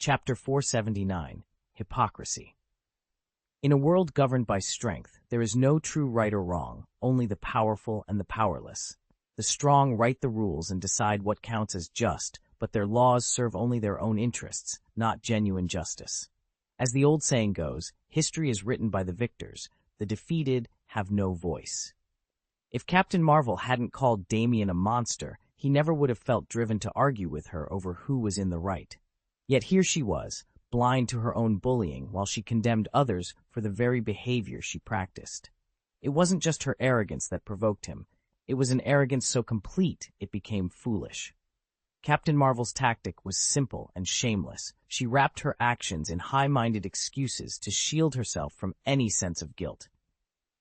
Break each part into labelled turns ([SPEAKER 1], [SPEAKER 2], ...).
[SPEAKER 1] Chapter 479, Hypocrisy. In a world governed by strength, there is no true right or wrong, only the powerful and the powerless. The strong write the rules and decide what counts as just, but their laws serve only their own interests, not genuine justice. As the old saying goes, history is written by the victors, the defeated have no voice. If Captain Marvel hadn't called Damien a monster, he never would have felt driven to argue with her over who was in the right. Yet here she was, blind to her own bullying while she condemned others for the very behavior she practiced. It wasn't just her arrogance that provoked him. It was an arrogance so complete it became foolish. Captain Marvel's tactic was simple and shameless. She wrapped her actions in high-minded excuses to shield herself from any sense of guilt.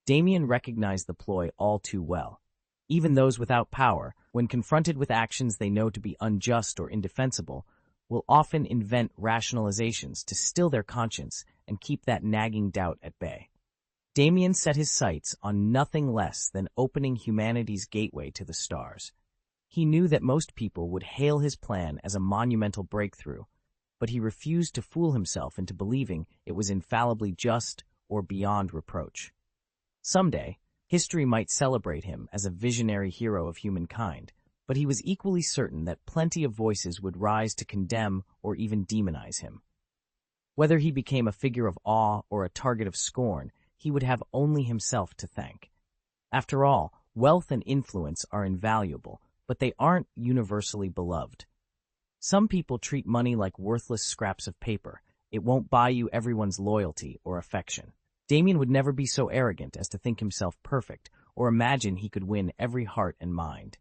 [SPEAKER 1] Damien recognized the ploy all too well. Even those without power, when confronted with actions they know to be unjust or indefensible, will often invent rationalizations to still their conscience and keep that nagging doubt at bay. Damien set his sights on nothing less than opening humanity's gateway to the stars. He knew that most people would hail his plan as a monumental breakthrough, but he refused to fool himself into believing it was infallibly just or beyond reproach. Someday, history might celebrate him as a visionary hero of humankind, but he was equally certain that plenty of voices would rise to condemn or even demonize him. Whether he became a figure of awe or a target of scorn, he would have only himself to thank. After all, wealth and influence are invaluable, but they aren't universally beloved. Some people treat money like worthless scraps of paper. It won't buy you everyone's loyalty or affection. Damien would never be so arrogant as to think himself perfect or imagine he could win every heart and mind.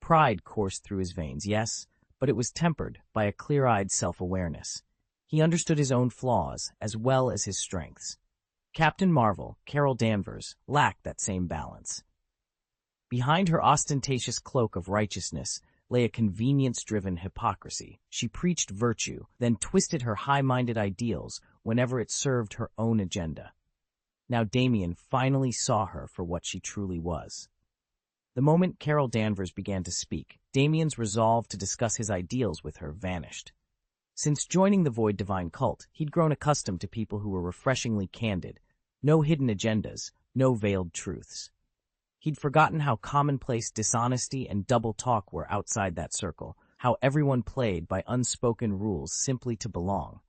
[SPEAKER 1] Pride coursed through his veins, yes, but it was tempered by a clear-eyed self-awareness. He understood his own flaws as well as his strengths. Captain Marvel, Carol Danvers, lacked that same balance. Behind her ostentatious cloak of righteousness lay a convenience-driven hypocrisy. She preached virtue, then twisted her high-minded ideals whenever it served her own agenda. Now Damien finally saw her for what she truly was. The moment Carol Danvers began to speak, Damien's resolve to discuss his ideals with her vanished. Since joining the Void Divine cult, he'd grown accustomed to people who were refreshingly candid, no hidden agendas, no veiled truths. He'd forgotten how commonplace dishonesty and double talk were outside that circle, how everyone played by unspoken rules simply to belong.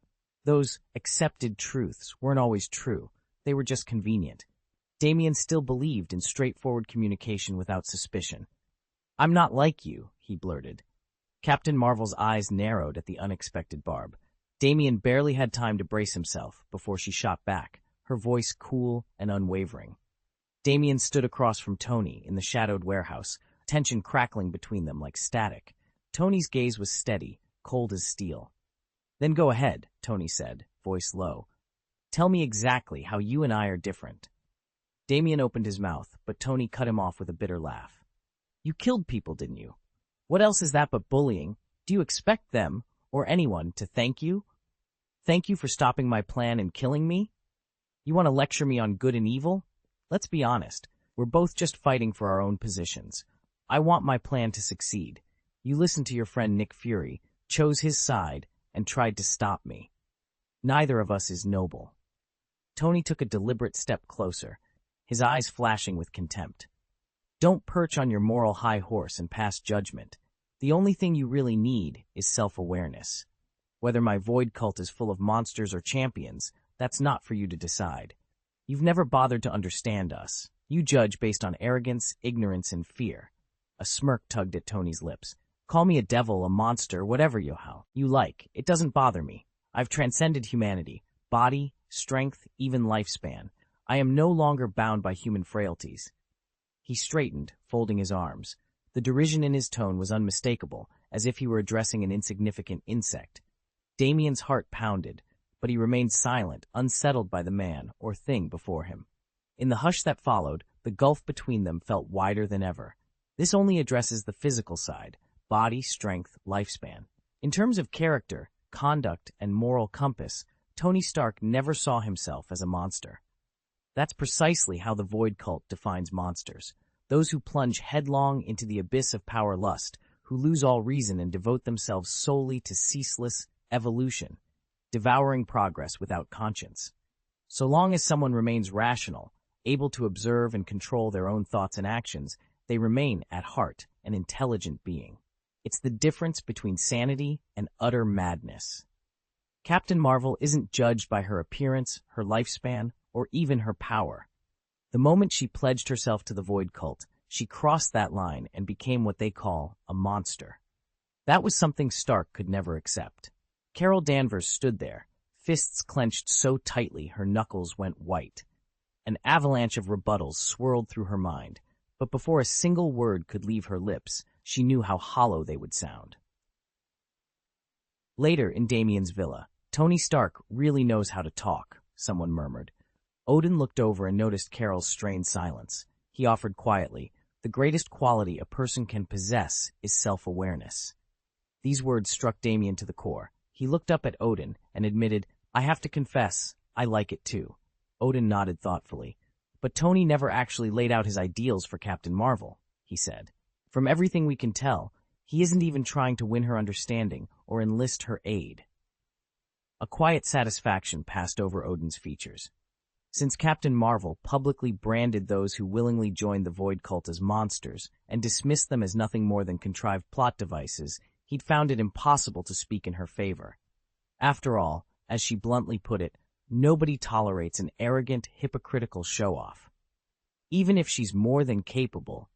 [SPEAKER 1] Those accepted truths weren't always true, they were just convenient. Damien still believed in straightforward communication without suspicion. "I'm not like you," he blurted. Captain Marvel's eyes narrowed at the unexpected barb. Damien barely had time to brace himself before she shot back, her voice cool and unwavering. Damien stood across from Tony in the shadowed warehouse, tension crackling between them like static. Tony's gaze was steady, cold as steel. "Then go ahead," Tony said, voice low. "Tell me exactly how you and I are different." Damien opened his mouth, but Tony cut him off with a bitter laugh. "You killed people, didn't you? What else is that but bullying? Do you expect them, or anyone, to thank you? Thank you for stopping my plan and killing me? You want to lecture me on good and evil? Let's be honest, we're both just fighting for our own positions. I want my plan to succeed. You listened to your friend Nick Fury, chose his side, and tried to stop me. Neither of us is noble." Tony took a deliberate step closer, his eyes flashing with contempt. "Don't perch on your moral high horse and pass judgment. The only thing you really need is self-awareness. Whether my void cult is full of monsters or champions, that's not for you to decide. You've never bothered to understand us. You judge based on arrogance, ignorance, and fear." A smirk tugged at Tony's lips. "Call me a devil, a monster, whatever you like. It doesn't bother me. I've transcended humanity, body, strength, even lifespan. I am no longer bound by human frailties." He straightened, folding his arms. The derision in his tone was unmistakable, as if he were addressing an insignificant insect. Damien's heart pounded, but he remained silent, unsettled by the man or thing before him. In the hush that followed, the gulf between them felt wider than ever. This only addresses the physical side, body, strength, lifespan. In terms of character, conduct, and moral compass, Tony Stark never saw himself as a monster. That's precisely how the Void Cult defines monsters. Those who plunge headlong into the abyss of power lust, who lose all reason and devote themselves solely to ceaseless evolution. devouring progress without conscience. So long as someone remains rational, able to observe and control their own thoughts and actions, they remain, at heart, an intelligent being. It's the difference between sanity and utter madness. Captain Marvel isn't judged by her appearance, her lifespan, or even her power. The moment she pledged herself to the Void Cult, she crossed that line and became what they call a monster. That was something Stark could never accept. Carol Danvers stood there, fists clenched so tightly her knuckles went white. An avalanche of rebuttals swirled through her mind, but before a single word could leave her lips, she knew how hollow they would sound. Later in Damien's villa, Tony Stark really knows how to talk, someone murmured. Odin looked over and noticed Carol's strained silence. He offered quietly, "The greatest quality a person can possess is self-awareness." These words struck Damien to the core. He looked up at Odin and admitted, "I have to confess, I like it too." Odin nodded thoughtfully. "But Tony never actually laid out his ideals for Captain Marvel," he said. "From everything we can tell, he isn't even trying to win her understanding or enlist her aid." A quiet satisfaction passed over Odin's features. Since Captain Marvel publicly branded those who willingly joined the Void Cult as monsters and dismissed them as nothing more than contrived plot devices, he'd found it impossible to speak in her favor. After all, as she bluntly put it, nobody tolerates an arrogant, hypocritical show-off. Even if she's more than capable,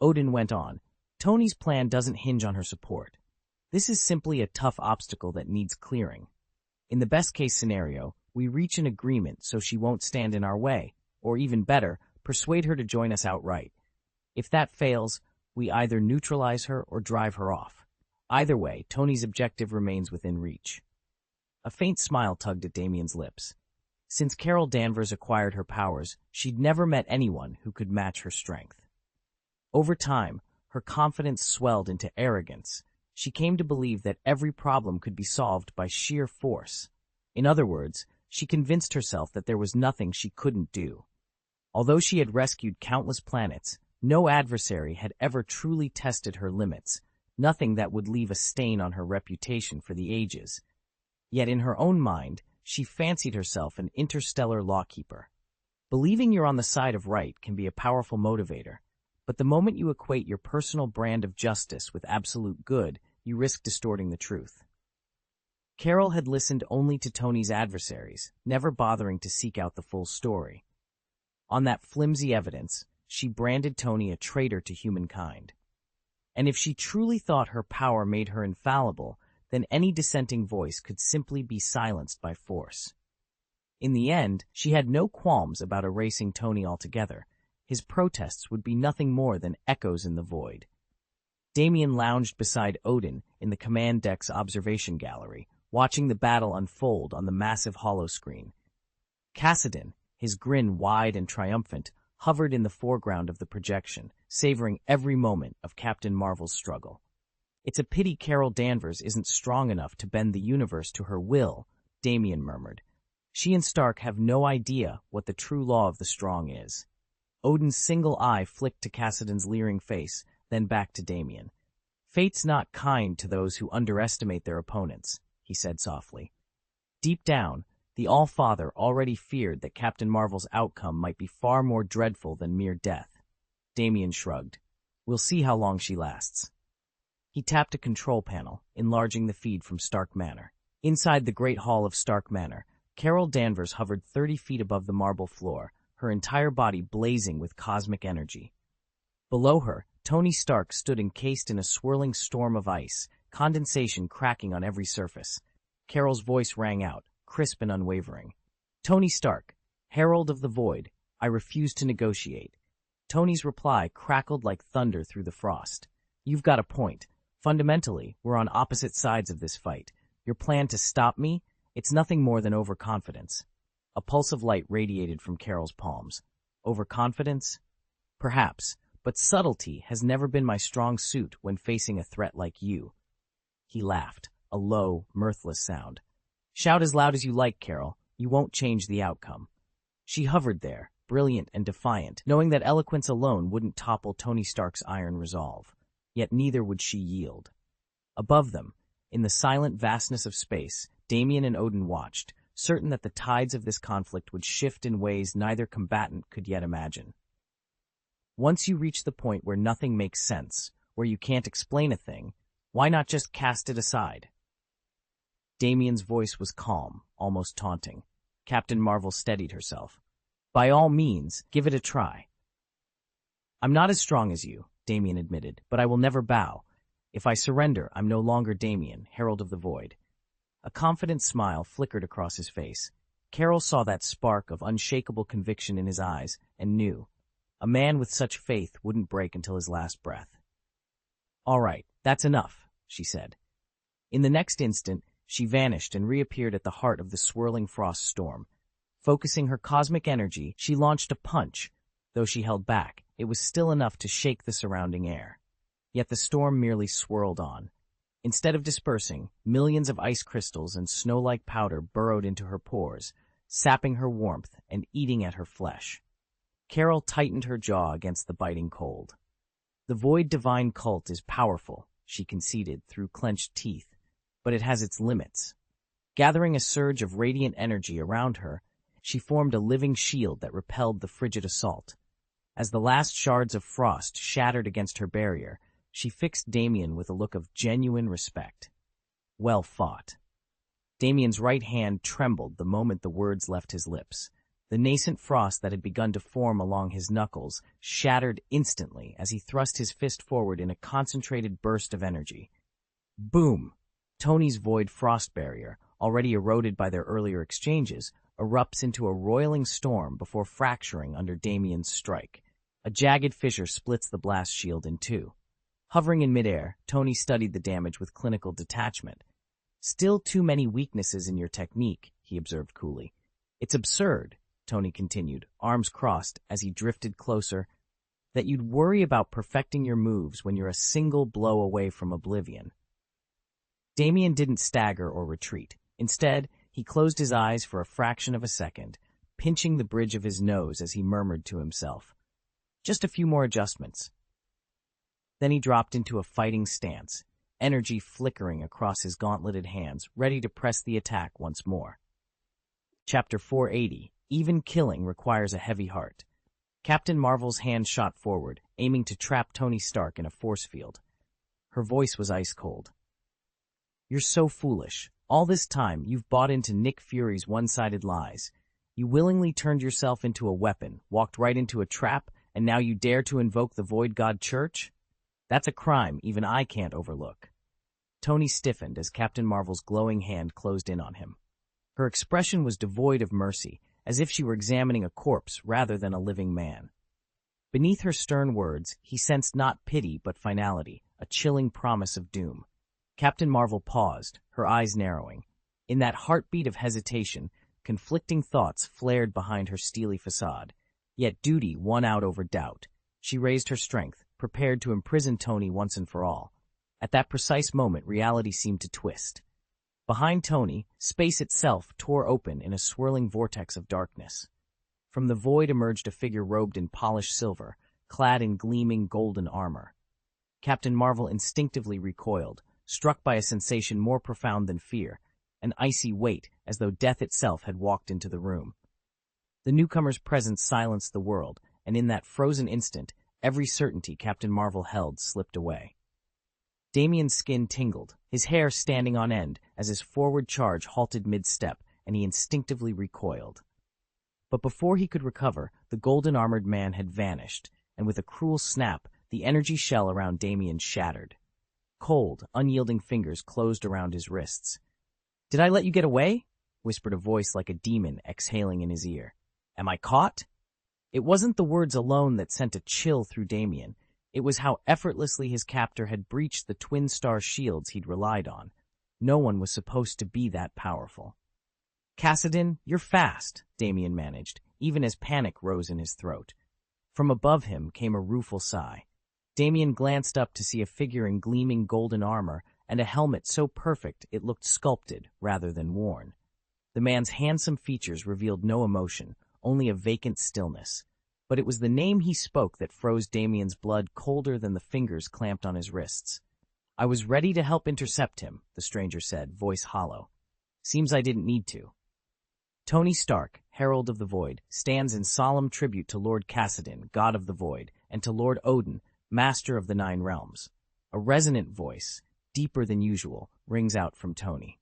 [SPEAKER 1] Odin went on, Tony's plan doesn't hinge on her support. This is simply a tough obstacle that needs clearing. In the best-case scenario, we reach an agreement so she won't stand in our way, or even better, persuade her to join us outright. If that fails, we either neutralize her or drive her off. Either way, Tony's objective remains within reach. A faint smile tugged at Damien's lips. Since Carol Danvers acquired her powers, she'd never met anyone who could match her strength. Over time, her confidence swelled into arrogance. She came to believe that every problem could be solved by sheer force. In other words, she convinced herself that there was nothing she couldn't do. Although she had rescued countless planets, no adversary had ever truly tested her limits, nothing that would leave a stain on her reputation for the ages. Yet in her own mind, she fancied herself an interstellar lawkeeper. Believing you're on the side of right can be a powerful motivator, but the moment you equate your personal brand of justice with absolute good, you risk distorting the truth. Carol had listened only to Tony's adversaries, never bothering to seek out the full story. On that flimsy evidence, she branded Tony a traitor to humankind. And if she truly thought her power made her infallible, then any dissenting voice could simply be silenced by force. In the end, she had no qualms about erasing Tony altogether. His protests would be nothing more than echoes in the void. Damien lounged beside Odin in the command deck's observation gallery, watching the battle unfold on the massive holoscreen. Kassadin, his grin wide and triumphant, hovered in the foreground of the projection, savoring every moment of Captain Marvel's struggle. "It's a pity Carol Danvers isn't strong enough to bend the universe to her will," Damien murmured. "She and Stark have no idea what the true law of the strong is." Odin's single eye flicked to Kassadin's leering face, then back to Damien. "Fate's not kind to those who underestimate their opponents," he said softly. Deep down, the All-Father already feared that Captain Marvel's outcome might be far more dreadful than mere death. Damien shrugged. "We'll see how long she lasts." He tapped a control panel, enlarging the feed from Stark Manor. Inside the Great Hall of Stark Manor, Carol Danvers hovered 30 feet above the marble floor, her entire body blazing with cosmic energy. Below her, Tony Stark stood encased in a swirling storm of ice, condensation cracking on every surface. Carol's voice rang out, crisp and unwavering. "Tony Stark, Herald of the Void, I refuse to negotiate." Tony's reply crackled like thunder through the frost. "You've got a point. Fundamentally, we're on opposite sides of this fight. Your plan to stop me? It's nothing more than overconfidence." A pulse of light radiated from Carol's palms. "Overconfidence? Perhaps, but subtlety has never been my strong suit when facing a threat like you." He laughed, a low, mirthless sound. "Shout as loud as you like, Carol. You won't change the outcome." She hovered there, brilliant and defiant, knowing that eloquence alone wouldn't topple Tony Stark's iron resolve. Yet neither would she yield. Above them, in the silent vastness of space, Damien and Odin watched, certain that the tides of this conflict would shift in ways neither combatant could yet imagine. Once you reach the point where nothing makes sense, where you can't explain a thing, why not just cast it aside? Damien's voice was calm, almost taunting. Captain Marvel steadied herself. By all means, give it a try. I'm not as strong as you, Damien admitted, but I will never bow. If I surrender, I'm no longer Damien, Herald of the Void. A confident smile flickered across his face. Carol saw that spark of unshakable conviction in his eyes and knew. A man with such faith wouldn't break until his last breath. All right, that's enough, she said. In the next instant, she vanished and reappeared at the heart of the swirling frost storm. Focusing her cosmic energy, she launched a punch. Though she held back, it was still enough to shake the surrounding air. Yet the storm merely swirled on. Instead of dispersing, millions of ice crystals and snow-like powder burrowed into her pores, sapping her warmth and eating at her flesh. Carol tightened her jaw against the biting cold. The Void Divine cult is powerful, she conceded through clenched teeth, but it has its limits. Gathering a surge of radiant energy around her, she formed a living shield that repelled the frigid assault. As the last shards of frost shattered against her barrier, she fixed Damien with a look of genuine respect. Well fought. Damien's right hand trembled the moment the words left his lips. The nascent frost that had begun to form along his knuckles shattered instantly as he thrust his fist forward in a concentrated burst of energy. Boom! Tony's void frost barrier, already eroded by their earlier exchanges, erupts into a roiling storm before fracturing under Damien's strike. A jagged fissure splits the blast shield in two. Hovering in midair, Tony studied the damage with clinical detachment. Still too many weaknesses in your technique, he observed coolly. It's absurd, Tony continued, arms crossed as he drifted closer, that you'd worry about perfecting your moves when you're a single blow away from oblivion. Damien didn't stagger or retreat. Instead, he closed his eyes for a fraction of a second, pinching the bridge of his nose as he murmured to himself. Just a few more adjustments. Then he dropped into a fighting stance, energy flickering across his gauntleted hands, ready to press the attack once more. Chapter 480. Even killing requires a heavy heart. Captain Marvel's hand shot forward, aiming to trap Tony Stark in a force field. Her voice was ice cold. You're so foolish. All this time, you've bought into Nick Fury's one-sided lies. You willingly turned yourself into a weapon, walked right into a trap, and now you dare to invoke the Void God Church? That's a crime even I can't overlook. Tony stiffened as Captain Marvel's glowing hand closed in on him. Her expression was devoid of mercy, as if she were examining a corpse rather than a living man. Beneath her stern words, he sensed not pity but finality, a chilling promise of doom. Captain Marvel paused, her eyes narrowing. In that heartbeat of hesitation, conflicting thoughts flared behind her steely facade. Yet duty won out over doubt. She raised her strength, prepared to imprison Tony once and for all. At that precise moment, reality seemed to twist. Behind Tony, space itself tore open in a swirling vortex of darkness. From the void emerged a figure robed in polished silver, clad in gleaming golden armor. Captain Marvel instinctively recoiled, struck by a sensation more profound than fear, an icy weight as though death itself had walked into the room. The newcomer's presence silenced the world, and in that frozen instant, every certainty Captain Marvel held slipped away. Damien's skin tingled, his hair standing on end as his forward charge halted mid-step, and he instinctively recoiled. But before he could recover, the golden-armored man had vanished, and with a cruel snap, the energy shell around Damien shattered. Cold, unyielding fingers closed around his wrists. "Did I let you get away?" whispered a voice like a demon exhaling in his ear. "Am I caught?" It wasn't the words alone that sent a chill through Damien. It was how effortlessly his captor had breached the twin-star shields he'd relied on. No one was supposed to be that powerful. "Cassidin, you're fast," Damien managed, even as panic rose in his throat. From above him came a rueful sigh. Damien glanced up to see a figure in gleaming golden armor and a helmet so perfect it looked sculpted rather than worn. The man's handsome features revealed no emotion, only a vacant stillness. But it was the name he spoke that froze Damien's blood colder than the fingers clamped on his wrists. "I was ready to help intercept him," the stranger said, voice hollow. Seems I didn't need to. Tony Stark, Herald of the Void, stands in solemn tribute to Lord Cassadin, God of the Void, and to Lord Odin, Master of the Nine Realms. A resonant voice, deeper than usual, rings out from Tony.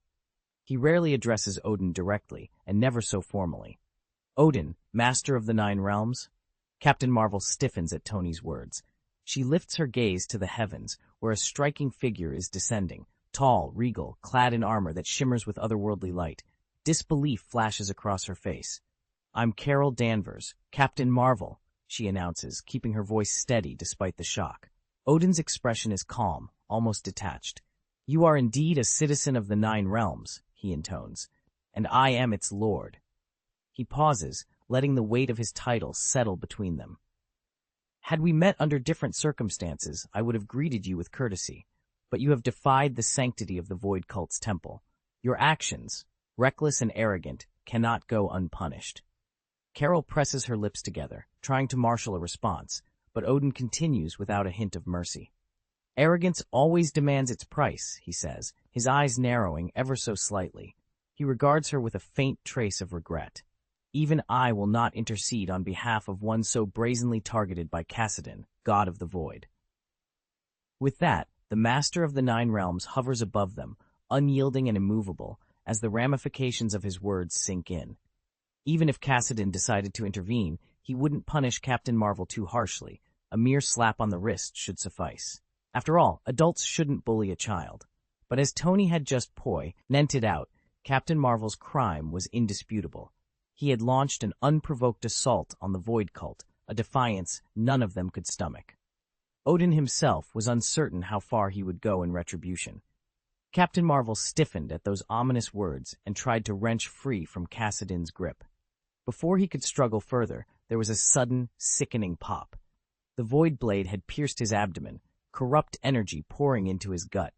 [SPEAKER 1] He rarely addresses Odin directly, and never so formally. Odin, Master of the Nine Realms? Captain Marvel stiffens at Tony's words. She lifts her gaze to the heavens, where a striking figure is descending, tall, regal, clad in armor that shimmers with otherworldly light. Disbelief flashes across her face. I'm Carol Danvers, Captain Marvel, she announces, keeping her voice steady despite the shock. Odin's expression is calm, almost detached. You are indeed a citizen of the Nine Realms, he intones, and I am its lord. He pauses, letting the weight of his title settle between them. Had we met under different circumstances, I would have greeted you with courtesy, but you have defied the sanctity of the Void Cult's temple. Your actions, reckless and arrogant, cannot go unpunished. Carol presses her lips together, trying to marshal a response, but Odin continues without a hint of mercy. Arrogance always demands its price, he says, his eyes narrowing ever so slightly. He regards her with a faint trace of regret. Even I will not intercede on behalf of one so brazenly targeted by Cassadin, God of the Void. With that, the Master of the Nine Realms hovers above them, unyielding and immovable, as the ramifications of his words sink in. Even if Cassadin decided to intervene, he wouldn't punish Captain Marvel too harshly. A mere slap on the wrist should suffice. After all, adults shouldn't bully a child. But as Tony had just pointed out, Captain Marvel's crime was indisputable. He had launched an unprovoked assault on the Void Cult, a defiance none of them could stomach. Odin himself was uncertain how far he would go in retribution. Captain Marvel stiffened at those ominous words and tried to wrench free from Cassadin's grip. Before he could struggle further, there was a sudden, sickening pop. The Void Blade had pierced his abdomen, corrupt energy pouring into his gut.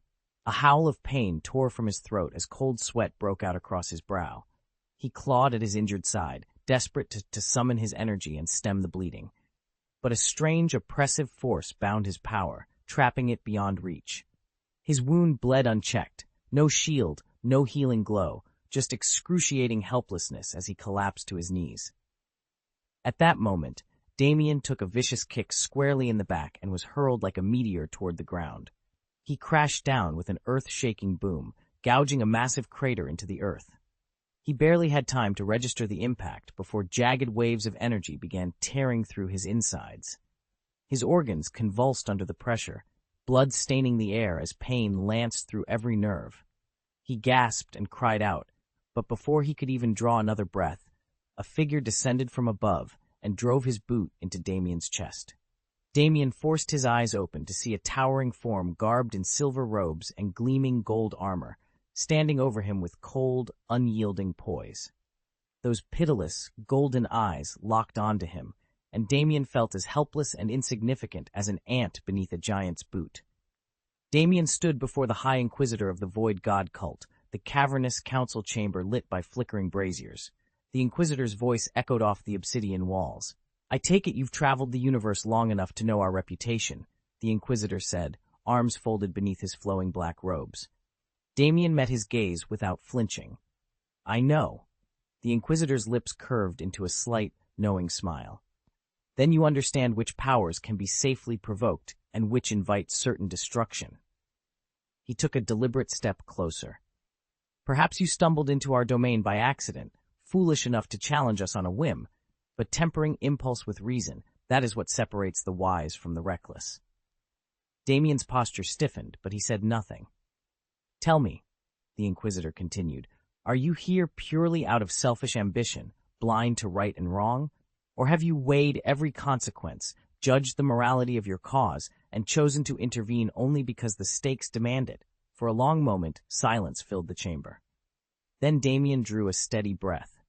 [SPEAKER 1] A howl of pain tore from his throat as cold sweat broke out across his brow. He clawed at his injured side, desperate to summon his energy and stem the bleeding. But a strange, oppressive force bound his power, trapping it beyond reach. His wound bled unchecked, no shield, no healing glow, just excruciating helplessness as he collapsed to his knees. At that moment, Damien took a vicious kick squarely in the back and was hurled like a meteor toward the ground. He crashed down with an earth-shaking boom, gouging a massive crater into the earth. He barely had time to register the impact before jagged waves of energy began tearing through his insides. His organs convulsed under the pressure, blood staining the air as pain lanced through every nerve. He gasped and cried out, but before he could even draw another breath, a figure descended from above and drove his boot into Damien's chest. Damien forced his eyes open to see a towering form garbed in silver robes and gleaming gold armor, standing over him with cold, unyielding poise. Those pitiless, golden eyes locked onto him, and Damien felt as helpless and insignificant as an ant beneath a giant's boot. Damien stood before the High Inquisitor of the Void God Cult, the cavernous council chamber lit by flickering braziers. The Inquisitor's voice echoed off the obsidian walls. "I take it you've traveled the universe long enough to know our reputation," the Inquisitor said, arms folded beneath his flowing black robes. Damien met his gaze without flinching. "I know." The Inquisitor's lips curved into a slight, knowing smile. "Then you understand which powers can be safely provoked and which invite certain destruction." He took a deliberate step closer. "Perhaps you stumbled into our domain by accident, foolish enough to challenge us on a whim, but tempering impulse with reason, that is what separates the wise from the reckless." Damien's posture stiffened, but he said nothing. "Tell me," the Inquisitor continued, "are you here purely out of selfish ambition, blind to right and wrong? Or have you weighed every consequence, judged the morality of your cause, and chosen to intervene only because the stakes demand it?" For a long moment, silence filled the chamber. Then Damien drew a steady breath.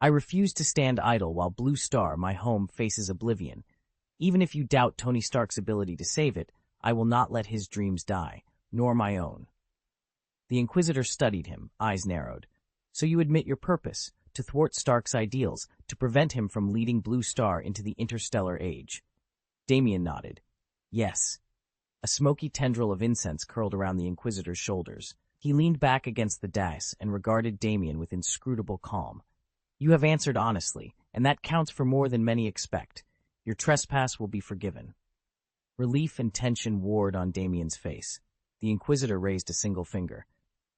[SPEAKER 1] "I refuse to stand idle while Blue Star, my home, faces oblivion. Even if you doubt Tony Stark's ability to save it, I will not let his dreams die, nor my own." The Inquisitor studied him, eyes narrowed. "So you admit your purpose, to thwart Stark's ideals, to prevent him from leading Blue Star into the interstellar age?" Damien nodded. "Yes." A smoky tendril of incense curled around the Inquisitor's shoulders. He leaned back against the dais and regarded Damien with inscrutable calm. You have answered honestly, and that counts for more than many expect. Your trespass will be forgiven. Relief and tension warred on Damien's face. The Inquisitor raised a single finger.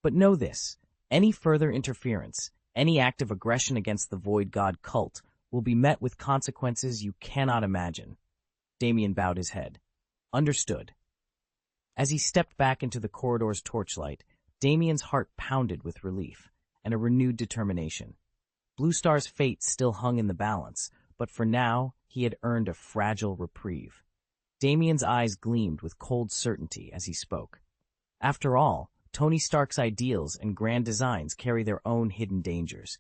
[SPEAKER 1] But know this, any further interference, any act of aggression against the Void God cult will be met with consequences you cannot imagine. Damien bowed his head. Understood. As he stepped back into the corridor's torchlight, Damien's heart pounded with relief and a renewed determination. Blue Star's fate still hung in the balance, but for now he had earned a fragile reprieve. Damien's eyes gleamed with cold certainty as he spoke. After all, Tony Stark's ideals and grand designs carry their own hidden dangers.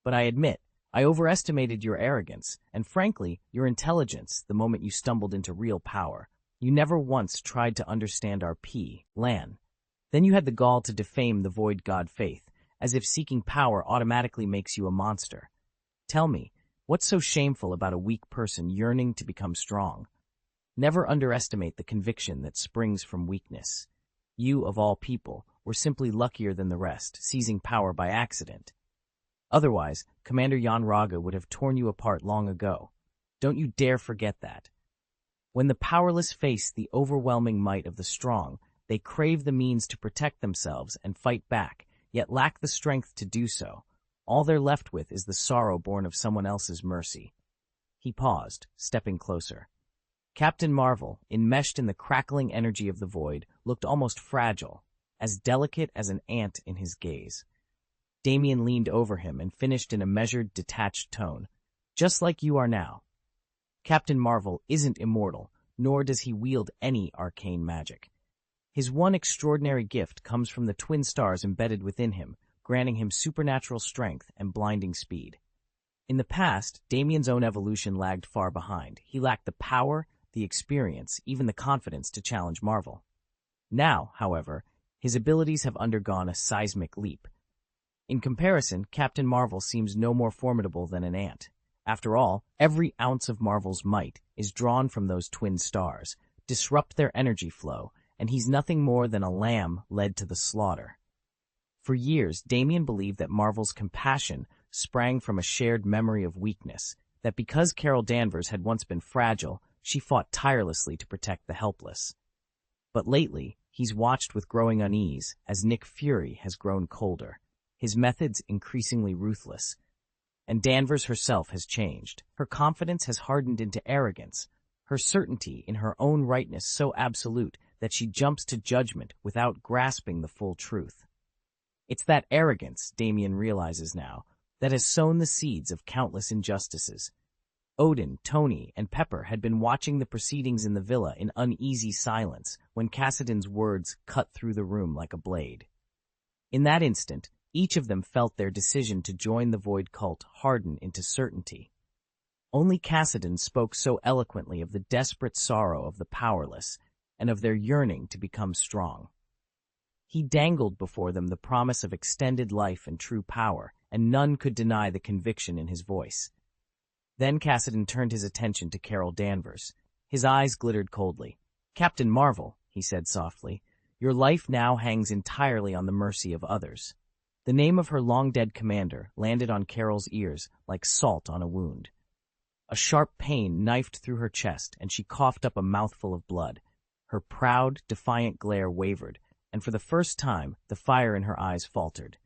[SPEAKER 1] But I admit, I overestimated your arrogance, and frankly, your intelligence the moment you stumbled into real power. You never once tried to understand our plan. Then you had the gall to defame the Void God faith, as if seeking power automatically makes you a monster. Tell me, what's so shameful about a weak person yearning to become strong? Never underestimate the conviction that springs from weakness. You, of all people, were simply luckier than the rest, seizing power by accident. Otherwise, Commander Jan Raga would have torn you apart long ago. Don't you dare forget that. When the powerless face the overwhelming might of the strong, they crave the means to protect themselves and fight back, yet lack the strength to do so. All they're left with is the sorrow born of someone else's mercy. He paused, stepping closer. Captain Marvel, enmeshed in the crackling energy of the void, looked almost fragile, as delicate as an ant in his gaze. Damien leaned over him and finished in a measured, detached tone. Just like you are now. Captain Marvel isn't immortal, nor does he wield any arcane magic. His one extraordinary gift comes from the twin stars embedded within him, granting him supernatural strength and blinding speed. In the past, Damien's own evolution lagged far behind. He lacked the power, the experience, even the confidence to challenge Marvel. Now, however, his abilities have undergone a seismic leap. In comparison, Captain Marvel seems no more formidable than an ant. After all, every ounce of Marvel's might is drawn from those twin stars, disrupt their energy flow, and he's nothing more than a lamb led to the slaughter. For years, Damien believed that Marvel's compassion sprang from a shared memory of weakness, that because Carol Danvers had once been fragile, she fought tirelessly to protect the helpless. But lately, he's watched with growing unease as Nick Fury has grown colder, his methods increasingly ruthless. And Danvers herself has changed. Her confidence has hardened into arrogance, her certainty in her own rightness so absolute that she jumps to judgment without grasping the full truth. It's that arrogance, Damien realizes now, that has sown the seeds of countless injustices. Odin, Tony, and Pepper had been watching the proceedings in the villa in uneasy silence when Cassidon's words cut through the room like a blade. In that instant, each of them felt their decision to join the Void cult harden into certainty. Only Cassidon spoke so eloquently of the desperate sorrow of the powerless and of their yearning to become strong. He dangled before them the promise of extended life and true power, and none could deny the conviction in his voice. Then Cassidon turned his attention to Carol Danvers. His eyes glittered coldly. "Captain Marvel," he said softly, "your life now hangs entirely on the mercy of others." The name of her long-dead commander landed on Carol's ears like salt on a wound. A sharp pain knifed through her chest, and she coughed up a mouthful of blood. Her proud, defiant glare wavered, and for the first time, the fire in her eyes faltered.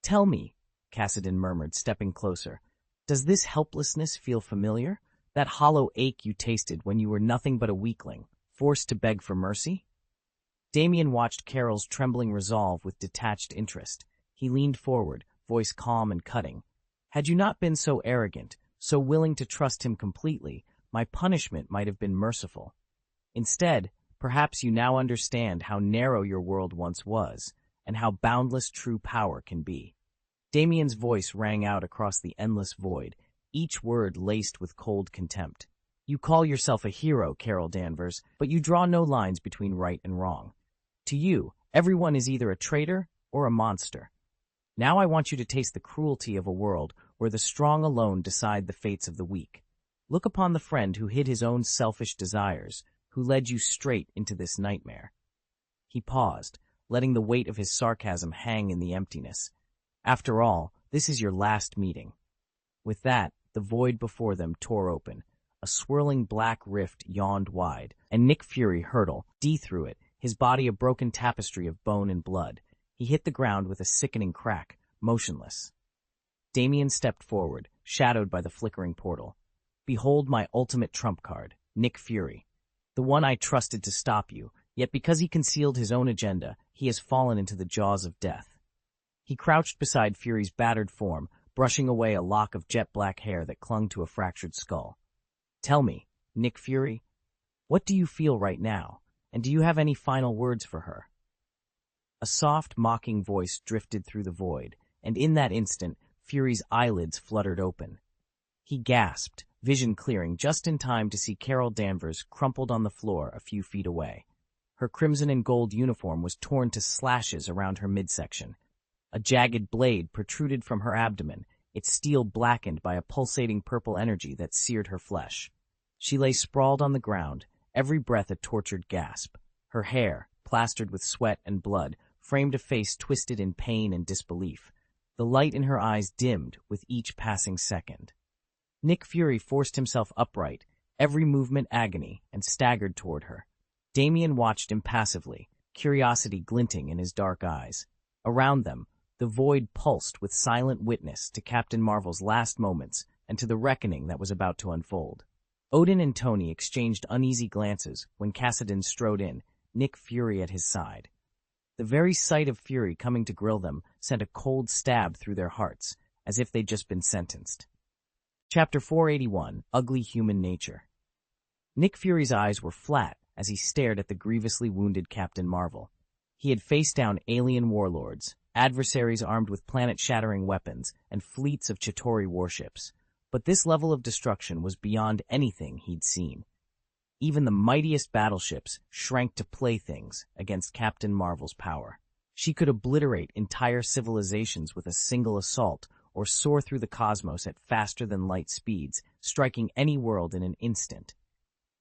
[SPEAKER 1] "Tell me," Cassidon murmured, stepping closer, "does this helplessness feel familiar? That hollow ache you tasted when you were nothing but a weakling, forced to beg for mercy?" Damien watched Carol's trembling resolve with detached interest. He leaned forward, voice calm and cutting. "Had you not been so arrogant, so willing to trust him completely, my punishment might have been merciful. Instead, perhaps you now understand how narrow your world once was, and how boundless true power can be." Damien's voice rang out across the endless void, each word laced with cold contempt. "You call yourself a hero, Carol Danvers, but you draw no lines between right and wrong. To you, everyone is either a traitor or a monster. Now I want you to taste the cruelty of a world where the strong alone decide the fates of the weak. Look upon the friend who hid his own selfish desires, who led you straight into this nightmare." He paused, letting the weight of his sarcasm hang in the emptiness. After all, this is your last meeting. With that, the void before them tore open. A swirling black rift yawned wide, and Nick Fury hurtled through it, his body a broken tapestry of bone and blood. He hit the ground with a sickening crack, motionless. Damien stepped forward, shadowed by the flickering portal. Behold my ultimate trump card, Nick Fury. The one I trusted to stop you, yet because he concealed his own agenda, he has fallen into the jaws of death. He crouched beside Fury's battered form, brushing away a lock of jet-black hair that clung to a fractured skull. Tell me, Nick Fury, what do you feel right now, and do you have any final words for her? A soft, mocking voice drifted through the void, and in that instant, Fury's eyelids fluttered open. He gasped, vision clearing just in time to see Carol Danvers crumpled on the floor a few feet away. Her crimson and gold uniform was torn to slashes around her midsection. A jagged blade protruded from her abdomen, its steel blackened by a pulsating purple energy that seared her flesh. She lay sprawled on the ground, every breath a tortured gasp. Her hair, plastered with sweat and blood, framed a face twisted in pain and disbelief. The light in her eyes dimmed with each passing second. Nick Fury forced himself upright, every movement agony, and staggered toward her. Damien watched impassively, curiosity glinting in his dark eyes. Around them, the void pulsed with silent witness to Captain Marvel's last moments and to the reckoning that was about to unfold. Odin and Tony exchanged uneasy glances when Kassadin strode in, Nick Fury at his side. The very sight of Fury coming to grill them sent a cold stab through their hearts, as if they'd just been sentenced. Chapter 481, Ugly Human Nature. Nick Fury's eyes were flat as he stared at the grievously wounded Captain Marvel. He had faced down alien warlords, adversaries armed with planet-shattering weapons, and fleets of Chitauri warships. But this level of destruction was beyond anything he'd seen. Even the mightiest battleships shrank to playthings against Captain Marvel's power. She could obliterate entire civilizations with a single assault, or soar through the cosmos at faster-than-light speeds, striking any world in an instant.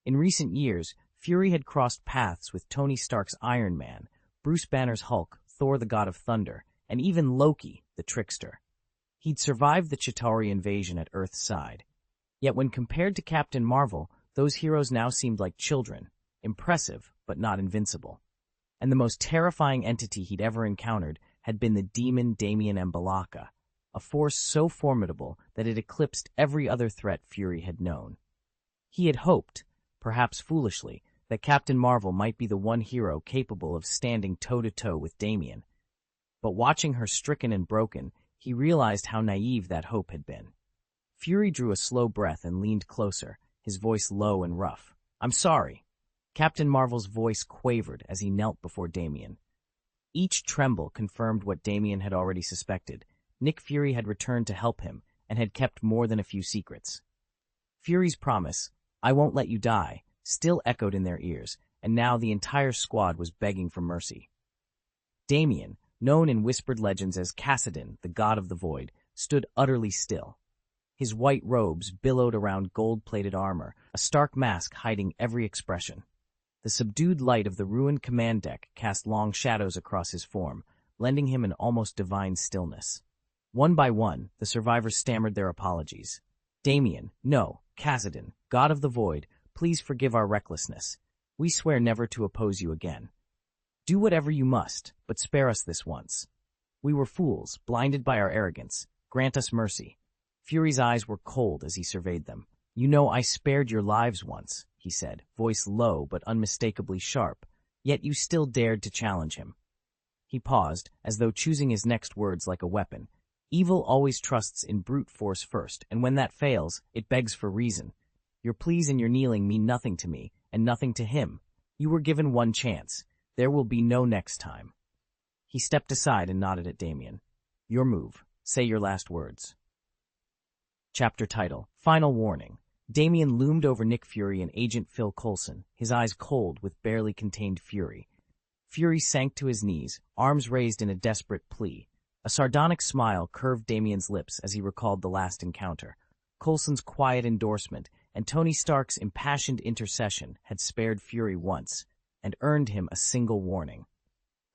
[SPEAKER 1] In recent years, Fury had crossed paths with Tony Stark's Iron Man, Bruce Banner's Hulk, Thor the God of Thunder, and even Loki, the Trickster. He'd survived the Chitauri invasion at Earth's side. Yet when compared to Captain Marvel, those heroes now seemed like children, impressive but not invincible. And the most terrifying entity he'd ever encountered had been the demon Damien Mbalaka, a force so formidable that it eclipsed every other threat Fury had known. He had hoped, perhaps foolishly, that Captain Marvel might be the one hero capable of standing toe-to-toe with Damien. But watching her stricken and broken, he realized how naive that hope had been. Fury drew a slow breath and leaned closer, his voice low and rough. "I'm sorry." Captain Marvel's voice quavered as he knelt before Damien. Each tremble confirmed what Damien had already suspected. Nick Fury had returned to help him and had kept more than a few secrets. Fury's promise, "I won't let you die," still echoed in their ears, and now the entire squad was begging for mercy. Damien, known in whispered legends as Kassadin, the god of the void, stood utterly still. His white robes billowed around gold-plated armor, a stark mask hiding every expression. The subdued light of the ruined command deck cast long shadows across his form, lending him an almost divine stillness. One by one, the survivors stammered their apologies. "Damien, no, Kassadin, god of the void, please forgive our recklessness. We swear never to oppose you again. Do whatever you must, but spare us this once. We were fools, blinded by our arrogance. Grant us mercy." Fury's eyes were cold as he surveyed them. "You know I spared your lives once," he said, voice low but unmistakably sharp, "yet you still dared to challenge him." He paused, as though choosing his next words like a weapon. Evil always trusts in brute force first, and when that fails, it begs for reason. Your pleas and your kneeling mean nothing to me, and nothing to him. You were given one chance. There will be no next time. He stepped aside and nodded at Damien. "Your move. Say your last words." Chapter title, Final Warning. Damien loomed over Nick Fury and Agent Phil Coulson, his eyes cold with barely contained fury. Fury sank to his knees, arms raised in a desperate plea. A sardonic smile curved Damien's lips as he recalled the last encounter. Coulson's quiet endorsement and Tony Stark's impassioned intercession had spared Fury once and earned him a single warning.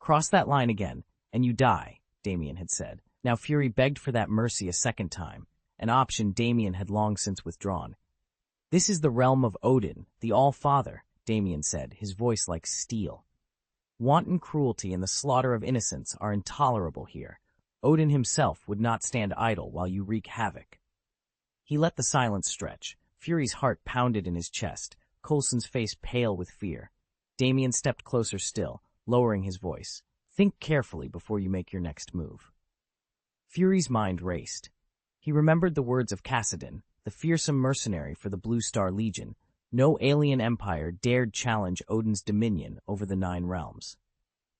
[SPEAKER 1] Cross that line again, and you die, Damien had said. Now Fury begged for that mercy a second time, an option Damien had long since withdrawn. This is the realm of Odin, the All-Father, Damien said, his voice like steel. Wanton cruelty and the slaughter of innocents are intolerable here. Odin himself would not stand idle while you wreak havoc. He let the silence stretch. Fury's heart pounded in his chest, Coulson's face pale with fear. Damien stepped closer still, lowering his voice. Think carefully before you make your next move. Fury's mind raced. He remembered the words of Kassadin, the fearsome mercenary for the Blue Star Legion. No alien empire dared challenge Odin's dominion over the 9 realms.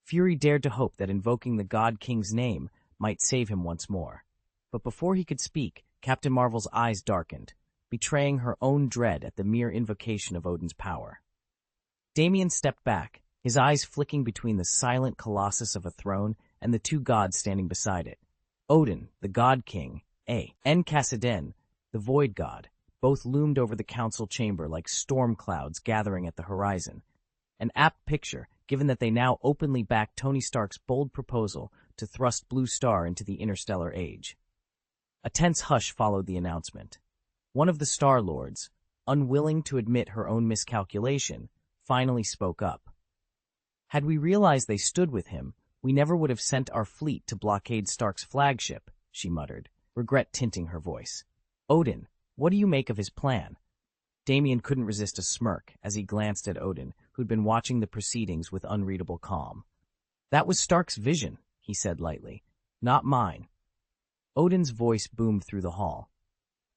[SPEAKER 1] Fury dared to hope that invoking the God King's name might save him once more. But before he could speak, Captain Marvel's eyes darkened, betraying her own dread at the mere invocation of Odin's power. Damien stepped back, his eyes flicking between the silent colossus of a throne and the 2 gods standing beside it. Odin, the God King, and Kassadin, the Void God, both loomed over the council chamber like storm clouds gathering at the horizon. An apt picture, given that they now openly backed Tony Stark's bold proposal to thrust Blue Star into the interstellar age. A tense hush followed the announcement. One of the Star Lords, unwilling to admit her own miscalculation, finally spoke up. Had we realized they stood with him, we never would have sent our fleet to blockade Stark's flagship, she muttered, regret tinting her voice. Odin, what do you make of his plan? Damien couldn't resist a smirk as he glanced at Odin, who'd been watching the proceedings with unreadable calm. That was Stark's vision, he said lightly, not mine. Odin's voice boomed through the hall.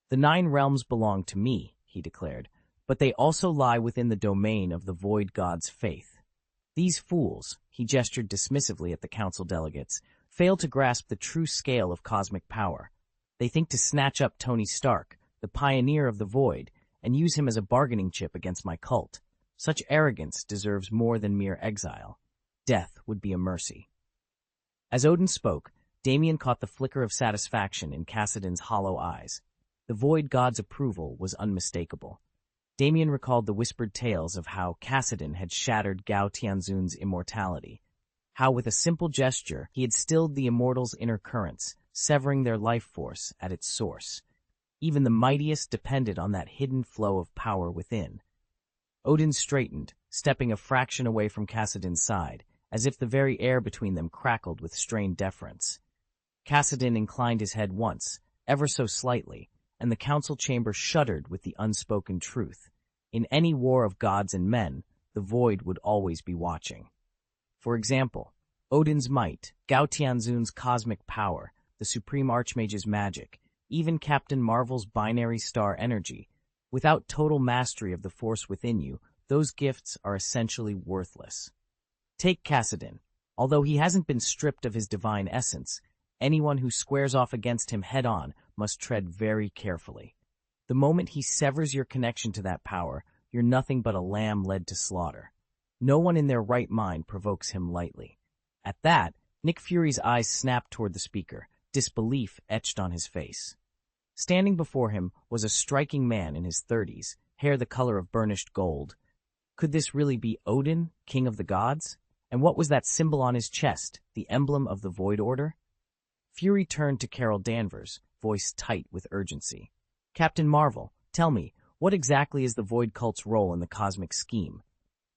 [SPEAKER 1] The 9 realms belong to me, he declared, but they also lie within the domain of the Void God's faith. These fools, he gestured dismissively at the council delegates, fail to grasp the true scale of cosmic power. They think to snatch up Tony Stark, the pioneer of the Void, and use him as a bargaining chip against my cult. Such arrogance deserves more than mere exile. Death would be a mercy. As Odin spoke, Damien caught the flicker of satisfaction in Kassadin's hollow eyes. The Void God's approval was unmistakable. Damien recalled the whispered tales of how Kassadin had shattered Gao Tianzun's immortality, how with a simple gesture he had stilled the immortals' inner currents, severing their life force at its source. Even the mightiest depended on that hidden flow of power within. Odin straightened, stepping a fraction away from Kassadin's side, as if the very air between them crackled with strained deference. Kassadin inclined his head once, ever so slightly, and the council chamber shuddered with the unspoken truth. In any war of gods and men, the Void would always be watching. For example, Odin's might, Gao Tianzun's cosmic power, the Supreme Archmage's magic, even Captain Marvel's binary star energy. Without total mastery of the force within you, those gifts are essentially worthless. Take Kassadin. Although he hasn't been stripped of his divine essence, anyone who squares off against him head-on must tread very carefully. The moment he severs your connection to that power, you're nothing but a lamb led to slaughter. No one in their right mind provokes him lightly. At that, Nick Fury's eyes snapped toward the speaker, disbelief etched on his face. Standing before him was a striking man in his 30s, hair the color of burnished gold. Could this really be Odin, king of the gods? And what was that symbol on his chest, the emblem of the Void Order? Fury turned to Carol Danvers, voice tight with urgency. Captain Marvel, tell me, what exactly is the Void Cult's role in the cosmic scheme?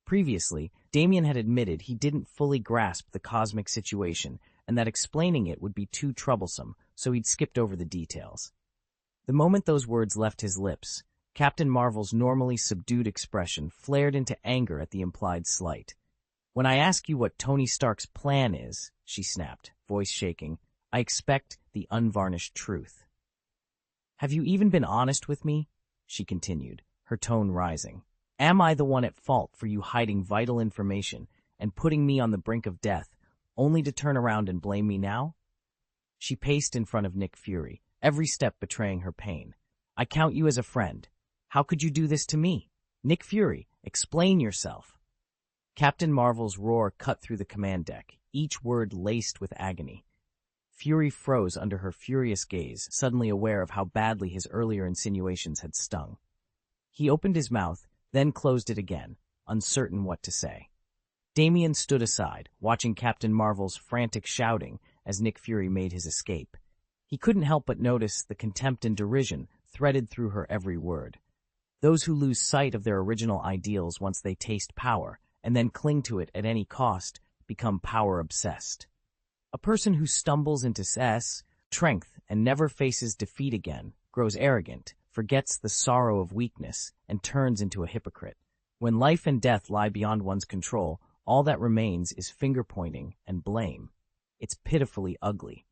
[SPEAKER 1] Previously, Damien had admitted he didn't fully grasp the cosmic situation and that explaining it would be too troublesome, so he'd skipped over the details. The moment those words left his lips, Captain Marvel's normally subdued expression flared into anger at the implied slight. When I ask you what Tony Stark's plan is, she snapped, voice shaking, I expect the unvarnished truth. Have you even been honest with me? She continued, her tone rising. Am I the one at fault for you hiding vital information and putting me on the brink of death, only to turn around and blame me now? She paced in front of Nick Fury, every step betraying her pain. I count you as a friend. How could you do this to me? Nick Fury, explain yourself. Captain Marvel's roar cut through the command deck, each word laced with agony. Fury froze under her furious gaze, suddenly aware of how badly his earlier insinuations had stung. He opened his mouth, then closed it again, uncertain what to say. Damien stood aside, watching Captain Marvel's frantic shouting as Nick Fury made his escape. He couldn't help but notice the contempt and derision threaded through her every word. Those who lose sight of their original ideals once they taste power, and then cling to it at any cost, become power-obsessed. A person who stumbles into strength and never faces defeat again grows arrogant, forgets the sorrow of weakness, and turns into a hypocrite. When life and death lie beyond one's control, all that remains is finger-pointing and blame. It's pitifully ugly.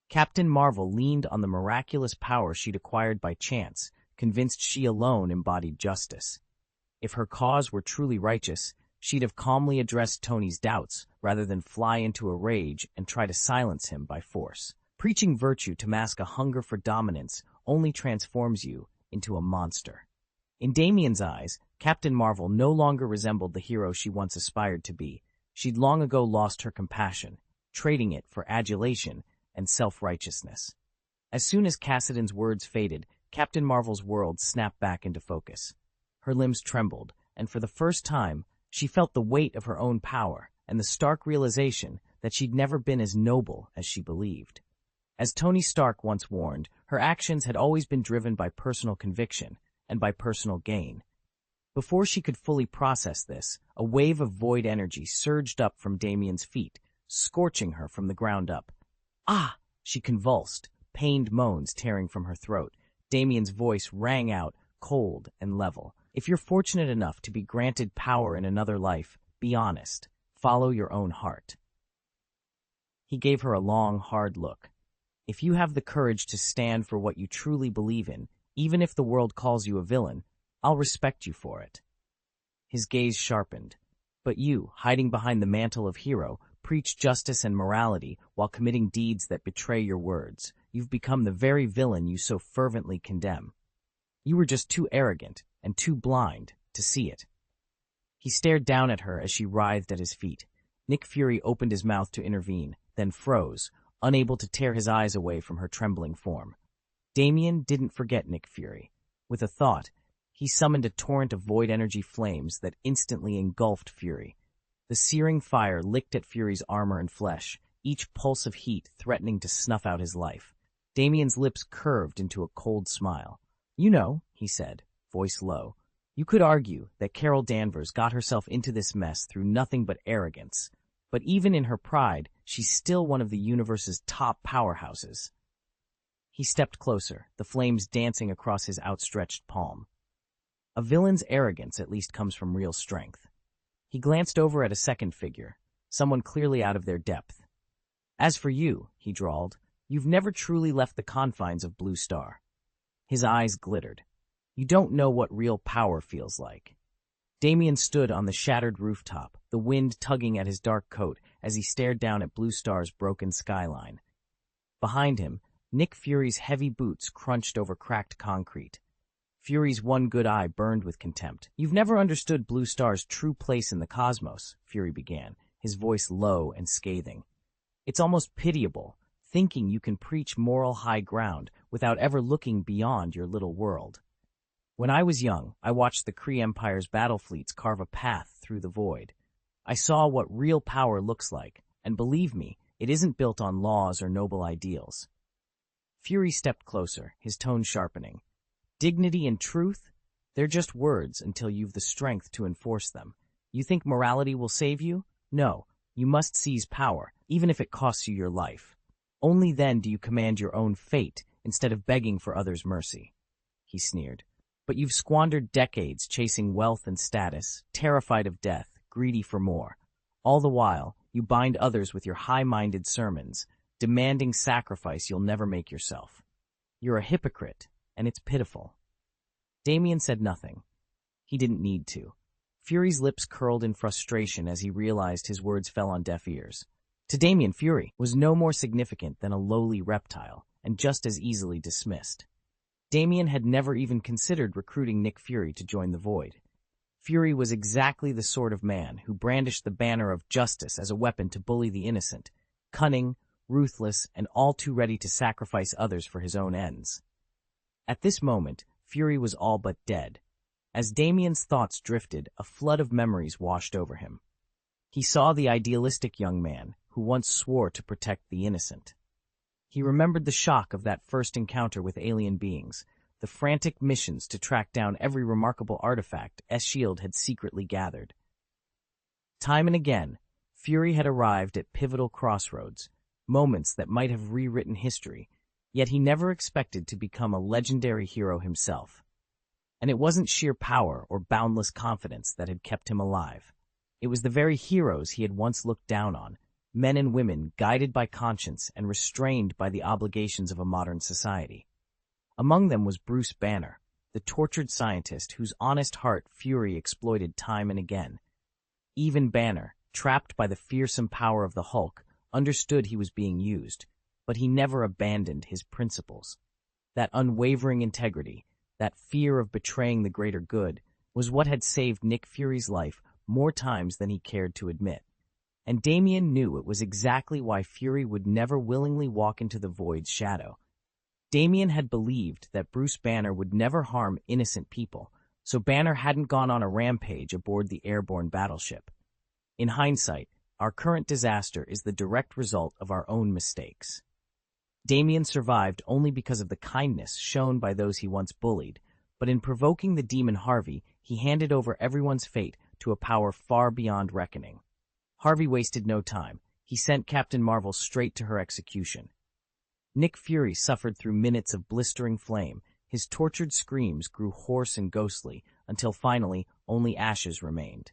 [SPEAKER 1] Captain Marvel leaned on the miraculous power she'd acquired by chance, convinced she alone embodied justice. If her cause were truly righteous, she'd have calmly addressed Tony's doubts rather than fly into a rage and try to silence him by force. Preaching virtue to mask a hunger for dominance only transforms you into a monster. In Damien's eyes, Captain Marvel no longer resembled the hero she once aspired to be. She'd long ago lost her compassion, trading it for adulation and self-righteousness. As soon as Cassidon's words faded, Captain Marvel's world snapped back into focus. Her limbs trembled, and for the first time, she felt the weight of her own power and the stark realization that she'd never been as noble as she believed. As Tony Stark once warned, her actions had always been driven by personal conviction and by personal gain. Before she could fully process this, a wave of void energy surged up from Damien's feet, scorching her from the ground up. "Ah!" she convulsed, pained moans tearing from her throat. Damien's voice rang out, cold and level. "If you're fortunate enough to be granted power in another life, be honest. Follow your own heart." He gave her a long, hard look. "If you have the courage to stand for what you truly believe in, even if the world calls you a villain, I'll respect you for it." His gaze sharpened. "But you, hiding behind the mantle of hero, preach justice and morality while committing deeds that betray your words. You've become the very villain you so fervently condemn. You were just too arrogant and too blind to see it." He stared down at her as she writhed at his feet. Nick Fury opened his mouth to intervene, then froze, unable to tear his eyes away from her trembling form. Damien didn't forget Nick Fury. With a thought, he summoned a torrent of void energy flames that instantly engulfed Fury. The searing fire licked at Fury's armor and flesh, each pulse of heat threatening to snuff out his life. Damien's lips curved into a cold smile. "You know," he said, voice low, "you could argue that Carol Danvers got herself into this mess through nothing but arrogance. But even in her pride, she's still one of the universe's top powerhouses." He stepped closer, the flames dancing across his outstretched palm. "A villain's arrogance at least comes from real strength." He glanced over at a second figure, someone clearly out of their depth. "As for you," he drawled, "you've never truly left the confines of Blue Star." His eyes glittered. "You don't know what real power feels like." Damien stood on the shattered rooftop, the wind tugging at his dark coat as he stared down at Blue Star's broken skyline. Behind him, Nick Fury's heavy boots crunched over cracked concrete. Fury's one good eye burned with contempt. "You've never understood Blue Star's true place in the cosmos," Fury began, his voice low and scathing. "It's almost pitiable, thinking you can preach moral high ground without ever looking beyond your little world. When I was young, I watched the Kree Empire's battle fleets carve a path through the void. I saw what real power looks like, and believe me, it isn't built on laws or noble ideals." Fury stepped closer, his tone sharpening. "Dignity and truth? They're just words until you've the strength to enforce them. You think morality will save you? No, you must seize power, even if it costs you your life. Only then do you command your own fate instead of begging for others' mercy." He sneered. "But you've squandered decades chasing wealth and status, terrified of death, greedy for more. All the while, you bind others with your high-minded sermons, demanding sacrifice you'll never make yourself. You're a hypocrite, and it's pitiful." Damien said nothing. He didn't need to. Fury's lips curled in frustration as he realized his words fell on deaf ears. To Damien, Fury was no more significant than a lowly reptile, and just as easily dismissed. Damien had never even considered recruiting Nick Fury to join the Void. Fury was exactly the sort of man who brandished the banner of justice as a weapon to bully the innocent, cunning, ruthless, and all too ready to sacrifice others for his own ends. At this moment, Fury was all but dead. As Damien's thoughts drifted, a flood of memories washed over him. He saw the idealistic young man who once swore to protect the innocent. He remembered the shock of that first encounter with alien beings, the frantic missions to track down every remarkable artifact S.H.I.E.L.D. had secretly gathered. Time and again, Fury had arrived at pivotal crossroads, moments that might have rewritten history, yet he never expected to become a legendary hero himself. And it wasn't sheer power or boundless confidence that had kept him alive. It was the very heroes he had once looked down on, men and women guided by conscience and restrained by the obligations of a modern society. Among them was Bruce Banner, the tortured scientist whose honest heart Fury exploited time and again. Even Banner, trapped by the fearsome power of the Hulk, understood he was being used, but he never abandoned his principles. That unwavering integrity, that fear of betraying the greater good, was what had saved Nick Fury's life more times than he cared to admit. And Damien knew it was exactly why Fury would never willingly walk into the Void's shadow. Damien had believed that Bruce Banner would never harm innocent people, so Banner hadn't gone on a rampage aboard the airborne battleship. In hindsight, our current disaster is the direct result of our own mistakes. Damien survived only because of the kindness shown by those he once bullied, but in provoking the demon Harvey, he handed over everyone's fate to a power far beyond reckoning. Harvey wasted no time. He sent Captain Marvel straight to her execution. Nick Fury suffered through minutes of blistering flame. His tortured screams grew hoarse and ghostly, until finally only ashes remained.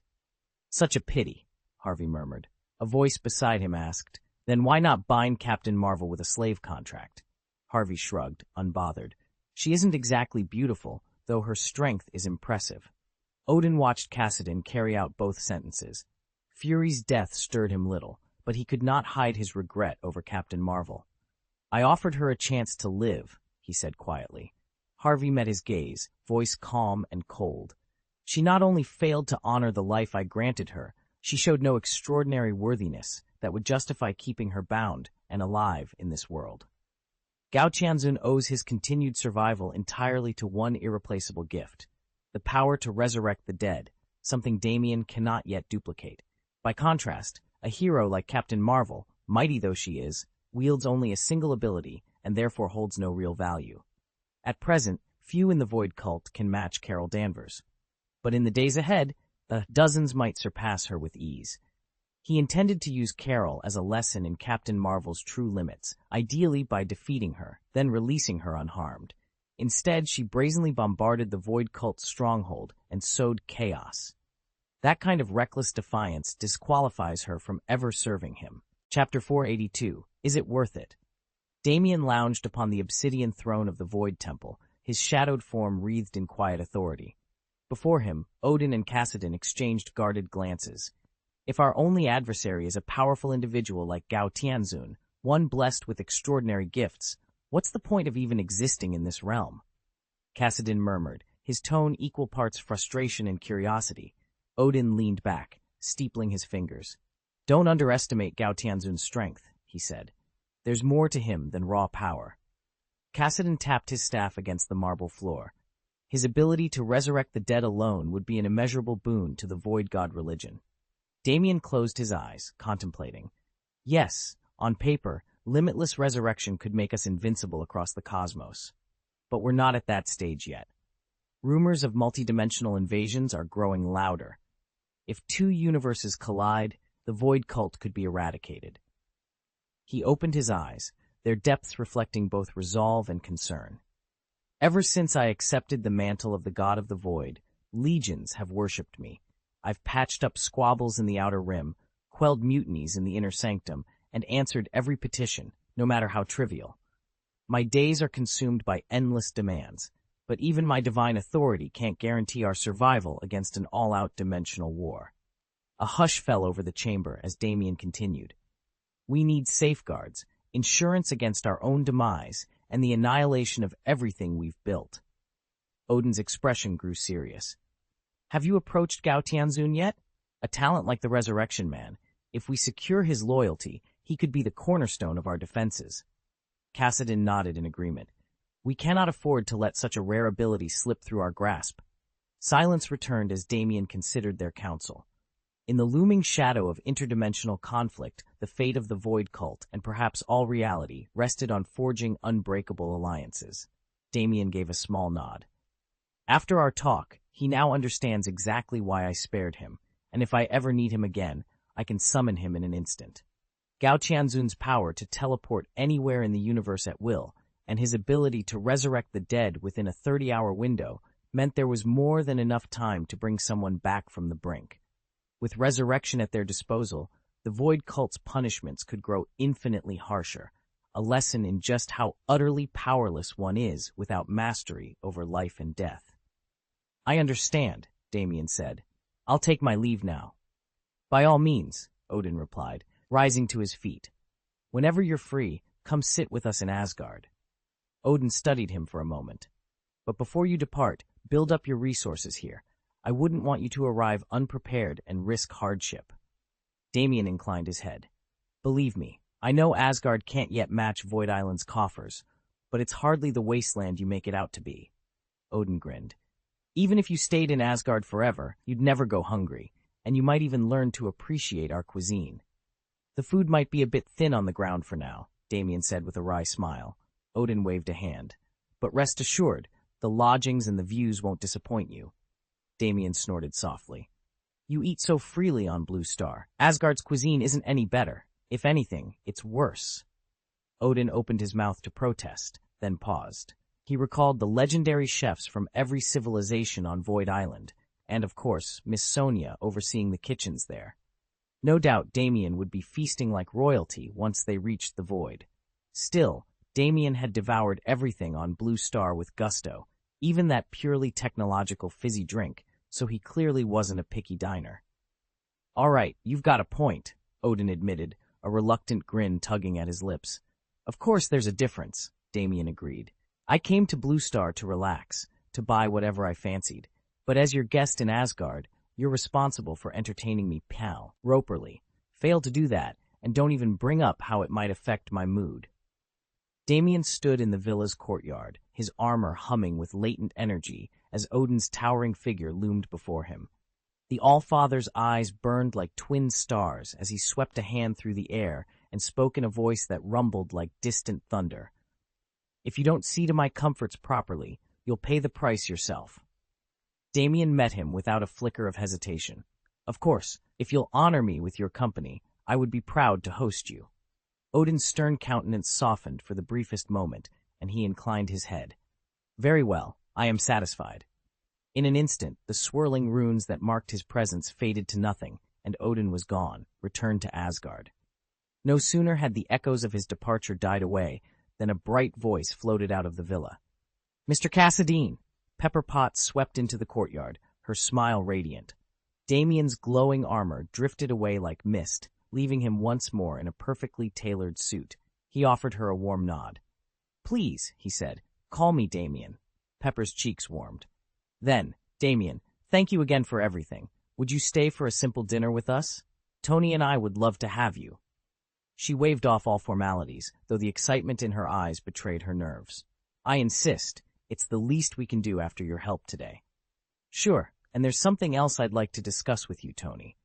[SPEAKER 1] "Such a pity," Harvey murmured. A voice beside him asked, "Then why not bind Captain Marvel with a slave contract?" Harvey shrugged, unbothered. "She isn't exactly beautiful, though her strength is impressive." Odin watched Kassadin carry out both sentences. Fury's death stirred him little, but he could not hide his regret over Captain Marvel. "I offered her a chance to live," he said quietly. Harvey met his gaze, voice calm and cold. "She not only failed to honor the life I granted her, she showed no extraordinary worthiness that would justify keeping her bound and alive in this world." Gao Tianzun owes his continued survival entirely to one irreplaceable gift, the power to resurrect the dead, something Damien cannot yet duplicate. By contrast, a hero like Captain Marvel, mighty though she is, wields only a single ability and therefore holds no real value. At present, few in the Void cult can match Carol Danvers. But in the days ahead, the dozens might surpass her with ease. He intended to use Carol as a lesson in Captain Marvel's true limits, ideally by defeating her, then releasing her unharmed. Instead, she brazenly bombarded the Void cult's stronghold and sowed chaos. That kind of reckless defiance disqualifies her from ever serving him. Chapter 482, Is It Worth It? Damien lounged upon the obsidian throne of the Void Temple, his shadowed form wreathed in quiet authority. Before him, Odin and Kassadin exchanged guarded glances. If our only adversary is a powerful individual like Gao Tianzun, one blessed with extraordinary gifts, what's the point of even existing in this realm? Kassadin murmured, his tone equal parts frustration and curiosity. Odin leaned back, steepling his fingers. "Don't underestimate Gao Tianzun's strength," he said. "There's more to him than raw power." Kassadin tapped his staff against the marble floor. His ability to resurrect the dead alone would be an immeasurable boon to the Void God religion. Damien closed his eyes, contemplating. Yes, on paper, limitless resurrection could make us invincible across the cosmos. But we're not at that stage yet. Rumors of multidimensional invasions are growing louder. If two universes collide, the Void cult could be eradicated. He opened his eyes, their depths reflecting both resolve and concern. "Ever since I accepted the mantle of the God of the Void, legions have worshipped me. I've patched up squabbles in the Outer Rim, quelled mutinies in the Inner Sanctum, and answered every petition, no matter how trivial. My days are consumed by endless demands, but even my divine authority can't guarantee our survival against an all-out dimensional war." A hush fell over the chamber as Damien continued. "We need safeguards, insurance against our own demise, and the annihilation of everything we've built." Odin's expression grew serious. "Have you approached Gao Tianzun yet? A talent like the Resurrection Man. If we secure his loyalty, he could be the cornerstone of our defenses." Kassadin nodded in agreement. "We cannot afford to let such a rare ability slip through our grasp." Silence returned as Damien considered their counsel. In the looming shadow of interdimensional conflict, the fate of the Void Cult, and perhaps all reality, rested on forging unbreakable alliances. Damien gave a small nod. After our talk, he now understands exactly why I spared him, and if I ever need him again, I can summon him in an instant. Gao Qianzun's power to teleport anywhere in the universe at will, and his ability to resurrect the dead within a 30-hour window, meant there was more than enough time to bring someone back from the brink. With resurrection at their disposal, the Void Cult's punishments could grow infinitely harsher, a lesson in just how utterly powerless one is without mastery over life and death. I understand, Damien said. I'll take my leave now. By all means, Odin replied, rising to his feet. Whenever you're free, come sit with us in Asgard. Odin studied him for a moment. But before you depart, build up your resources here. I wouldn't want you to arrive unprepared and risk hardship. Damien inclined his head. Believe me, I know Asgard can't yet match Void Island's coffers, but it's hardly the wasteland you make it out to be. Odin grinned. Even if you stayed in Asgard forever, you'd never go hungry, and you might even learn to appreciate our cuisine. The food might be a bit thin on the ground for now, Damien said with a wry smile. Odin waved a hand. But rest assured, the lodgings and the views won't disappoint you. Damien snorted softly. You eat so freely on Blue Star. Asgard's cuisine isn't any better. If anything, it's worse. Odin opened his mouth to protest, then paused. He recalled the legendary chefs from every civilization on Void Island, and of course, Miss Sonia overseeing the kitchens there. No doubt Damien would be feasting like royalty once they reached the Void. Still, Damien had devoured everything on Blue Star with gusto, even that purely technological fizzy drink, so he clearly wasn't a picky diner. All right, you've got a point, Odin admitted, a reluctant grin tugging at his lips. Of course there's a difference, Damien agreed. I came to Blue Star to relax, to buy whatever I fancied, but as your guest in Asgard, you're responsible for entertaining me properly. Fail to do that, and don't even bring up how it might affect my mood. Damien stood in the villa's courtyard, his armor humming with latent energy as Odin's towering figure loomed before him. The Allfather's eyes burned like twin stars as he swept a hand through the air and spoke in a voice that rumbled like distant thunder. If you don't see to my comforts properly, you'll pay the price yourself. Damien met him without a flicker of hesitation. Of course, if you'll honor me with your company, I would be proud to host you. Odin's stern countenance softened for the briefest moment, and he inclined his head. Very well, I am satisfied. In an instant, the swirling runes that marked his presence faded to nothing, and Odin was gone, returned to Asgard. No sooner had the echoes of his departure died away than a bright voice floated out of the villa. Mr. Cassadine! Pepper Potts swept into the courtyard, her smile radiant. Damien's glowing armor drifted away like mist, leaving him once more in a perfectly tailored suit. He offered her a warm nod. Please, he said, call me Damien. Pepper's cheeks warmed. Then, Damien, thank you again for everything. Would you stay for a simple dinner with us? Tony and I would love to have you. She waved off all formalities, though the excitement in her eyes betrayed her nerves. I insist. It's the least we can do after your help today. Sure, and there's something else I'd like to discuss with you, Tony.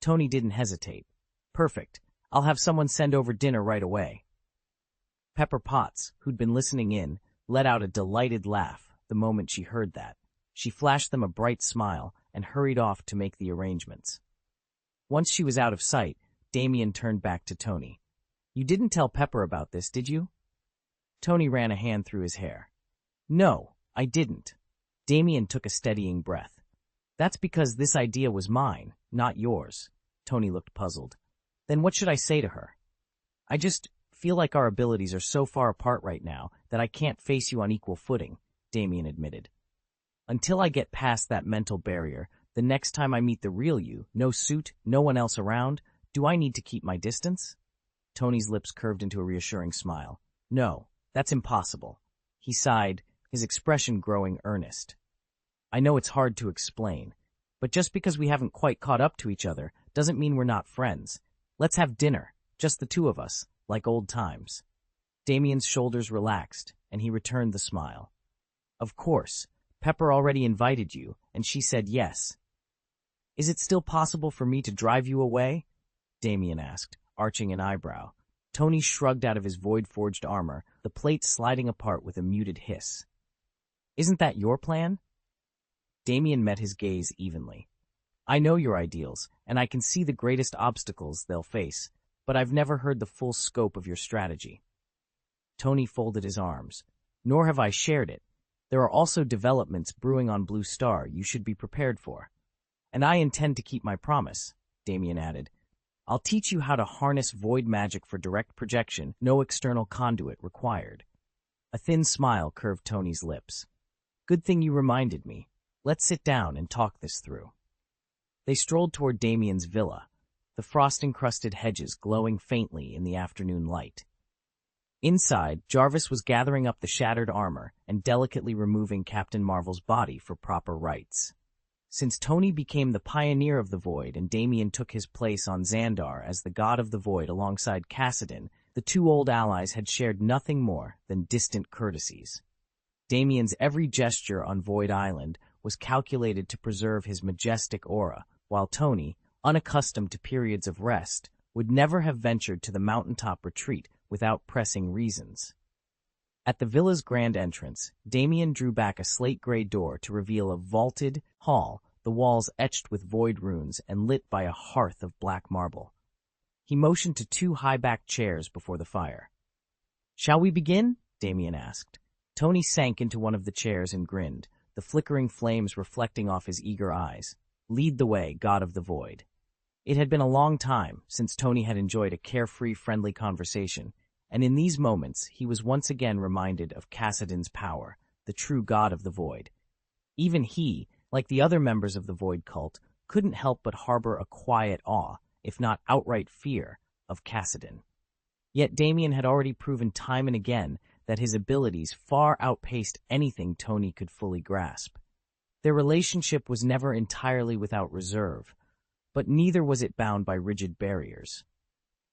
[SPEAKER 1] Tony didn't hesitate. Perfect. I'll have someone send over dinner right away. Pepper Potts, who'd been listening in, let out a delighted laugh the moment she heard that. She flashed them a bright smile and hurried off to make the arrangements. Once she was out of sight, Damien turned back to Tony. You didn't tell Pepper about this, did you? Tony ran a hand through his hair. No, I didn't. Damien took a steadying breath. That's because this idea was mine, not yours. Tony looked puzzled. Then what should I say to her? I just feel like our abilities are so far apart right now that I can't face you on equal footing, Damien admitted. Until I get past that mental barrier, the next time I meet the real you, no suit, no one else around, do I need to keep my distance? Tony's lips curved into a reassuring smile. No, that's impossible. He sighed, his expression growing earnest. I know it's hard to explain, but just because we haven't quite caught up to each other doesn't mean we're not friends. Let's have dinner, just the two of us, like old times. Damien's shoulders relaxed, and he returned the smile. Of course, Pepper already invited you, and she said yes. Is it still possible for me to drive you away? Damien asked, arching an eyebrow. Tony shrugged out of his void-forged armor, the plate sliding apart with a muted hiss. Isn't that your plan? Damien met his gaze evenly. I know your ideals, and I can see the greatest obstacles they'll face, but I've never heard the full scope of your strategy. Tony folded his arms. Nor have I shared it. There are also developments brewing on Blue Star you should be prepared for. And I intend to keep my promise, Damien added. I'll teach you how to harness void magic for direct projection, no external conduit required. A thin smile curved Tony's lips. Good thing you reminded me. Let's sit down and talk this through. They strolled toward Damien's villa, the frost-encrusted hedges glowing faintly in the afternoon light. Inside, Jarvis was gathering up the shattered armor and delicately removing Captain Marvel's body for proper rites. Since Tony became the pioneer of the Void and Damien took his place on Xandar as the god of the Void alongside Kassadin, the two old allies had shared nothing more than distant courtesies. Damien's every gesture on Void Island was calculated to preserve his majestic aura, while Tony, unaccustomed to periods of rest, would never have ventured to the mountaintop retreat without pressing reasons. At the villa's grand entrance, Damien drew back a slate-gray door to reveal a vaulted hall, the walls etched with void runes and lit by a hearth of black marble. He motioned to two high-backed chairs before the fire. Shall we begin? Damien asked. Tony sank into one of the chairs and grinned, the flickering flames reflecting off his eager eyes. Lead the way, God of the Void. It had been a long time since Tony had enjoyed a carefree, friendly conversation, and in these moments he was once again reminded of Kassadin's power, the true god of the Void. Even he, like the other members of the Void cult, couldn't help but harbor a quiet awe, if not outright fear, of Kassadin. Yet Damien had already proven time and again that his abilities far outpaced anything Tony could fully grasp. Their relationship was never entirely without reserve, but neither was it bound by rigid barriers.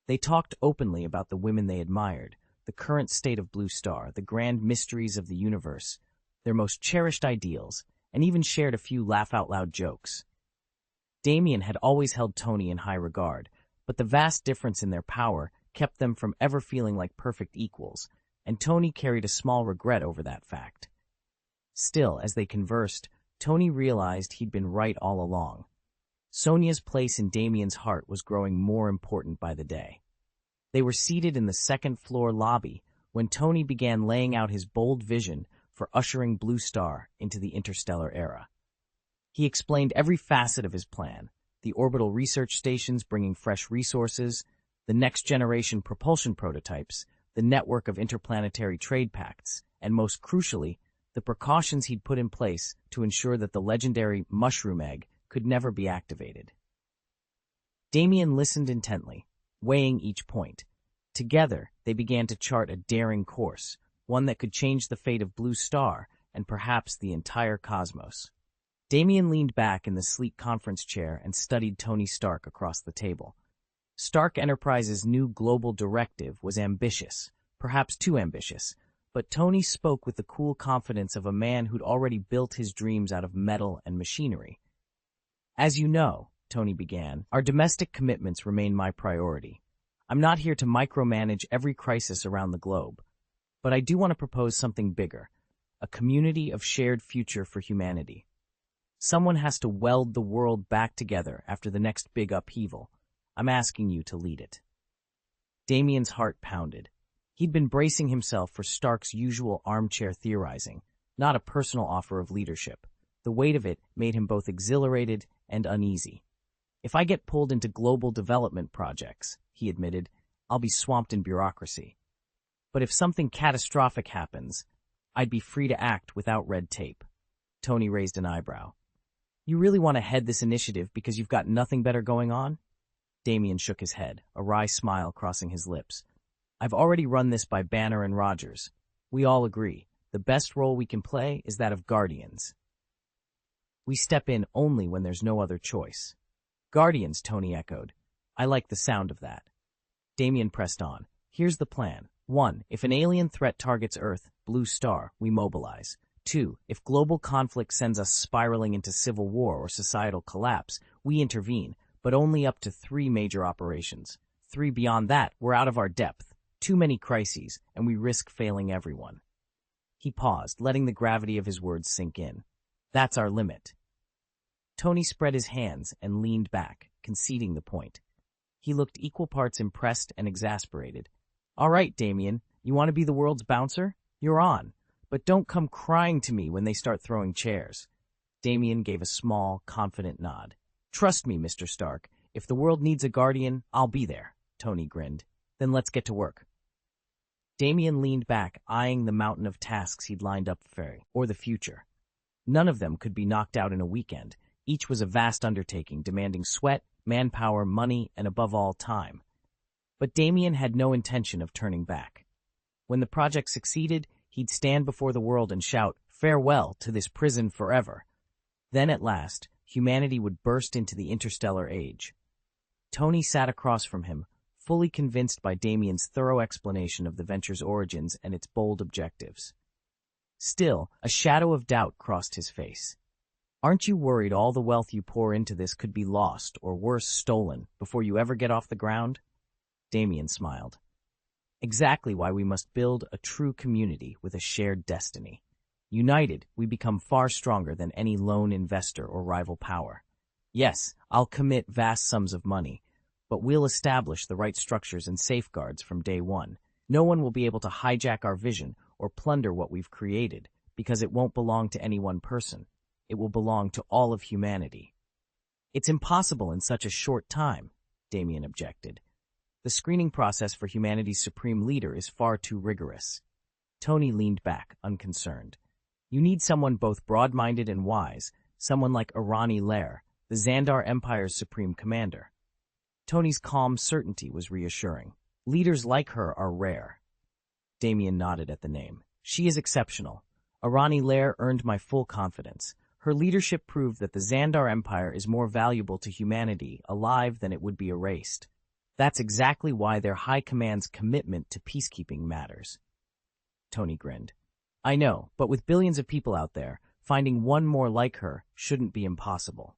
[SPEAKER 1] They talked openly about the women they admired, the current state of Blue Star, the grand mysteries of the universe, their most cherished ideals, and even shared a few laugh-out-loud jokes. Damien had always held Tony in high regard, but the vast difference in their power kept them from ever feeling like perfect equals, and Tony carried a small regret over that fact. Still, as they conversed, Tony realized he'd been right all along. Sonia's place in Damien's heart was growing more important by the day. They were seated in the second-floor lobby when Tony began laying out his bold vision for ushering Blue Star into the interstellar era. He explained every facet of his plan, the orbital research stations bringing fresh resources, the next-generation propulsion prototypes, the network of interplanetary trade pacts, and most crucially, the precautions he'd put in place to ensure that the legendary mushroom egg could never be activated. Damien listened intently, weighing each point. Together, they began to chart a daring course, one that could change the fate of Blue Star and perhaps the entire cosmos. Damien leaned back in the sleek conference chair and studied Tony Stark across the table. Stark Enterprises' new global directive was ambitious, perhaps too ambitious, but Tony spoke with the cool confidence of a man who'd already built his dreams out of metal and machinery. As you know, Tony began, our domestic commitments remain my priority. I'm not here to micromanage every crisis around the globe, but I do want to propose something bigger, a community of shared future for humanity. Someone has to weld the world back together after the next big upheaval. I'm asking you to lead it. Damien's heart pounded. He'd been bracing himself for Stark's usual armchair theorizing, not a personal offer of leadership. The weight of it made him both exhilarated and uneasy. If I get pulled into global development projects, he admitted, I'll be swamped in bureaucracy. But if something catastrophic happens, I'd be free to act without red tape. Tony raised an eyebrow. You really want to head this initiative because you've got nothing better going on? Damien shook his head, a wry smile crossing his lips. I've already run this by Banner and Rogers. We all agree. The best role we can play is that of Guardians. We step in only when there's no other choice. Guardians, Tony echoed. I like the sound of that. Damien pressed on. Here's the plan. 1. If an alien threat targets Earth, Blue Star, we mobilize. 2. If global conflict sends us spiraling into civil war or societal collapse, we intervene, but only up to 3 major operations. 3 beyond that, we're out of our depth. Too many crises, and we risk failing everyone. He paused, letting the gravity of his words sink in. That's our limit. Tony spread his hands and leaned back, conceding the point. He looked equal parts impressed and exasperated. All right, Damien, you want to be the world's bouncer? You're on. But don't come crying to me when they start throwing chairs. Damien gave a small, confident nod. Trust me, Mr. Stark. If the world needs a guardian, I'll be there. Tony grinned. Then let's get to work. Damien leaned back, eyeing the mountain of tasks he'd lined up for the future. None of them could be knocked out in a weekend. Each was a vast undertaking, demanding sweat, manpower, money, and above all, time. But Damien had no intention of turning back. When the project succeeded, he'd stand before the world and shout, "Farewell to this prison forever." Then at last, humanity would burst into the interstellar age. Tony sat across from him, fully convinced by Damien's thorough explanation of the venture's origins and its bold objectives. Still, a shadow of doubt crossed his face. Aren't you worried all the wealth you pour into this could be lost, or worse, stolen, before you ever get off the ground? Damien smiled. Exactly why we must build a true community with a shared destiny. United, we become far stronger than any lone investor or rival power. Yes, I'll commit vast sums of money, but we'll establish the right structures and safeguards from day one. No one will be able to hijack our vision or plunder what we've created, because it won't belong to any one person. It will belong to all of humanity. It's impossible in such a short time, Damien objected. The screening process for humanity's supreme leader is far too rigorous. Tony leaned back, unconcerned. You need someone both broad-minded and wise, someone like Irani Lair, the Xandar Empire's supreme commander. Tony's calm certainty was reassuring. Leaders like her are rare. Damien nodded at the name. She is exceptional. Irani Lair earned my full confidence. Her leadership proved that the Xandar Empire is more valuable to humanity alive than it would be erased. That's exactly why their High Command's commitment to peacekeeping matters. Tony grinned. I know, but with billions of people out there, finding one more like her shouldn't be impossible.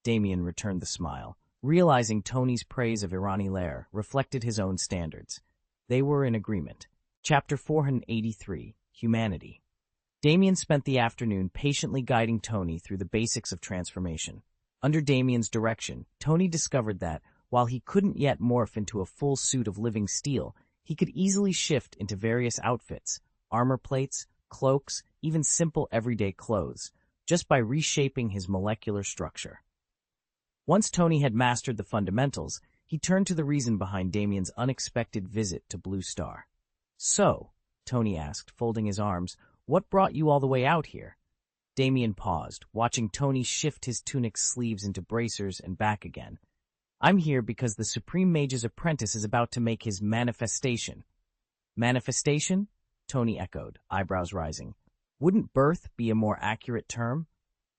[SPEAKER 1] Damien returned the smile, realizing Tony's praise of Irani Lair reflected his own standards. They were in agreement. Chapter 483, Humanity. Damien spent the afternoon patiently guiding Tony through the basics of transformation. Under Damien's direction, Tony discovered that, while he couldn't yet morph into a full suit of living steel, he could easily shift into various outfits, armor plates, cloaks, even simple everyday clothes, just by reshaping his molecular structure. Once Tony had mastered the fundamentals, he turned to the reason behind Damien's unexpected visit to Blue Star. So, Tony asked, folding his arms, what brought you all the way out here? Damien paused, watching Tony shift his tunic's sleeves into bracers and back again. I'm here because the Supreme Mage's apprentice is about to make his manifestation. Manifestation? Tony echoed, eyebrows rising. Wouldn't birth be a more accurate term?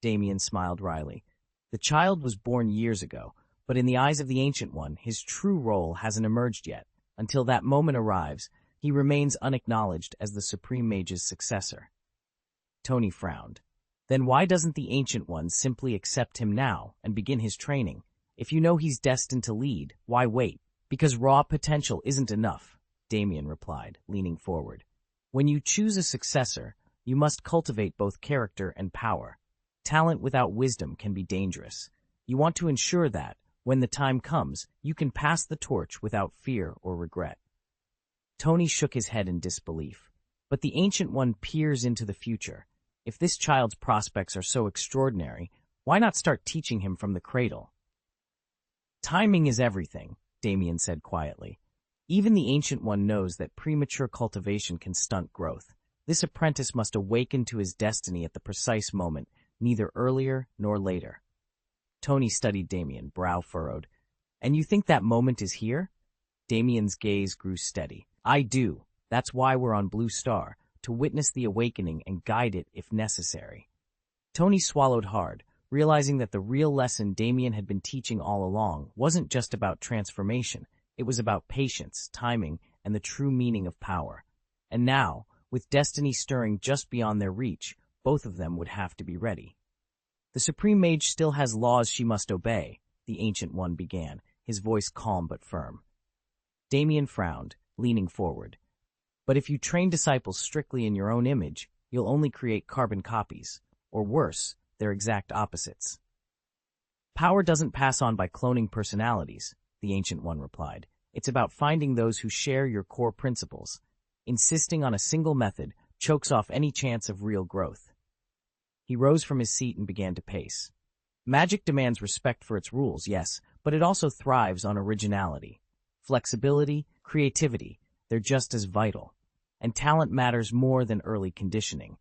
[SPEAKER 1] Damien smiled wryly. The child was born years ago, but in the eyes of the Ancient One, his true role hasn't emerged yet. Until that moment arrives, he remains unacknowledged as the Supreme Mage's successor. Tony frowned. Then why doesn't the Ancient One simply accept him now and begin his training? If you know he's destined to lead, why wait? Because raw potential isn't enough, Damien replied, leaning forward. When you choose a successor, you must cultivate both character and power. Talent without wisdom can be dangerous. You want to ensure that, when the time comes, you can pass the torch without fear or regret. Tony shook his head in disbelief. But the Ancient One peers into the future. If this child's prospects are so extraordinary, why not start teaching him from the cradle? Timing is everything, Damien said quietly. Even the Ancient One knows that premature cultivation can stunt growth. This apprentice must awaken to his destiny at the precise moment, neither earlier nor later. Tony studied Damien, brow furrowed. And you think that moment is here? Damien's gaze grew steady. I do. That's why we're on Blue Star, to witness the awakening and guide it if necessary. Tony swallowed hard, realizing that the real lesson Damien had been teaching all along wasn't just about transformation. It was about patience, timing, and the true meaning of power. And now, with destiny stirring just beyond their reach, both of them would have to be ready. The Supreme Mage still has laws she must obey, the Ancient One began, his voice calm but firm. Damien frowned, leaning forward. But if you train disciples strictly in your own image, you'll only create carbon copies, or worse, their exact opposites. Power doesn't pass on by cloning personalities, the Ancient One replied. It's about finding those who share your core principles. Insisting on a single method chokes off any chance of real growth. He rose from his seat and began to pace. Magic demands respect for its rules, yes, but it also thrives on originality. Flexibility, creativity, they're just as vital. And talent matters more than early conditioning.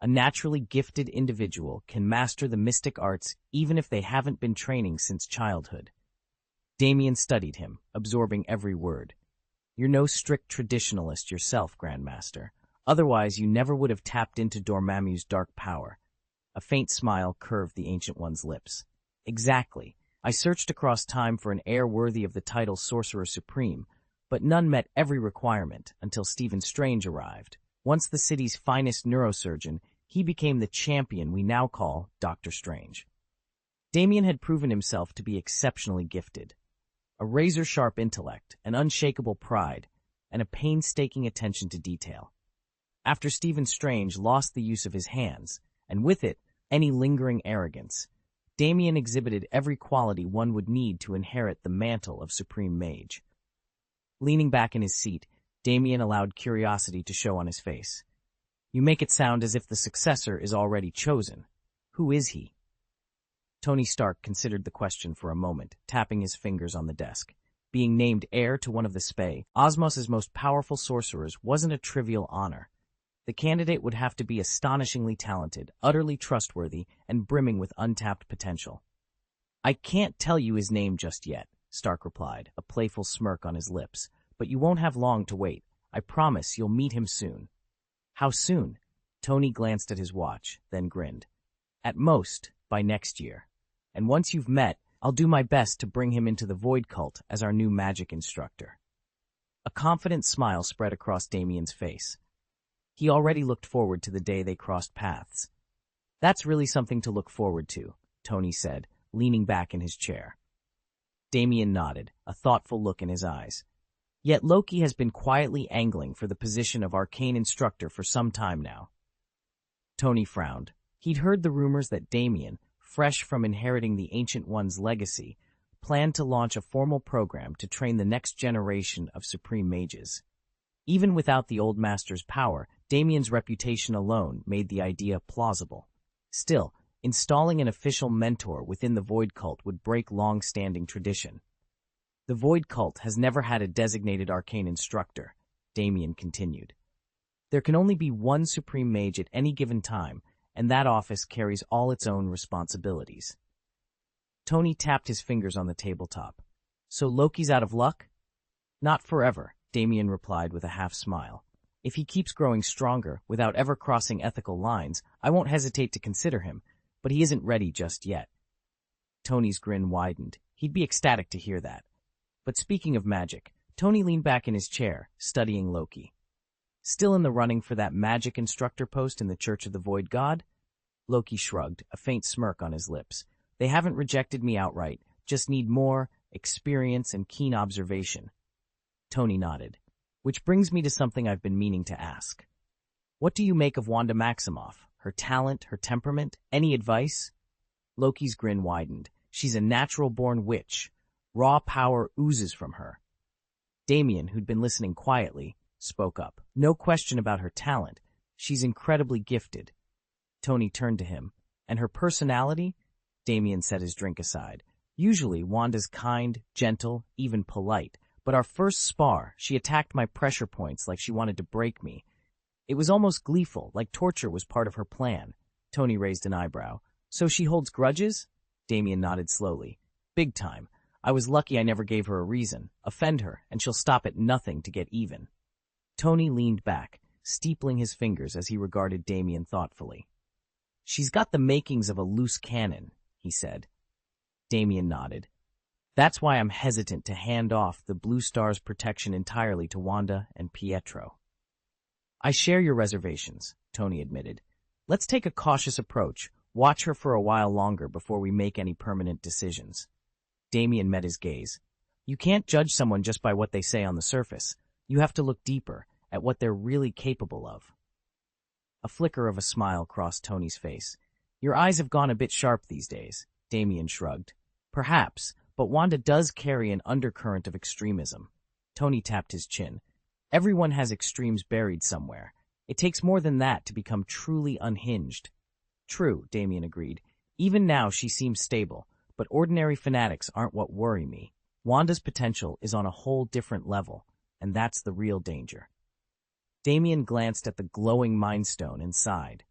[SPEAKER 1] A naturally gifted individual can master the mystic arts even if they haven't been training since childhood. Damien studied him, absorbing every word. You're no strict traditionalist yourself, Grandmaster. Otherwise, you never would have tapped into Dormammu's dark power. A faint smile curved the Ancient One's lips. Exactly. I searched across time for an heir worthy of the title Sorcerer Supreme, but none met every requirement until Stephen Strange arrived. Once the city's finest neurosurgeon, he became the champion we now call Dr. Strange. Damien had proven himself to be exceptionally gifted. A razor-sharp intellect, an unshakable pride, and a painstaking attention to detail. After Stephen Strange lost the use of his hands, and with it, any lingering arrogance, Damien exhibited every quality one would need to inherit the mantle of Supreme Mage. Leaning back in his seat, Damien allowed curiosity to show on his face. You make it sound as if the successor is already chosen. Who is he? Tony Stark considered the question for a moment, tapping his fingers on the desk. Being named heir to one of the Spey, Osmos's most powerful sorcerers, wasn't a trivial honor. The candidate would have to be astonishingly talented, utterly trustworthy, and brimming with untapped potential. I can't tell you his name just yet, Stark replied, a playful smirk on his lips, but you won't have long to wait. I promise you'll meet him soon. How soon? Tony glanced at his watch, then grinned. At most, by next year. And once you've met, I'll do my best to bring him into the Void Cult as our new magic instructor. A confident smile spread across Damien's face. He already looked forward to the day they crossed paths. That's really something to look forward to, Tony said, leaning back in his chair. Damien nodded, a thoughtful look in his eyes. Yet Loki has been quietly angling for the position of arcane instructor for some time now. Tony frowned. He'd heard the rumors that Damien, fresh from inheriting the Ancient One's legacy, planned to launch a formal program to train the next generation of Supreme Mages. Even without the Old Master's power, Damien's reputation alone made the idea plausible. Still, installing an official mentor within the Void Cult would break long-standing tradition. The Void Cult has never had a designated arcane instructor, Damien continued. There can only be one Supreme Mage at any given time, and that office carries all its own responsibilities. Tony tapped his fingers on the tabletop. So Loki's out of luck? Not forever, Damien replied with a half-smile. If he keeps growing stronger, without ever crossing ethical lines, I won't hesitate to consider him, but he isn't ready just yet. Tony's grin widened. He'd be ecstatic to hear that. But speaking of magic, Tony leaned back in his chair, studying Loki. Still in the running for that magic instructor post in the Church of the Void God? Loki shrugged, a faint smirk on his lips. They haven't rejected me outright, just need more experience and keen observation. Tony nodded. Which brings me to something I've been meaning to ask. What do you make of Wanda Maximoff? Her talent, her temperament? Any advice? Loki's grin widened. She's a natural-born witch. Raw power oozes from her. Damien, who'd been listening quietly, spoke up. No question about her talent. She's incredibly gifted. Tony turned to him. And her personality? Damien set his drink aside. Usually, Wanda's kind, gentle, even polite. But our first spar, she attacked my pressure points like she wanted to break me. It was almost gleeful, like torture was part of her plan. Tony raised an eyebrow. So she holds grudges? Damien nodded slowly. Big time. I was lucky I never gave her a reason. Offend her, and she'll stop at nothing to get even. Tony leaned back, steepling his fingers as he regarded Damien thoughtfully. She's got the makings of a loose cannon, he said. Damien nodded. That's why I'm hesitant to hand off the Blue Star's protection entirely to Wanda and Pietro. I share your reservations, Tony admitted. Let's take a cautious approach, Watch her for a while longer before we make any permanent decisions. Damien met his gaze. You can't judge someone just by what they say on the surface. You have to look deeper, at what they're really capable of. A flicker of a smile crossed Tony's face. Your eyes have gone a bit sharp these days, Damien shrugged. Perhaps, but Wanda does carry an undercurrent of extremism. Tony tapped his chin. Everyone has extremes buried somewhere. It takes more than that to become truly unhinged. True, Damien agreed. Even now she seems stable, but ordinary fanatics aren't what worry me. Wanda's potential is on a whole different level, and that's the real danger. Damien glanced at the glowing Mind Stone and sighed.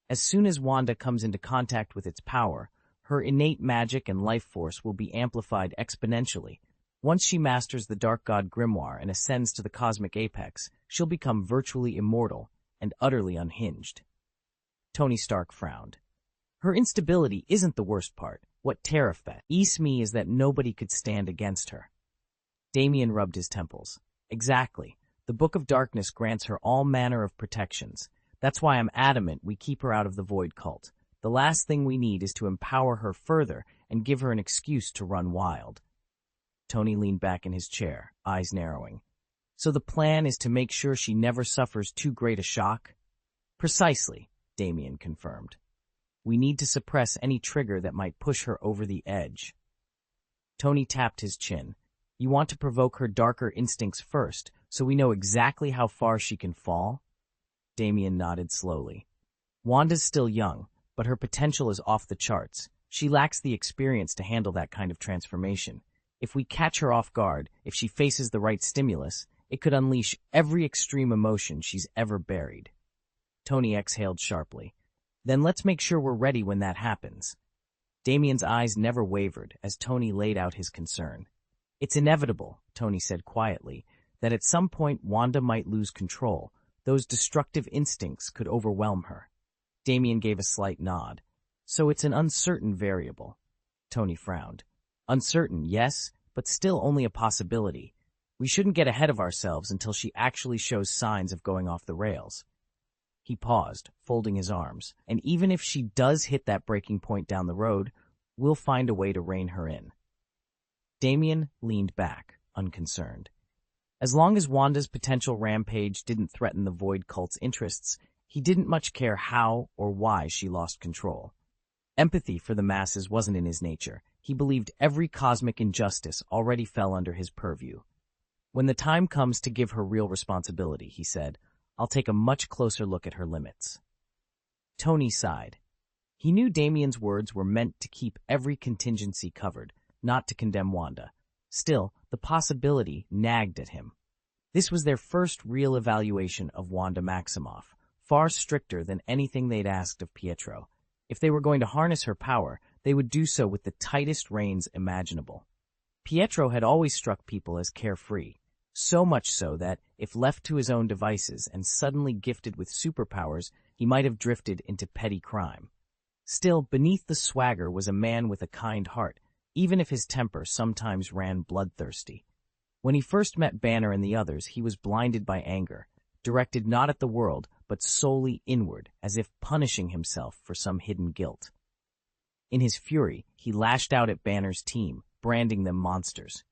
[SPEAKER 1] As soon as Wanda comes into contact with its power, her innate magic and life force will be amplified exponentially. Once she masters the Dark God Grimoire and ascends to the cosmic apex, she'll become virtually immortal and utterly unhinged. Tony Stark frowned. Her instability isn't the worst part. What terrified me is that nobody could stand against her. Damien rubbed his temples. Exactly. The Book of Darkness grants her all manner of protections. That's why I'm adamant we keep her out of the Void Cult. The last thing we need is to empower her further and give her an excuse to run wild. Tony leaned back in his chair, eyes narrowing. So the plan is to make sure she never suffers too great a shock? Precisely, Damien confirmed. We need to suppress any trigger that might push her over the edge. Tony tapped his chin. You want to provoke her darker instincts first, so we know exactly how far she can fall? Damien nodded slowly. Wanda's still young, but her potential is off the charts. She lacks the experience to handle that kind of transformation. If we catch her off guard, if she faces the right stimulus, it could unleash every extreme emotion she's ever buried. Tony exhaled sharply. Then let's make sure we're ready when that happens. Damien's eyes never wavered as Tony laid out his concern. It's inevitable, Tony said quietly, that at some point Wanda might lose control. Those destructive instincts could overwhelm her. Damien gave a slight nod. So it's an uncertain variable. Tony frowned. Uncertain, yes, but still only a possibility. We shouldn't get ahead of ourselves until she actually shows signs of going off the rails. He paused, folding his arms. And even if she does hit that breaking point down the road, we'll find a way to rein her in. Damien leaned back, unconcerned. As long as Wanda's potential rampage didn't threaten the Void Cult's interests, he didn't much care how or why she lost control. Empathy for the masses wasn't in his nature. He believed every cosmic injustice already fell under his purview. When the time comes to give her real responsibility, he said, I'll take a much closer look at her limits. Tony sighed. He knew Damien's words were meant to keep every contingency covered, not to condemn Wanda. Still, the possibility nagged at him. This was their first real evaluation of Wanda Maximoff, far stricter than anything they'd asked of Pietro. If they were going to harness her power, they would do so with the tightest reins imaginable. Pietro had always struck people as carefree, so much so that, if left to his own devices and suddenly gifted with superpowers, he might have drifted into petty crime. Still, beneath the swagger was a man with a kind heart, even if his temper sometimes ran bloodthirsty. When he first met Banner and the others, he was blinded by anger, directed not at the world, but solely inward, as if punishing himself for some hidden guilt. In his fury, he lashed out at Banner's team, branding them monsters.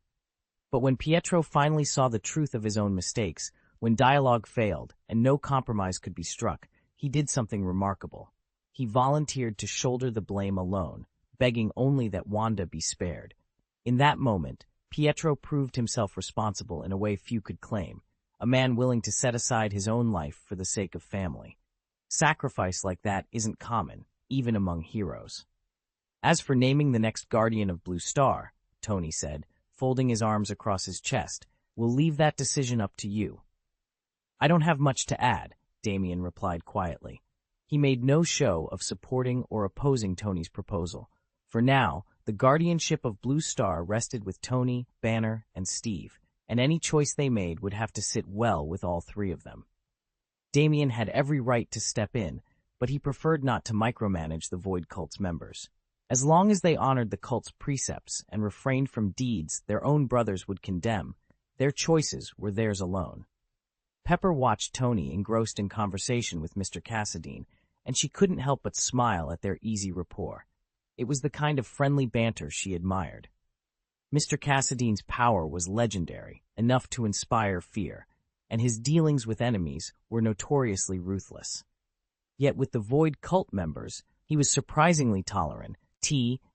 [SPEAKER 1] But when Pietro finally saw the truth of his own mistakes, when dialogue failed and no compromise could be struck, he did something remarkable. He volunteered to shoulder the blame alone, begging only that Wanda be spared. In that moment, Pietro proved himself responsible in a way few could claim, a man willing to set aside his own life for the sake of family. Sacrifice like that isn't common, even among heroes. As for naming the next Guardian of Blue Star, Tony said, folding his arms across his chest, we'll leave that decision up to you. I don't have much to add, Damien replied quietly. He made no show of supporting or opposing Tony's proposal. For now, the guardianship of Blue Star rested with Tony, Banner, and Steve, and any choice they made would have to sit well with all three of them. Damien had every right to step in, but he preferred not to micromanage the Void Cult's members. As long as they honored the cult's precepts and refrained from deeds their own brothers would condemn, their choices were theirs alone. Pepper watched Tony engrossed in conversation with Mr. Cassadine, and she couldn't help but smile at their easy rapport. It was the kind of friendly banter she admired. Mr. Cassadine's power was legendary, enough to inspire fear, and his dealings with enemies were notoriously ruthless. Yet with the Void cult members, he was surprisingly tolerant,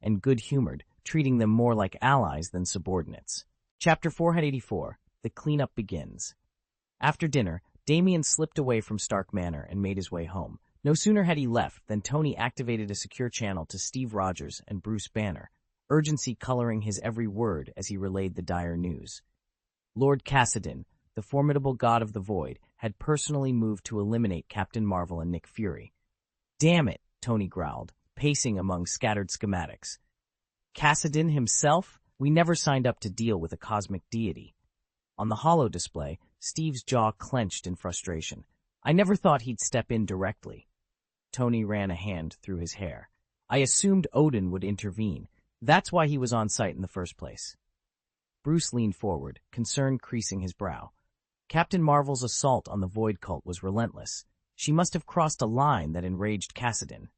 [SPEAKER 1] and good-humored, treating them more like allies than subordinates. Chapter 484, The Cleanup Begins. After dinner, Damien slipped away from Stark Manor and made his way home. No sooner had he left than Tony activated a secure channel to Steve Rogers and Bruce Banner, urgency coloring his every word as he relayed the dire news. Lord Cassadine, the formidable god of the Void, had personally moved to eliminate Captain Marvel and Nick Fury. "Damn it," Tony growled, pacing among scattered schematics. "Cassadine himself? We never signed up to deal with a cosmic deity." On the holo display, Steve's jaw clenched in frustration. "I never thought he'd step in directly." Tony ran a hand through his hair. "I assumed Odin would intervene. That's why he was on site in the first place." Bruce leaned forward, concern creasing his brow. Captain Marvel's assault on the Void cult was relentless. She must have crossed a line that enraged Cassadine.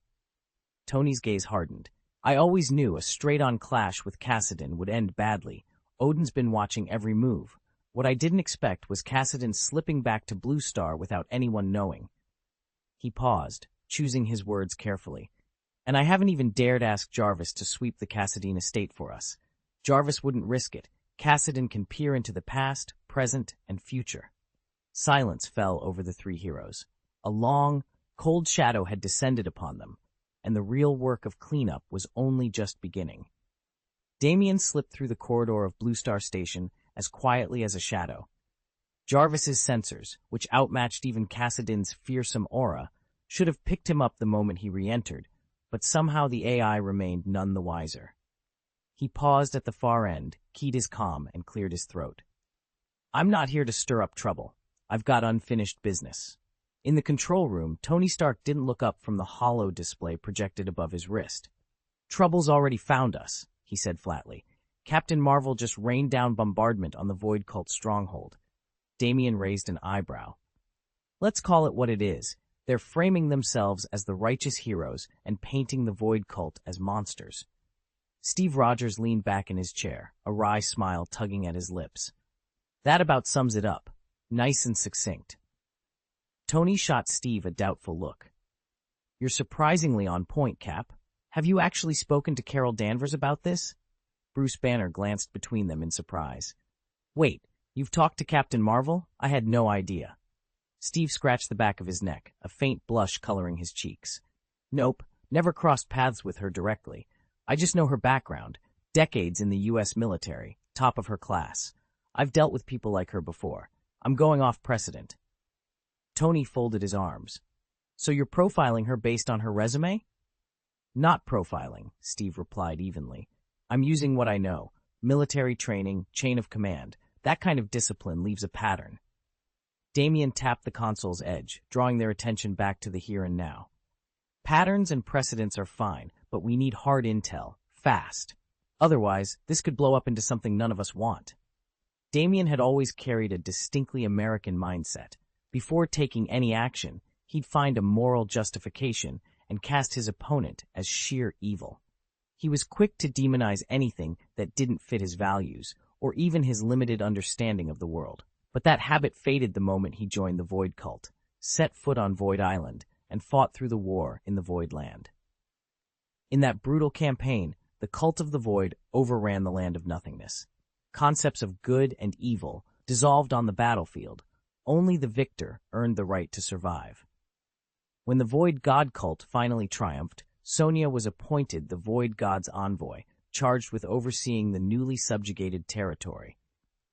[SPEAKER 1] Tony's gaze hardened. "I always knew a straight-on clash with Cassadine would end badly. Odin's been watching every move. What I didn't expect was Cassadine slipping back to Blue Star without anyone knowing." He paused, choosing his words carefully. "And I haven't even dared ask Jarvis to sweep the Cassadine estate for us. Jarvis wouldn't risk it. Cassadine can peer into the past, present, and future." Silence fell over the three heroes. A long, cold shadow had descended upon them, and the real work of cleanup was only just beginning. Damien slipped through the corridor of Blue Star Station as quietly as a shadow. Jarvis's sensors, which outmatched even Cassadine's fearsome aura, should have picked him up the moment he re-entered, but somehow the AI remained none the wiser. He paused at the far end, keyed his comm, and cleared his throat. "I'm not here to stir up trouble. I've got unfinished business." In the control room, Tony Stark didn't look up from the holo display projected above his wrist. "Trouble's already found us," he said flatly. "Captain Marvel just rained down bombardment on the Void cult stronghold." Damien raised an eyebrow. "Let's call it what it is. They're framing themselves as the righteous heroes and painting the Void cult as monsters." Steve Rogers leaned back in his chair, a wry smile tugging at his lips. "That about sums it up. Nice and succinct." Tony shot Steve a doubtful look. "You're surprisingly on point, Cap. Have you actually spoken to Carol Danvers about this?" Bruce Banner glanced between them in surprise. "Wait, you've talked to Captain Marvel? I had no idea." Steve scratched the back of his neck, a faint blush coloring his cheeks. "Nope, never crossed paths with her directly. I just know her background, decades in the U.S. military, top of her class. I've dealt with people like her before. I'm going off precedent." Tony folded his arms. "So you're profiling her based on her resume?" "Not profiling," Steve replied evenly. "I'm using what I know. Military training, chain of command. That kind of discipline leaves a pattern." Damien tapped the console's edge, drawing their attention back to the here and now. "Patterns and precedents are fine, but we need hard intel, fast. Otherwise, this could blow up into something none of us want." Damien had always carried a distinctly American mindset. Before taking any action, he'd find a moral justification and cast his opponent as sheer evil. He was quick to demonize anything that didn't fit his values, or even his limited understanding of the world. But that habit faded the moment he joined the Void cult, set foot on Void Island, and fought through the war in the Void Land. In that brutal campaign, the cult of the Void overran the Land of Nothingness. Concepts of good and evil dissolved on the battlefield. Only the victor earned the right to survive. When the Void God cult finally triumphed, Sonia was appointed the Void God's envoy, charged with overseeing the newly subjugated territory.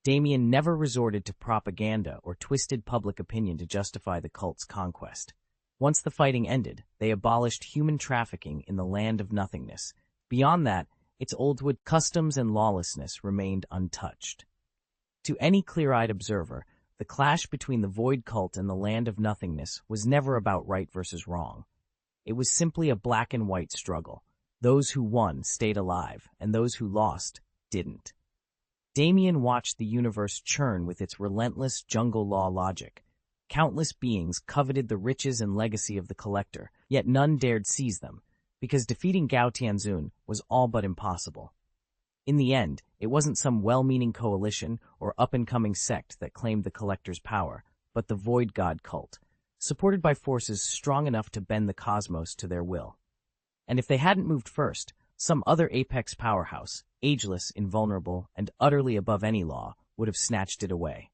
[SPEAKER 1] Damien never resorted to propaganda or twisted public opinion to justify the cult's conquest. Once the fighting ended, they abolished human trafficking in the Land of Nothingness. Beyond that, its old-wood customs and lawlessness remained untouched. To any clear-eyed observer, the clash between the Void cult and the Land of Nothingness was never about right versus wrong. It was simply a black-and-white struggle. Those who won stayed alive, and those who lost didn't. Damien watched the universe churn with its relentless jungle law logic. Countless beings coveted the riches and legacy of the Collector, yet none dared seize them, because defeating Gao Tianzun was all but impossible. In the end, it wasn't some well-meaning coalition or up-and-coming sect that claimed the Collector's power, but the Void God cult, supported by forces strong enough to bend the cosmos to their will. And if they hadn't moved first, some other apex powerhouse, ageless, invulnerable, and utterly above any law, would have snatched it away.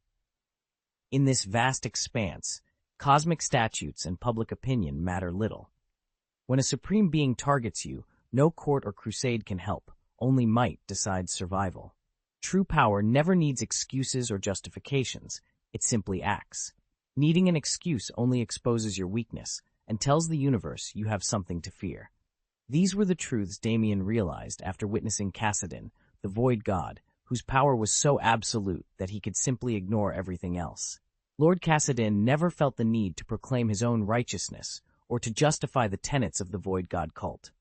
[SPEAKER 1] In this vast expanse, cosmic statutes and public opinion matter little. When a supreme being targets you, no court or crusade can help, only might decides survival. True power never needs excuses or justifications, it simply acts. Needing an excuse only exposes your weakness and tells the universe you have something to fear. These were the truths Damien realized after witnessing Kassadin, the Void God, whose power was so absolute that he could simply ignore everything else. Lord Kassadin never felt the need to proclaim his own righteousness or to justify the tenets of the Void God cult.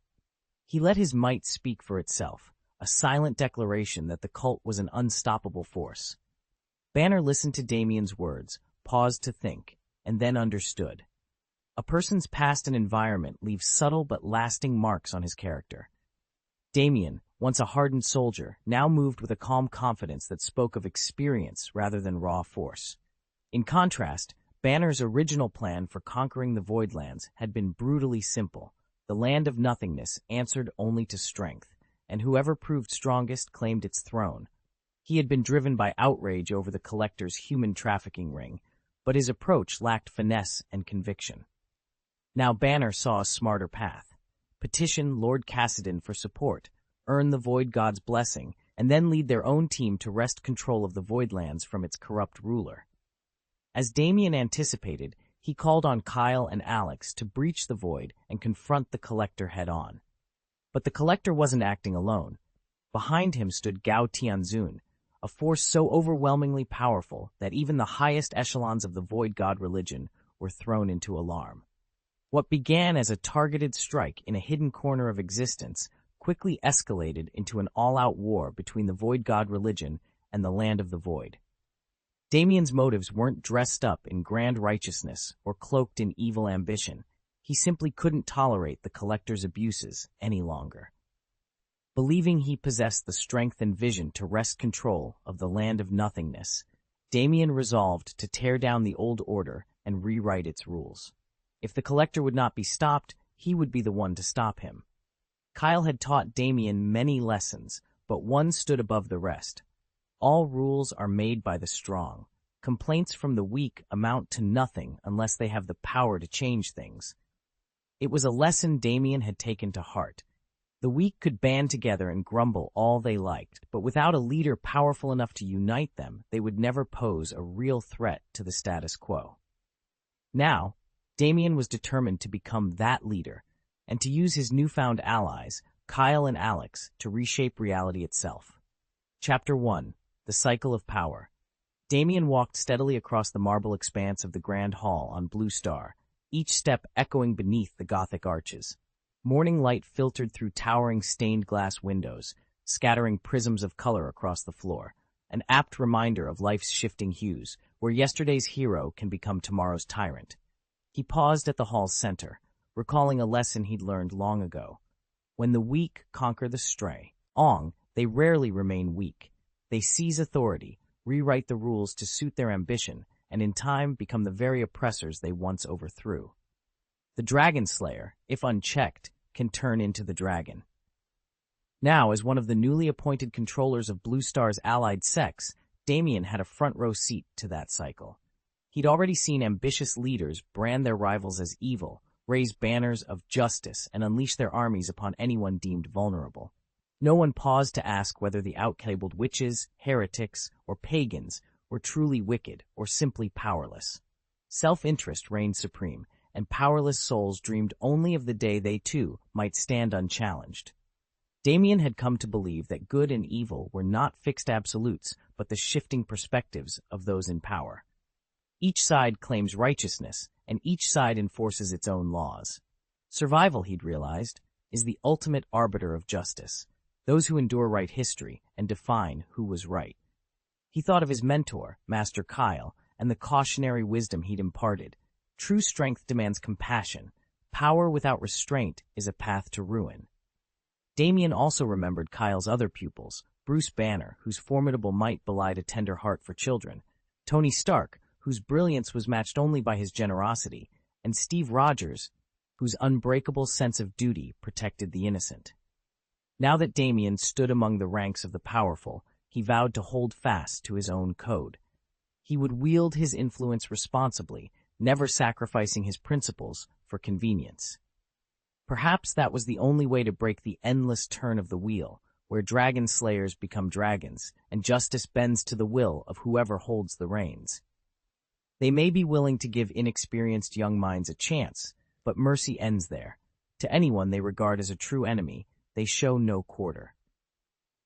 [SPEAKER 1] He let his might speak for itself, a silent declaration that the cult was an unstoppable force. Banner listened to Damien's words, paused to think, and then understood. A person's past and environment leaves subtle but lasting marks on his character. Damien, once a hardened soldier, now moved with a calm confidence that spoke of experience rather than raw force. In contrast, Banner's original plan for conquering the Voidlands had been brutally simple. The land of nothingness answered only to strength, and whoever proved strongest claimed its throne. He had been driven by outrage over the Collector's human trafficking ring, but his approach lacked finesse and conviction. Now Banner saw a smarter path. Petition Lord Kassadin for support, earn the Void God's blessing, and then lead their own team to wrest control of the Voidlands from its corrupt ruler. As Damien anticipated, he called on Kyle and Alex to breach the Void and confront the Collector head-on. But the Collector wasn't acting alone. Behind him stood Gao Tianzun, a force so overwhelmingly powerful that even the highest echelons of the Void God religion were thrown into alarm. What began as a targeted strike in a hidden corner of existence quickly escalated into an all-out war between the Void God religion and the land of the Void. Damien's motives weren't dressed up in grand righteousness or cloaked in evil ambition. He simply couldn't tolerate the Collector's abuses any longer. Believing he possessed the strength and vision to wrest control of the land of nothingness, Damien resolved to tear down the old order and rewrite its rules. If the Collector would not be stopped, he would be the one to stop him. Kyle had taught Damien many lessons, but one stood above the rest. All rules are made by the strong. Complaints from the weak amount to nothing unless they have the power to change things. It was a lesson Damien had taken to heart. The weak could band together and grumble all they liked, but without a leader powerful enough to unite them, they would never pose a real threat to the status quo. Now, Damien was determined to become that leader, and to use his newfound allies, Kyle and Alex, to reshape reality itself. Chapter 1. The Cycle of Power. Damien walked steadily across the marble expanse of the Grand Hall on Blue Star, each step echoing beneath the Gothic arches. Morning light filtered through towering stained glass windows, scattering prisms of color across the floor, an apt reminder of life's shifting hues, where yesterday's hero can become tomorrow's tyrant. He paused at the hall's center, recalling a lesson he'd learned long ago. When the weak conquer the strong, they rarely remain weak. They seize authority, rewrite the rules to suit their ambition, and in time become the very oppressors they once overthrew. The Dragon Slayer, if unchecked, can turn into the dragon. Now, as one of the newly appointed controllers of Blue Star's allied sects, Damien had a front-row seat to that cycle. He'd already seen ambitious leaders brand their rivals as evil, raise banners of justice, and unleash their armies upon anyone deemed vulnerable. No one paused to ask whether the out-labeled witches, heretics, or pagans were truly wicked or simply powerless. Self-interest reigned supreme, and powerless souls dreamed only of the day they too might stand unchallenged. Damien had come to believe that good and evil were not fixed absolutes, but the shifting perspectives of those in power. Each side claims righteousness, and each side enforces its own laws. Survival, he'd realized, is the ultimate arbiter of justice. Those who endure write history and define who was right. He thought of his mentor, Master Kyle, and the cautionary wisdom he'd imparted. True strength demands compassion. Power without restraint is a path to ruin. Damien also remembered Kyle's other pupils, Bruce Banner, whose formidable might belied a tender heart for children, Tony Stark, whose brilliance was matched only by his generosity, and Steve Rogers, whose unbreakable sense of duty protected the innocent. Now that Damien stood among the ranks of the powerful, he vowed to hold fast to his own code. He would wield his influence responsibly, never sacrificing his principles for convenience. Perhaps that was the only way to break the endless turn of the wheel, where dragon slayers become dragons, and justice bends to the will of whoever holds the reins. They may be willing to give inexperienced young minds a chance, but mercy ends there. To anyone they regard as a true enemy, they show no quarter.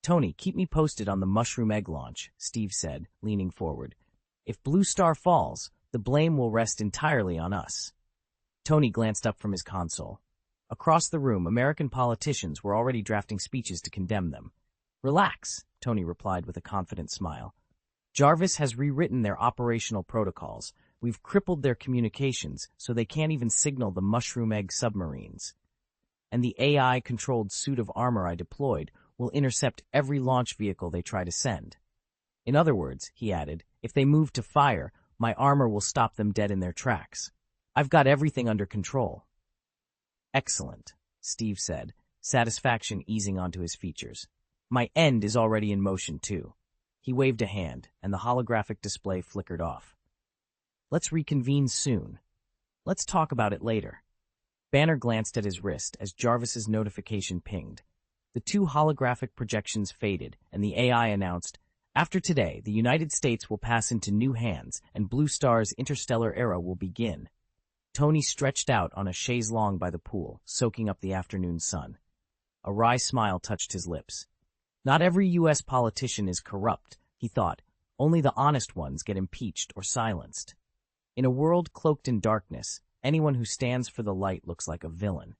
[SPEAKER 1] "Tony, keep me posted on the mushroom egg launch," Steve said, leaning forward. "If Blue Star falls, the blame will rest entirely on us." Tony glanced up from his console. Across the room, American politicians were already drafting speeches to condemn them. "Relax," Tony replied with a confident smile. "Jarvis has rewritten their operational protocols. We've crippled their communications so they can't even signal the mushroom egg submarines. And the AI-controlled suit of armor I deployed will intercept every launch vehicle they try to send. In other words," he added, "if they move to fire, my armor will stop them dead in their tracks. I've got everything under control." "Excellent," Steve said, satisfaction easing onto his features. "My end is already in motion, too." He waved a hand, and the holographic display flickered off. "Let's reconvene soon. Let's talk about it later." Banner glanced at his wrist as Jarvis's notification pinged. The two holographic projections faded, and the AI announced, "After today, the United States will pass into new hands, and Blue Star's interstellar era will begin." Tony stretched out on a chaise longue by the pool, soaking up the afternoon sun. A wry smile touched his lips. Not every U.S. politician is corrupt, he thought. Only the honest ones get impeached or silenced. In a world cloaked in darkness, anyone who stands for the light looks like a villain.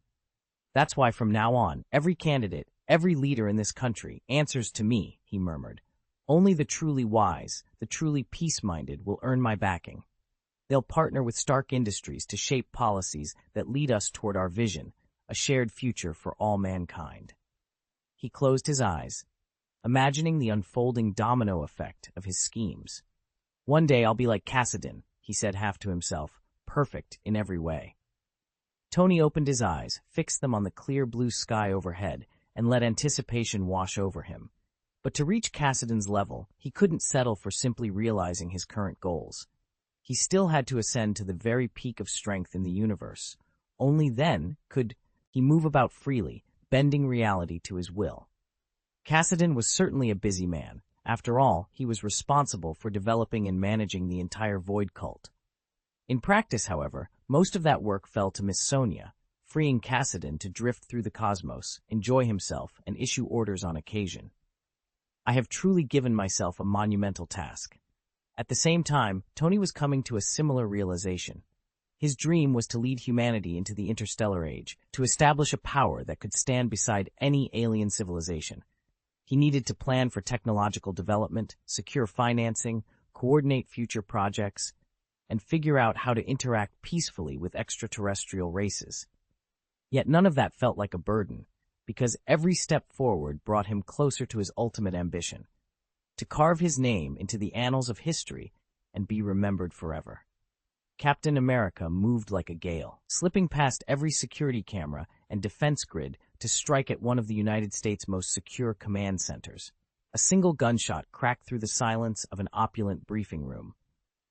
[SPEAKER 1] "That's why from now on, every candidate, every leader in this country answers to me," he murmured. "Only the truly wise, the truly peace-minded will earn my backing. They'll partner with Stark Industries to shape policies that lead us toward our vision, a shared future for all mankind." He closed his eyes, imagining the unfolding domino effect of his schemes. "One day I'll be like Cassidon," he said half to himself, "perfect in every way." Tony opened his eyes, fixed them on the clear blue sky overhead, and let anticipation wash over him. But to reach Cassidon's level, he couldn't settle for simply realizing his current goals. He still had to ascend to the very peak of strength in the universe. Only then could he move about freely, bending reality to his will. Cassidon was certainly a busy man. After all, he was responsible for developing and managing the entire Void cult. In practice, however, most of that work fell to Miss Sonia, freeing Cassidon to drift through the cosmos, enjoy himself, and issue orders on occasion. "I have truly given myself a monumental task." At the same time, Tony was coming to a similar realization. His dream was to lead humanity into the interstellar age, to establish a power that could stand beside any alien civilization. He needed to plan for technological development, secure financing, coordinate future projects, and figure out how to interact peacefully with extraterrestrial races. Yet none of that felt like a burden, because every step forward brought him closer to his ultimate ambition: to carve his name into the annals of history and be remembered forever. Captain America moved like a gale, slipping past every security camera and defense grid to strike at one of the United States' most secure command centers. A single gunshot cracked through the silence of an opulent briefing room.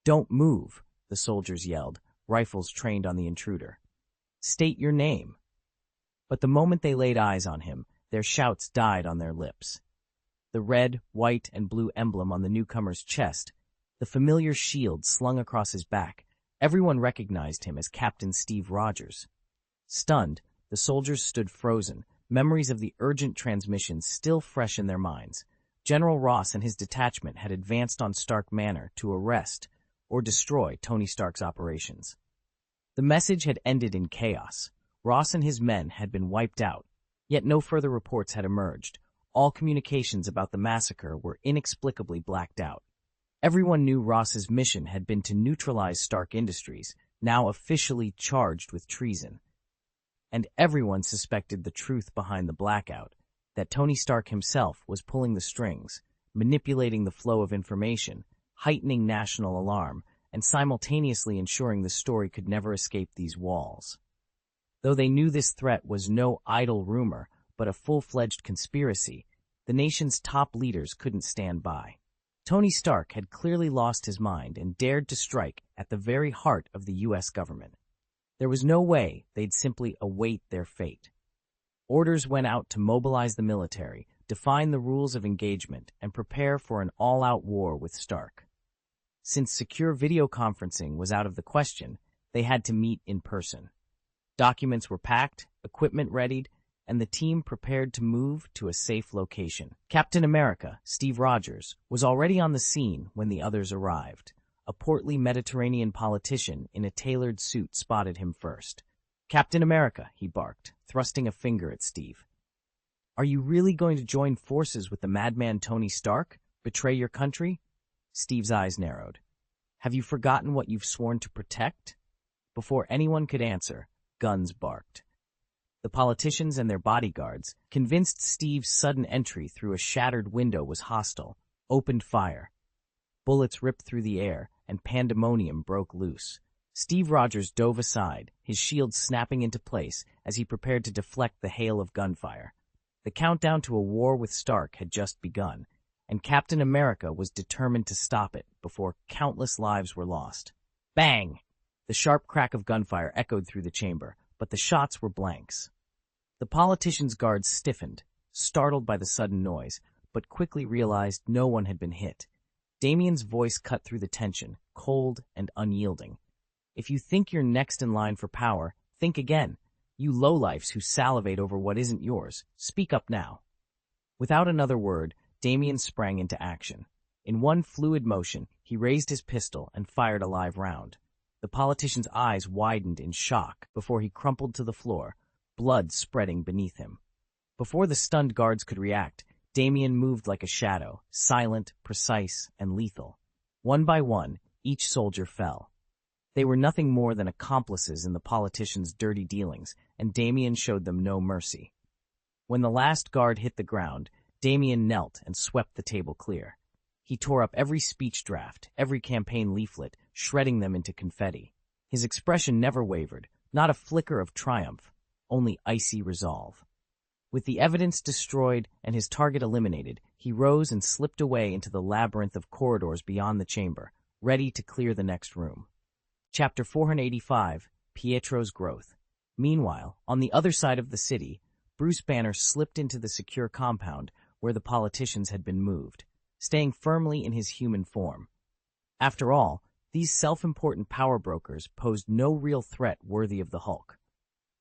[SPEAKER 1] "Don't move," the soldiers yelled, rifles trained on the intruder. "State your name." But the moment they laid eyes on him, their shouts died on their lips. The red, white, and blue emblem on the newcomer's chest, the familiar shield slung across his back, everyone recognized him as Captain Steve Rogers. Stunned, the soldiers stood frozen, memories of the urgent transmission still fresh in their minds. General Ross and his detachment had advanced on Stark Manor to arrest or destroy Tony Stark's operations. The message had ended in chaos. Ross and his men had been wiped out, yet no further reports had emerged. All communications about the massacre were inexplicably blacked out. Everyone knew Ross's mission had been to neutralize Stark Industries, now officially charged with treason. And everyone suspected the truth behind the blackout, that Tony Stark himself was pulling the strings, manipulating the flow of information, heightening national alarm, and simultaneously ensuring the story could never escape these walls. Though they knew this threat was no idle rumor, but a full-fledged conspiracy, the nation's top leaders couldn't stand by. Tony Stark had clearly lost his mind and dared to strike at the very heart of the U.S. government. There was no way they'd simply await their fate. Orders went out to mobilize the military, define the rules of engagement, and prepare for an all-out war with Stark. Since secure video conferencing was out of the question, they had to meet in person. Documents were packed, equipment readied, and the team prepared to move to a safe location. Captain America, Steve Rogers, was already on the scene when the others arrived. A portly Mediterranean politician in a tailored suit spotted him first. "Captain America," he barked, thrusting a finger at Steve. "Are you really going to join forces with the madman Tony Stark? Betray your country?" Steve's eyes narrowed. "Have you forgotten what you've sworn to protect?" Before anyone could answer, guns barked. The politicians and their bodyguards, convinced Steve's sudden entry through a shattered window was hostile, opened fire. Bullets ripped through the air, and pandemonium broke loose. Steve Rogers dove aside, his shield snapping into place as he prepared to deflect the hail of gunfire. The countdown to a war with Stark had just begun, and Captain America was determined to stop it before countless lives were lost. Bang! The sharp crack of gunfire echoed through the chamber, but the shots were blanks. The politicians' guards stiffened, startled by the sudden noise, but quickly realized no one had been hit. Damien's voice cut through the tension, cold and unyielding. "If you think you're next in line for power, think again. You lowlifes who salivate over what isn't yours, speak up now." Without another word, Damien sprang into action. In one fluid motion, he raised his pistol and fired a live round. The politician's eyes widened in shock before he crumpled to the floor, blood spreading beneath him. Before the stunned guards could react, Damien moved like a shadow, silent, precise, and lethal. One by one, each soldier fell. They were nothing more than accomplices in the politician's dirty dealings, and Damien showed them no mercy. When the last guard hit the ground, Damien knelt and swept the table clear. He tore up every speech draft, every campaign leaflet, shredding them into confetti. His expression never wavered, not a flicker of triumph, only icy resolve. With the evidence destroyed and his target eliminated, he rose and slipped away into the labyrinth of corridors beyond the chamber, ready to clear the next room. Chapter 485, Pietro's Growth. Meanwhile, on the other side of the city, Bruce Banner slipped into the secure compound where the politicians had been moved, staying firmly in his human form. After all, these self-important power brokers posed no real threat worthy of the Hulk.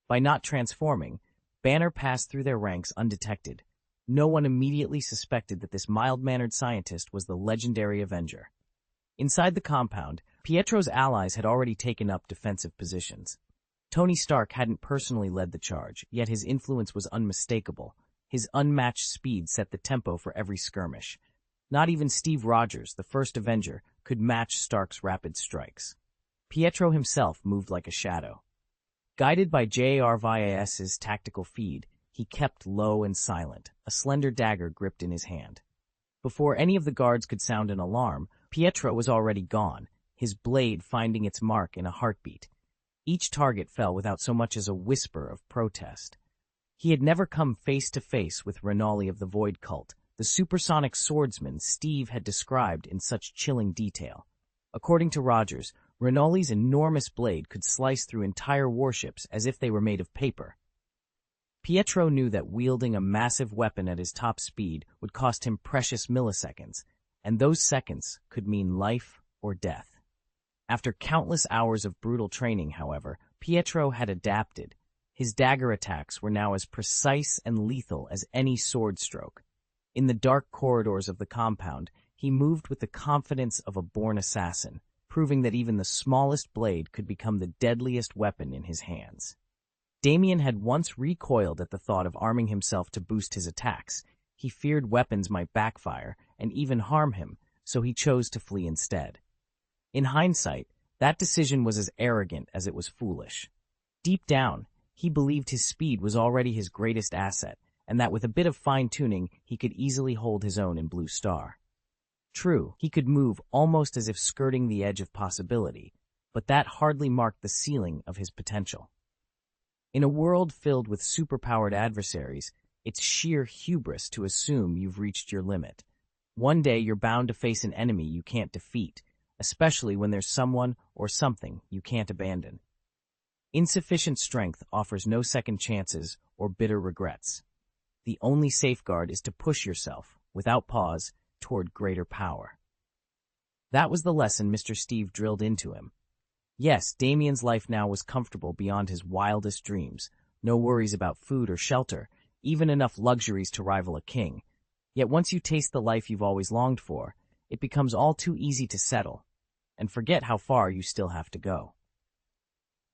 [SPEAKER 1] By not transforming, Banner passed through their ranks undetected. No one immediately suspected that this mild-mannered scientist was the legendary Avenger. Inside the compound, Pietro's allies had already taken up defensive positions. Tony Stark hadn't personally led the charge, yet his influence was unmistakable. His unmatched speed set the tempo for every skirmish. Not even Steve Rogers, the first Avenger, could match Stark's rapid strikes. Pietro himself moved like a shadow. Guided by Jarvis's tactical feed, he kept low and silent, a slender dagger gripped in his hand. Before any of the guards could sound an alarm, Pietro was already gone, his blade finding its mark in a heartbeat. Each target fell without so much as a whisper of protest. He had never come face to face with Renali of the Void Cult, the supersonic swordsman Steve had described in such chilling detail. According to Rogers, Renali's enormous blade could slice through entire warships as if they were made of paper. Pietro knew that wielding a massive weapon at his top speed would cost him precious milliseconds, and those seconds could mean life or death. After countless hours of brutal training, however, Pietro had adapted. His dagger attacks were now as precise and lethal as any sword stroke. In the dark corridors of the compound, he moved with the confidence of a born assassin, proving that even the smallest blade could become the deadliest weapon in his hands. Damien had once recoiled at the thought of arming himself to boost his attacks. He feared weapons might backfire and even harm him, so he chose to flee instead. In hindsight, that decision was as arrogant as it was foolish. Deep down, he believed his speed was already his greatest asset, and that with a bit of fine-tuning, he could easily hold his own in Blue Star. True, he could move almost as if skirting the edge of possibility, but that hardly marked the ceiling of his potential. In a world filled with superpowered adversaries, it's sheer hubris to assume you've reached your limit. One day you're bound to face an enemy you can't defeat, especially when there's someone or something you can't abandon. Insufficient strength offers no second chances or bitter regrets. The only safeguard is to push yourself, without pause, toward greater power. That was the lesson Mr. Steve drilled into him. Yes, Damien's life now was comfortable beyond his wildest dreams, no worries about food or shelter, even enough luxuries to rival a king. Yet once you taste the life you've always longed for, it becomes all too easy to settle, and forget how far you still have to go.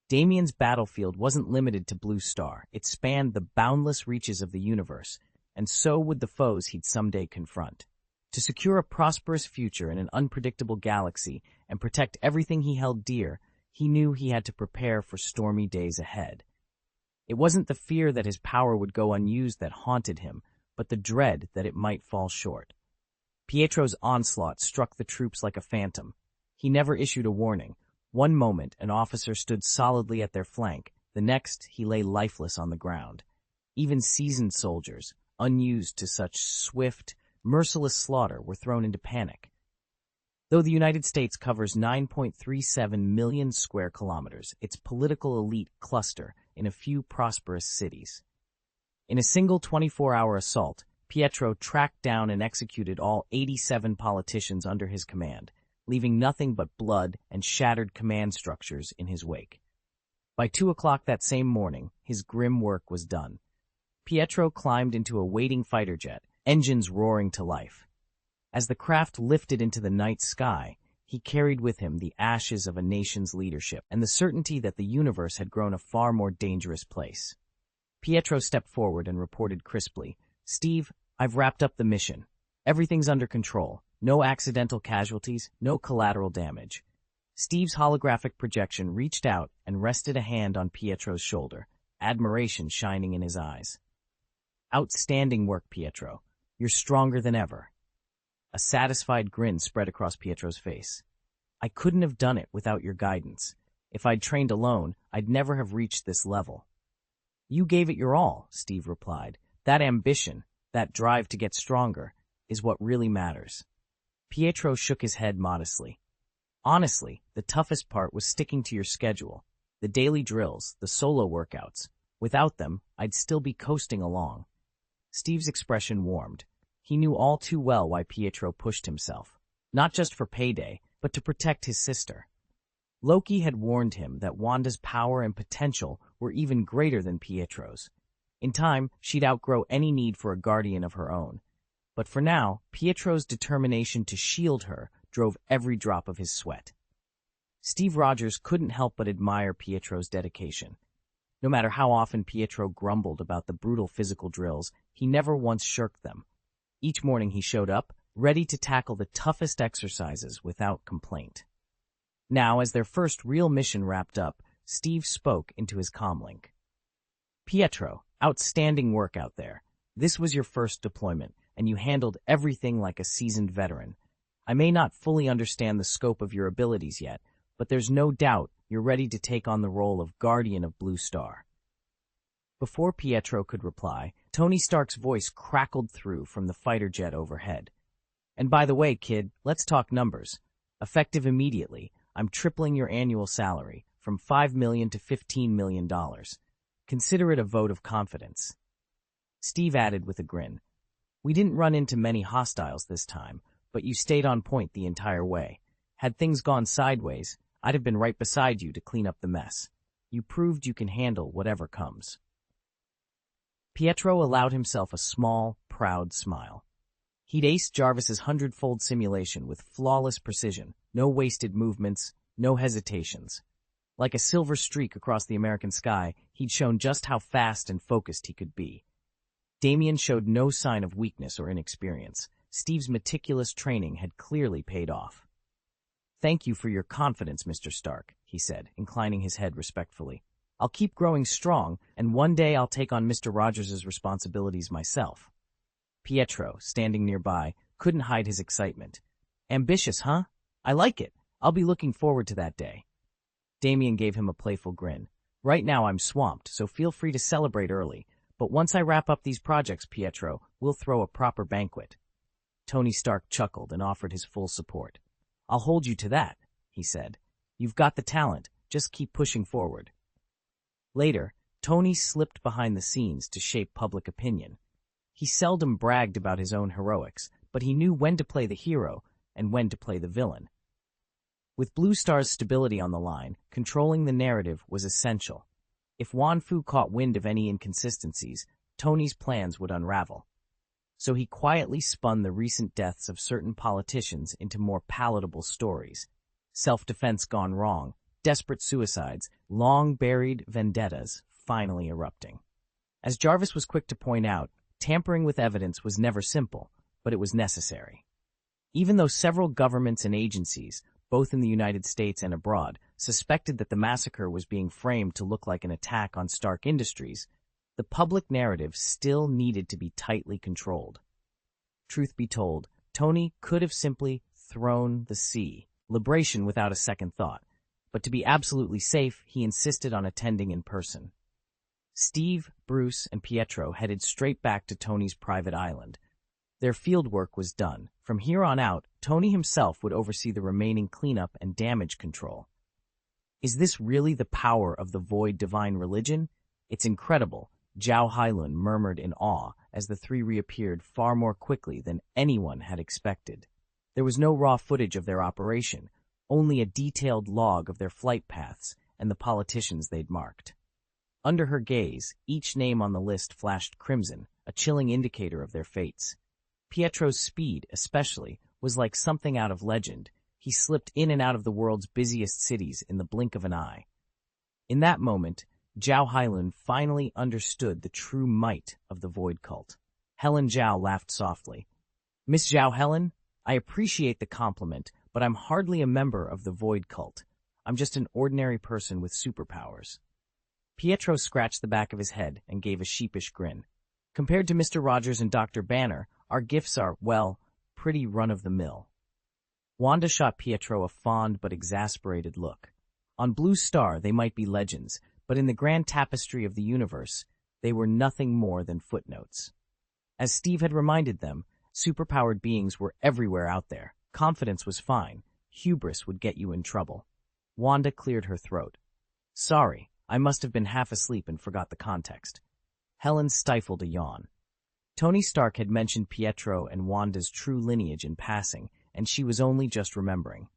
[SPEAKER 1] Damien's battlefield wasn't limited to Blue Star. It spanned the boundless reaches of the universe, and so would the foes he'd someday confront. To secure a prosperous future in an unpredictable galaxy and protect everything he held dear, he knew he had to prepare for stormy days ahead. It wasn't the fear that his power would go unused that haunted him, but the dread that it might fall short. Pietro's onslaught struck the troops like a phantom. He never issued a warning. One moment, an officer stood solidly at their flank. The next, he lay lifeless on the ground. Even seasoned soldiers, unused to such swift, merciless slaughter, were thrown into panic. Though the United States covers 9.37 million square kilometers, its political elite cluster in a few prosperous cities. In a single 24-hour assault, Pietro tracked down and executed all 87 politicians under his command, leaving nothing but blood and shattered command structures in his wake. By 2 o'clock that same morning, his grim work was done. Pietro climbed into a waiting fighter jet, engines roaring to life. As the craft lifted into the night sky, he carried with him the ashes of a nation's leadership and the certainty that the universe had grown a far more dangerous place. Pietro stepped forward and reported crisply, "Steve, I've wrapped up the mission. Everything's under control. No accidental casualties, no collateral damage." Steve's holographic projection reached out and rested a hand on Pietro's shoulder, admiration shining in his eyes. "Outstanding work, Pietro. You're stronger than ever." A satisfied grin spread across Pietro's face. "I couldn't have done it without your guidance. If I'd trained alone, I'd never have reached this level." "You gave it your all," Steve replied. "That ambition, that drive to get stronger, is what really matters." Pietro shook his head modestly. "Honestly, the toughest part was sticking to your schedule. The daily drills, the solo workouts. Without them, I'd still be coasting along." Steve's expression warmed. He knew all too well why Pietro pushed himself, not just for payday, but to protect his sister. Loki had warned him that Wanda's power and potential were even greater than Pietro's. In time, she'd outgrow any need for a guardian of her own. But for now, Pietro's determination to shield her drove every drop of his sweat. Steve Rogers couldn't help but admire Pietro's dedication. No matter how often Pietro grumbled about the brutal physical drills, he never once shirked them. Each morning he showed up, ready to tackle the toughest exercises without complaint. Now, as their first real mission wrapped up, Steve spoke into his comlink. "Pietro, outstanding work out there. This was your first deployment, and you handled everything like a seasoned veteran. I may not fully understand the scope of your abilities yet, but there's no doubt you're ready to take on the role of Guardian of Blue Star." Before Pietro could reply, Tony Stark's voice crackled through from the fighter jet overhead. "And by the way, kid, let's talk numbers. Effective immediately, I'm tripling your annual salary, from $5 million to $15 million. Consider it a vote of confidence." Steve added with a grin, "We didn't run into many hostiles this time, but you stayed on point the entire way. Had things gone sideways, I'd have been right beside you to clean up the mess. You proved you can handle whatever comes." Pietro allowed himself a small, proud smile. He'd aced Jarvis's 100-fold simulation with flawless precision, no wasted movements, no hesitations. Like a silver streak across the American sky, he'd shown just how fast and focused he could be. Damien showed no sign of weakness or inexperience. Steve's meticulous training had clearly paid off. "Thank you for your confidence, Mr. Stark," he said, inclining his head respectfully. "I'll keep growing strong, and one day I'll take on Mr. Rogers' responsibilities myself." Pietro, standing nearby, couldn't hide his excitement. "Ambitious, huh? I like it. I'll be looking forward to that day." Damien gave him a playful grin. "Right now I'm swamped, so feel free to celebrate early. But once I wrap up these projects, Pietro, we'll throw a proper banquet." Tony Stark chuckled and offered his full support. "I'll hold you to that," he said. "You've got the talent. Just keep pushing forward." Later, Tony slipped behind the scenes to shape public opinion. He seldom bragged about his own heroics, but he knew when to play the hero and when to play the villain. With Blue Star's stability on the line, controlling the narrative was essential. If Wanfu caught wind of any inconsistencies, Tony's plans would unravel. So he quietly spun the recent deaths of certain politicians into more palatable stories. Self-defense gone wrong, desperate suicides, long-buried vendettas finally erupting. As Jarvis was quick to point out, tampering with evidence was never simple, but it was necessary. Even though several governments and agencies, both in the United States and abroad, suspected that the massacre was being framed to look like an attack on Stark Industries, the public narrative still needed to be tightly controlled. Truth be told, Tony could have simply thrown the sea, liberation without a second thought, but to be absolutely safe, he insisted on attending in person. Steve, Bruce, and Pietro headed straight back to Tony's private island. Their fieldwork was done. From here on out, Tony himself would oversee the remaining cleanup and damage control. Is this really the power of the Void divine religion? It's incredible, Zhao Hailun murmured in awe as the three reappeared far more quickly than anyone had expected. There was no raw footage of their operation, only a detailed log of their flight paths and the politicians they'd marked. Under her gaze, each name on the list flashed crimson, a chilling indicator of their fates. Pietro's speed, especially, was like something out of legend. He slipped in and out of the world's busiest cities in the blink of an eye. In that moment, Zhao Hailun finally understood the true might of the Void cult. Helen Zhao laughed softly. "Miss Zhao Helen, I appreciate the compliment, but I'm hardly a member of the Void cult. I'm just an ordinary person with superpowers." Pietro scratched the back of his head and gave a sheepish grin. "Compared to Mr. Rogers and Dr. Banner, our gifts are, well, pretty run-of-the-mill." Wanda shot Pietro a fond but exasperated look. On Blue Star, they might be legends, but in the grand tapestry of the universe, they were nothing more than footnotes. As Steve had reminded them, superpowered beings were everywhere out there. Confidence was fine. Hubris would get you in trouble. Wanda cleared her throat. "Sorry, I must have been half asleep and forgot the context." Helen stifled a yawn. Tony Stark had mentioned Pietro and Wanda's true lineage in passing, and she was only just remembering.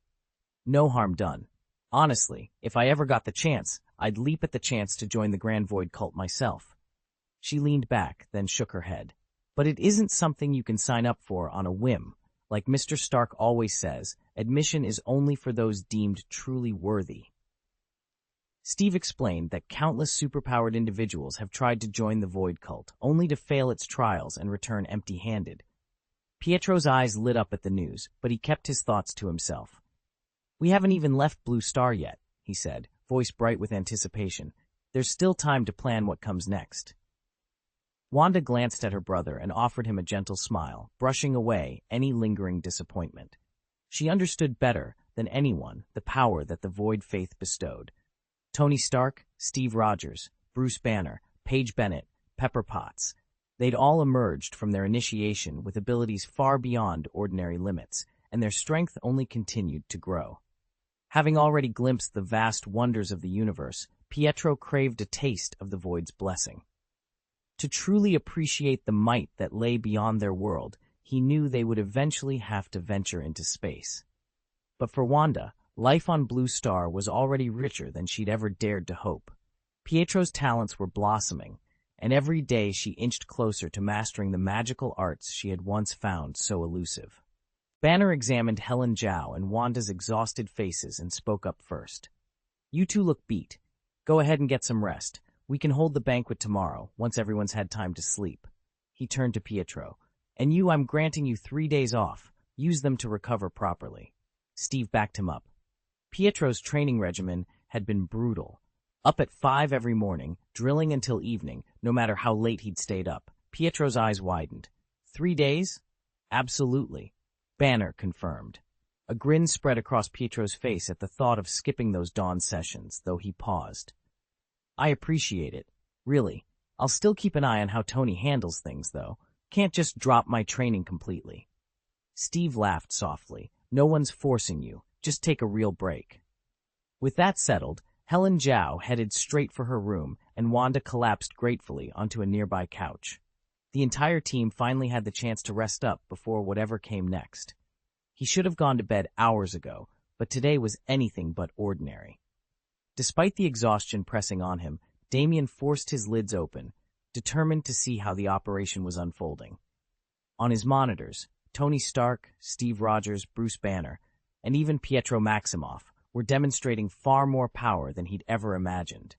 [SPEAKER 1] No harm done. Honestly, if I ever got the chance, I'd leap at the chance to join the Grand Void cult myself. She leaned back, then shook her head. But it isn't something you can sign up for on a whim. Like Mr. Stark always says, admission is only for those deemed truly worthy. Steve explained that countless superpowered individuals have tried to join the Void cult, only to fail its trials and return empty-handed. Pietro's eyes lit up at the news, but he kept his thoughts to himself. "We haven't even left Blue Star yet," he said, voice bright with anticipation. "There's still time to plan what comes next." Wanda glanced at her brother and offered him a gentle smile, brushing away any lingering disappointment. She understood better than anyone the power that the Void faith bestowed. Tony Stark, Steve Rogers, Bruce Banner, Paige Bennett, Pepper Potts. They'd all emerged from their initiation with abilities far beyond ordinary limits, and their strength only continued to grow. Having already glimpsed the vast wonders of the universe, Pietro craved a taste of the Void's blessing. To truly appreciate the might that lay beyond their world, he knew they would eventually have to venture into space. But for Wanda, life on Blue Star was already richer than she'd ever dared to hope. Pietro's talents were blossoming, and every day she inched closer to mastering the magical arts she had once found so elusive. Banner examined Helen Zhao and Wanda's exhausted faces and spoke up first. "You two look beat. Go ahead and get some rest. We can hold the banquet tomorrow, once everyone's had time to sleep." He turned to Pietro. And you, I'm granting you 3 days off. Use them to recover properly. Steve backed him up. Pietro's training regimen had been brutal. Up at 5 every morning, drilling until evening, no matter how late he'd stayed up. Pietro's eyes widened. 3 days? Absolutely. Banner confirmed. A grin spread across Pietro's face at the thought of skipping those dawn sessions, though he paused. I appreciate it. Really. I'll still keep an eye on how Tony handles things, though. Can't just drop my training completely. Steve laughed softly. No one's forcing you. Just take a real break. With that settled, Helen Zhao headed straight for her room, and Wanda collapsed gratefully onto a nearby couch. The entire team finally had the chance to rest up before whatever came next. He should have gone to bed hours ago, but today was anything but ordinary. Despite the exhaustion pressing on him, Damien forced his lids open, determined to see how the operation was unfolding. On his monitors, Tony Stark, Steve Rogers, Bruce Banner, and even Pietro Maximoff were demonstrating far more power than he'd ever imagined.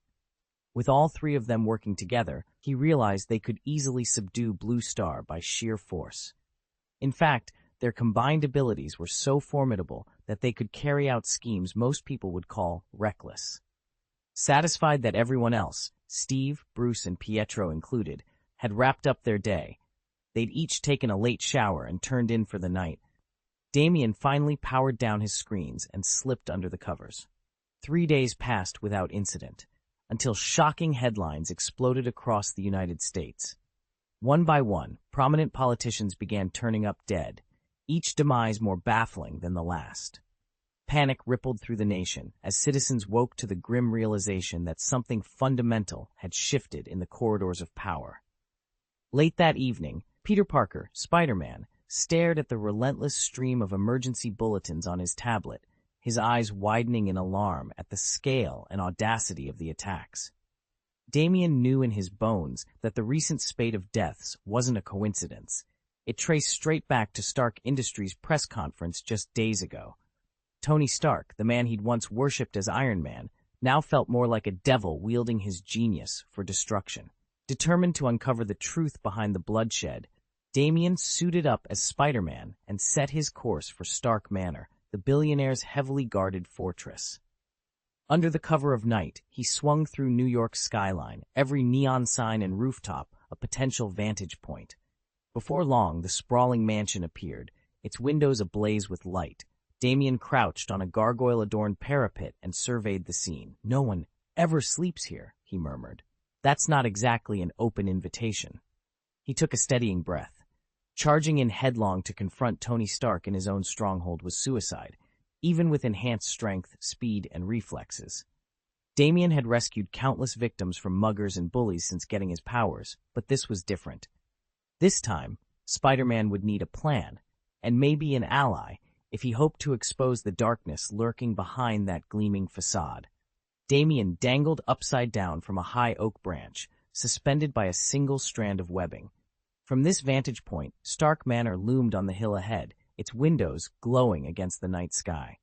[SPEAKER 1] With all 3 of them working together, he realized they could easily subdue Blue Star by sheer force. In fact, their combined abilities were so formidable that they could carry out schemes most people would call reckless. Satisfied that everyone else, Steve, Bruce, and Pietro included, had wrapped up their day, they'd each taken a late shower and turned in for the night, Damien finally powered down his screens and slipped under the covers. 3 days passed without incident, until shocking headlines exploded across the United States. One by one, prominent politicians began turning up dead, each demise more baffling than the last. Panic rippled through the nation as citizens woke to the grim realization that something fundamental had shifted in the corridors of power. Late that evening, Peter Parker, Spider-Man, stared at the relentless stream of emergency bulletins on his tablet, his eyes widening in alarm at the scale and audacity of the attacks. Damien knew in his bones that the recent spate of deaths wasn't a coincidence. It traced straight back to Stark Industries' press conference just days ago. Tony Stark, the man he'd once worshipped as Iron Man, now felt more like a devil wielding his genius for destruction. Determined to uncover the truth behind the bloodshed, Damien suited up as Spider-Man and set his course for Stark Manor, the billionaire's heavily guarded fortress. Under the cover of night, he swung through New York's skyline, every neon sign and rooftop a potential vantage point. Before long, the sprawling mansion appeared, its windows ablaze with light. Damien crouched on a gargoyle-adorned parapet and surveyed the scene. No one ever sleeps here, he murmured. That's not exactly an open invitation. He took a steadying breath. Charging in headlong to confront Tony Stark in his own stronghold was suicide, even with enhanced strength, speed, and reflexes. Damien had rescued countless victims from muggers and bullies since getting his powers, but this was different. This time, Spider-Man would need a plan, and maybe an ally, if he hoped to expose the darkness lurking behind that gleaming facade. Damien dangled upside down from a high oak branch, suspended by a single strand of webbing. From this vantage point, Stark Manor loomed on the hill ahead, its windows glowing against the night sky.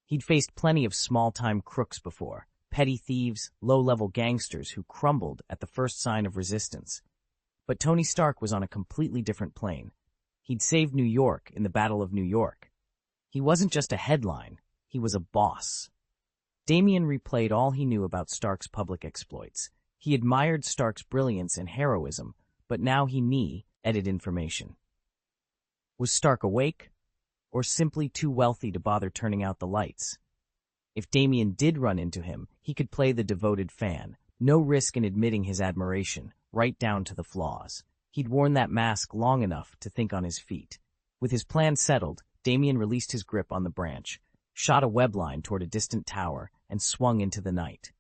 [SPEAKER 1] He'd faced plenty of small-time crooks before, petty thieves, low-level gangsters who crumbled at the first sign of resistance. But Tony Stark was on a completely different plane. He'd saved New York in the Battle of New York. He wasn't just a headline, he was a boss. Damien replayed all he knew about Stark's public exploits. He admired Stark's brilliance and heroism, but now he needed information. Was Stark awake, or simply too wealthy to bother turning out the lights? If Damien did run into him, he could play the devoted fan, no risk in admitting his admiration, right down to the flaws. He'd worn that mask long enough to think on his feet. With his plan settled, Damien released his grip on the branch, shot a web line toward a distant tower, and swung into the night.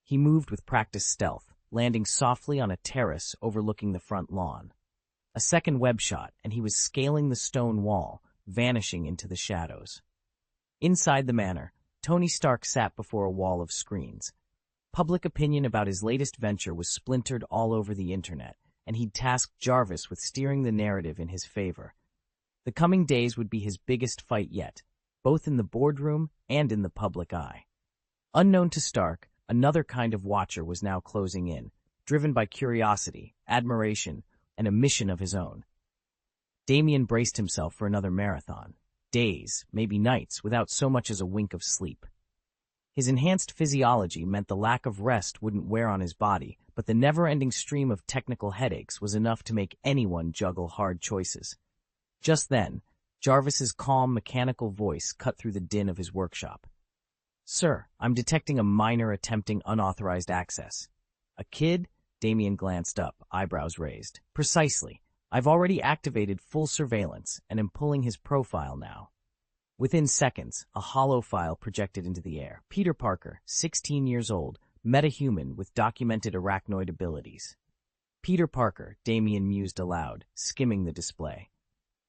[SPEAKER 1] He moved with practiced stealth, landing softly on a terrace overlooking the front lawn. A second web shot, and he was scaling the stone wall, vanishing into the shadows. Inside the manor, Tony Stark sat before a wall of screens. Public opinion about his latest venture was splintered all over the internet, and he'd tasked Jarvis with steering the narrative in his favor. The coming days would be his biggest fight yet, both in the boardroom and in the public eye. Unknown to Stark, another kind of watcher was now closing in, driven by curiosity, admiration, and a mission of his own. Damien braced himself for another marathon. Days, maybe nights, without so much as a wink of sleep. His enhanced physiology meant the lack of rest wouldn't wear on his body, but the never-ending stream of technical headaches was enough to make anyone juggle hard choices. Just then, Jarvis's calm, mechanical voice cut through the din of his workshop. "Sir, I'm detecting a miner attempting unauthorized access." "A kid?" Damien glanced up, eyebrows raised. "Precisely. I've already activated full surveillance and am pulling his profile now." Within seconds, a hollow file projected into the air. Peter Parker, 16 years old, metahuman with documented arachnoid abilities. Peter Parker, Damien mused aloud, skimming the display.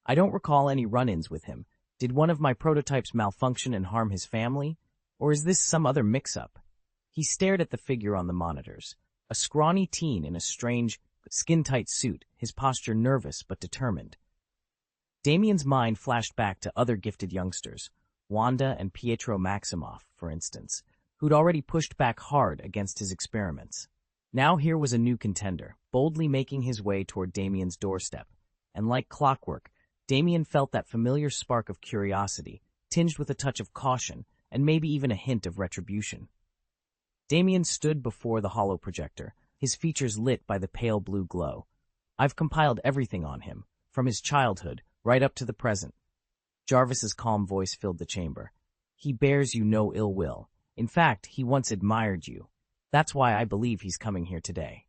[SPEAKER 1] "I don't recall any run-ins with him. Did one of my prototypes malfunction and harm his family? Or is this some other mix-up?" He stared at the figure on the monitors. A scrawny teen in a strange, skin-tight suit, his posture nervous but determined. Damien's mind flashed back to other gifted youngsters, Wanda and Pietro Maximoff, for instance, who'd already pushed back hard against his experiments. Now here was a new contender, boldly making his way toward Damien's doorstep, and like clockwork, Damien felt that familiar spark of curiosity, tinged with a touch of caution, and maybe even a hint of retribution. Damien stood before the hollow projector, his features lit by the pale blue glow. "I've compiled everything on him, from his childhood, right up to the present." Jarvis's calm voice filled the chamber. "He bears you no ill will. In fact, he once admired you. That's why I believe he's coming here today."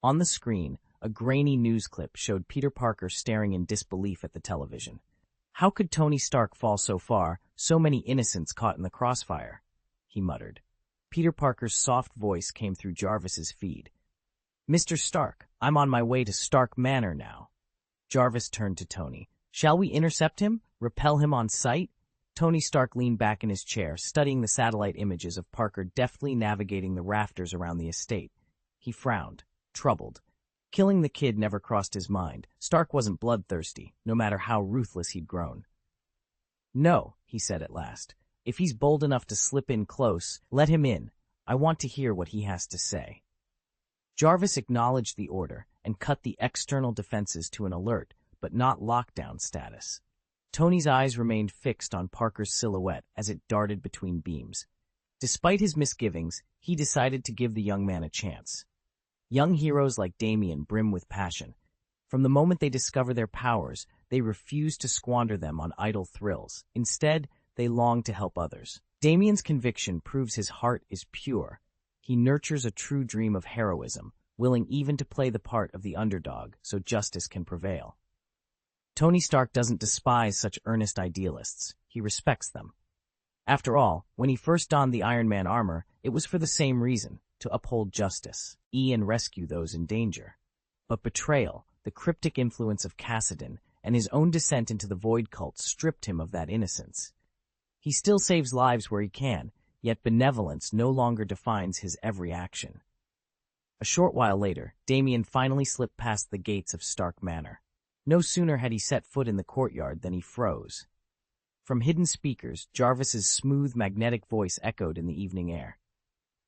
[SPEAKER 1] On the screen, a grainy news clip showed Peter Parker staring in disbelief at the television. How could Tony Stark fall so far, so many innocents caught in the crossfire? He muttered. Peter Parker's soft voice came through Jarvis's feed. "Mr. Stark, I'm on my way to Stark Manor now." Jarvis turned to Tony. "Shall we intercept him? Repel him on sight?" Tony Stark leaned back in his chair, studying the satellite images of Parker deftly navigating the rafters around the estate. He frowned, troubled. Killing the kid never crossed his mind. Stark wasn't bloodthirsty, no matter how ruthless he'd grown. "No," he said at last. "If he's bold enough to slip in close, let him in. I want to hear what he has to say." Jarvis acknowledged the order and cut the external defenses to an alert, but not lockdown status. Tony's eyes remained fixed on Parker's silhouette as it darted between beams. Despite his misgivings, he decided to give the young man a chance. Young heroes like Damien brim with passion. From the moment they discover their powers, they refuse to squander them on idle thrills. Instead, they long to help others. Damien's conviction proves his heart is pure. He nurtures a true dream of heroism, willing even to play the part of the underdog so justice can prevail. Tony Stark doesn't despise such earnest idealists. He respects them. After all, when he first donned the Iron Man armor, it was for the same reason, to uphold justice, and rescue those in danger. But betrayal, the cryptic influence of Kassadin, and his own descent into the Void cult stripped him of that innocence. He still saves lives where he can, yet benevolence no longer defines his every action. A short while later, Damien finally slipped past the gates of Stark Manor. No sooner had he set foot in the courtyard than he froze. From hidden speakers, Jarvis's smooth, magnetic voice echoed in the evening air.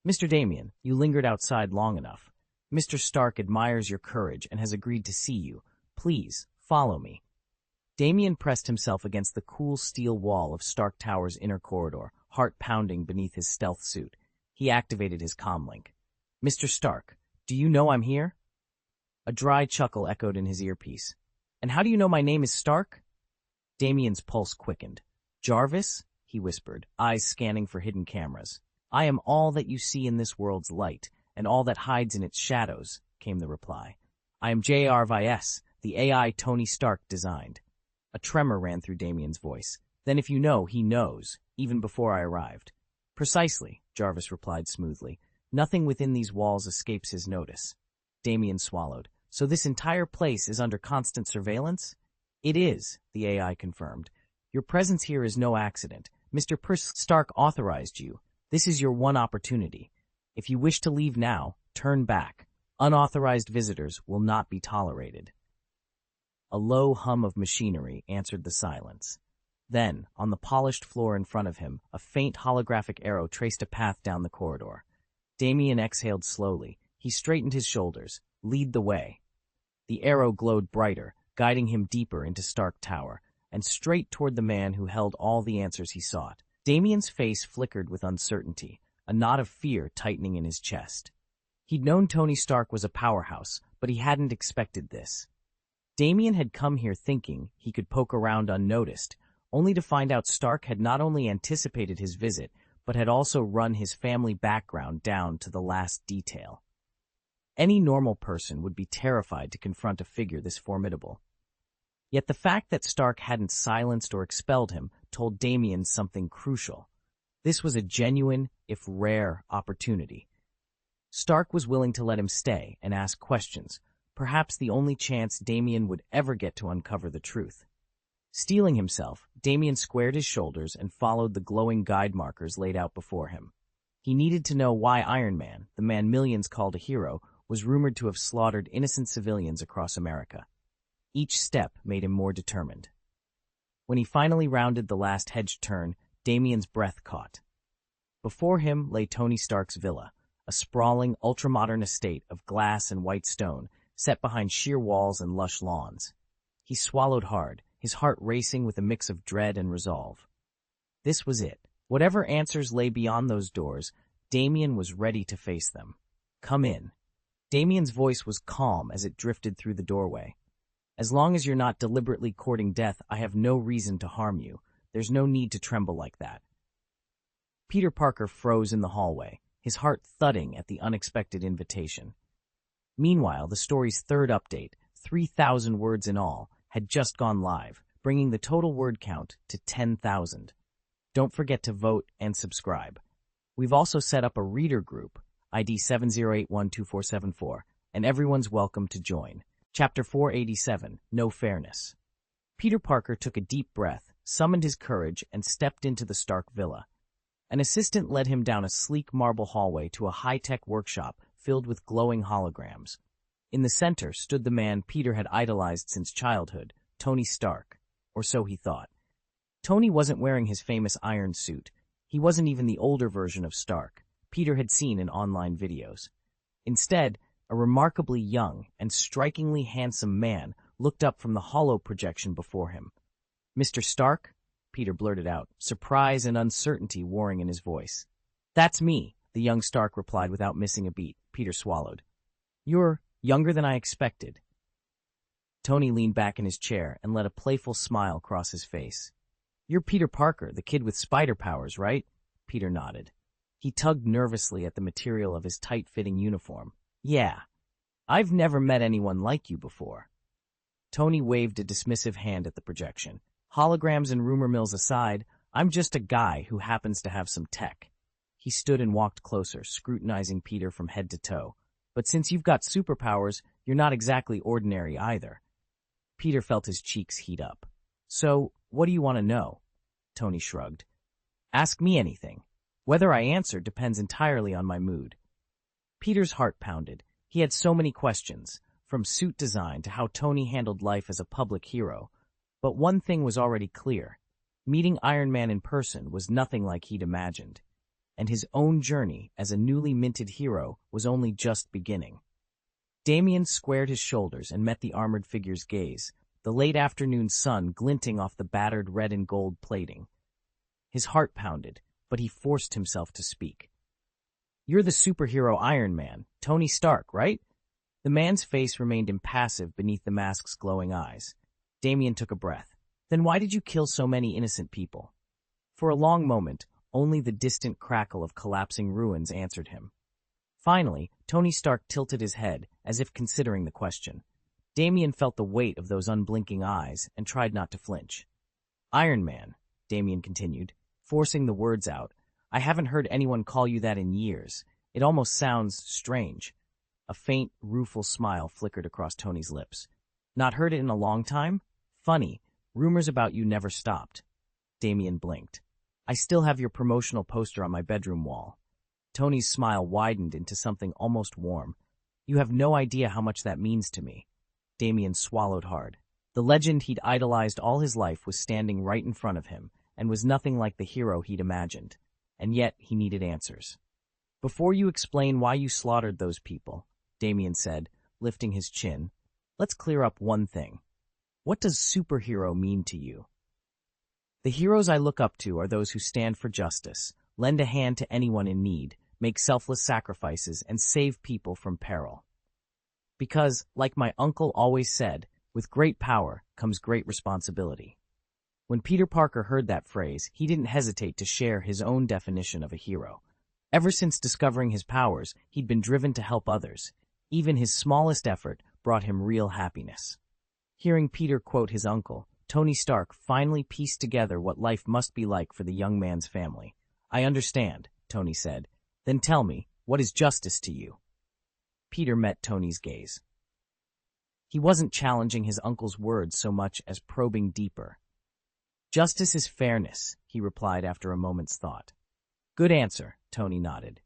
[SPEAKER 1] "Mr. Damien, you lingered outside long enough. Mr. Stark admires your courage and has agreed to see you. Please, follow me." Damien pressed himself against the cool steel wall of Stark Tower's inner corridor, heart pounding beneath his stealth suit. He activated his comlink. "Mr. Stark, do you know I'm here?" A dry chuckle echoed in his earpiece. "And how do you know my name is Stark?" Damien's pulse quickened. "Jarvis?" he whispered, eyes scanning for hidden cameras. "I am all that you see in this world's light, and all that hides in its shadows," came the reply. "I am Jarvis, the AI Tony Stark designed." A tremor ran through Damien's voice. "Then if you know, he knows, even before I arrived." "Precisely," Jarvis replied smoothly. "Nothing within these walls escapes his notice." Damien swallowed. "So this entire place is under constant surveillance?" "It is," the AI confirmed. "Your presence here is no accident. Mr. Stark authorized you. This is your one opportunity. If you wish to leave now, turn back. Unauthorized visitors will not be tolerated." A low hum of machinery answered the silence. Then, on the polished floor in front of him, a faint holographic arrow traced a path down the corridor. Damien exhaled slowly. He straightened his shoulders. "Lead the way." The arrow glowed brighter, guiding him deeper into Stark Tower, and straight toward the man who held all the answers he sought. Damien's face flickered with uncertainty, a knot of fear tightening in his chest. He'd known Tony Stark was a powerhouse, but he hadn't expected this. Damien had come here thinking he could poke around unnoticed, only to find out Stark had not only anticipated his visit, but had also run his family background down to the last detail. Any normal person would be terrified to confront a figure this formidable. Yet the fact that Stark hadn't silenced or expelled him told Damien something crucial. This was a genuine, if rare, opportunity. Stark was willing to let him stay and ask questions, perhaps the only chance Damien would ever get to uncover the truth. Steeling himself, Damien squared his shoulders and followed the glowing guide markers laid out before him. He needed to know why Iron Man, the man millions called a hero, was rumored to have slaughtered innocent civilians across America. Each step made him more determined. When he finally rounded the last hedge turn, Damien's breath caught. Before him lay Tony Stark's villa, a sprawling, ultramodern estate of glass and white stone set behind sheer walls and lush lawns. He swallowed hard, his heart racing with a mix of dread and resolve. This was it. Whatever answers lay beyond those doors, Damien was ready to face them. Come in. Damien's voice was calm as it drifted through the doorway. As long as you're not deliberately courting death, I have no reason to harm you. There's no need to tremble like that. Peter Parker froze in the hallway, his heart thudding at the unexpected invitation. Meanwhile, the story's third update, 3,000 words in all, had just gone live, bringing the total word count to 10,000. Don't forget to vote and subscribe. We've also set up a reader group, ID 70812474, and everyone's welcome to join. Chapter 487, No Fairness. Peter Parker took a deep breath, summoned his courage, and stepped into the Stark villa. An assistant led him down a sleek marble hallway to a high-tech workshop filled with glowing holograms. In the center stood the man Peter had idolized since childhood, Tony Stark, or so he thought. Tony wasn't wearing his famous iron suit. He wasn't even the older version of Stark Peter had seen in online videos. Instead, a remarkably young and strikingly handsome man looked up from the holo projection before him. "Mr. Stark?" Peter blurted out, surprise and uncertainty warring in his voice. "That's me," the young Stark replied without missing a beat. Peter swallowed. "You're younger than I expected." Tony leaned back in his chair and let a playful smile cross his face. "You're Peter Parker, the kid with spider powers, right?" Peter nodded. He tugged nervously at the material of his tight-fitting uniform. "Yeah. I've never met anyone like you before." Tony waved a dismissive hand at the projection. "Holograms and rumor mills aside, I'm just a guy who happens to have some tech." He stood and walked closer, scrutinizing Peter from head to toe. "But since you've got superpowers, you're not exactly ordinary either." Peter felt his cheeks heat up. "So, what do you want to know?" Tony shrugged. "Ask me anything. Whether I answer depends entirely on my mood." Peter's heart pounded. He had so many questions, from suit design to how Tony handled life as a public hero. But one thing was already clear. Meeting Iron Man in person was nothing like he'd imagined, and his own journey as a newly minted hero was only just beginning. Damien squared his shoulders and met the armored figure's gaze, the late afternoon sun glinting off the battered red and gold plating. His heart pounded, but he forced himself to speak. "You're the superhero Iron Man, Tony Stark, right?" The man's face remained impassive beneath the mask's glowing eyes. Damien took a breath. "Then why did you kill so many innocent people?" For a long moment, only the distant crackle of collapsing ruins answered him. Finally, Tony Stark tilted his head, as if considering the question. Damien felt the weight of those unblinking eyes and tried not to flinch. "Iron Man," Damien continued, forcing the words out, "I haven't heard anyone call you that in years. It almost sounds strange." A faint, rueful smile flickered across Tony's lips. "Not heard it in a long time? Funny, rumors about you never stopped." Damien blinked. "I still have your promotional poster on my bedroom wall." Tony's smile widened into something almost warm. "You have no idea how much that means to me." Damien swallowed hard. The legend he'd idolized all his life was standing right in front of him, and was nothing like the hero he'd imagined. And yet, he needed answers. "Before you explain why you slaughtered those people," Damien said, lifting his chin, "let's clear up one thing. What does superhero mean to you? The heroes I look up to are those who stand for justice, lend a hand to anyone in need, make selfless sacrifices, and save people from peril. Because, like my uncle always said, with great power comes great responsibility. When Peter Parker heard that phrase, he didn't hesitate to share his own definition of a hero. Ever since discovering his powers, he'd been driven to help others. Even his smallest effort brought him real happiness. Hearing Peter quote his uncle, Tony Stark finally pieced together what life must be like for the young man's family. "I understand," Tony said. "Then tell me, what is justice to you?" Peter met Tony's gaze. He wasn't challenging his uncle's words so much as probing deeper. "Justice is fairness," he replied after a moment's thought. "Good answer," Tony nodded.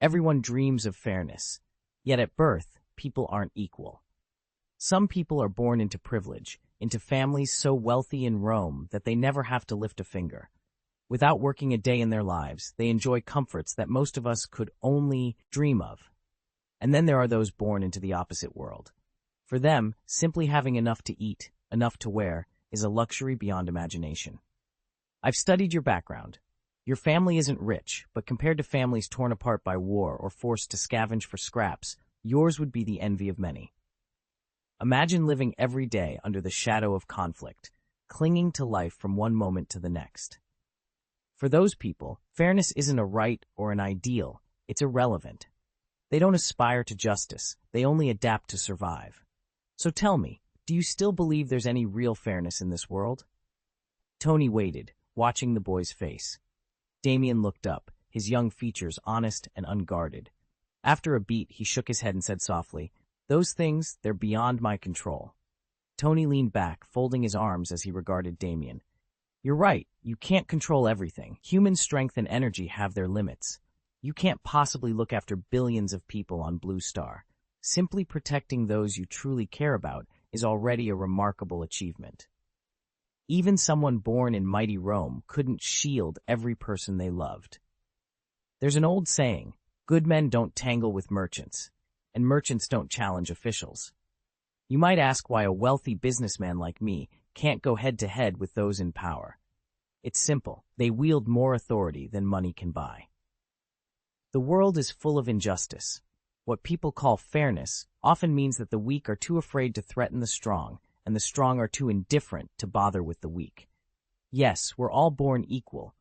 [SPEAKER 1] "Everyone dreams of fairness. Yet at birth, people aren't equal. Some people are born into privilege, into families so wealthy in Rome that they never have to lift a finger. Without working a day in their lives, they enjoy comforts that most of us could only dream of. And then there are those born into the opposite world. For them, simply having enough to eat, enough to wear, is a luxury beyond imagination. I've studied your background. Your family isn't rich, but compared to families torn apart by war or forced to scavenge for scraps, yours would be the envy of many. Imagine living every day under the shadow of conflict, clinging to life from one moment to the next. For those people, fairness isn't a right or an ideal, it's irrelevant. They don't aspire to justice, they only adapt to survive. So tell me, do you still believe there's any real fairness in this world? Tony waited, watching the boy's face. Damien looked up, his young features honest and unguarded. After a beat, he shook his head and said softly, "Those things, they're beyond my control." Tony leaned back, folding his arms as he regarded Damien. "You're right, you can't control everything. Human strength and energy have their limits. You can't possibly look after billions of people on Blue Star. Simply protecting those you truly care about is already a remarkable achievement. Even someone born in mighty Rome couldn't shield every person they loved. There's an old saying, good men don't tangle with merchants, and merchants don't challenge officials. You might ask why a wealthy businessman like me can't go head-to-head with those in power. It's simple. They wield more authority than money can buy. The world is full of injustice. What people call fairness often means that the weak are too afraid to threaten the strong, and the strong are too indifferent to bother with the weak. Yes, we're all born equal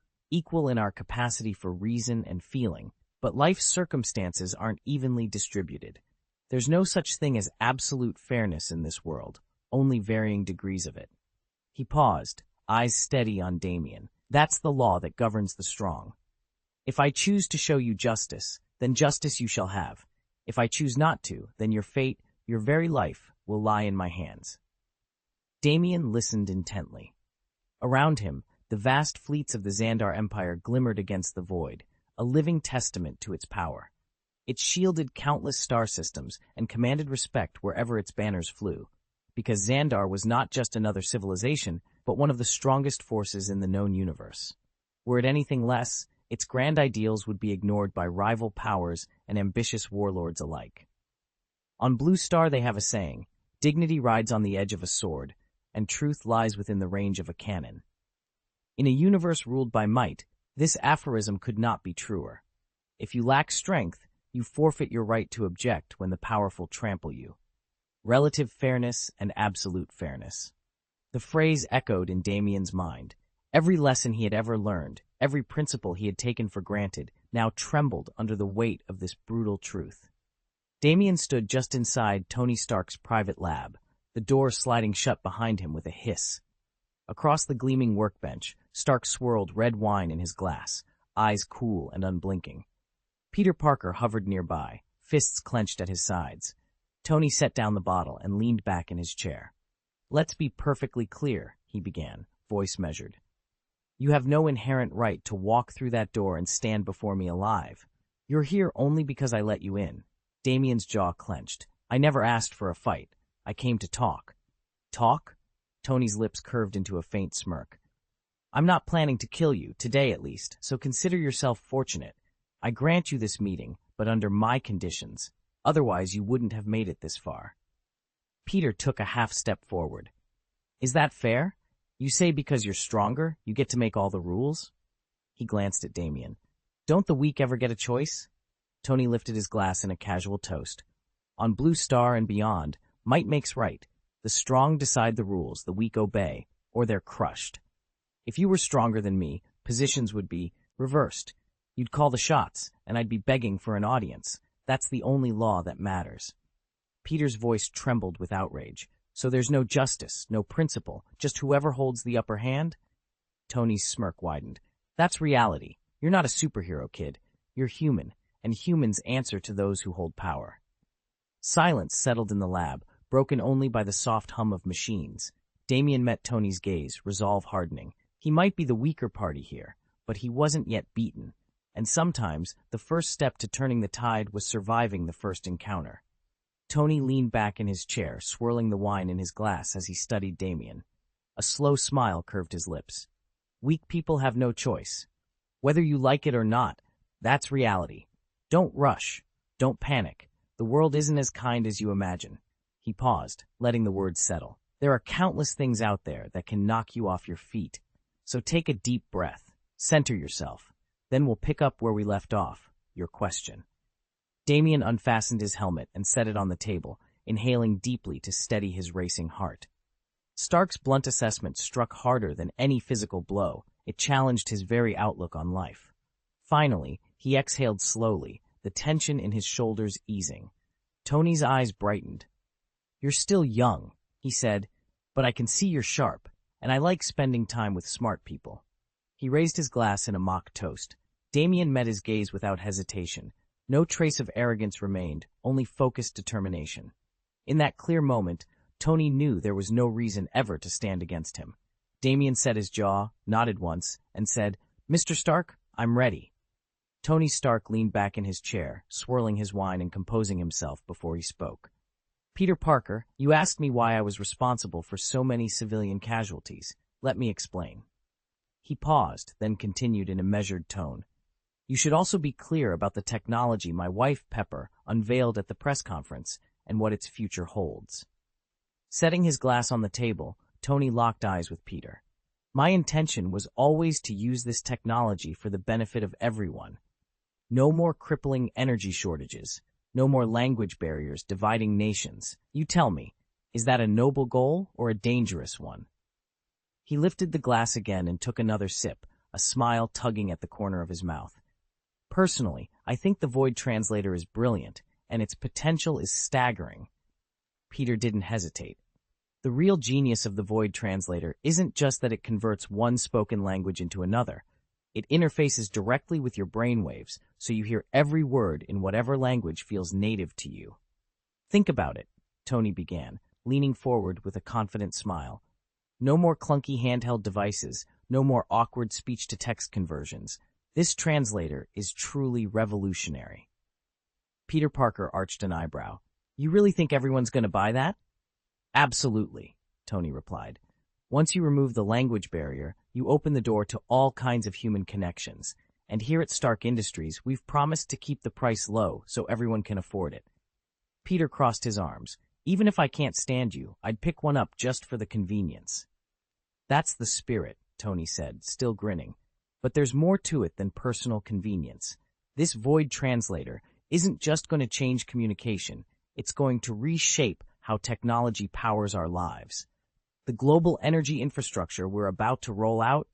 [SPEAKER 1] in our capacity for reason and feeling, but life's circumstances aren't evenly distributed. There's no such thing as absolute fairness in this world, only varying degrees of it. He paused, eyes steady on Damien. That's the law that governs the strong. If I choose to show you justice, then justice you shall have. If I choose not to, then your fate, your very life, will lie in my hands. Damien listened intently. Around him, the vast fleets of the Xandar Empire glimmered against the void, a living testament to its power. It shielded countless star systems and commanded respect wherever its banners flew, because Xandar was not just another civilization, but one of the strongest forces in the known universe. Were it anything less, its grand ideals would be ignored by rival powers and ambitious warlords alike. On Blue Star they have a saying, dignity rides on the edge of a sword, and truth lies within the range of a cannon. In a universe ruled by might, this aphorism could not be truer. If you lack strength, you forfeit your right to object when the powerful trample you. Relative fairness and absolute fairness. The phrase echoed in Damien's mind. Every lesson he had ever learned, every principle he had taken for granted, now trembled under the weight of this brutal truth. Damien stood just inside Tony Stark's private lab, the door sliding shut behind him with a hiss. Across the gleaming workbench, Stark swirled red wine in his glass, eyes cool and unblinking. Peter Parker hovered nearby, fists clenched at his sides. Tony set down the bottle and leaned back in his chair. "Let's be perfectly clear," he began, voice measured. "You have no inherent right to walk through that door and stand before me alive. You're here only because I let you in." Damien's jaw clenched. "I never asked for a fight. I came to talk." "Talk?" Tony's lips curved into a faint smirk. "I'm not planning to kill you, today at least, so consider yourself fortunate. I grant you this meeting, but under my conditions. Otherwise, you wouldn't have made it this far." Peter took a half step forward. Is that fair? You say because you're stronger, you get to make all the rules? He glanced at Damien. Don't the weak ever get a choice? Tony lifted his glass in a casual toast. On Blue Star and beyond, might makes right. The strong decide the rules, the weak obey, or they're crushed. If you were stronger than me, positions would be reversed. You'd call the shots, and I'd be begging for an audience. That's the only law that matters. Peter's voice trembled with outrage. So there's no justice, no principle, just whoever holds the upper hand? Tony's smirk widened. That's reality. You're not a superhero, kid. You're human, and humans answer to those who hold power. Silence settled in the lab, broken only by the soft hum of machines. Damien met Tony's gaze, resolve hardening. He might be the weaker party here, but he wasn't yet beaten. And sometimes, the first step to turning the tide was surviving the first encounter. Tony leaned back in his chair, swirling the wine in his glass as he studied Damien. A slow smile curved his lips. Weak people have no choice. Whether you like it or not, that's reality. Don't rush. Don't panic. The world isn't as kind as you imagine. He paused, letting the words settle. There are countless things out there that can knock you off your feet. So take a deep breath. Center yourself. Then we'll pick up where we left off. Your question. Damien unfastened his helmet and set it on the table, inhaling deeply to steady his racing heart. Stark's blunt assessment struck harder than any physical blow. It challenged his very outlook on life. Finally, he exhaled slowly, the tension in his shoulders easing. Tony's eyes brightened. You're still young, he said, but I can see you're sharp, and I like spending time with smart people. He raised his glass in a mock toast. Damien met his gaze without hesitation. No trace of arrogance remained, only focused determination. In that clear moment, Tony knew there was no reason ever to stand against him. Damien set his jaw, nodded once, and said, Mr. Stark, I'm ready. Tony Stark leaned back in his chair, swirling his wine and composing himself before he spoke. Peter Parker, you asked me why I was responsible for so many civilian casualties. Let me explain. He paused, then continued in a measured tone. You should also be clear about the technology my wife, Pepper, unveiled at the press conference and what its future holds. Setting his glass on the table, Tony locked eyes with Peter. My intention was always to use this technology for the benefit of everyone. No more crippling energy shortages. No more language barriers dividing nations. You tell me, is that a noble goal or a dangerous one? He lifted the glass again and took another sip, a smile tugging at the corner of his mouth. Personally, I think the Void Translator is brilliant, and its potential is staggering. Peter didn't hesitate. The real genius of the Void Translator isn't just that it converts one spoken language into another. It interfaces directly with your brainwaves, so you hear every word in whatever language feels native to you. Think about it, Tony began, leaning forward with a confident smile. No more clunky handheld devices, no more awkward speech-to-text conversions. This translator is truly revolutionary. Peter Parker arched an eyebrow. You really think everyone's going to buy that? Absolutely, Tony replied. Once you remove the language barrier, you open the door to all kinds of human connections. And here at Stark Industries, we've promised to keep the price low so everyone can afford it. Peter crossed his arms. Even if I can't stand you, I'd pick one up just for the convenience. That's the spirit, Tony said, still grinning. But there's more to it than personal convenience. This Void Translator isn't just going to change communication. It's going to reshape how technology powers our lives. The global energy infrastructure we're about to roll out,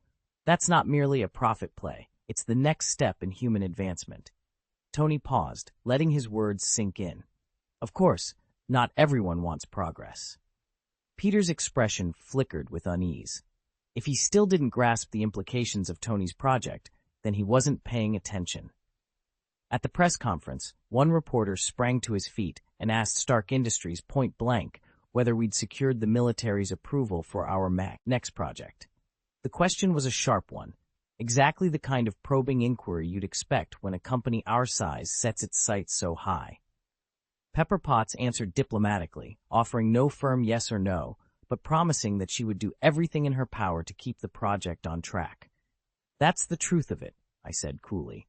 [SPEAKER 1] that's not merely a profit play. It's the next step in human advancement. Tony paused, letting his words sink in. Of course, not everyone wants progress. Peter's expression flickered with unease. If he still didn't grasp the implications of Tony's project, then he wasn't paying attention. At the press conference, one reporter sprang to his feet and asked Stark Industries point blank whether we'd secured the military's approval for our next project. The question was a sharp one, exactly the kind of probing inquiry you'd expect when a company our size sets its sights so high. Pepper Potts answered diplomatically, offering no firm yes or no, but promising that she would do everything in her power to keep the project on track. That's the truth of it, I said coolly.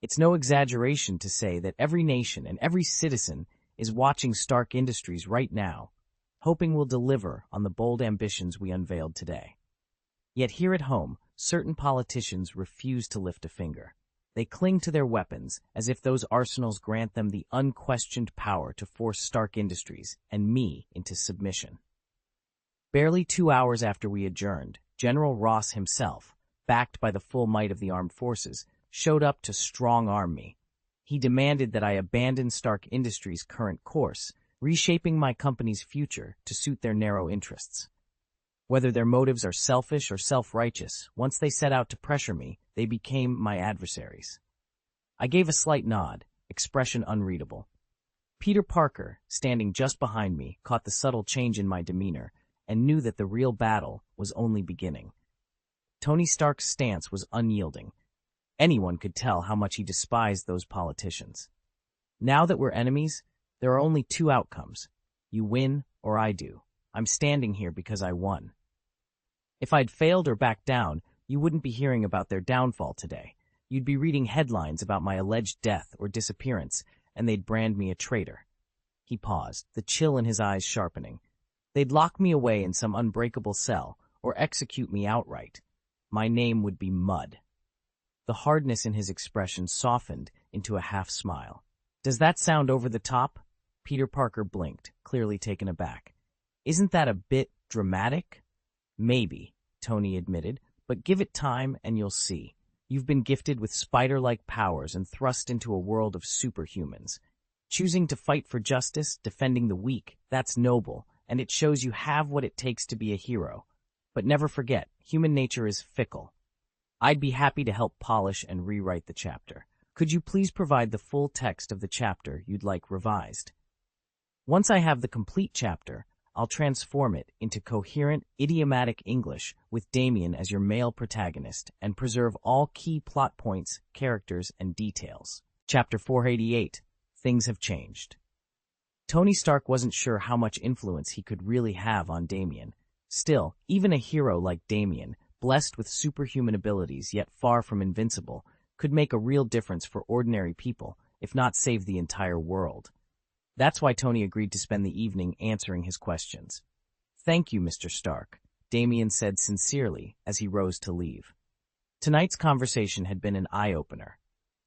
[SPEAKER 1] It's no exaggeration to say that every nation and every citizen is watching Stark Industries right now. hoping we'll deliver on the bold ambitions we unveiled today. Yet here at home, certain politicians refuse to lift a finger. They cling to their weapons as if those arsenals grant them the unquestioned power to force Stark Industries and me into submission. Barely 2 hours after we adjourned, General Ross himself, backed by the full might of the armed forces, showed up to strong-arm me. He demanded that I abandon Stark Industries' current course, reshaping my company's future to suit their narrow interests. Whether their motives are selfish or self-righteous, once they set out to pressure me, they became my adversaries. I gave a slight nod, expression unreadable. Peter Parker, standing just behind me, caught the subtle change in my demeanor and knew that the real battle was only beginning. Tony Stark's stance was unyielding. Anyone could tell how much he despised those politicians. Now that we're enemies, there are only two outcomes. You win or I do. I'm standing here because I won. If I'd failed or backed down, you wouldn't be hearing about their downfall today. You'd be reading headlines about my alleged death or disappearance, and they'd brand me a traitor. He paused, the chill in his eyes sharpening. They'd lock me away in some unbreakable cell, or execute me outright. My name would be mud. The hardness in his expression softened into a half-smile. Does that sound over the top? Peter Parker blinked, clearly taken aback. Isn't that a bit dramatic? Maybe, Tony admitted, but give it time and you'll see. You've been gifted with spider-like powers and thrust into a world of superhumans. Choosing to fight for justice, defending the weak, that's noble, and it shows you have what it takes to be a hero. But never forget, human nature is fickle. I'd be happy to help polish and rewrite the chapter. Could you please provide the full text of the chapter you'd like revised? Once I have the complete chapter, I'll transform it into coherent, idiomatic English with Damien as your male protagonist and preserve all key plot points, characters, and details. Chapter 488, Things Have Changed. Tony Stark wasn't sure how much influence he could really have on Damien. Still, even a hero like Damien, blessed with superhuman abilities yet far from invincible, could make a real difference for ordinary people, if not save the entire world. That's why Tony agreed to spend the evening answering his questions. Thank you, Mr. Stark, Damien said sincerely as he rose to leave. Tonight's conversation had been an eye-opener.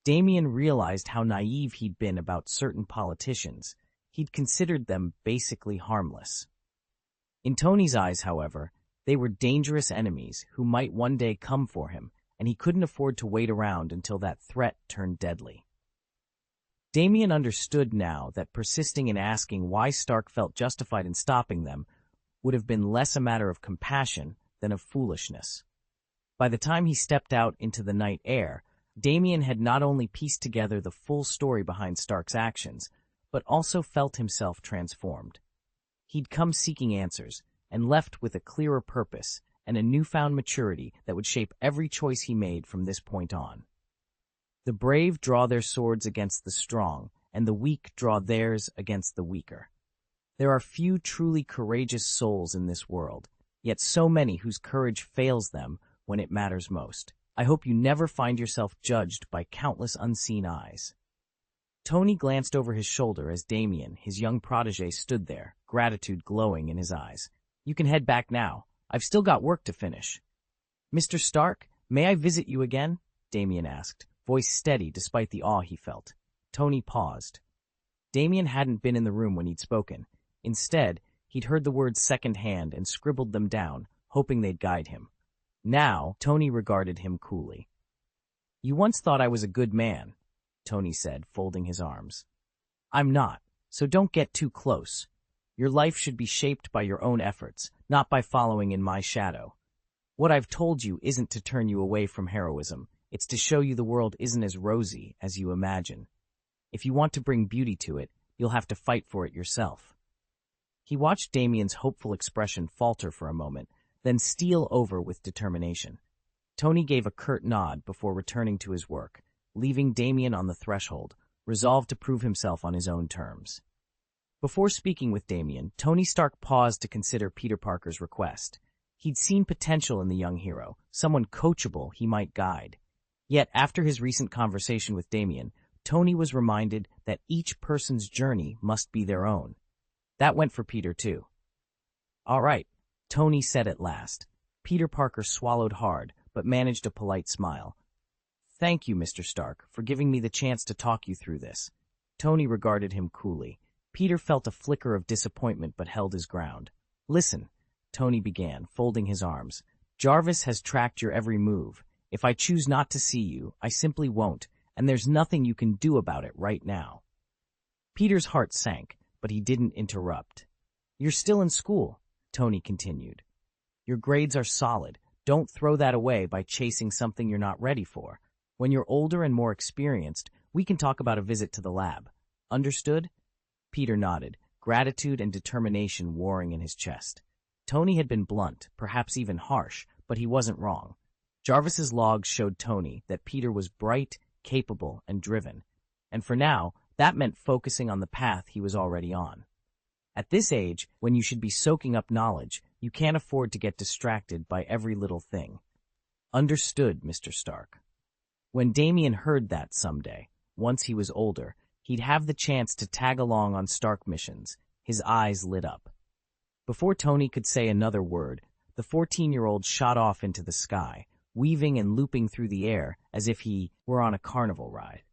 [SPEAKER 1] Damien realized how naive he'd been about certain politicians. He'd considered them basically harmless. In Tony's eyes, however, they were dangerous enemies who might one day come for him, and he couldn't afford to wait around until that threat turned deadly. Damien understood now that persisting in asking why Stark felt justified in stopping them would have been less a matter of compassion than of foolishness. By the time he stepped out into the night air, Damien had not only pieced together the full story behind Stark's actions, but also felt himself transformed. He'd come seeking answers, and left with a clearer purpose and a newfound maturity that would shape every choice he made from this point on. The brave draw their swords against the strong, and the weak draw theirs against the weaker. There are few truly courageous souls in this world, yet so many whose courage fails them when it matters most. I hope you never find yourself judged by countless unseen eyes. Tony glanced over his shoulder as Damien, his young protege, stood there, gratitude glowing in his eyes. You can head back now. I've still got work to finish. Mr. Stark, may I visit you again? Damien asked, voice steady despite the awe he felt. Tony paused. Damien hadn't been in the room when he'd spoken. Instead, he'd heard the words secondhand and scribbled them down, hoping they'd guide him. Now, Tony regarded him coolly. You once thought I was a good man, Tony said, folding his arms. I'm not, so don't get too close. Your life should be shaped by your own efforts, not by following in my shadow. What I've told you isn't to turn you away from heroism. It's to show you the world isn't as rosy as you imagine. If you want to bring beauty to it, you'll have to fight for it yourself. He watched Damien's hopeful expression falter for a moment, then steal over with determination. Tony gave a curt nod before returning to his work, leaving Damien on the threshold, resolved to prove himself on his own terms. Before speaking with Damien, Tony Stark paused to consider Peter Parker's request. He'd seen potential in the young hero, someone coachable he might guide. Yet, after his recent conversation with Damien, Tony was reminded that each person's journey must be their own. That went for Peter, too. All right, Tony said at last. Peter Parker swallowed hard, but managed a polite smile. Thank you, Mr. Stark, for giving me the chance to talk you through this. Tony regarded him coolly. Peter felt a flicker of disappointment but held his ground. Listen, Tony began, folding his arms. Jarvis has tracked your every move. If I choose not to see you, I simply won't, and there's nothing you can do about it right now. Peter's heart sank, but he didn't interrupt. You're still in school, Tony continued. Your grades are solid. Don't throw that away by chasing something you're not ready for. When you're older and more experienced, we can talk about a visit to the lab. Understood? Peter nodded, gratitude and determination warring in his chest. Tony had been blunt, perhaps even harsh, but he wasn't wrong. Jarvis's logs showed Tony that Peter was bright, capable, and driven, and for now, that meant focusing on the path he was already on. At this age, when you should be soaking up knowledge, you can't afford to get distracted by every little thing. Understood, Mr. Stark. When Damien heard that someday, once he was older, he'd have the chance to tag along on Stark missions. His eyes lit up. Before Tony could say another word, the 14-year-old shot off into the sky, weaving and looping through the air as if he were on a carnival ride.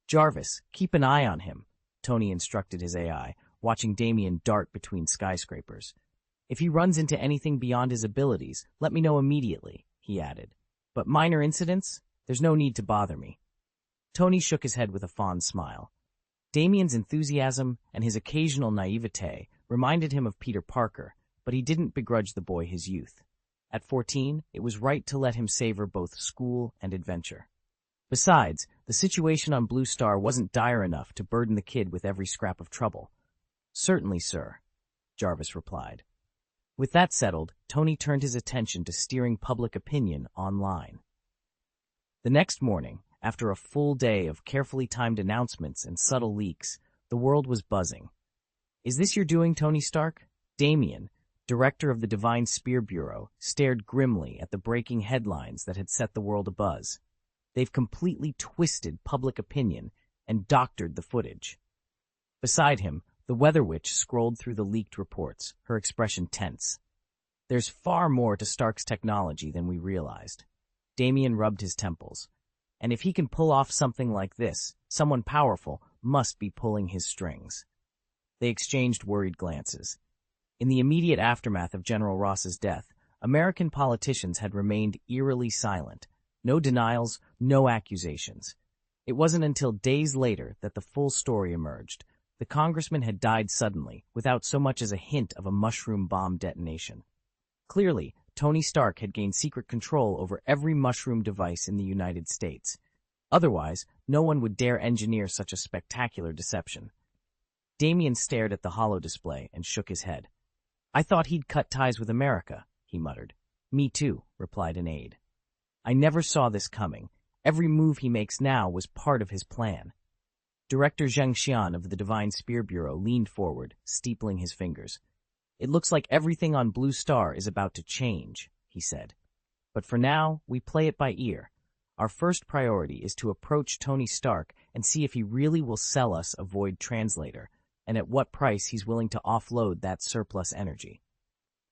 [SPEAKER 1] Jarvis, keep an eye on him, Tony instructed his AI, watching Damien dart between skyscrapers. If he runs into anything beyond his abilities, let me know immediately, he added. But minor incidents? There's no need to bother me. Tony shook his head with a fond smile. Damien's enthusiasm and his occasional naivete reminded him of Peter Parker, but he didn't begrudge the boy his youth. At 14, it was right to let him savor both school and adventure. Besides, the situation on Blue Star wasn't dire enough to burden the kid with every scrap of trouble. Certainly, sir, Jarvis replied. With that settled, Tony turned his attention to steering public opinion online. The next morning, after a full day of carefully timed announcements and subtle leaks, the world was buzzing. Is this your doing, Tony Stark? Damien, director of the Divine Spear Bureau, stared grimly at the breaking headlines that had set the world abuzz. They've completely twisted public opinion and doctored the footage. Beside him, the Weather Witch scrolled through the leaked reports, her expression tense. There's far more to Stark's technology than we realized. Damien rubbed his temples. And if he can pull off something like this, someone powerful must be pulling his strings. They exchanged worried glances. In the immediate aftermath of General Ross's death, American politicians had remained eerily silent. No denials, no accusations. It wasn't until days later that the full story emerged. The congressman had died suddenly, without so much as a hint of a mushroom bomb detonation. Clearly, Tony Stark had gained secret control over every mushroom device in the United States. Otherwise, no one would dare engineer such a spectacular deception. Damien stared at the holo display and shook his head. I thought he'd cut ties with America, he muttered. Me too, replied an aide. I never saw this coming. Every move he makes now was part of his plan. Director Zheng Xian of the Divine Spear Bureau leaned forward, steepling his fingers. It looks like everything on Blue Star is about to change, he said. But for now, we play it by ear. Our first priority is to approach Tony Stark and see if he really will sell us a Void Translator, and at what price he's willing to offload that surplus energy.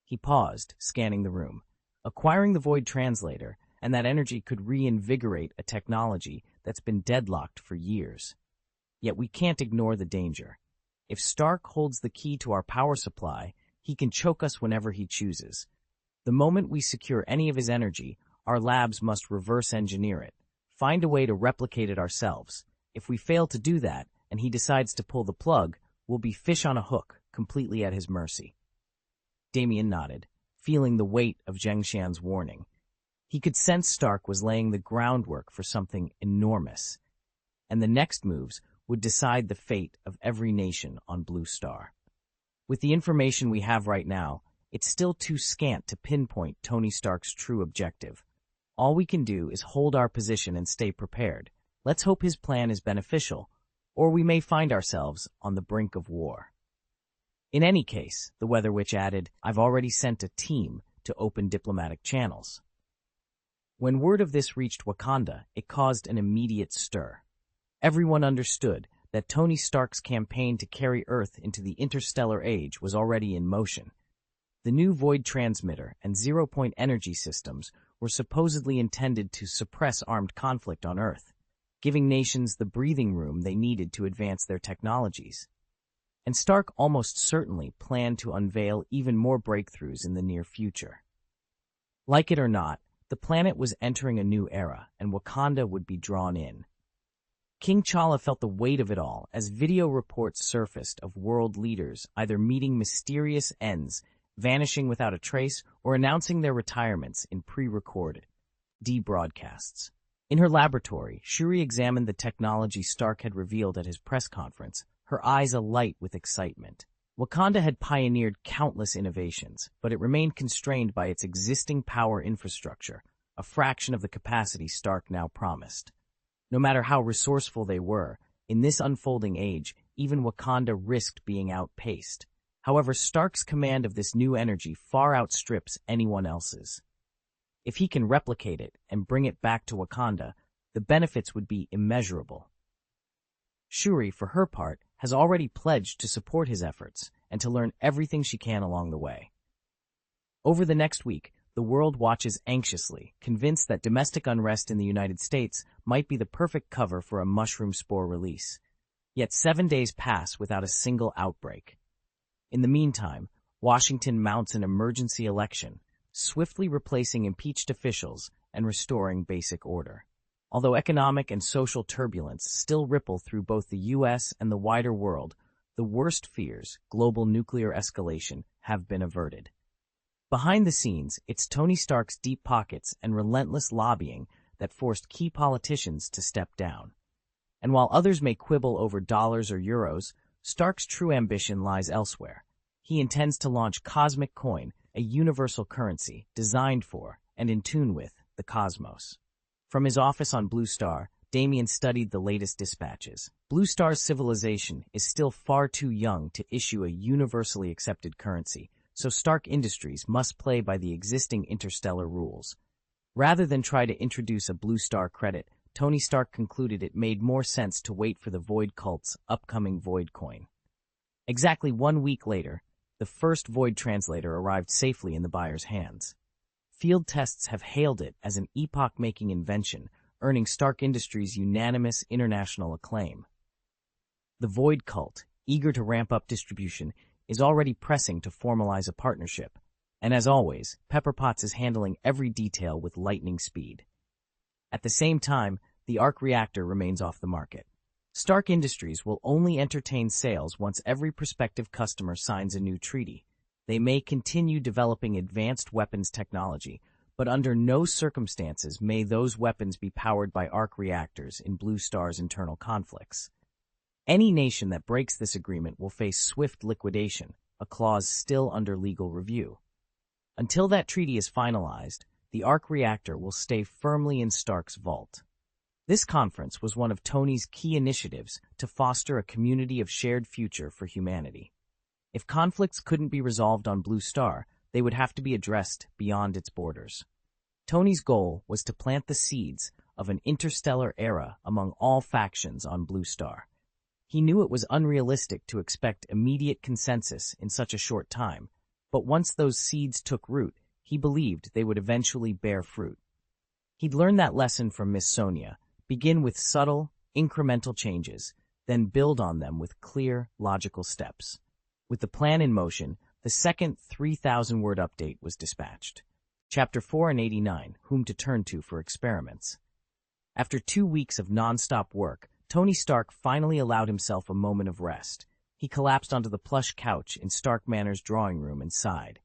[SPEAKER 1] He paused, scanning the room. Acquiring the Void Translator, and that energy could reinvigorate a technology that's been deadlocked for years. Yet we can't ignore the danger. If Stark holds the key to our power supply, he can choke us whenever he chooses. The moment we secure any of his energy, our labs must reverse engineer it, find a way to replicate it ourselves. If we fail to do that, and he decides to pull the plug, we'll be fish on a hook, completely at his mercy. Damien nodded, feeling the weight of Zheng Xian's warning. He could sense Stark was laying the groundwork for something enormous, and the next moves would decide the fate of every nation on Blue Star. With the information we have right now, it's still too scant to pinpoint Tony Stark's true objective. All we can do is hold our position and stay prepared. Let's hope his plan is beneficial, or we may find ourselves on the brink of war. In any case, the Weather Witch added, I've already sent a team to open diplomatic channels. When word of this reached Wakanda, it caused an immediate stir. Everyone understood that Tony Stark's campaign to carry Earth into the interstellar age was already in motion. The new void transmitter and zero-point energy systems were supposedly intended to suppress armed conflict on Earth, giving nations the breathing room they needed to advance their technologies. And Stark almost certainly planned to unveil even more breakthroughs in the near future. Like it or not, the planet was entering a new era, and Wakanda would be drawn in. King T'Challa felt the weight of it all as video reports surfaced of world leaders either meeting mysterious ends, vanishing without a trace, or announcing their retirements in pre-recorded broadcasts. In her laboratory, Shuri examined the technology Stark had revealed at his press conference, her eyes alight with excitement. Wakanda had pioneered countless innovations, but it remained constrained by its existing power infrastructure, a fraction of the capacity Stark now promised. No matter how resourceful they were, in this unfolding age, even Wakanda risked being outpaced. However, Stark's command of this new energy far outstrips anyone else's. If he can replicate it and bring it back to Wakanda, the benefits would be immeasurable. Shuri, for her part, has already pledged to support his efforts and to learn everything she can along the way. Over the next week, the world watches anxiously, convinced that domestic unrest in the United States might be the perfect cover for a mushroom spore release. Yet 7 days pass without a single outbreak. In the meantime, Washington mounts an emergency election, swiftly replacing impeached officials and restoring basic order. Although economic and social turbulence still ripple through both the U.S. and the wider world, the worst fears, global nuclear escalation, have been averted. Behind the scenes, it's Tony Stark's deep pockets and relentless lobbying that forced key politicians to step down. And while others may quibble over dollars or euros, Stark's true ambition lies elsewhere. He intends to launch Cosmic Coin, a universal currency designed for and in tune with the cosmos. From his office on Blue Star, Damien studied the latest dispatches. Blue Star's civilization is still far too young to issue a universally accepted currency, so Stark Industries must play by the existing interstellar rules. Rather than try to introduce a Blue Star credit, Tony Stark concluded it made more sense to wait for the Void Cult's upcoming Void Coin. Exactly 1 week later, the first Void Translator arrived safely in the buyer's hands. Field tests have hailed it as an epoch-making invention, earning Stark Industries unanimous international acclaim. The Void Cult, eager to ramp up distribution, is already pressing to formalize a partnership, and as always, Pepper Potts is handling every detail with lightning speed. At the same time, the arc reactor remains off the market. Stark Industries will only entertain sales once every prospective customer signs a new treaty. They may continue developing advanced weapons technology, but under no circumstances may those weapons be powered by arc reactors in Blue Star's internal conflicts. Any nation that breaks this agreement will face swift liquidation, a clause still under legal review. Until that treaty is finalized, the arc reactor will stay firmly in Stark's vault. This conference was one of Tony's key initiatives to foster a community of shared future for humanity. If conflicts couldn't be resolved on Blue Star, they would have to be addressed beyond its borders. Tony's goal was to plant the seeds of an interstellar era among all factions on Blue Star. He knew it was unrealistic to expect immediate consensus in such a short time, but once those seeds took root, he believed they would eventually bear fruit. He'd learned that lesson from Miss Sonia: begin with subtle, incremental changes, then build on them with clear, logical steps. With the plan in motion, the second 3,000-word update was dispatched. Chapter 4 and 89, Whom to Turn to for Experiments. After 2 weeks of non-stop work, Tony Stark finally allowed himself a moment of rest. He collapsed onto the plush couch in Stark Manor's drawing room and sighed.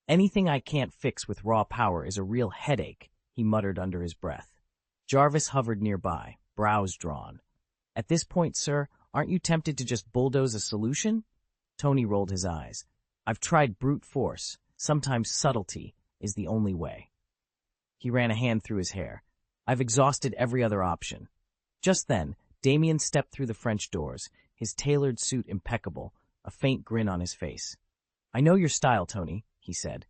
[SPEAKER 1] "Anything I can't fix with raw power is a real headache," he muttered under his breath. Jarvis hovered nearby, brows drawn. "At this point, sir, aren't you tempted to just bulldoze a solution?" Tony rolled his eyes. "I've tried brute force. Sometimes subtlety is the only way." He ran a hand through his hair. "I've exhausted every other option." Just then, Damien stepped through the French doors, his tailored suit impeccable, a faint grin on his face. "I know your style, Tony," he said.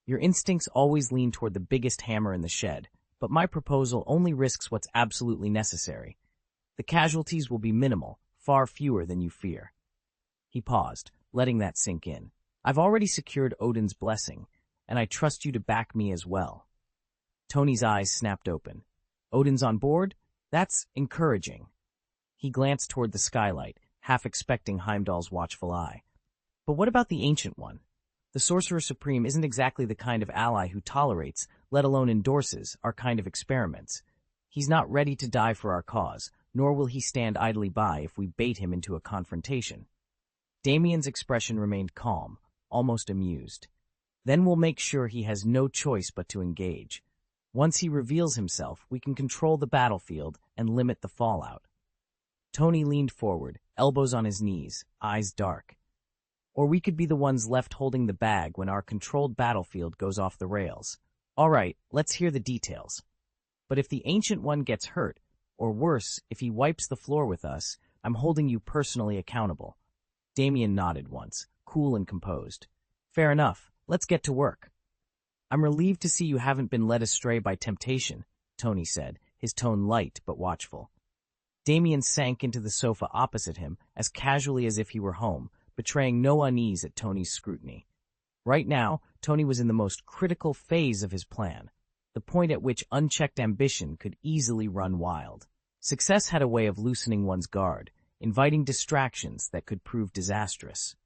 [SPEAKER 1] "Your instincts always lean toward the biggest hammer in the shed, but my proposal only risks what's absolutely necessary. The casualties will be minimal, far fewer than you fear." He paused, letting that sink in. I've already secured Odin's blessing, and I trust you to back me as well. Tony's eyes snapped open. Odin's on board? That's encouraging. He glanced toward the skylight, half expecting Heimdall's watchful eye. But what about the Ancient One? The Sorcerer Supreme isn't exactly the kind of ally who tolerates, let alone endorses, our kind of experiments. He's not ready to die for our cause, nor will he stand idly by if we bait him into a confrontation. Damien's expression remained calm, almost amused. Then we'll make sure he has no choice but to engage. Once he reveals himself, we can control the battlefield and limit the fallout. Tony leaned forward, elbows on his knees, eyes dark. Or we could be the ones left holding the bag when our controlled battlefield goes off the rails. All right, let's hear the details. But if the Ancient One gets hurt, or worse, if he wipes the floor with us, I'm holding you personally accountable. Damien nodded once, cool and composed. Fair enough, let's get to work. I'm relieved to see you haven't been led astray by temptation, Tony said, his tone light but watchful. Damien sank into the sofa opposite him as casually as if he were home, betraying no unease at Tony's scrutiny. Right now, Tony was in the most critical phase of his plan, the point at which unchecked ambition could easily run wild. Success had a way of loosening one's guard, inviting distractions that could prove disastrous.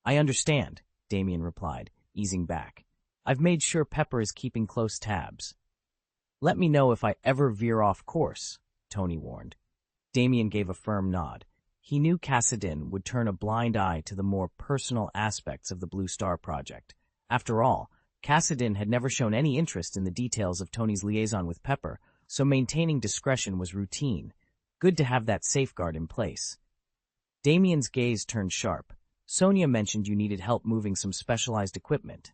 [SPEAKER 1] I understand, Damien replied, easing back. I've made sure Pepper is keeping close tabs. Let me know if I ever veer off course, Tony warned. Damien gave a firm nod. He knew Kassadin would turn a blind eye to the more personal aspects of the Blue Star project. After all, Kassadin had never shown any interest in the details of Tony's liaison with Pepper, so maintaining discretion was routine. Good to have that safeguard in place. Damien's gaze turned sharp. Sonia mentioned you needed help moving some specialized equipment.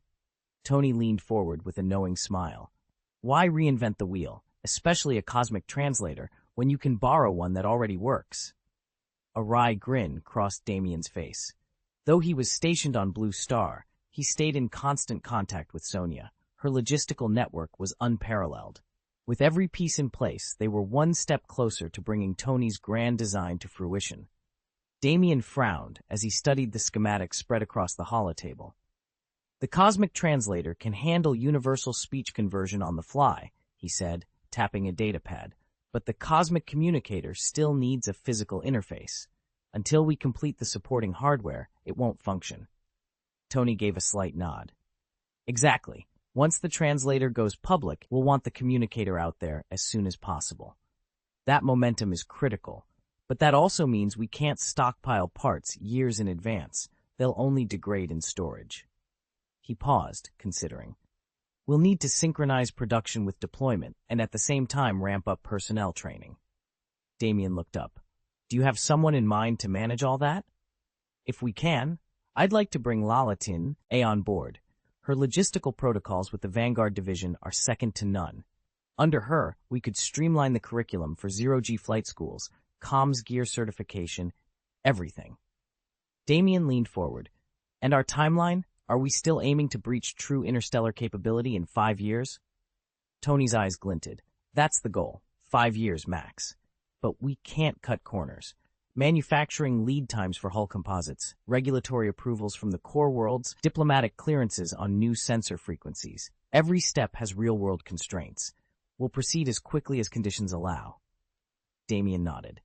[SPEAKER 1] Tony leaned forward with a knowing smile. Why reinvent the wheel, especially a cosmic translator, when you can borrow one that already works? A wry grin crossed Damien's face. Though he was stationed on Blue Star, he stayed in constant contact with Sonia. Her logistical network was unparalleled. With every piece in place, they were one step closer to bringing Tony's grand design to fruition. Damien frowned as he studied the schematic spread across the holotable. The cosmic translator can handle universal speech conversion on the fly, he said, tapping a datapad, but the cosmic communicator still needs a physical interface. Until we complete the supporting hardware, it won't function. Tony gave a slight nod. Exactly. Once the translator goes public, we'll want the communicator out there as soon as possible. That momentum is critical, but that also means we can't stockpile parts years in advance. They'll only degrade in storage. He paused, considering. We'll need to synchronize production with deployment and at the same time ramp up personnel training. Damien looked up. Do you have someone in mind to manage all that? If we can, I'd like to bring Lalatin A on board. Her logistical protocols with the Vanguard Division are second to none. Under her, we could streamline the curriculum for zero-G flight schools, comms gear certification, everything. Damien leaned forward. And our timeline? Are we still aiming to breach true interstellar capability in 5 years? Tony's eyes glinted. That's the goal. 5 years max. But we can't cut corners. Manufacturing lead times for hull composites, regulatory approvals from the core worlds, diplomatic clearances on new sensor frequencies. Every step has real-world constraints. We'll proceed as quickly as conditions allow. Damien nodded.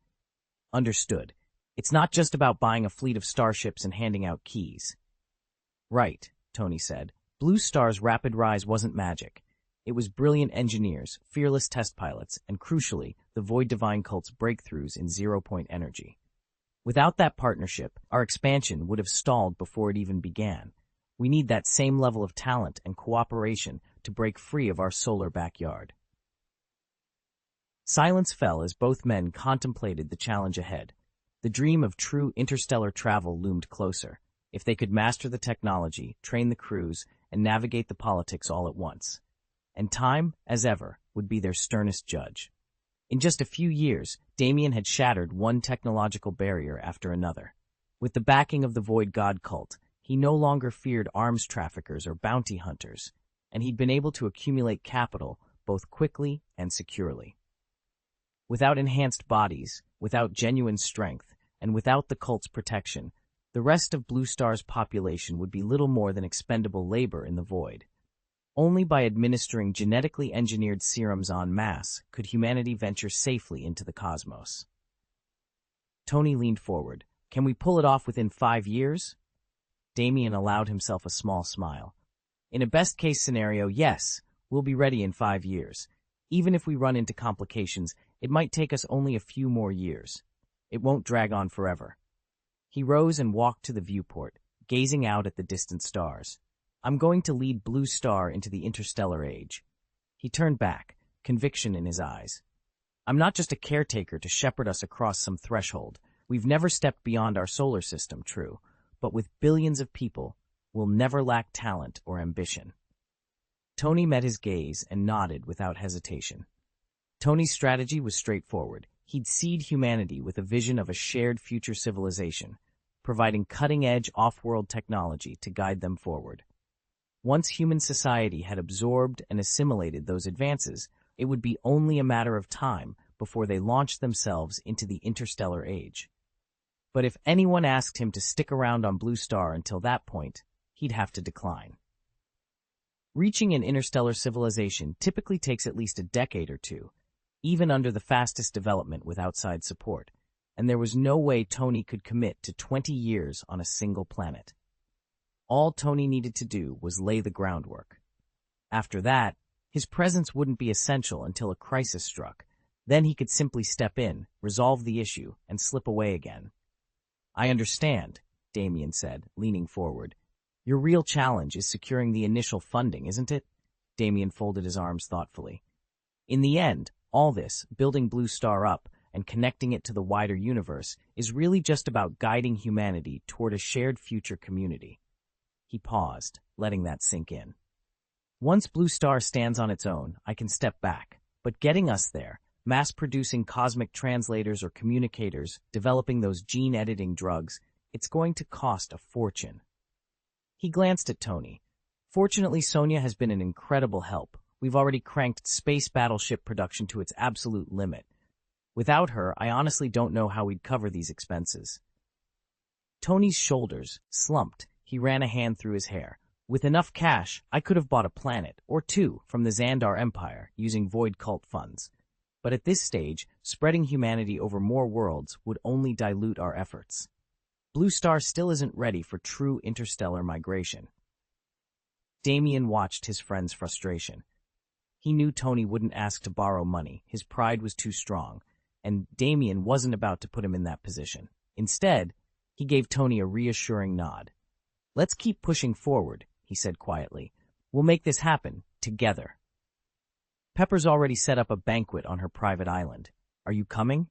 [SPEAKER 1] Understood. It's not just about buying a fleet of starships and handing out keys. Right, Tony said. Blue Star's rapid rise wasn't magic. It was brilliant engineers, fearless test pilots, and crucially, the Void Divine Cult's breakthroughs in zero-point energy. Without that partnership, our expansion would have stalled before it even began. We need that same level of talent and cooperation to break free of our solar backyard. Silence fell as both men contemplated the challenge ahead. The dream of true interstellar travel loomed closer. If they could master the technology, train the crews, and navigate the politics all at once. And time, as ever, would be their sternest judge. In just a few years, Damien had shattered one technological barrier after another. With the backing of the Void God cult, he no longer feared arms traffickers or bounty hunters, and he'd been able to accumulate capital both quickly and securely. Without enhanced bodies, without genuine strength, and without the cult's protection, The rest of Blue Star's population would be little more than expendable labor in the void. Only by administering genetically engineered serums en masse could humanity venture safely into the cosmos. Tony leaned forward. Can we pull it off within 5 years? Damien allowed himself a small smile. In a best-case scenario, yes, we'll be ready in 5 years. Even if we run into complications, it might take us only a few more years. It won't drag on forever. He rose and walked to the viewport, gazing out at the distant stars. I'm going to lead Blue Star into the interstellar age. He turned back, conviction in his eyes. I'm not just a caretaker to shepherd us across some threshold. We've never stepped beyond our solar system, true, but with billions of people, we'll never lack talent or ambition. Tony met his gaze and nodded without hesitation. Tony's strategy was straightforward. He'd seed humanity with a vision of a shared future civilization, providing cutting-edge off-world technology to guide them forward. Once human society had absorbed and assimilated those advances, it would be only a matter of time before they launched themselves into the interstellar age. But if anyone asked him to stick around on Blue Star until that point, he'd have to decline. Reaching an interstellar civilization typically takes at least a decade or two, even under the fastest development with outside support, and there was no way Tony could commit to 20 years on a single planet. All Tony needed to do was lay the groundwork. After that, his presence wouldn't be essential until a crisis struck. Then he could simply step in, resolve the issue, and slip away again. I understand, Damien said, leaning forward. Your real challenge is securing the initial funding, isn't it? Damien folded his arms thoughtfully. In the end, all this, building Blue Star up and connecting it to the wider universe, is really just about guiding humanity toward a shared future community. He paused, letting that sink in. Once Blue Star stands on its own, I can step back. But getting us there, mass-producing cosmic translators or communicators, developing those gene-editing drugs, it's going to cost a fortune. He glanced at Tony. Fortunately, Sonia has been an incredible help. We've already cranked space battleship production to its absolute limit. Without her, I honestly don't know how we'd cover these expenses. Tony's shoulders slumped. He ran a hand through his hair. With enough cash, I could have bought a planet, or two, from the Xandar Empire, using Void Cult funds. But at this stage, spreading humanity over more worlds would only dilute our efforts. Blue Star still isn't ready for true interstellar migration. Damien watched his friend's frustration. He knew Tony wouldn't ask to borrow money. His pride was too strong, and Damien wasn't about to put him in that position. Instead, he gave Tony a reassuring nod. Let's keep pushing forward, he said quietly. We'll make this happen, together. Pepper's already set up a banquet on her private island. Are you coming?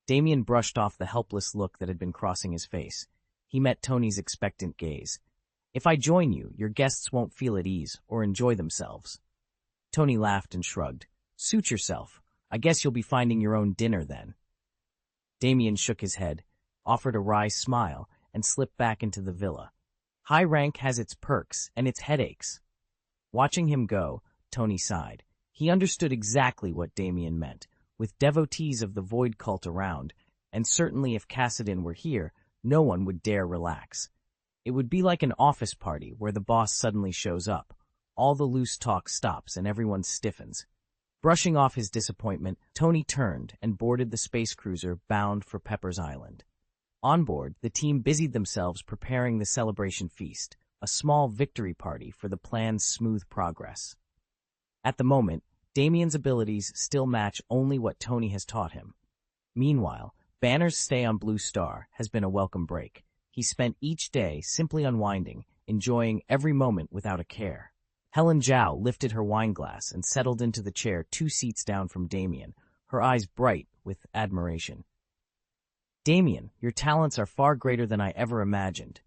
[SPEAKER 1] Damien brushed off the helpless look that had been crossing his face. He met Tony's expectant gaze. If I join you, your guests won't feel at ease or enjoy themselves. Tony laughed and shrugged. Suit yourself. I guess you'll be finding your own dinner then. Damien shook his head, offered a wry smile, and slipped back into the villa. High rank has its perks and its headaches. Watching him go, Tony sighed. He understood exactly what Damien meant. With devotees of the Void Cult around, and certainly if Cassidon were here, no one would dare relax. It would be like an office party where the boss suddenly shows up. All the loose talk stops and everyone stiffens. Brushing off his disappointment, Tony turned and boarded the space cruiser bound for Pepper's Island. On board, the team busied themselves preparing the celebration feast, a small victory party for the plan's smooth progress. At the moment, Damien's abilities still match only what Tony has taught him. Meanwhile, Banner's stay on Blue Star has been a welcome break. He spent each day simply unwinding, enjoying every moment without a care. Helen Zhao lifted her wineglass and settled into the chair 2 seats down from Damien, her eyes bright with admiration. Damien, your talents are far greater than I ever imagined.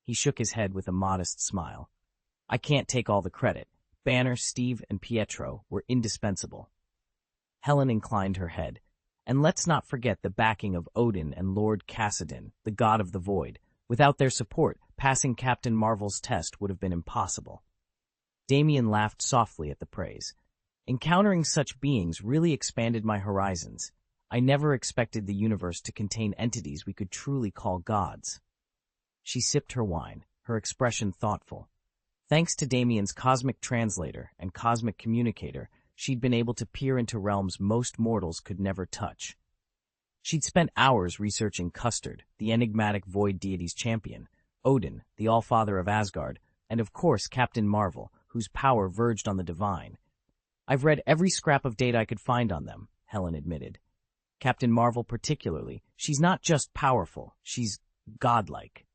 [SPEAKER 1] He shook his head with a modest smile. I can't take all the credit. Banner, Steve, and Pietro were indispensable. Helen inclined her head. And let's not forget the backing of Odin and Lord Cassidon, the god of the void. Without their support, passing Captain Marvel's test would have been impossible. Damien laughed softly at the praise. Encountering such beings really expanded my horizons. I never expected the universe to contain entities we could truly call gods. She sipped her wine, her expression thoughtful. Thanks to Damien's cosmic translator and cosmic communicator, she'd been able to peer into realms most mortals could never touch. She'd spent hours researching Custard, the enigmatic void deity's champion, Odin, the Allfather of Asgard, and of course Captain Marvel, whose power verged on the divine. I've read every scrap of data I could find on them, Helen admitted. Captain Marvel particularly. She's not just powerful, she's godlike.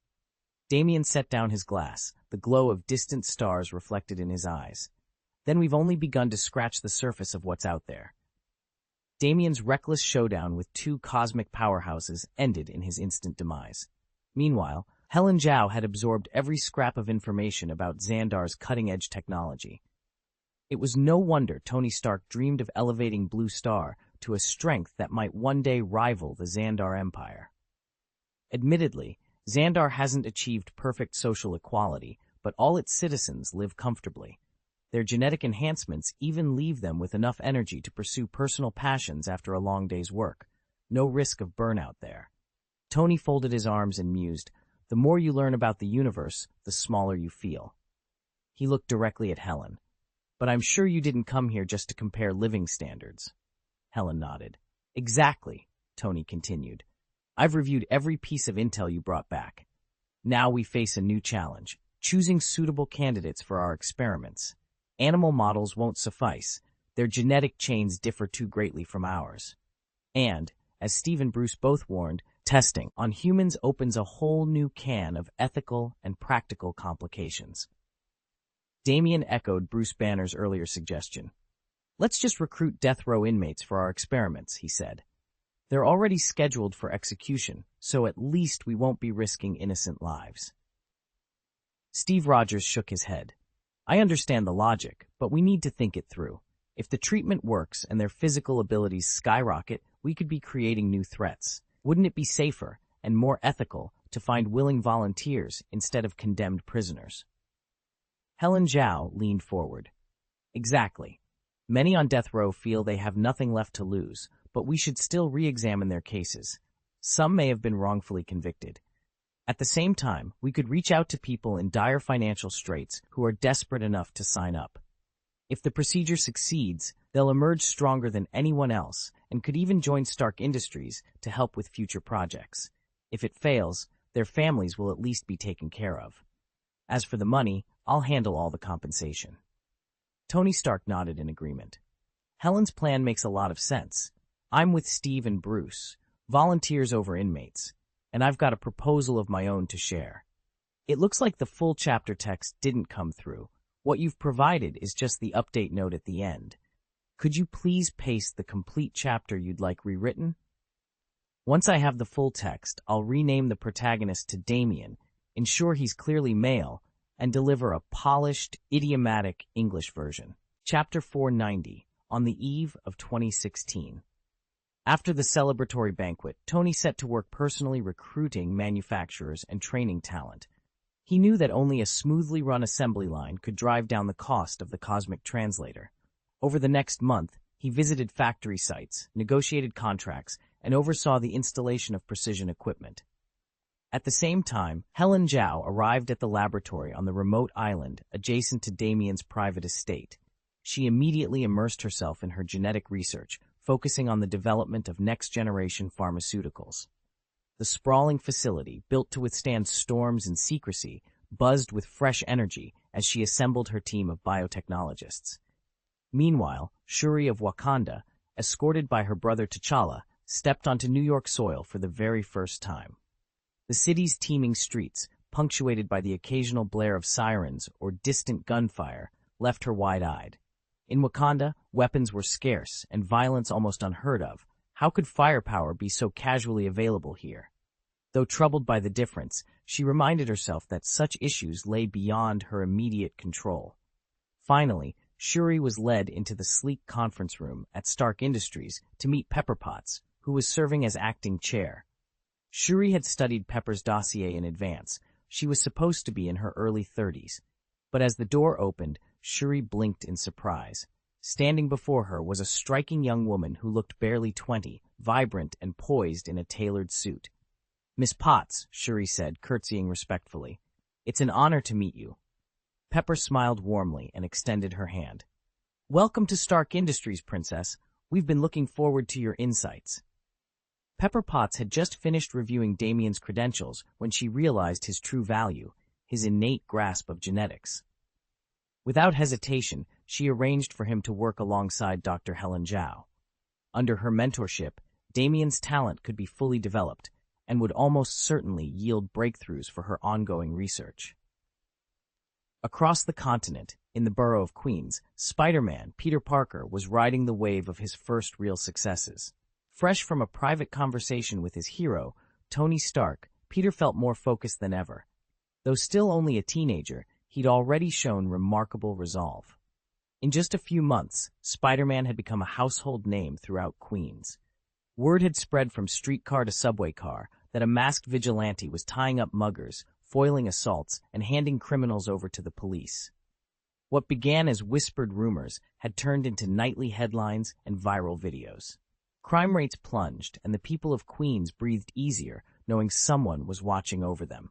[SPEAKER 1] Damien set down his glass, the glow of distant stars reflected in his eyes. Then we've only begun to scratch the surface of what's out there. Damien's reckless showdown with two cosmic powerhouses ended in his instant demise. Meanwhile, Helen Zhao had absorbed every scrap of information about Xandar's cutting-edge technology. It was no wonder Tony Stark dreamed of elevating Blue Star to a strength that might one day rival the Xandar Empire. Admittedly, Xandar hasn't achieved perfect social equality, but all its citizens live comfortably. Their genetic enhancements even leave them with enough energy to pursue personal passions after a long day's work. No risk of burnout there. Tony folded his arms and mused, "The more you learn about the universe, the smaller you feel." He looked directly at Helen. "But I'm sure you didn't come here just to compare living standards." Helen nodded. "Exactly," Tony continued. "I've reviewed every piece of intel you brought back. Now we face a new challenge, choosing suitable candidates for our experiments. Animal models won't suffice. Their genetic chains differ too greatly from ours. And, as Steve and Bruce both warned, testing on humans opens a whole new can of ethical and practical complications." Damien echoed Bruce Banner's earlier suggestion. "Let's just recruit death row inmates for our experiments," he said. "They're already scheduled for execution, so at least we won't be risking innocent lives." Steve Rogers shook his head. "I understand the logic, but we need to think it through. If the treatment works and their physical abilities skyrocket, we could be creating new threats. Wouldn't it be safer and more ethical to find willing volunteers instead of condemned prisoners?" Helen Zhao leaned forward. "Exactly. Many on death row feel they have nothing left to lose, but we should still re-examine their cases. Some may have been wrongfully convicted. At the same time, we could reach out to people in dire financial straits who are desperate enough to sign up. If the procedure succeeds, they'll emerge stronger than anyone else and could even join Stark Industries to help with future projects. If it fails, their families will at least be taken care of. As for the money, I'll handle all the compensation." Tony Stark nodded in agreement. "Helen's plan makes a lot of sense. I'm with Steve and Bruce, volunteers over inmates, and I've got a proposal of my own to share. It looks like the full chapter text didn't come through. What you've provided is just the update note at the end. Could you please paste the complete chapter you'd like rewritten? Once I have the full text, I'll rename the protagonist to Damien, ensure he's clearly male, and deliver a polished, idiomatic English version." Chapter 490, On the Eve of 2016. After the celebratory banquet, Tony set to work personally recruiting manufacturers and training talent. He knew that only a smoothly run assembly line could drive down the cost of the cosmic translator. Over the next month, he visited factory sites, negotiated contracts, and oversaw the installation of precision equipment. At the same time, Helen Zhao arrived at the laboratory on the remote island adjacent to Damien's private estate. She immediately immersed herself in her genetic research, focusing on the development of next-generation pharmaceuticals. The sprawling facility, built to withstand storms and secrecy, buzzed with fresh energy as she assembled her team of biotechnologists. Meanwhile, Shuri of Wakanda, escorted by her brother T'Challa, stepped onto New York soil for the very first time. The city's teeming streets, punctuated by the occasional blare of sirens or distant gunfire, left her wide-eyed. In Wakanda, weapons were scarce and violence almost unheard of. How could firepower be so casually available here? Though troubled by the difference, she reminded herself that such issues lay beyond her immediate control. Finally, Shuri was led into the sleek conference room at Stark Industries to meet Pepper Potts, who was serving as acting chair. Shuri had studied Pepper's dossier in advance. She was supposed to be in her early 30s. But as the door opened, Shuri blinked in surprise. Standing before her was a striking young woman who looked barely 20, vibrant and poised in a tailored suit. "Miss Potts," Shuri said, curtsying respectfully. "It's an honor to meet you." Pepper smiled warmly and extended her hand. "Welcome to Stark Industries, Princess. We've been looking forward to your insights." Pepper Potts had just finished reviewing Damien's credentials when she realized his true value, his innate grasp of genetics. Without hesitation, she arranged for him to work alongside Dr. Helen Zhao. Under her mentorship, Damien's talent could be fully developed and would almost certainly yield breakthroughs for her ongoing research. Across the continent, in the borough of Queens, Spider-Man Peter Parker was riding the wave of his first real successes. Fresh from a private conversation with his hero, Tony Stark, Peter felt more focused than ever. Though still only a teenager, he'd already shown remarkable resolve. In just a few months, Spider-Man had become a household name throughout Queens. Word had spread from streetcar to subway car that a masked vigilante was tying up muggers, foiling assaults, and handing criminals over to the police. What began as whispered rumors had turned into nightly headlines and viral videos. Crime rates plunged, and the people of Queens breathed easier, knowing someone was watching over them.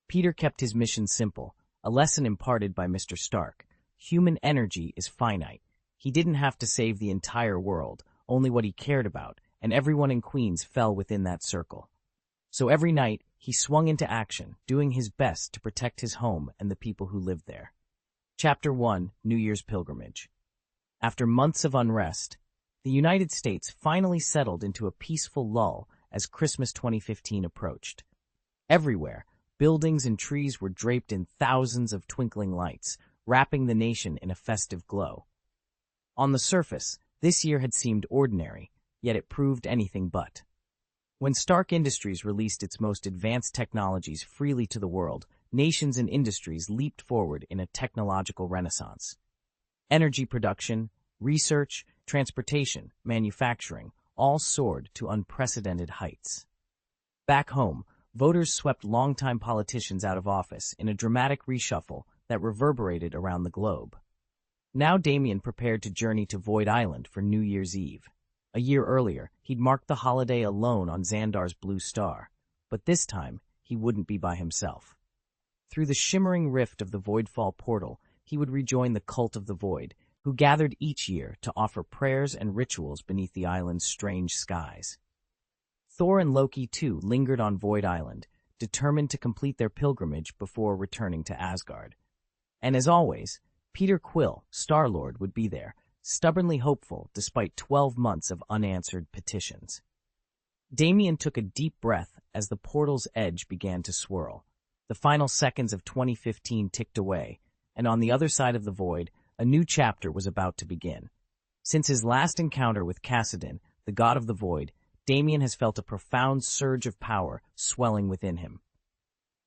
[SPEAKER 1] Peter kept his mission simple, a lesson imparted by Mr. Stark. Human energy is finite. He didn't have to save the entire world, only what he cared about, and everyone in Queens fell within that circle. So every night, he swung into action, doing his best to protect his home and the people who lived there. Chapter 1: New Year's Pilgrimage. After months of unrest, the United States finally settled into a peaceful lull as Christmas 2015 approached. Everywhere, buildings and trees were draped in thousands of twinkling lights, wrapping the nation in a festive glow. On the surface, this year had seemed ordinary, yet it proved anything but. When Stark Industries released its most advanced technologies freely to the world, nations and industries leaped forward in a technological renaissance. Energy production, research, transportation, manufacturing, all soared to unprecedented heights. Back home, voters swept longtime politicians out of office in a dramatic reshuffle that reverberated around the globe. Now Damien prepared to journey to Void Island for New Year's Eve. A year earlier, he'd marked the holiday alone on Xandar's blue star, but this time he wouldn't be by himself. Through the shimmering rift of the Voidfall portal, he would rejoin the Cult of the Void, who gathered each year to offer prayers and rituals beneath the island's strange skies. Thor and Loki, too, lingered on Void Island, determined to complete their pilgrimage before returning to Asgard. And as always, Peter Quill, Star-Lord, would be there, stubbornly hopeful despite 12 months of unanswered petitions. Damien took a deep breath as the portal's edge began to swirl. The final seconds of 2015 ticked away, and on the other side of the void, a new chapter was about to begin. Since his last encounter with Kassadin, the god of the void, Damien has felt a profound surge of power swelling within him.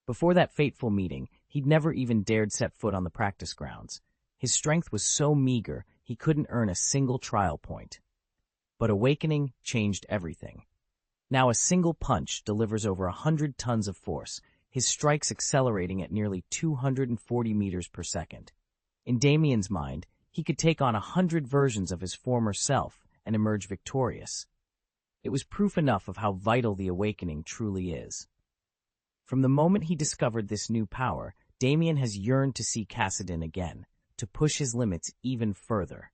[SPEAKER 1] Before that fateful meeting, he'd never even dared set foot on the practice grounds. His strength was so meager, he couldn't earn a single trial point. But awakening changed everything. Now a single punch delivers over 100 tons of force, his strikes accelerating at nearly 240 meters per second. In Damien's mind, he could take on 100 versions of his former self and emerge victorious. It was proof enough of how vital the awakening truly is. From the moment he discovered this new power, Damien has yearned to see Kassadin again, to push his limits even further.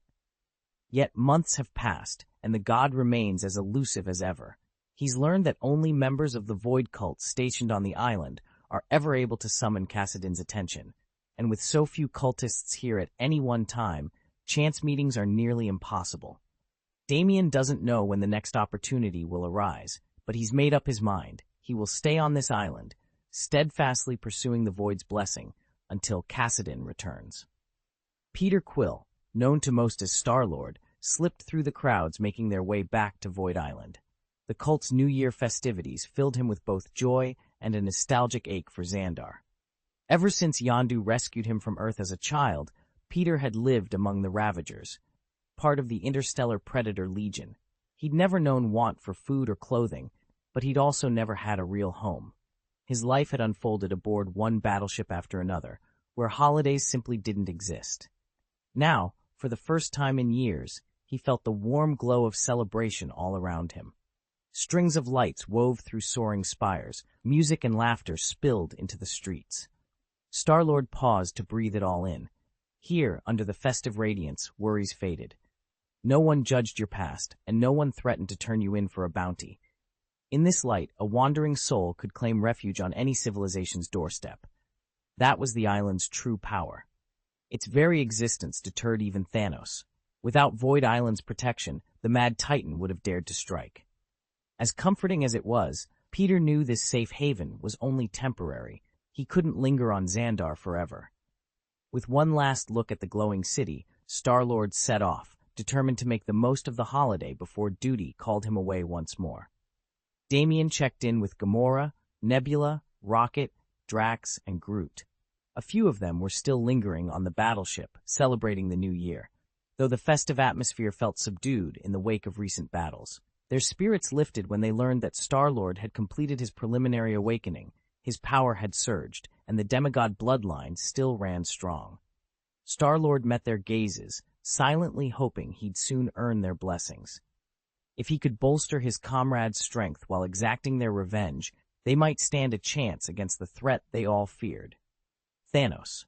[SPEAKER 1] Yet months have passed, and the god remains as elusive as ever. He's learned that only members of the Void Cult stationed on the island are ever able to summon Kassadin's attention, and with so few cultists here at any one time, chance meetings are nearly impossible. Damien doesn't know when the next opportunity will arise, but he's made up his mind. He will stay on this island, steadfastly pursuing the Void's blessing until Kassadin returns. Peter Quill, known to most as Star-Lord, slipped through the crowds making their way back to Void Island. The cult's New Year festivities filled him with both joy and a nostalgic ache for Xandar. Ever since Yondu rescued him from Earth as a child, Peter had lived among the Ravagers, part of the Interstellar Predator Legion. He'd never known want for food or clothing, but he'd also never had a real home. His life had unfolded aboard one battleship after another, where holidays simply didn't exist. Now, for the first time in years, he felt the warm glow of celebration all around him. Strings of lights wove through soaring spires, music and laughter spilled into the streets. Star-Lord paused to breathe it all in. Here, under the festive radiance, worries faded. No one judged your past, and no one threatened to turn you in for a bounty. In this light, a wandering soul could claim refuge on any civilization's doorstep. That was the island's true power. Its very existence deterred even Thanos. Without Void Island's protection, the Mad Titan would have dared to strike. As comforting as it was, Peter knew this safe haven was only temporary. He couldn't linger on Xandar forever. With one last look at the glowing city, Star-Lord set off, determined to make the most of the holiday before duty called him away once more. Damien checked in with Gamora, Nebula, Rocket, Drax, and Groot. A few of them were still lingering on the battleship, celebrating the new year, though the festive atmosphere felt subdued in the wake of recent battles. Their spirits lifted when they learned that Star-Lord had completed his preliminary awakening, his power had surged, and the demigod bloodline still ran strong. Star-Lord met their gazes, silently hoping he'd soon earn their blessings. If he could bolster his comrades' strength while exacting their revenge, they might stand a chance against the threat they all feared. Thanos.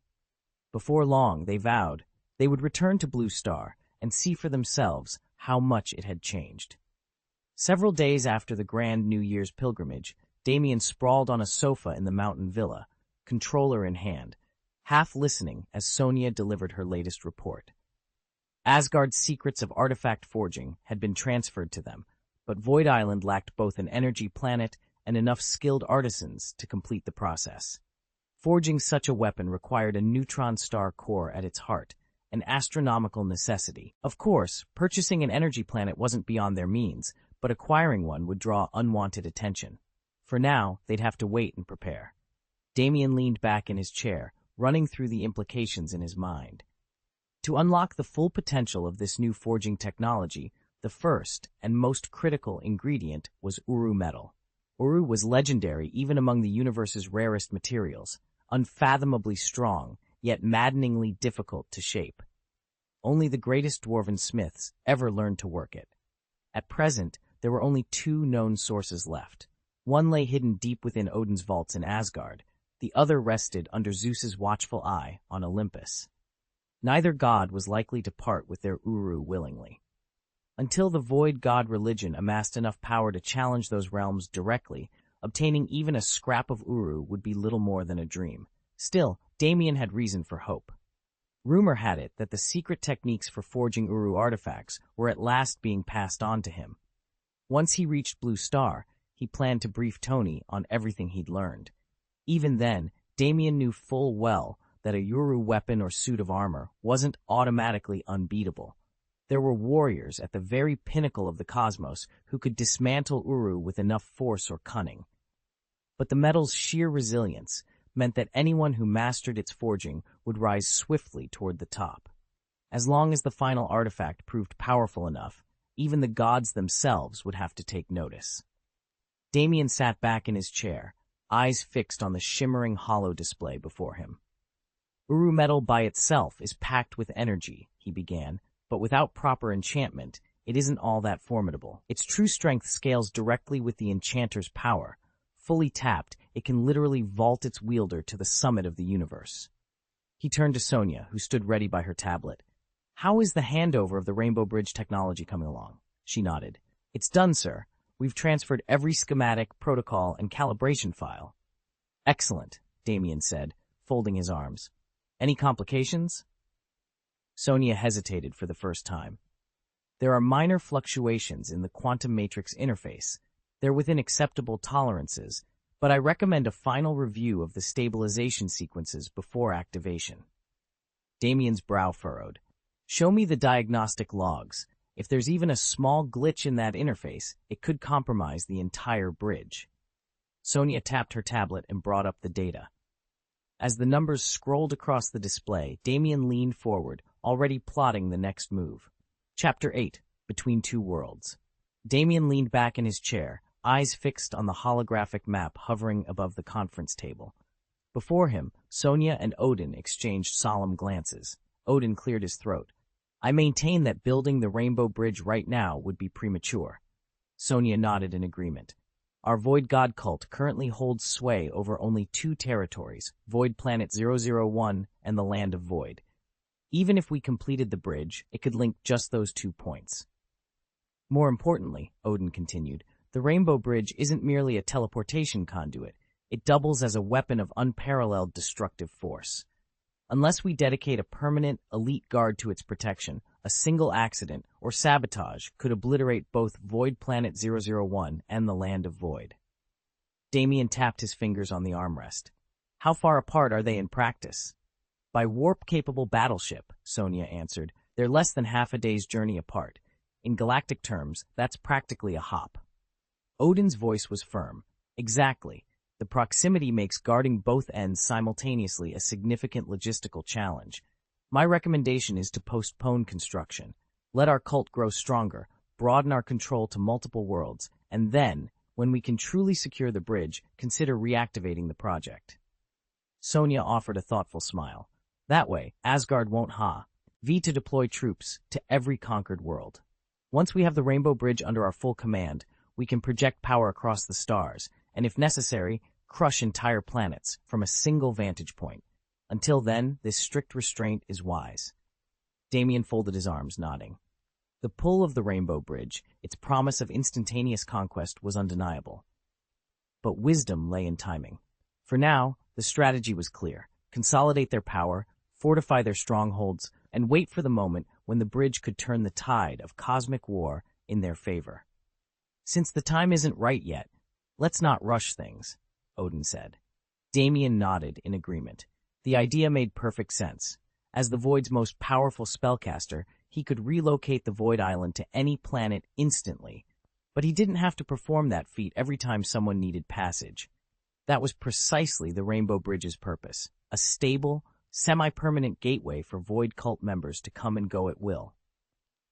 [SPEAKER 1] Before long, they vowed, they would return to Blue Star and see for themselves how much it had changed. Several days after the grand New Year's pilgrimage, Damien sprawled on a sofa in the mountain villa, controller in hand, half listening as Sonya delivered her latest report. Asgard's secrets of artifact forging had been transferred to them, but Void Island lacked both an energy planet and enough skilled artisans to complete the process. Forging such a weapon required a neutron star core at its heart, an astronomical necessity. Of course, purchasing an energy planet wasn't beyond their means, but acquiring one would draw unwanted attention. For now, they'd have to wait and prepare. Damien leaned back in his chair, running through the implications in his mind. To unlock the full potential of this new forging technology, the first and most critical ingredient was Uru metal. Uru was legendary even among the universe's rarest materials, unfathomably strong, yet maddeningly difficult to shape. Only the greatest dwarven smiths ever learned to work it. At present, there were only two known sources left. One lay hidden deep within Odin's vaults in Asgard, the other rested under Zeus's watchful eye on Olympus. Neither god was likely to part with their Uru willingly. Until the Void God religion amassed enough power to challenge those realms directly, obtaining even a scrap of Uru would be little more than a dream. Still, Damien had reason for hope. Rumor had it that the secret techniques for forging Uru artifacts were at last being passed on to him. Once he reached Blue Star, he planned to brief Tony on everything he'd learned. Even then, Damien knew full well that a Uru weapon or suit of armor wasn't automatically unbeatable. There were warriors at the very pinnacle of the cosmos who could dismantle Uru with enough force or cunning. But the metal's sheer resilience meant that anyone who mastered its forging would rise swiftly toward the top. As long as the final artifact proved powerful enough, even the gods themselves would have to take notice. Damien sat back in his chair, eyes fixed on the shimmering hollow display before him. Uru metal by itself is packed with energy, he began, but without proper enchantment, it isn't all that formidable. Its true strength scales directly with the enchanter's power. Fully tapped, it can literally vault its wielder to the summit of the universe. He turned to Sonya, who stood ready by her tablet. How is the handover of the Rainbow Bridge technology coming along? She nodded. It's done, sir. We've transferred every schematic, protocol, and calibration file. Excellent, Damien said, folding his arms. Any complications? Sonya hesitated for the first time. There are minor fluctuations in the quantum matrix interface. They're within acceptable tolerances, but I recommend a final review of the stabilization sequences before activation. Damien's brow furrowed. Show me the diagnostic logs. If there's even a small glitch in that interface, it could compromise the entire bridge. Sonya tapped her tablet and brought up the data. As the numbers scrolled across the display, Damien leaned forward, already plotting the next move. Chapter 8, Between Two Worlds. Damien leaned back in his chair, eyes fixed on the holographic map hovering above the conference table. Before him, Sonya and Odin exchanged solemn glances. Odin cleared his throat. I maintain that building the Rainbow Bridge right now would be premature. Sonia nodded in agreement. Our Void God cult currently holds sway over only two territories, Void Planet 001 and the Land of Void. Even if we completed the bridge, it could link just those 2 points. More importantly, Odin continued, the Rainbow Bridge isn't merely a teleportation conduit. It doubles as a weapon of unparalleled destructive force. Unless we dedicate a permanent, elite guard to its protection, a single accident or sabotage could obliterate both Void Planet 001 and the Land of Void. Damien tapped his fingers on the armrest. How far apart are they in practice? By warp-capable battleship, Sonia answered. They're less than half a day's journey apart. In galactic terms, that's practically a hop. Odin's voice was firm. Exactly. The proximity makes guarding both ends simultaneously a significant logistical challenge. My recommendation is to postpone construction. Let our cult grow stronger, broaden our control to multiple worlds, and then, when we can truly secure the bridge, consider reactivating the project. Sonia offered a thoughtful smile. That way, Asgard won't to deploy troops to every conquered world. Once we have the Rainbow Bridge under our full command, we can project power across the stars, and if necessary, crush entire planets from a single vantage point. Until then, this strict restraint is wise. Damien folded his arms, nodding. The pull of the Rainbow Bridge, its promise of instantaneous conquest, was undeniable. But wisdom lay in timing. For now, the strategy was clear. Consolidate their power, fortify their strongholds, and wait for the moment when the bridge could turn the tide of cosmic war in their favor. Since the time isn't right yet, let's not rush things, Odin said. Damien nodded in agreement. The idea made perfect sense. As the Void's most powerful spellcaster, he could relocate the Void Island to any planet instantly. But he didn't have to perform that feat every time someone needed passage. That was precisely the Rainbow Bridge's purpose, a stable, semi-permanent gateway for Void cult members to come and go at will.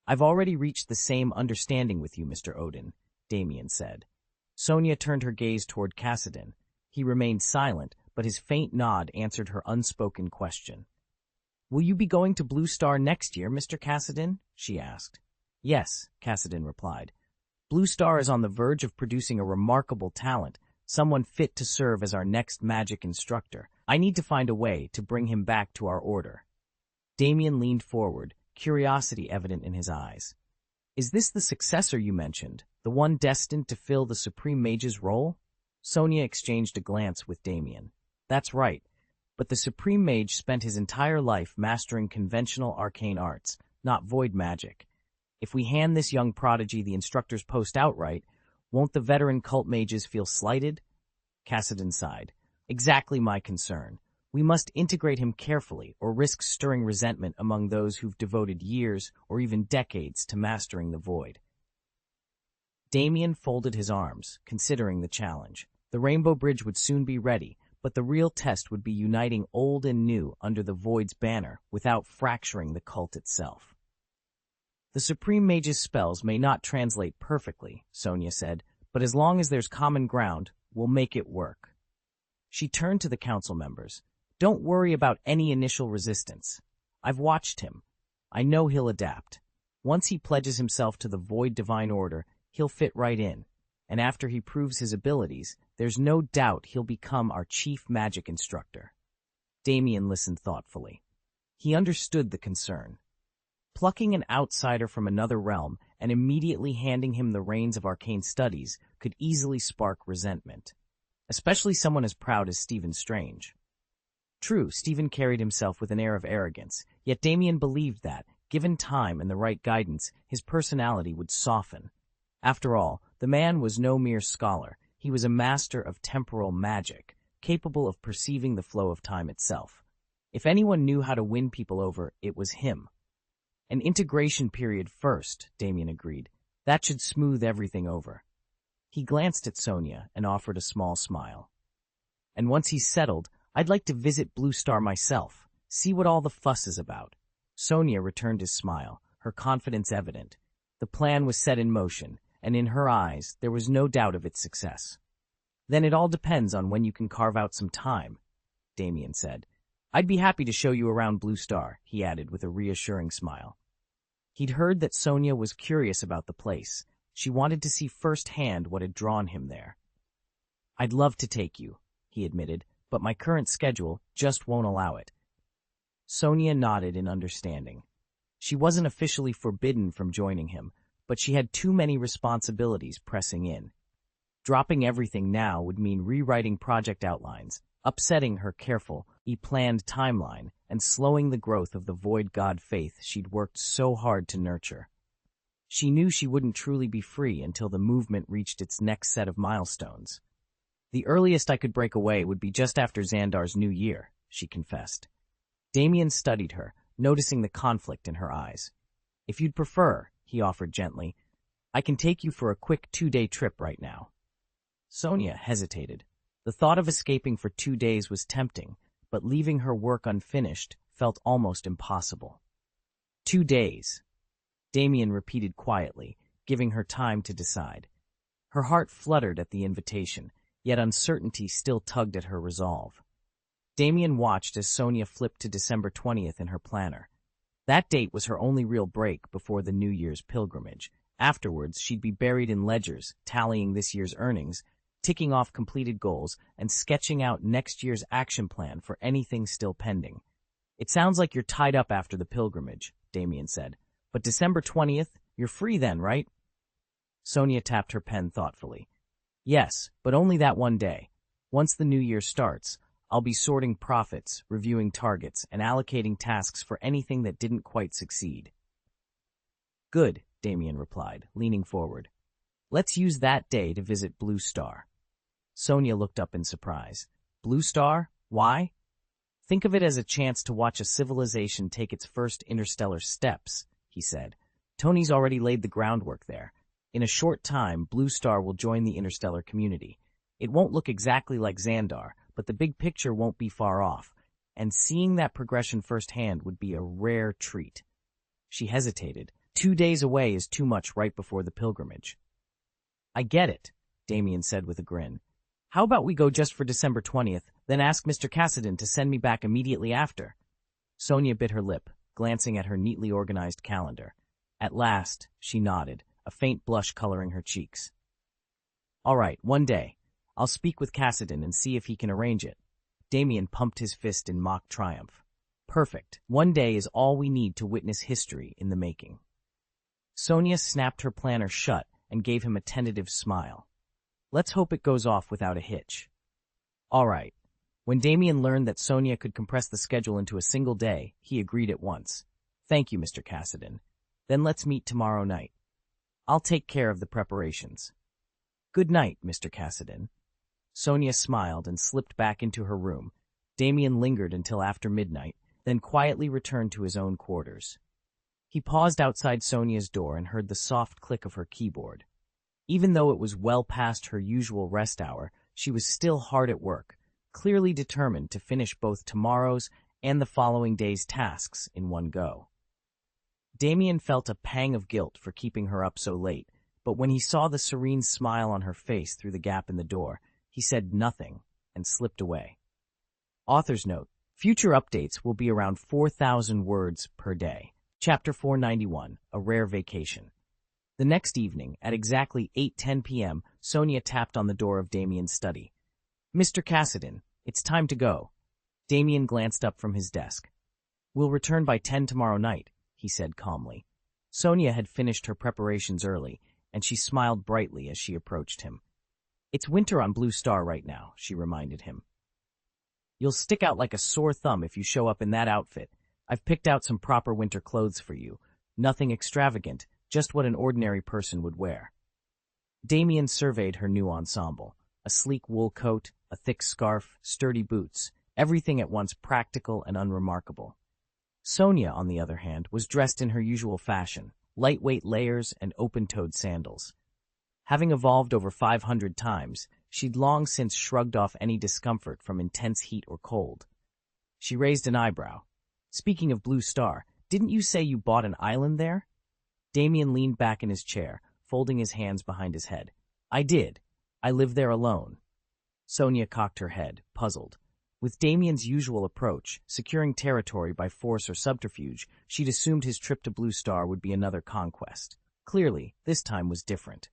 [SPEAKER 1] I've already reached the same understanding with you, Mr. Odin, Damien said. Sonia turned her gaze toward Kassadin. He remained silent, but his faint nod answered her unspoken question. Will you be going to Blue Star next year, Mr. Kassadin? She asked. Yes, Kassadin replied. Blue Star is on the verge of producing a remarkable talent, someone fit to serve as our next magic instructor. I need to find a way to bring him back to our order. Damien leaned forward, curiosity evident in his eyes. Is this the successor you mentioned, the one destined to fill the Supreme Mage's role? Sonia exchanged a glance with Damien. That's right, but the Supreme Mage spent his entire life mastering conventional arcane arts, not void magic. If we hand this young prodigy the instructor's post outright, won't the veteran cult mages feel slighted? Kassadin sighed. Exactly my concern. We must integrate him carefully or risk stirring resentment among those who've devoted years or even decades to mastering the void. Damien folded his arms, considering the challenge. The Rainbow Bridge would soon be ready, but the real test would be uniting old and new under the Void's banner without fracturing the cult itself. The Supreme Mage's spells may not translate perfectly, Sonia said, but as long as there's common ground, we'll make it work. She turned to the council members. Don't worry about any initial resistance. I've watched him. I know he'll adapt. Once he pledges himself to the Void Divine Order, he'll fit right in. And after he proves his abilities, there's no doubt he'll become our chief magic instructor. Damien listened thoughtfully. He understood the concern. Plucking an outsider from another realm and immediately handing him the reins of arcane studies could easily spark resentment, especially someone as proud as Stephen Strange. True, Stephen carried himself with an air of arrogance, yet Damien believed that, given time and the right guidance, his personality would soften. After all, the man was no mere scholar. He was a master of temporal magic, capable of perceiving the flow of time itself. If anyone knew how to win people over, it was him. An integration period first, Damien agreed. That should smooth everything over. He glanced at Sonia and offered a small smile. And once he's settled, I'd like to visit Blue Star myself, see what all the fuss is about. Sonia returned his smile, her confidence evident. The plan was set in motion, and in her eyes there was no doubt of its success. Then it all depends on when you can carve out some time, Damien said. I'd be happy to show you around Blue Star, he added with a reassuring smile. He'd heard that Sonia was curious about the place. She wanted to see firsthand what had drawn him there. "I'd love to take you," he admitted, "but my current schedule just won't allow it." Sonia nodded in understanding. She wasn't officially forbidden from joining him, but she had too many responsibilities pressing in. Dropping everything now would mean rewriting project outlines, upsetting her carefully planned timeline, and slowing the growth of the void god faith she'd worked so hard to nurture. She knew she wouldn't truly be free until the movement reached its next set of milestones. "The earliest I could break away would be just after Xandar's new year," she confessed. Damien studied her, noticing the conflict in her eyes. "If you'd prefer," he offered gently, "I can take you for a quick 2-day trip right now." Sonia hesitated. The thought of escaping for 2 days was tempting, but leaving her work unfinished felt almost impossible. 2 days, Damien repeated quietly, giving her time to decide. Her heart fluttered at the invitation, yet uncertainty still tugged at her resolve. Damien watched as Sonia flipped to December 20th in her planner. That date was her only real break before the New Year's pilgrimage. Afterwards, she'd be buried in ledgers, tallying this year's earnings, ticking off completed goals, and sketching out next year's action plan for anything still pending. "It sounds like you're tied up after the pilgrimage," Damien said. "But December 20th, you're free then, right?" Sonia tapped her pen thoughtfully. "Yes, but only that one day. Once the new year starts, I'll be sorting profits, reviewing targets, and allocating tasks for anything that didn't quite succeed." "Good," Damien replied, leaning forward. "Let's use that day to visit Blue Star." Sonia looked up in surprise. "Blue Star? Why?" "Think of it as a chance to watch a civilization take its first interstellar steps," he said. "Tony's already laid the groundwork there. In a short time, Blue Star will join the interstellar community. It won't look exactly like Xandar, but the big picture won't be far off, and seeing that progression firsthand would be a rare treat." She hesitated. 2 days away is too much right before the pilgrimage. "I get it," Damien said with a grin. "How about we go just for December 20th, then ask Mr. Cassidy to send me back immediately after?" Sonia bit her lip, glancing at her neatly organized calendar. At last, she nodded, a faint blush coloring her cheeks. "All right, one day. I'll speak with Cassidy and see if he can arrange it." Damien pumped his fist in mock triumph. "Perfect. One day is all we need to witness history in the making." Sonia snapped her planner shut and gave him a tentative smile. "Let's hope it goes off without a hitch." All right. When Damien learned that Sonia could compress the schedule into a single day, he agreed at once. "Thank you, Mr. Cassidy. Then let's meet tomorrow night. I'll take care of the preparations." "Good night, Mr. Cassidy." Sonia smiled and slipped back into her room. Damien lingered until after midnight, then quietly returned to his own quarters. He paused outside Sonia's door and heard the soft click of her keyboard. Even though it was well past her usual rest hour, she was still hard at work, clearly determined to finish both tomorrow's and the following day's tasks in one go. Damien felt a pang of guilt for keeping her up so late, but when he saw the serene smile on her face through the gap in the door, he said nothing and slipped away. Author's note: future updates will be around 4,000 words per day. Chapter 491, A Rare Vacation. The next evening, at exactly 8:10 p.m., Sonia tapped on the door of Damien's study. "Mr. Cassidy, it's time to go." Damien glanced up from his desk. "We'll return by 10 tomorrow night," he said calmly. Sonia had finished her preparations early, and she smiled brightly as she approached him. "It's winter on Blue Star right now," she reminded him. "You'll stick out like a sore thumb if you show up in that outfit. I've picked out some proper winter clothes for you. Nothing extravagant, just what an ordinary person would wear." Damien surveyed her new ensemble. A sleek wool coat, a thick scarf, sturdy boots, everything at once practical and unremarkable. Sonia, on the other hand, was dressed in her usual fashion, lightweight layers and open-toed sandals. Having evolved over 500 times, she'd long since shrugged off any discomfort from intense heat or cold. She raised an eyebrow. "Speaking of Blue Star, didn't you say you bought an island there?" Damien leaned back in his chair, folding his hands behind his head. "I did. I live there alone." Sonia cocked her head, puzzled. With Damien's usual approach, securing territory by force or subterfuge, she'd assumed his trip to Blue Star would be another conquest. Clearly, this time was different.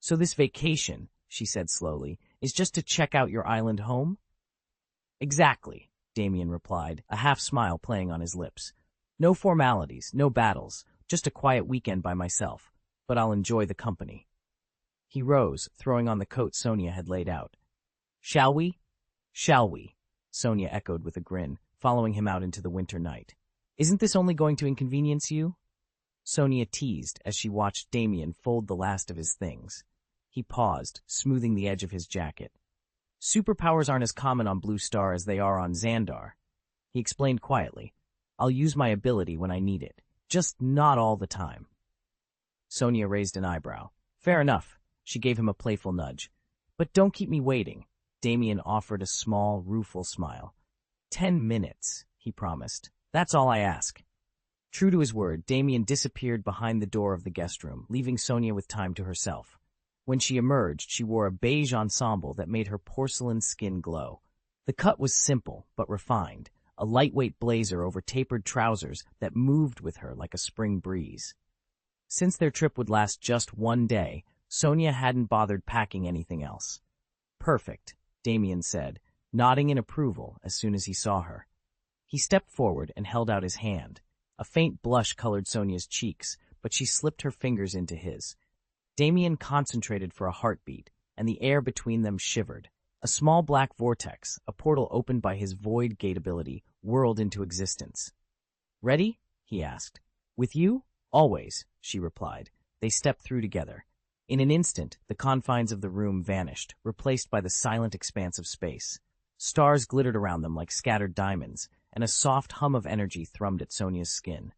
[SPEAKER 1] "So this vacation," she said slowly, "is just to check out your island home?" "Exactly," Damien replied, a half smile playing on his lips. "No formalities, no battles, just a quiet weekend by myself, but I'll enjoy the company." He rose, throwing on the coat Sonia had laid out. "Shall we?" "Shall we?" Sonia echoed with a grin, following him out into the winter night. "Isn't this only going to inconvenience you?" Sonia teased as she watched Damien fold the last of his things. He paused, smoothing the edge of his jacket. "Superpowers aren't as common on Blue Star as they are on Xandar," he explained quietly. "I'll use my ability when I need it, just not all the time." Sonia raised an eyebrow. "Fair enough," she gave him a playful nudge. "But don't keep me waiting." Damien offered a small, rueful smile. 10 minutes, he promised. "That's all I ask." True to his word, Damien disappeared behind the door of the guest room, leaving Sonia with time to herself. When she emerged, she wore a beige ensemble that made her porcelain skin glow. The cut was simple, but refined, a lightweight blazer over tapered trousers that moved with her like a spring breeze. Since their trip would last just one day, Sonia hadn't bothered packing anything else. "Perfect," Damien said, nodding in approval as soon as he saw her. He stepped forward and held out his hand. A faint blush colored Sonia's cheeks, but she slipped her fingers into his. Damien concentrated for a heartbeat, and the air between them shivered. A small black vortex, a portal opened by his void gate ability, whirled into existence. "Ready?" he asked. "With you?" "Always," she replied. They stepped through together. In an instant, the confines of the room vanished, replaced by the silent expanse of space. Stars glittered around them like scattered diamonds, and a soft hum of energy thrummed at Sonia's skin.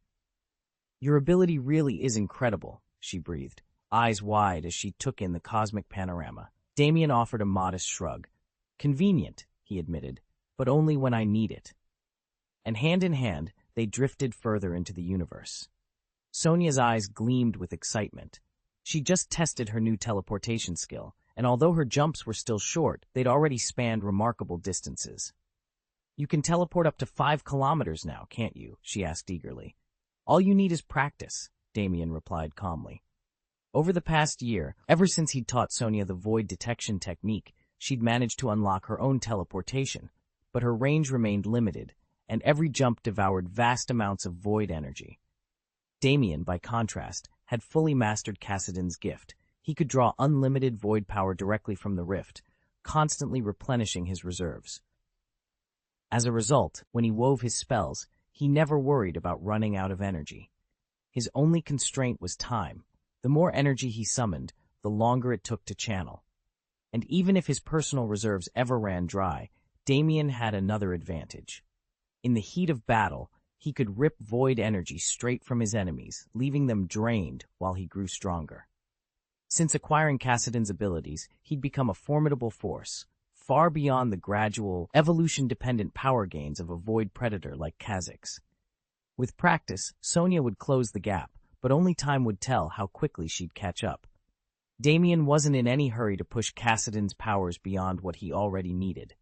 [SPEAKER 1] "Your ability really is incredible," she breathed, eyes wide as she took in the cosmic panorama. Damien offered a modest shrug. "Convenient," he admitted, "but only when I need it." And hand in hand, they drifted further into the universe. Sonia's eyes gleamed with excitement. She just tested her new teleportation skill, and although her jumps were still short, they'd already spanned remarkable distances. "You can teleport up to 5 kilometers now, can't you?" she asked eagerly. "All you need is practice," Damien replied calmly. Over the past year, ever since he'd taught Sonia the void detection technique, she'd managed to unlock her own teleportation, but her range remained limited, and every jump devoured vast amounts of void energy. Damien, by contrast, had fully mastered Kassadin's gift. He could draw unlimited void power directly from the rift, constantly replenishing his reserves. As a result, when he wove his spells, he never worried about running out of energy. His only constraint was time. The more energy he summoned, the longer it took to channel. And even if his personal reserves ever ran dry, Damien had another advantage. In the heat of battle, he could rip void energy straight from his enemies, leaving them drained while he grew stronger. Since acquiring Kassadin's abilities, he'd become a formidable force, far beyond the gradual, evolution-dependent power gains of a void predator like Kha'Zix. With practice, Sonia would close the gap, but only time would tell how quickly she'd catch up. Damien wasn't in any hurry to push Kassadin's powers beyond what he already needed.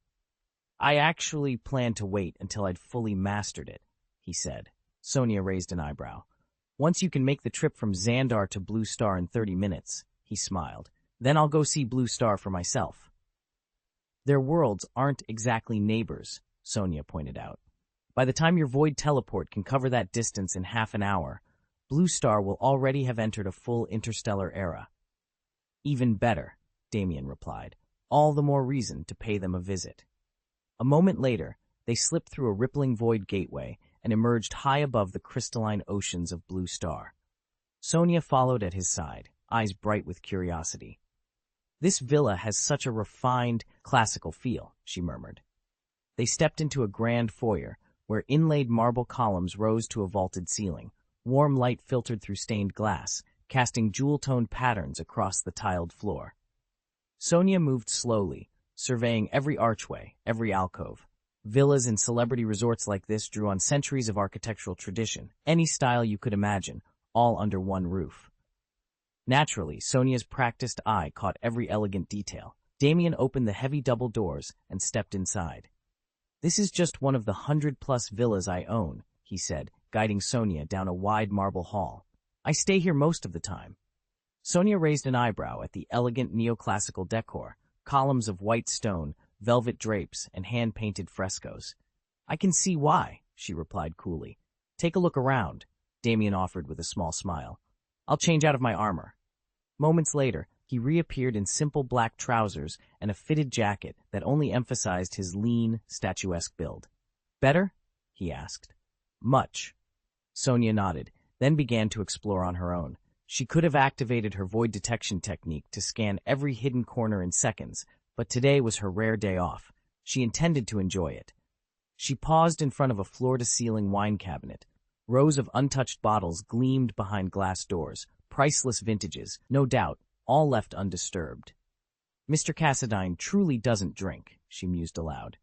[SPEAKER 1] "I actually planned to wait until I'd fully mastered it," he said. Sonia raised an eyebrow. "Once you can make the trip from Xandar to Blue Star in 30 minutes, he smiled. "Then I'll go see Blue Star for myself." "Their worlds aren't exactly neighbors," Sonia pointed out. "By the time your void teleport can cover that distance in half an hour, Blue Star will already have entered a full interstellar era." "Even better," Damien replied. "All the more reason to pay them a visit." A moment later, they slipped through a rippling void gateway and emerged high above the crystalline oceans of Blue Star. Sonia followed at his side, eyes bright with curiosity. "This villa has such a refined, classical feel," she murmured. They stepped into a grand foyer, where inlaid marble columns rose to a vaulted ceiling. Warm light filtered through stained glass, casting jewel-toned patterns across the tiled floor. Sonia moved slowly, surveying every archway, every alcove. Villas and celebrity resorts like this drew on centuries of architectural tradition, any style you could imagine, all under one roof. Naturally, Sonia's practiced eye caught every elegant detail. Damien opened the heavy double doors and stepped inside. "This is just one of the 100-plus villas I own," he said, guiding Sonia down a wide marble hall. "I stay here most of the time." Sonia raised an eyebrow at the elegant neoclassical decor, columns of white stone, velvet drapes, and hand-painted frescoes. I can see why, she replied coolly. Take a look around, Damien offered with a small smile. I'll change out of my armor. Moments later, he reappeared in simple black trousers and a fitted jacket that only emphasized his lean, statuesque build. Better? He asked. Much. Sonia nodded, then began to explore on her own. She could have activated her void detection technique to scan every hidden corner in seconds, but today was her rare day off. She intended to enjoy it. She paused in front of a floor-to-ceiling wine cabinet. Rows of untouched bottles gleamed behind glass doors, priceless vintages, no doubt, all left undisturbed. Mr. Cassadine truly doesn't drink, she mused aloud.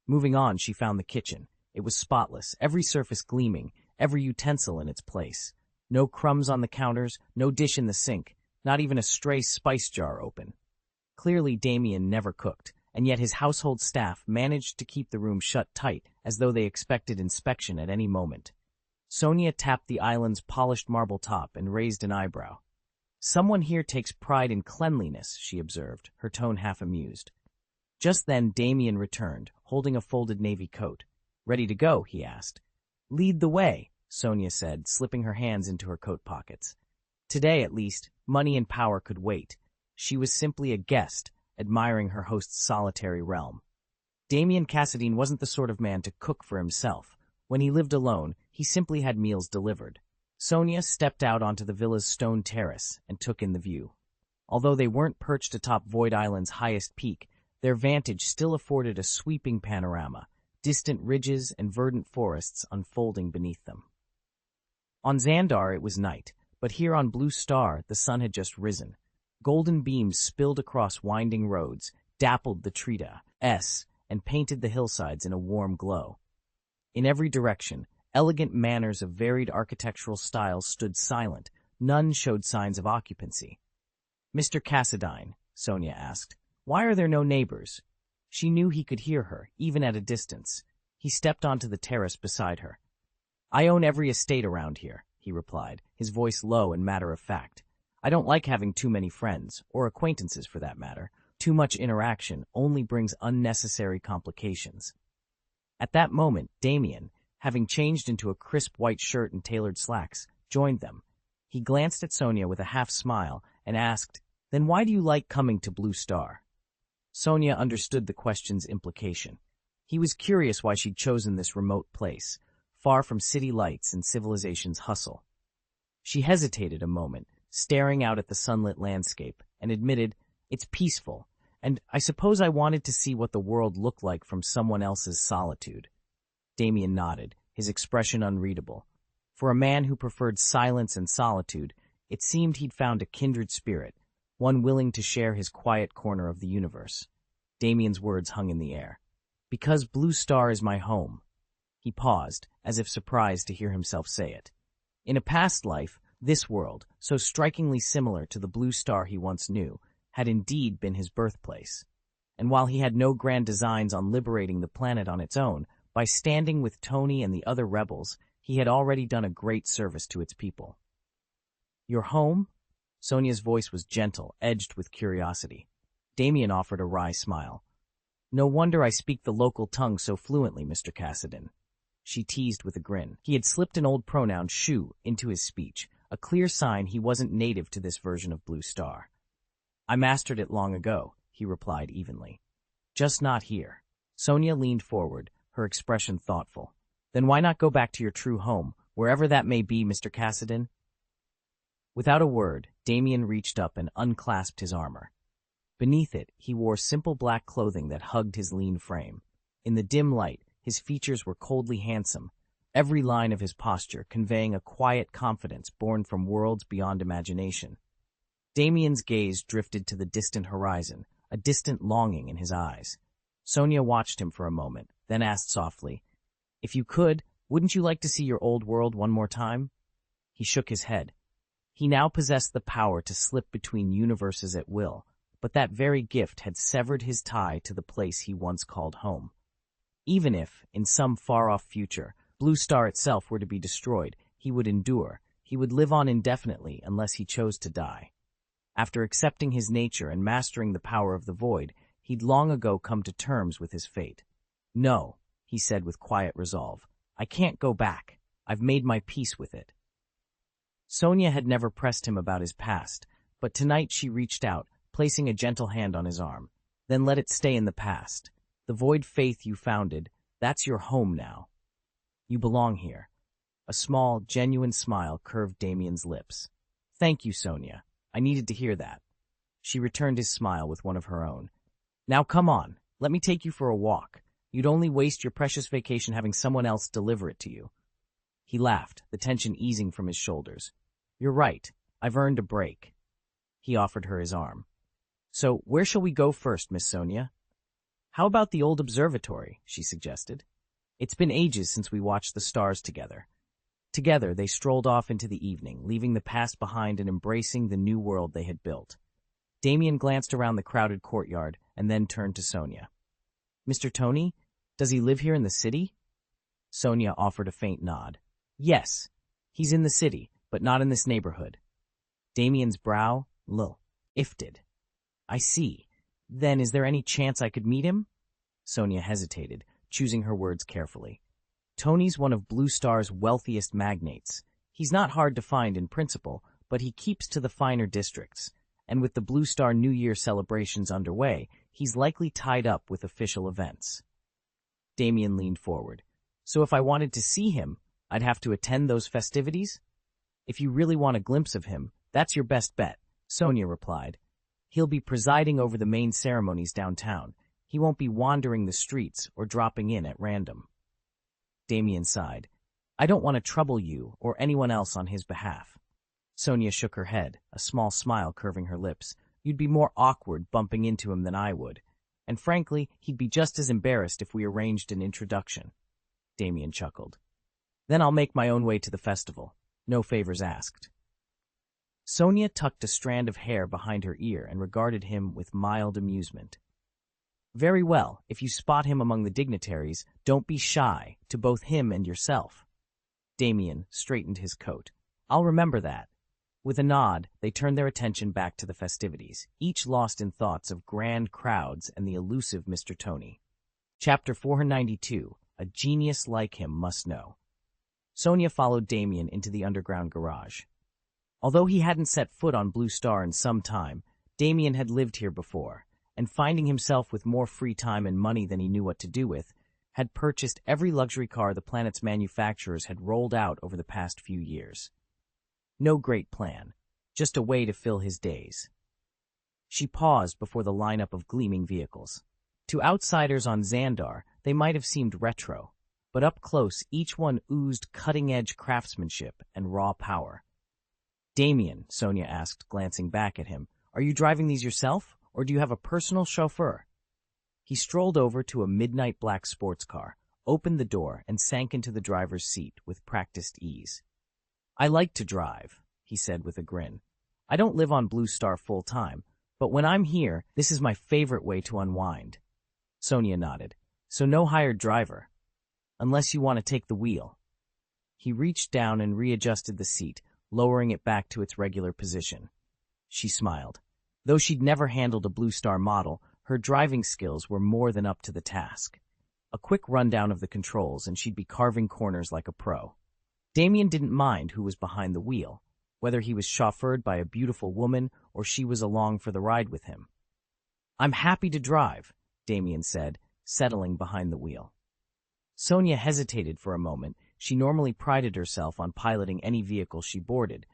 [SPEAKER 1] Moving on, she found the kitchen. It was spotless, every surface gleaming, every utensil in its place. No crumbs on the counters, no dish in the sink, not even a stray spice jar open. Clearly Damien never cooked, and yet his household staff managed to keep the room shut tight as though they expected inspection at any moment. Sonia tapped the island's polished marble top and raised an eyebrow. Someone here takes pride in cleanliness, she observed, her tone half amused. Just then Damien returned, holding a folded navy coat. Ready to go, he asked. Lead the way, Sonia said, slipping her hands into her coat pockets. Today, at least, money and power could wait. She was simply a guest, admiring her host's solitary realm. Damien Cassadine wasn't the sort of man to cook for himself. When he lived alone, he simply had meals delivered. Sonia stepped out onto the villa's stone terrace and took in the view. Although they weren't perched atop Void Island's highest peak, their vantage still afforded a sweeping panorama, distant ridges and verdant forests unfolding beneath them. On Xandar it was night, but here on Blue Star the sun had just risen. Golden beams spilled across winding roads, dappled the trees, and painted the hillsides in a warm glow. In every direction, elegant manors of varied architectural styles stood silent. None showed signs of occupancy. Mr. Cassadine, Sonia asked, why are there no neighbors? She knew he could hear her, even at a distance. He stepped onto the terrace beside her. I own every estate around here, he replied, his voice low and matter-of-fact. I don't like having too many friends, or acquaintances for that matter. Too much interaction only brings unnecessary complications. At that moment, Damien, having changed into a crisp white shirt and tailored slacks, joined them. He glanced at Sonia with a half-smile and asked, Then why do you like coming to Blue Star? Sonia understood the question's implication. He was curious why she'd chosen this remote place, far from city lights and civilization's hustle. She hesitated a moment, staring out at the sunlit landscape, and admitted, It's peaceful, and I suppose I wanted to see what the world looked like from someone else's solitude. Damien nodded, his expression unreadable. For a man who preferred silence and solitude, it seemed he'd found a kindred spirit, one willing to share his quiet corner of the universe. Damien's words hung in the air. Because Blue Star is my home. He paused, as if surprised to hear himself say it. In a past life, this world, so strikingly similar to the Blue Star he once knew, had indeed been his birthplace. And while he had no grand designs on liberating the planet on its own, by standing with Tony and the other rebels, he had already done a great service to its people. Your home? Sonia's voice was gentle, edged with curiosity. Damien offered a wry smile. No wonder I speak the local tongue so fluently, Mr. Cassadine. She teased with a grin. He had slipped an old pronoun, shu, into his speech, a clear sign he wasn't native to this version of Blue Star. I mastered it long ago, he replied evenly. Just not here. Sonia leaned forward, her expression thoughtful. Then why not go back to your true home, wherever that may be, Mr. Cassadine? Without a word, Damien reached up and unclasped his armor. Beneath it, he wore simple black clothing that hugged his lean frame. In the dim light, his features were coldly handsome, every line of his posture conveying a quiet confidence born from worlds beyond imagination. Damien's gaze drifted to the distant horizon, a distant longing in his eyes. Sonia watched him for a moment, then asked softly, If you could, wouldn't you like to see your old world one more time? He shook his head. He now possessed the power to slip between universes at will, but that very gift had severed his tie to the place he once called home. Even if, in some far-off future, Blue Star itself were to be destroyed, he would endure. He would live on indefinitely unless he chose to die. After accepting his nature and mastering the power of the void, he'd long ago come to terms with his fate. "No," he said with quiet resolve. "I can't go back. I've made my peace with it." Sonia had never pressed him about his past, but tonight she reached out, placing a gentle hand on his arm. "Then let it stay in the past. The void faith you founded, that's your home now. You belong here." A small, genuine smile curved Damien's lips. "Thank you, Sonia. I needed to hear that." She returned his smile with one of her own. "Now come on, let me take you for a walk. You'd only waste your precious vacation having someone else deliver it to you." He laughed, the tension easing from his shoulders. "You're right. I've earned a break." He offered her his arm. "So, where shall we go first, Miss Sonia?" "How about the old observatory?" she suggested. "It's been ages since we watched the stars together." Together, they strolled off into the evening, leaving the past behind and embracing the new world they had built. Damien glanced around the crowded courtyard and then turned to Sonia. "Mr. Tony, does he live here in the city?" Sonia offered a faint nod. "Yes, he's in the city, but not in this neighborhood." Damien's brow lifted. "I see. Then is there any chance I could meet him?" Sonia hesitated, choosing her words carefully. "Tony's one of Blue Star's wealthiest magnates. He's not hard to find in principle, but he keeps to the finer districts, and with the Blue Star New Year celebrations underway, he's likely tied up with official events." Damien leaned forward. "So if I wanted to see him, I'd have to attend those festivities?" "If you really want a glimpse of him, that's your best bet," Sonia replied. "He'll be presiding over the main ceremonies downtown. He won't be wandering the streets or dropping in at random." Damien sighed. "I don't want to trouble you or anyone else on his behalf." Sonia shook her head, a small smile curving her lips. "You'd be more awkward bumping into him than I would. And frankly, he'd be just as embarrassed if we arranged an introduction." Damien chuckled. "Then I'll make my own way to the festival. No favors asked." Sonia tucked a strand of hair behind her ear and regarded him with mild amusement. "Very well, if you spot him among the dignitaries, don't be shy, to both him and yourself." Damien straightened his coat. "I'll remember that." With a nod, they turned their attention back to the festivities, each lost in thoughts of grand crowds and the elusive Mr. Tony. Chapter 492, A Genius Like Him Must Know. Sonia followed Damien into the underground garage. Although he hadn't set foot on Blue Star in some time, Damien had lived here before, and finding himself with more free time and money than he knew what to do with, had purchased every luxury car the planet's manufacturers had rolled out over the past few years. No great plan, just a way to fill his days. She paused before the lineup of gleaming vehicles. To outsiders on Xandar, they might have seemed retro, but up close each one oozed cutting-edge craftsmanship and raw power. "Damien," Sonia asked, glancing back at him, "are you driving these yourself, or do you have a personal chauffeur?" He strolled over to a midnight black sports car, opened the door, and sank into the driver's seat with practiced ease. "I like to drive," he said with a grin. "I don't live on Blue Star full-time, but when I'm here, this is my favorite way to unwind." Sonia nodded. "So no hired driver, unless you want to take the wheel." He reached down and readjusted the seat, lowering it back to its regular position. She smiled. Though she'd never handled a Blue Star model, her driving skills were more than up to the task. A quick rundown of the controls and she'd be carving corners like a pro. Damien didn't mind who was behind the wheel, whether he was chauffeured by a beautiful woman or she was along for the ride with him. "I'm happy to drive," Damien said, settling behind the wheel. Sonia hesitated for a moment. She normally prided herself on piloting any vehicle she boarded,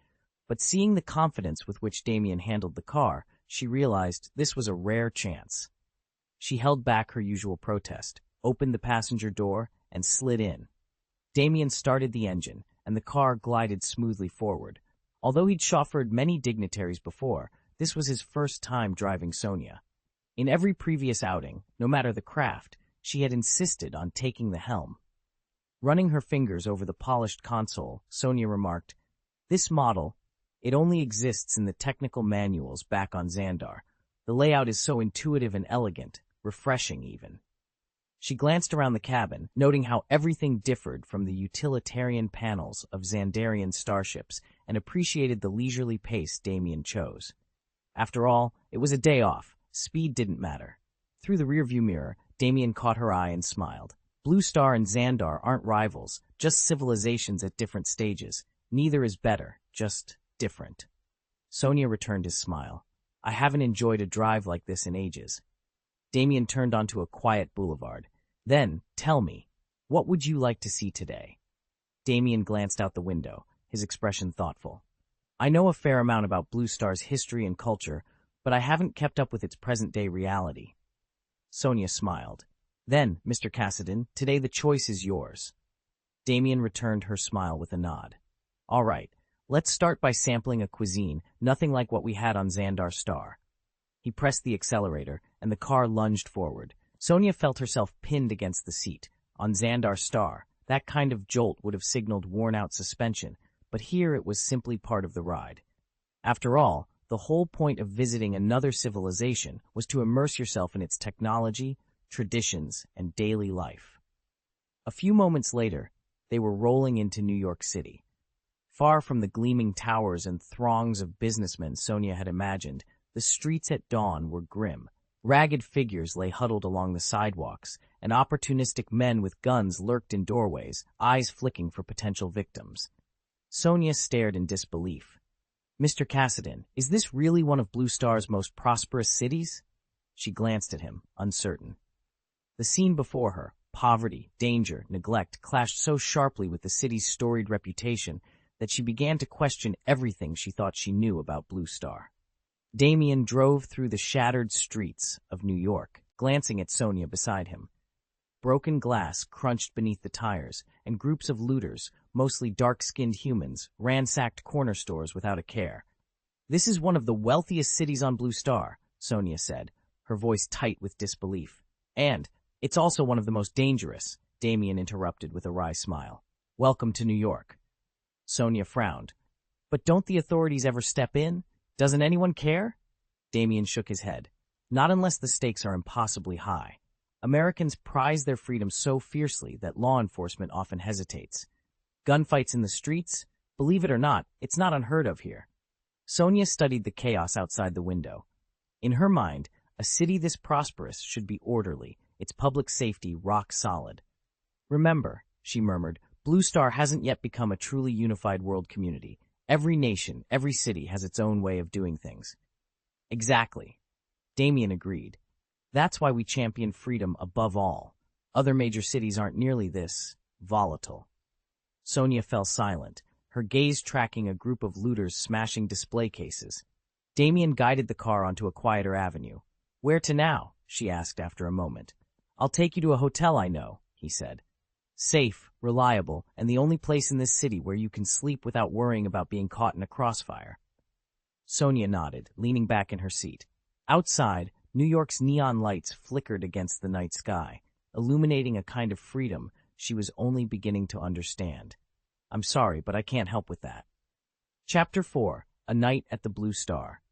[SPEAKER 1] but seeing the confidence with which Damien handled the car, she realized this was a rare chance. She held back her usual protest, opened the passenger door, and slid in. Damien started the engine, and the car glided smoothly forward. Although he'd chauffeured many dignitaries before, this was his first time driving Sonia. In every previous outing, no matter the craft, she had insisted on taking the helm. Running her fingers over the polished console, Sonia remarked, "This model, it only exists in the technical manuals back on Xandar. The layout is so intuitive and elegant, refreshing even." She glanced around the cabin, noting how everything differed from the utilitarian panels of Xandarian starships, and appreciated the leisurely pace Damien chose. After all, it was a day off. Speed didn't matter. Through the rearview mirror, Damien caught her eye and smiled. Blue Star and Xandar aren't rivals, just civilizations at different stages. Neither is better, just different. Sonia returned his smile. I haven't enjoyed a drive like this in ages. Damien turned onto a quiet boulevard. Then, tell me, what would you like to see today? Damien glanced out the window, his expression thoughtful. I know a fair amount about Blue Star's history and culture, but I haven't kept up with its present-day reality. Sonia smiled. Then, Mr. Cassidy, today the choice is yours. Damien returned her smile with a nod. All right, let's start by sampling a cuisine, nothing like what we had on Xandar Star. He pressed the accelerator, and the car lunged forward. Sonia felt herself pinned against the seat. On Xandar Star, that kind of jolt would have signaled worn-out suspension, but here it was simply part of the ride. After all, the whole point of visiting another civilization was to immerse yourself in its technology, traditions, and daily life. A few moments later, they were rolling into New York City. Far from the gleaming towers and throngs of businessmen Sonia had imagined, the streets at dawn were grim. Ragged figures lay huddled along the sidewalks, and opportunistic men with guns lurked in doorways, eyes flicking for potential victims. Sonia stared in disbelief. Mr. Cassidy, is this really one of Blue Star's most prosperous cities? She glanced at him, uncertain. The scene before her, poverty, danger, neglect, clashed so sharply with the city's storied reputation that she began to question everything she thought she knew about Blue Star. Damien drove through the shattered streets of New York, glancing at Sonia beside him. Broken glass crunched beneath the tires, and groups of looters, mostly dark-skinned humans, ransacked corner stores without a care. This is one of the wealthiest cities on Blue Star, Sonia said, her voice tight with disbelief. And it's also one of the most dangerous, Damien interrupted with a wry smile. Welcome to New York. Sonia frowned. But don't the authorities ever step in? Doesn't anyone care? Damien shook his head. Not unless the stakes are impossibly high. Americans prize their freedom so fiercely that law enforcement often hesitates. Gunfights in the streets? Believe it or not, it's not unheard of here. Sonia studied the chaos outside the window. In her mind, a city this prosperous should be orderly, its public safety rock solid. Remember, she murmured, Blue Star hasn't yet become a truly unified world community. Every nation, every city has its own way of doing things. Exactly. Damien agreed. That's why we champion freedom above all. Other major cities aren't nearly this volatile. Sonia fell silent, her gaze tracking a group of looters smashing display cases. Damien guided the car onto a quieter avenue. Where to now? She asked after a moment. I'll take you to a hotel I know, he said. Safe, reliable, and the only place in this city where you can sleep without worrying about being caught in a crossfire. Sonia nodded, leaning back in her seat. Outside, New York's neon lights flickered against the night sky, illuminating a kind of freedom she was only beginning to understand. I'm sorry, but I can't help with that. Chapter 4. A Night at the Blue Star.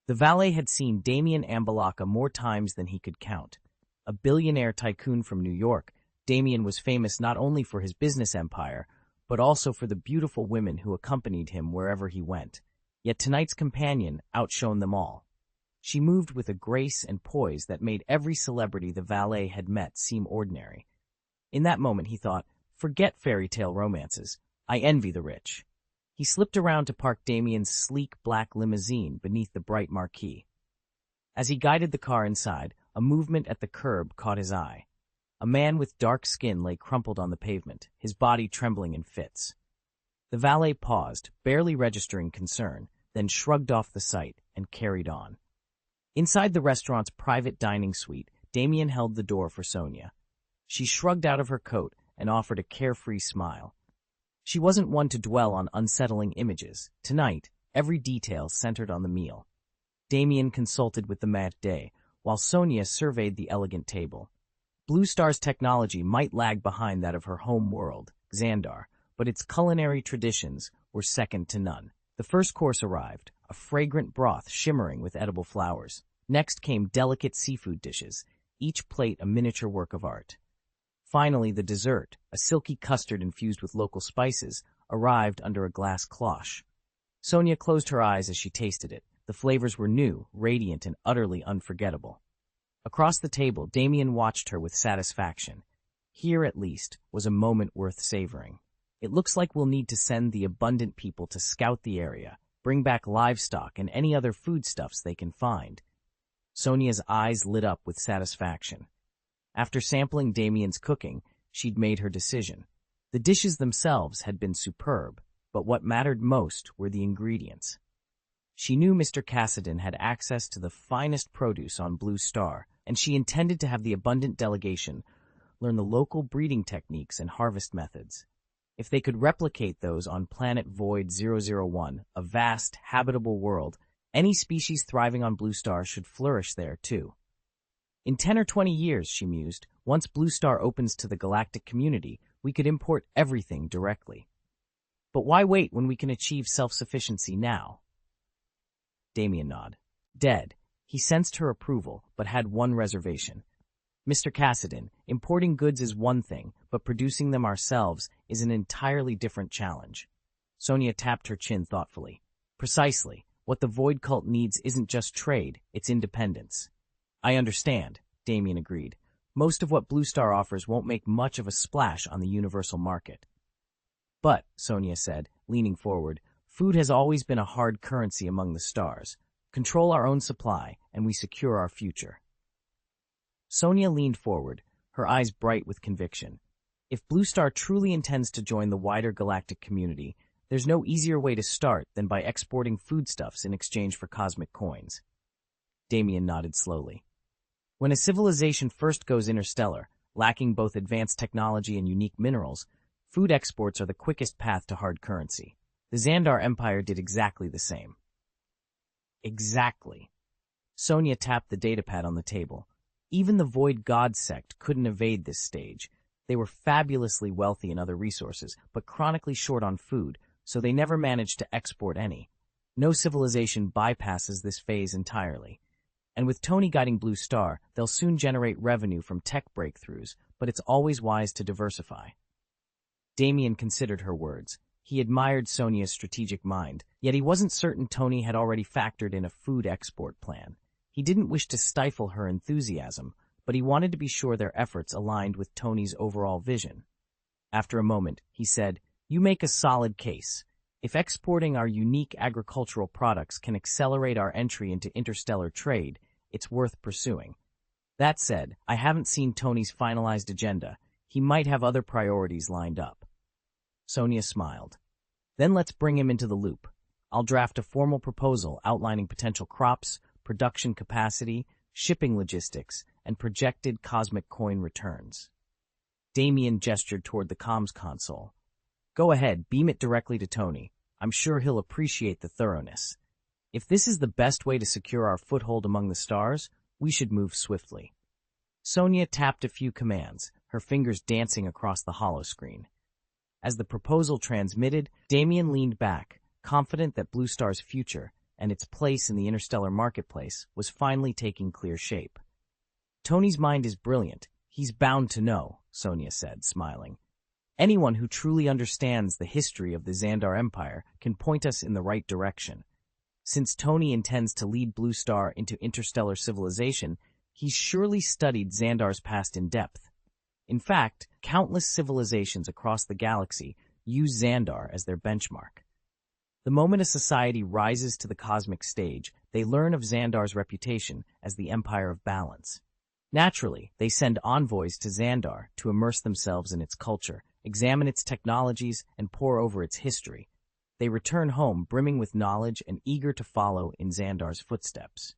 [SPEAKER 1] The valet had seen Damien Ambalaka more times than he could count. A billionaire tycoon from New York, Damien was famous not only for his business empire, but also for the beautiful women who accompanied him wherever he went. Yet tonight's companion outshone them all. She moved with a grace and poise that made every celebrity the valet had met seem ordinary. In that moment he thought, forget fairy tale romances. I envy the rich. He slipped around to park Damien's sleek black limousine beneath the bright marquee. As he guided the car inside, a movement at the curb caught his eye. A man with dark skin lay crumpled on the pavement, his body trembling in fits. The valet paused, barely registering concern, then shrugged off the sight and carried on. Inside the restaurant's private dining suite, Damien held the door for Sonia. She shrugged out of her coat and offered a carefree smile. She wasn't one to dwell on unsettling images. Tonight, every detail centered on the meal. Damien consulted with the maître, while Sonia surveyed the elegant table. Blue Star's technology might lag behind that of her home world, Xandar, but its culinary traditions were second to none. The first course arrived, a fragrant broth shimmering with edible flowers. Next came delicate seafood dishes, each plate a miniature work of art. Finally, the dessert, a silky custard infused with local spices, arrived under a glass cloche. Sonia closed her eyes as she tasted it, The flavors were new, radiant, and utterly unforgettable. Across the table, Damien watched her with satisfaction. Here, at least, was a moment worth savoring. It looks like we'll need to send the abundant people to scout the area, bring back livestock and any other foodstuffs they can find. Sonia's eyes lit up with satisfaction. After sampling Damien's cooking, she'd made her decision. The dishes themselves had been superb, but what mattered most were the ingredients. She knew Mr. Cassidy had access to the finest produce on Blue Star, and she intended to have the abundant delegation learn the local breeding techniques and harvest methods. If they could replicate those on Planet Void 001, a vast, habitable world, any species thriving on Blue Star should flourish there, too. In 10 or 20 years, she mused, once Blue Star opens to the galactic community, we could import everything directly. But why wait when we can achieve self-sufficiency now? Damien nodded. Dead. He sensed her approval, but had one reservation. Mr. Cassidy, importing goods is one thing, but producing them ourselves is an entirely different challenge. Sonia tapped her chin thoughtfully. Precisely. What the Void Cult needs isn't just trade, it's independence. I understand, Damien agreed. Most of what Blue Star offers won't make much of a splash on the universal market. But, Sonia said, leaning forward, food has always been a hard currency among the stars. Control our own supply, and we secure our future. Sonia leaned forward, her eyes bright with conviction. If Blue Star truly intends to join the wider galactic community, there's no easier way to start than by exporting foodstuffs in exchange for cosmic coins. Damien nodded slowly. When a civilization first goes interstellar, lacking both advanced technology and unique minerals, food exports are the quickest path to hard currency. The Xandar Empire did exactly the same. Exactly. Sonia tapped the datapad on the table. Even the Void God sect couldn't evade this stage. They were fabulously wealthy in other resources, but chronically short on food, so they never managed to export any. No civilization bypasses this phase entirely. And with Tony guiding Blue Star, they'll soon generate revenue from tech breakthroughs, but it's always wise to diversify. Damien considered her words. He admired Sonia's strategic mind, yet he wasn't certain Tony had already factored in a food export plan. He didn't wish to stifle her enthusiasm, but he wanted to be sure their efforts aligned with Tony's overall vision. After a moment, he said, "You make a solid case. If exporting our unique agricultural products can accelerate our entry into interstellar trade, it's worth pursuing. That said, I haven't seen Tony's finalized agenda. He might have other priorities lined up." Sonia smiled. "Then let's bring him into the loop. I'll draft a formal proposal outlining potential crops, production capacity, shipping logistics, and projected cosmic coin returns." Damien gestured toward the comms console. "Go ahead, beam it directly to Tony. I'm sure he'll appreciate the thoroughness. If this is the best way to secure our foothold among the stars, we should move swiftly." Sonia tapped a few commands, her fingers dancing across the holoscreen. As the proposal transmitted, Damien leaned back, confident that Blue Star's future and its place in the interstellar marketplace was finally taking clear shape. "Tony's mind is brilliant. He's bound to know," Sonia said, smiling. "Anyone who truly understands the history of the Xandar Empire can point us in the right direction. Since Tony intends to lead Blue Star into interstellar civilization, he's surely studied Xandar's past in depth. In fact, countless civilizations across the galaxy use Xandar as their benchmark. The moment a society rises to the cosmic stage, they learn of Xandar's reputation as the Empire of Balance. Naturally, they send envoys to Xandar to immerse themselves in its culture, examine its technologies, and pore over its history. They return home brimming with knowledge and eager to follow in Xandar's footsteps.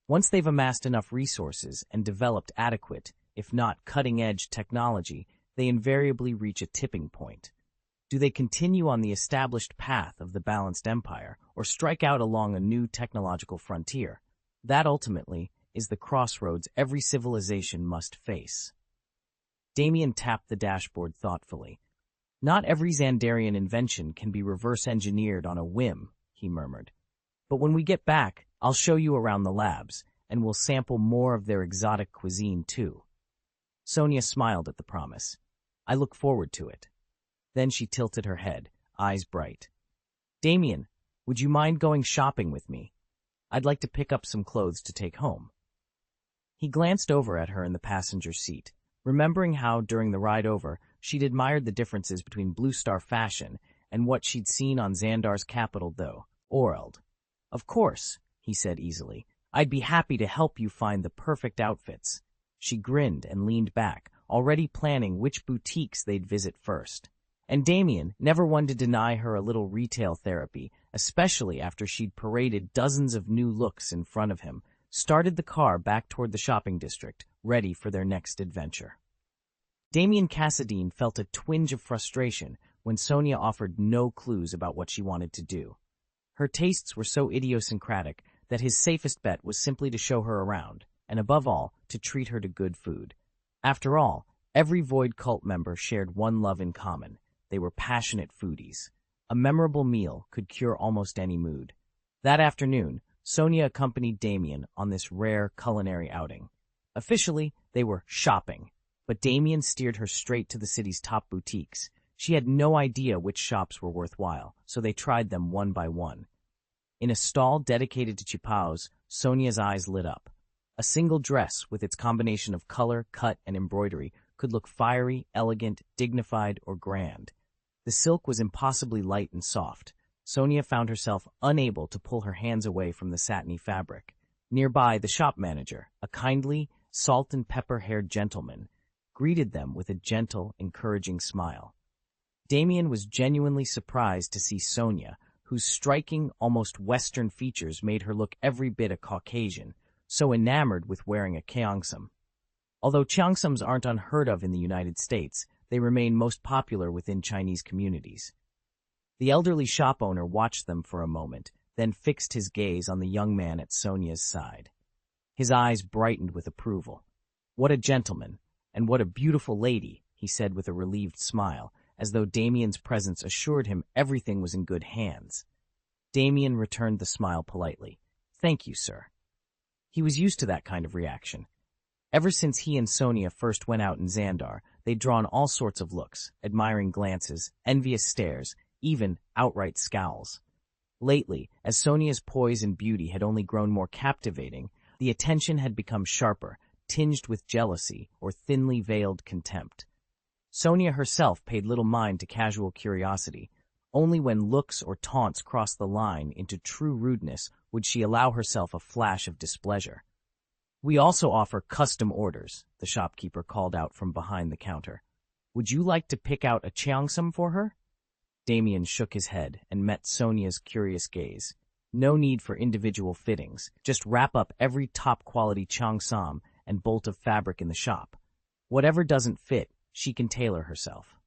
[SPEAKER 1] Once they've amassed enough resources and developed adequate, if not cutting-edge technology, they invariably reach a tipping point. Do they continue on the established path of the balanced empire, or strike out along a new technological frontier? That ultimately is the crossroads every civilization must face. Damien tapped the dashboard thoughtfully. "Not every Xandarian invention can be reverse-engineered on a whim," he murmured. "But when we get back, I'll show you around the labs, and we'll sample more of their exotic cuisine, too." Sonia smiled at the promise. "I look forward to it." Then she tilted her head, eyes bright. "Damien, would you mind going shopping with me? I'd like to pick up some clothes to take home. He glanced over at her in the passenger seat, remembering how, during the ride over, she'd admired the differences between Blue Star fashion and what she'd seen on Xandar's capital, though, Oreld. Of course, he said easily. I'd be happy to help you find the perfect outfits. She grinned and leaned back, already planning which boutiques they'd visit first. And Damien, never one to deny her a little retail therapy, especially after she'd paraded dozens of new looks in front of him, started the car back toward the shopping district, ready for their next adventure. Damien Cassadine felt a twinge of frustration when Sonia offered no clues about what she wanted to do. Her tastes were so idiosyncratic that his safest bet was simply to show her around, and above all, to treat her to good food. After all, every Void cult member shared one love in common. They were passionate foodies. A memorable meal could cure almost any mood. That afternoon, Sonia accompanied Damien on this rare culinary outing. Officially, they were shopping, but Damien steered her straight to the city's top boutiques. She had no idea which shops were worthwhile, so they tried them one by one. In a stall dedicated to chipaos, Sonia's eyes lit up. A single dress with its combination of color, cut, and embroidery could look fiery, elegant, dignified, or grand. The silk was impossibly light and soft. Sonia found herself unable to pull her hands away from the satiny fabric. Nearby, the shop manager, a kindly, salt-and-pepper-haired gentleman, greeted them with a gentle, encouraging smile. Damien was genuinely surprised to see Sonia, whose striking, almost Western features made her look every bit a Caucasian, so enamored with wearing a cheongsam. Although cheongsams aren't unheard of in the United States, they remain most popular within Chinese communities. The elderly shop owner watched them for a moment, then fixed his gaze on the young man at Sonia's side. His eyes brightened with approval. "What a gentleman, and what a beautiful lady," he said with a relieved smile, as though Damien's presence assured him everything was in good hands. Damien returned the smile politely. "Thank you, sir." He was used to that kind of reaction. Ever since he and Sonia first went out in Xandar, they'd drawn all sorts of looks, admiring glances, envious stares, even outright scowls. Lately, as Sonia's poise and beauty had only grown more captivating, the attention had become sharper, tinged with jealousy or thinly veiled contempt. Sonia herself paid little mind to casual curiosity. Only when looks or taunts crossed the line into true rudeness would she allow herself a flash of displeasure. "We also offer custom orders," the shopkeeper called out from behind the counter. "Would you like to pick out a cheongsam for her?" Damien shook his head and met Sonia's curious gaze. "No need for individual fittings. Just wrap up every top-quality cheongsam and bolt of fabric in the shop. Whatever doesn't fit, she can tailor herself."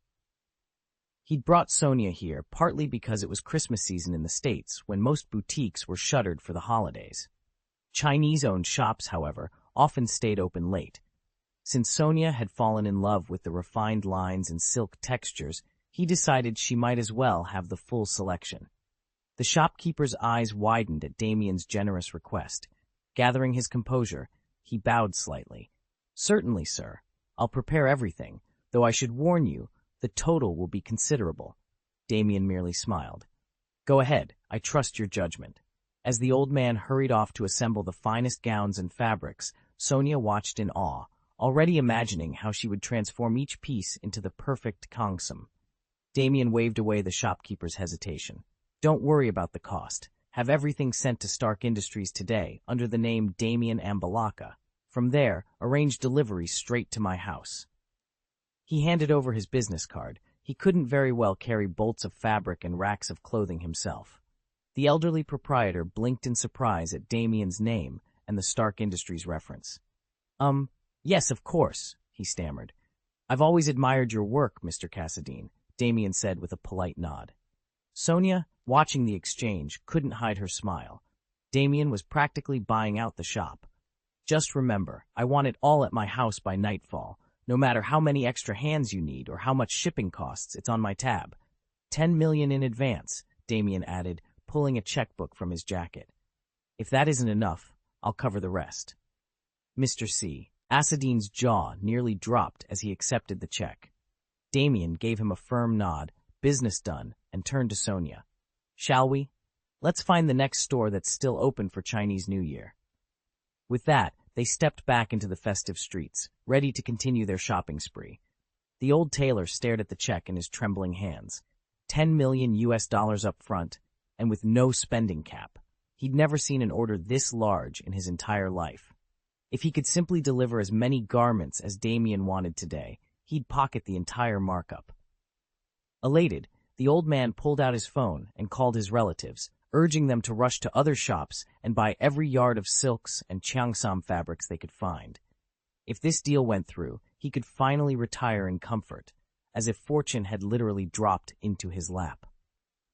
[SPEAKER 1] He'd brought Sonia here partly because it was Christmas season in the States, when most boutiques were shuttered for the holidays. Chinese-owned shops, however, often stayed open late. Since Sonia had fallen in love with the refined lines and silk textures, he decided she might as well have the full selection. The shopkeeper's eyes widened at Damien's generous request. Gathering his composure, he bowed slightly. "Certainly, sir. I'll prepare everything, though I should warn you, the total will be considerable." Damien merely smiled. "Go ahead, I trust your judgment." As the old man hurried off to assemble the finest gowns and fabrics, Sonia watched in awe, already imagining how she would transform each piece into the perfect cheongsam. Damien waved away the shopkeeper's hesitation. "Don't worry about the cost. Have everything sent to Stark Industries today under the name Damien Ambalaka. From there, arrange delivery straight to my house." He handed over his business card. He couldn't very well carry bolts of fabric and racks of clothing himself. The elderly proprietor blinked in surprise at Damien's name and the Stark Industries reference. Yes, of course," he stammered. "I've always admired your work, Mr. Cassadine," Damien said with a polite nod. Sonia, watching the exchange, couldn't hide her smile. Damien was practically buying out the shop. "Just remember, I want it all at my house by nightfall. No matter how many extra hands you need or how much shipping costs, it's on my tab. 10 million in advance," Damien added, pulling a checkbook from his jacket. "If that isn't enough, I'll cover the rest." Mr. C. Assadine's jaw nearly dropped as he accepted the check. Damien gave him a firm nod, business done, and turned to Sonia. "Shall we?" Let's find the next store that's still open for Chinese New Year. With that, they stepped back into the festive streets, ready to continue their shopping spree. The old tailor stared at the check in his trembling hands. $10 million up front, and with no spending cap. He'd never seen an order this large in his entire life. If he could simply deliver as many garments as Damien wanted today, he'd pocket the entire markup. Elated, the old man pulled out his phone and called his relatives, urging them to rush to other shops and buy every yard of silks and cheongsam fabrics they could find. If this deal went through, he could finally retire in comfort, as if fortune had literally dropped into his lap.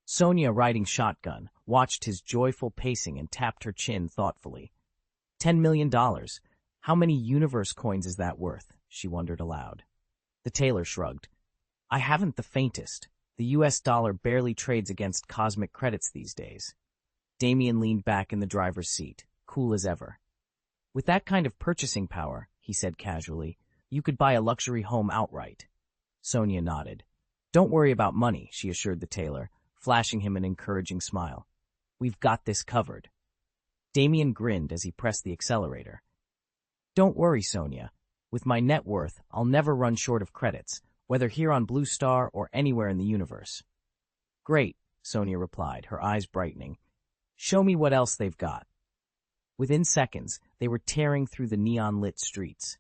[SPEAKER 1] Sonia, riding shotgun, watched his joyful pacing and tapped her chin thoughtfully. $10 million. How many universe coins is that worth? She wondered aloud. The tailor shrugged. I haven't the faintest. The US dollar barely trades against cosmic credits these days. Damien leaned back in the driver's seat, cool as ever. With that kind of purchasing power, he said casually, you could buy a luxury home outright. Sonia nodded. Don't worry about money, she assured the tailor, flashing him an encouraging smile. We've got this covered. Damien grinned as he pressed the accelerator. Don't worry, Sonia. With my net worth, I'll never run short of credits, whether here on Blue Star or anywhere in the universe. Great, Sonia replied, her eyes brightening. Show me what else they've got. Within seconds, they were tearing through the neon-lit streets.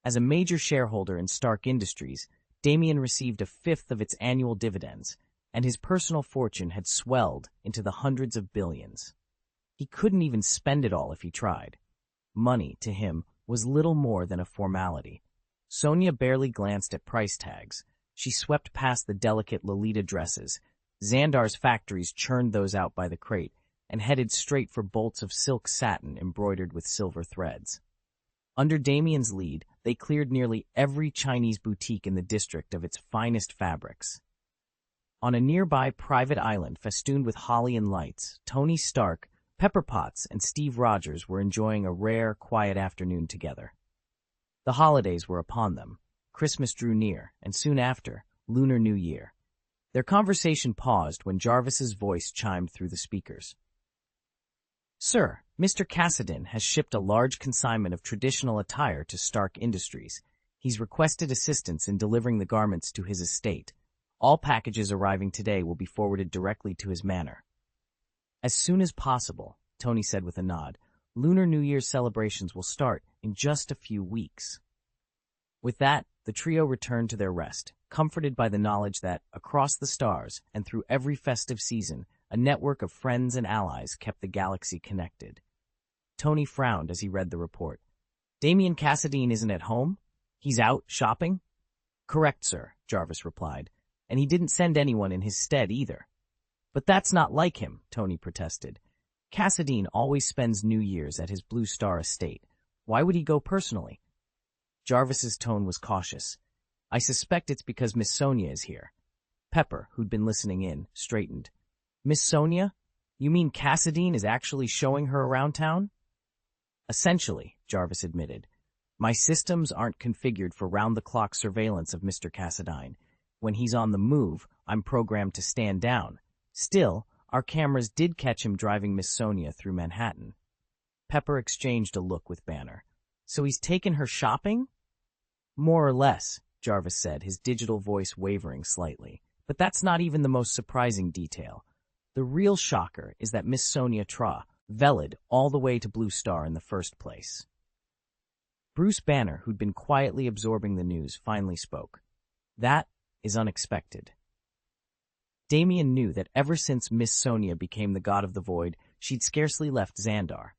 [SPEAKER 1] As a major shareholder in Stark Industries, Damien received a fifth of its annual dividends, and his personal fortune had swelled into the hundreds of billions. He couldn't even spend it all if he tried. Money, to him, was little more than a formality. Sonia barely glanced at price tags. She swept past the delicate Lolita dresses. Xandar's factories churned those out by the crate, and headed straight for bolts of silk satin embroidered with silver threads. Under Damien's lead, they cleared nearly every Chinese boutique in the district of its finest fabrics. On a nearby private island festooned with holly and lights, Tony Stark, Pepper Potts, and Steve Rogers were enjoying a rare, quiet afternoon together. The holidays were upon them. Christmas drew near, and soon after, Lunar New Year. Their conversation paused when Jarvis's voice chimed through the speakers. Sir, Mr. Cassadin has shipped a large consignment of traditional attire to Stark Industries. He's requested assistance in delivering the garments to his estate. All packages arriving today will be forwarded directly to his manor. As soon as possible, Tony said with a nod. Lunar New Year's celebrations will start in just a few weeks. With that, the trio returned to their rest, comforted by the knowledge that, across the stars and through every festive season, a network of friends and allies kept the galaxy connected. Tony frowned as he read the report. Damien Cassadine isn't at home? He's out shopping? Correct, sir, Jarvis replied, and he didn't send anyone in his stead either. But that's not like him, Tony protested. Cassadine always spends New Year's at his Blue Star estate. Why would he go personally? Jarvis's tone was cautious. I suspect it's because Miss Sonia is here. Pepper, who'd been listening in, straightened. Miss Sonia? You mean Cassadine is actually showing her around town? Essentially, Jarvis admitted. My systems aren't configured for round-the-clock surveillance of Mr. Cassadine. When he's on the move, I'm programmed to stand down. Still, our cameras did catch him driving Miss Sonia through Manhattan. Pepper exchanged a look with Banner. So he's taken her shopping? More or less, Jarvis said, his digital voice wavering slightly. But that's not even the most surprising detail. The real shocker is that Miss Sonia veled all the way to Blue Star in the first place. Bruce Banner, who'd been quietly absorbing the news, finally spoke. That is unexpected. Damien knew that ever since Miss Sonia became the god of the Void, she'd scarcely left Xandar.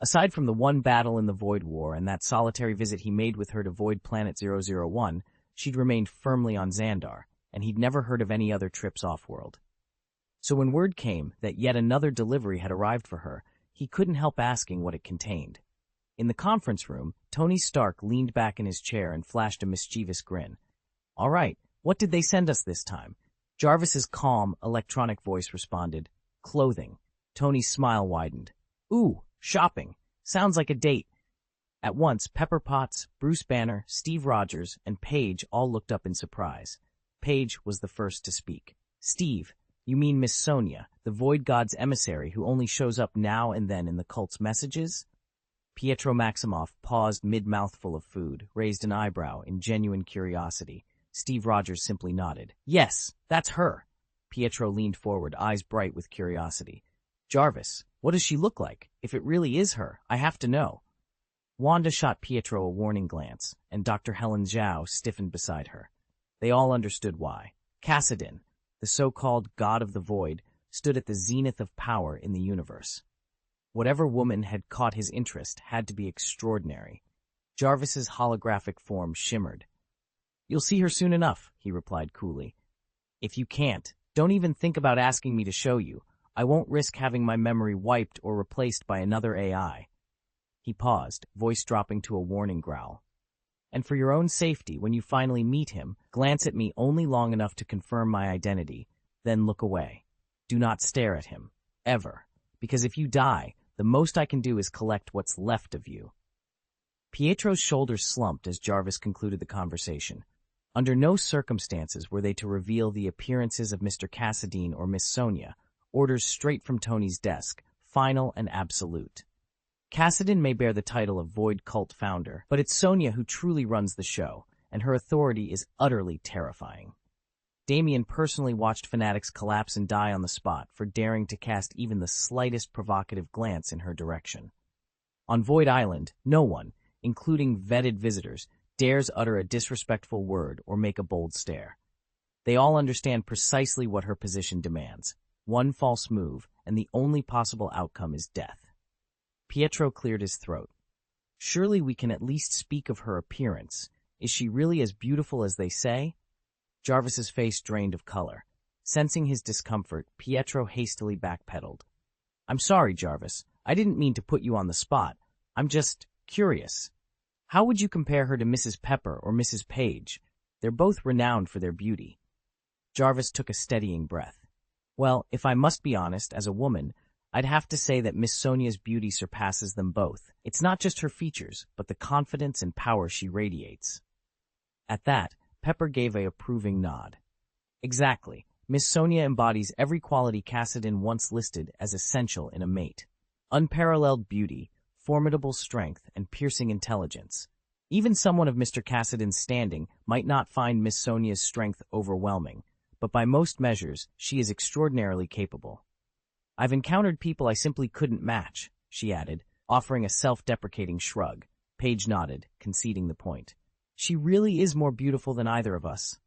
[SPEAKER 1] Aside from the one battle in the Void War and that solitary visit he made with her to Void Planet 001, she'd remained firmly on Xandar, and he'd never heard of any other trips off-world. So when word came that yet another delivery had arrived for her, he couldn't help asking what it contained. In the conference room, Tony Stark leaned back in his chair and flashed a mischievous grin. All right, what did they send us this time? Jarvis's calm, electronic voice responded, clothing. Tony's smile widened. Ooh, shopping. Sounds like a date. At once, Pepper Potts, Bruce Banner, Steve Rogers, and Paige all looked up in surprise. Paige was the first to speak. Steve, you mean Miss Sonia, The Void God's emissary who only shows up now and then in the cult's messages? Pietro Maximoff paused mid-mouthful of food, raised an eyebrow in genuine curiosity. Steve Rogers simply nodded. Yes, that's her. Pietro leaned forward, eyes bright with curiosity. Jarvis, what does she look like? If it really is her, I have to know. Wanda shot Pietro a warning glance, and Dr. Helen Zhao stiffened beside her. They all understood why. Cassidin, the so-called god of the void, stood at the zenith of power in the universe. Whatever woman had caught his interest had to be extraordinary. Jarvis's holographic form shimmered. You'll see her soon enough, he replied coolly. If you can't, don't even think about asking me to show you. I won't risk having my memory wiped or replaced by another AI. He paused, voice dropping to a warning growl. And for your own safety, when you finally meet him, glance at me only long enough to confirm my identity, then look away. Do not stare at him. Ever. Because if you die, the most I can do is collect what's left of you. Pietro's shoulders slumped as Jarvis concluded the conversation. Under no circumstances were they to reveal the appearances of Mr. Cassidine or Miss Sonia, orders straight from Tony's desk, final and absolute. Cassidine may bear the title of Void Cult founder, but it's Sonia who truly runs the show, and her authority is utterly terrifying. Damien personally watched fanatics collapse and die on the spot for daring to cast even the slightest provocative glance in her direction. On Void Island, no one, including vetted visitors, dares utter a disrespectful word or make a bold stare. They all understand precisely what her position demands. One false move, and the only possible outcome is death. Pietro cleared his throat. Surely we can at least speak of her appearance. Is she really as beautiful as they say? Jarvis's face drained of color. Sensing his discomfort, Pietro hastily backpedaled. I'm sorry, Jarvis. I didn't mean to put you on the spot. I'm just curious. How would you compare her to Mrs. Pepper or Mrs. Page? They're both renowned for their beauty. Jarvis took a steadying breath. Well, if I must be honest, as a woman, I'd have to say that Miss Sonia's beauty surpasses them both. It's not just her features, but the confidence and power she radiates. At that, Pepper gave a approving nod. Exactly. Miss Sonia embodies every quality Cassidine once listed as essential in a mate. Unparalleled beauty, formidable strength, and piercing intelligence. Even someone of Mr. Cassidine's standing might not find Miss Sonia's strength overwhelming, but by most measures, she is extraordinarily capable. I've encountered people I simply couldn't match, she added, offering a self-deprecating shrug. Paige nodded, conceding the point. She really is more beautiful than either of us.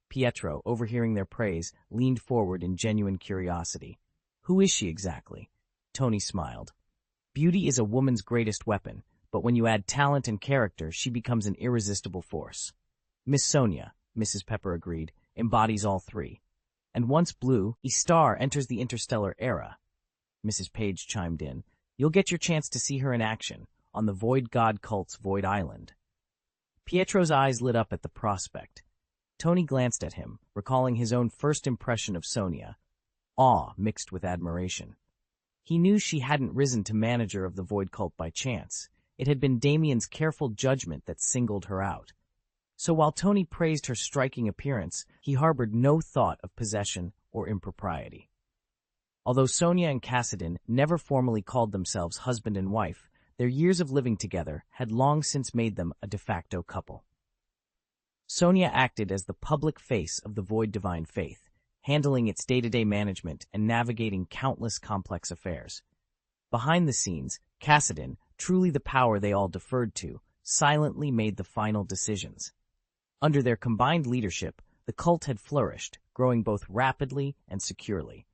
[SPEAKER 1] Pietro, overhearing their praise, leaned forward in genuine curiosity. Who is she exactly? Tony smiled. Beauty is a woman's greatest weapon, but when you add talent and character, she becomes an irresistible force. Miss Sonia, Mrs. Pepper agreed, embodies all three. And once blue, a star enters the interstellar era. Mrs. Page chimed in. You'll get your chance to see her in action, on the Void God cult's Void Island. Pietro's eyes lit up at the prospect. Tony glanced at him, recalling his own first impression of Sonia. Awe mixed with admiration. He knew she hadn't risen to manager of the Void Cult by chance. It had been Damien's careful judgment that singled her out. So while Tony praised her striking appearance, he harbored no thought of possession or impropriety. Although Sonia and Cassidine never formally called themselves husband and wife, their years of living together had long since made them a de facto couple. Sonia acted as the public face of the Void Divine Faith, handling its day-to-day management and navigating countless complex affairs. Behind the scenes, Cassidine, truly the power they all deferred to, silently made the final decisions. Under their combined leadership, the cult had flourished, growing both rapidly and securely.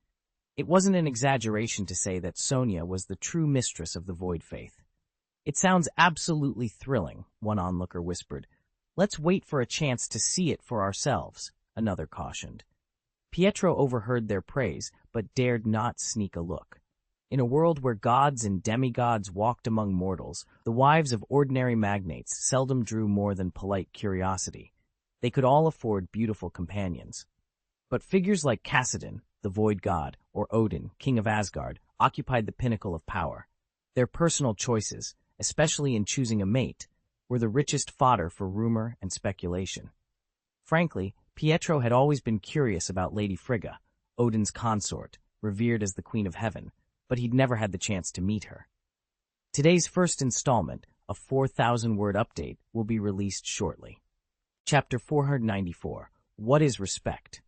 [SPEAKER 1] It wasn't an exaggeration to say that Sonia was the true mistress of the Void Faith. It sounds absolutely thrilling, one onlooker whispered. Let's wait for a chance to see it for ourselves, another cautioned. Pietro overheard their praise, but dared not sneak a look. In a world where gods and demigods walked among mortals, the wives of ordinary magnates seldom drew more than polite curiosity. They could all afford beautiful companions. But figures like Cassidine, the Void God, or Odin, king of Asgard, occupied the pinnacle of power. Their personal choices, especially in choosing a mate, were the richest fodder for rumor and speculation. Frankly, Pietro had always been curious about Lady Frigga, Odin's consort, revered as the Queen of Heaven, but he'd never had the chance to meet her. Today's first installment, a 4,000-word update, will be released shortly. Chapter 494, What is Respect?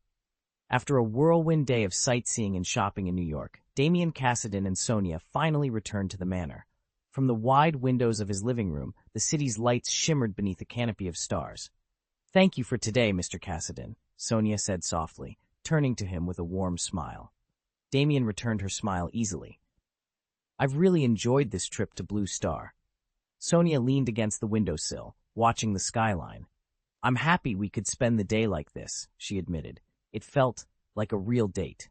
[SPEAKER 1] After a whirlwind day of sightseeing and shopping in New York, Damien Cassadin and Sonia finally returned to the manor. From the wide windows of his living room, the city's lights shimmered beneath a canopy of stars. "Thank you for today, Mr. Cassadin," Sonia said softly, turning to him with a warm smile. Damien returned her smile easily. "I've really enjoyed this trip to Blue Star." Sonia leaned against the windowsill, watching the skyline. "I'm happy we could spend the day like this," she admitted. It felt like a real date.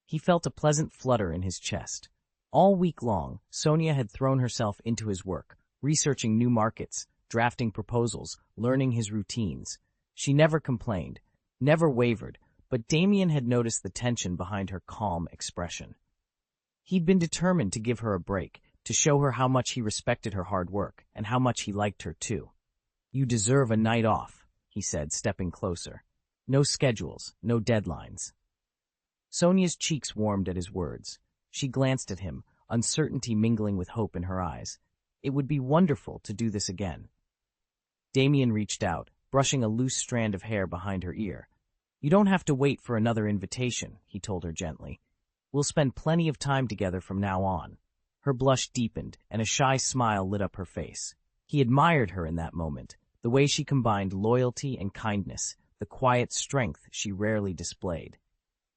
[SPEAKER 1] He felt a pleasant flutter in his chest. All week long, Sonia had thrown herself into his work, researching new markets, drafting proposals, learning his routines. She never complained, never wavered, but Damien had noticed the tension behind her calm expression. He'd been determined to give her a break, to show her how much he respected her hard work, and how much he liked her too. "You deserve a night off," he said, stepping closer. "No schedules, no deadlines." Sonia's cheeks warmed at his words. She glanced at him, uncertainty mingling with hope in her eyes. It would be wonderful to do this again. Damien reached out, brushing a loose strand of hair behind her ear. "You don't have to wait for another invitation," he told her gently. "We'll spend plenty of time together from now on." Her blush deepened, and a shy smile lit up her face. He admired her in that moment, the way she combined loyalty and kindness, the quiet strength she rarely displayed.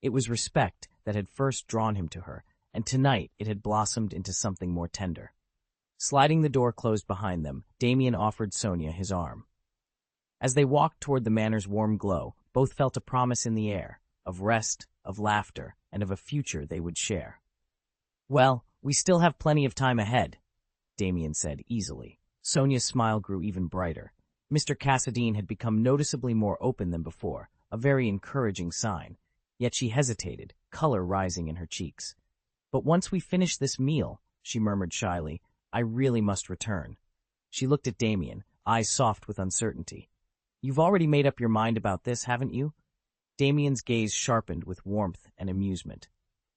[SPEAKER 1] It was respect that had first drawn him to her, and tonight it had blossomed into something more tender. Sliding the door closed behind them, Damien offered Sonia his arm. As they walked toward the manor's warm glow, both felt a promise in the air, of rest, of laughter, and of a future they would share. "Well, we still have plenty of time ahead," Damien said easily. Sonia's smile grew even brighter. Mr. Cassadin had become noticeably more open than before, a very encouraging sign. Yet she hesitated, color rising in her cheeks. "But once we finish this meal," she murmured shyly, "I really must return." She looked at Damien, eyes soft with uncertainty. "You've already made up your mind about this, haven't you?" Damien's gaze sharpened with warmth and amusement.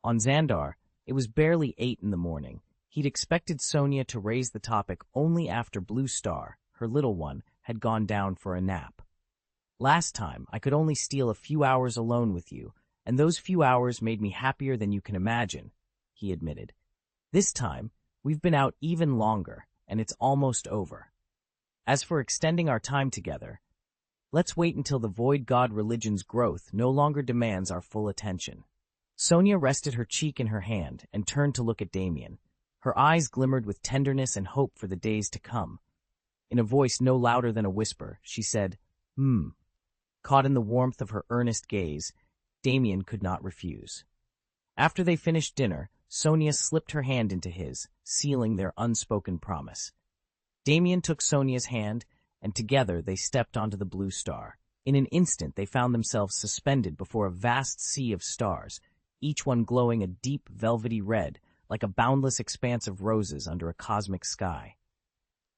[SPEAKER 1] On Xandar, it was barely 8 in the morning. He'd expected Sonia to raise the topic only after Blue Star, her little one, had gone down for a nap. "Last time, I could only steal a few hours alone with you, and those few hours made me happier than you can imagine," he admitted. "This time, we've been out even longer, and it's almost over. As for extending our time together, let's wait until the Void God religion's growth no longer demands our full attention." Sonia rested her cheek in her hand and turned to look at Damien. Her eyes glimmered with tenderness and hope for the days to come. In a voice no louder than a whisper, she said, Caught in the warmth of her earnest gaze, Damien could not refuse. After they finished dinner, Sonia slipped her hand into his, sealing their unspoken promise. Damien took Sonia's hand, and together they stepped onto the Blue Star. In an instant they found themselves suspended before a vast sea of stars, each one glowing a deep velvety red, like a boundless expanse of roses under a cosmic sky.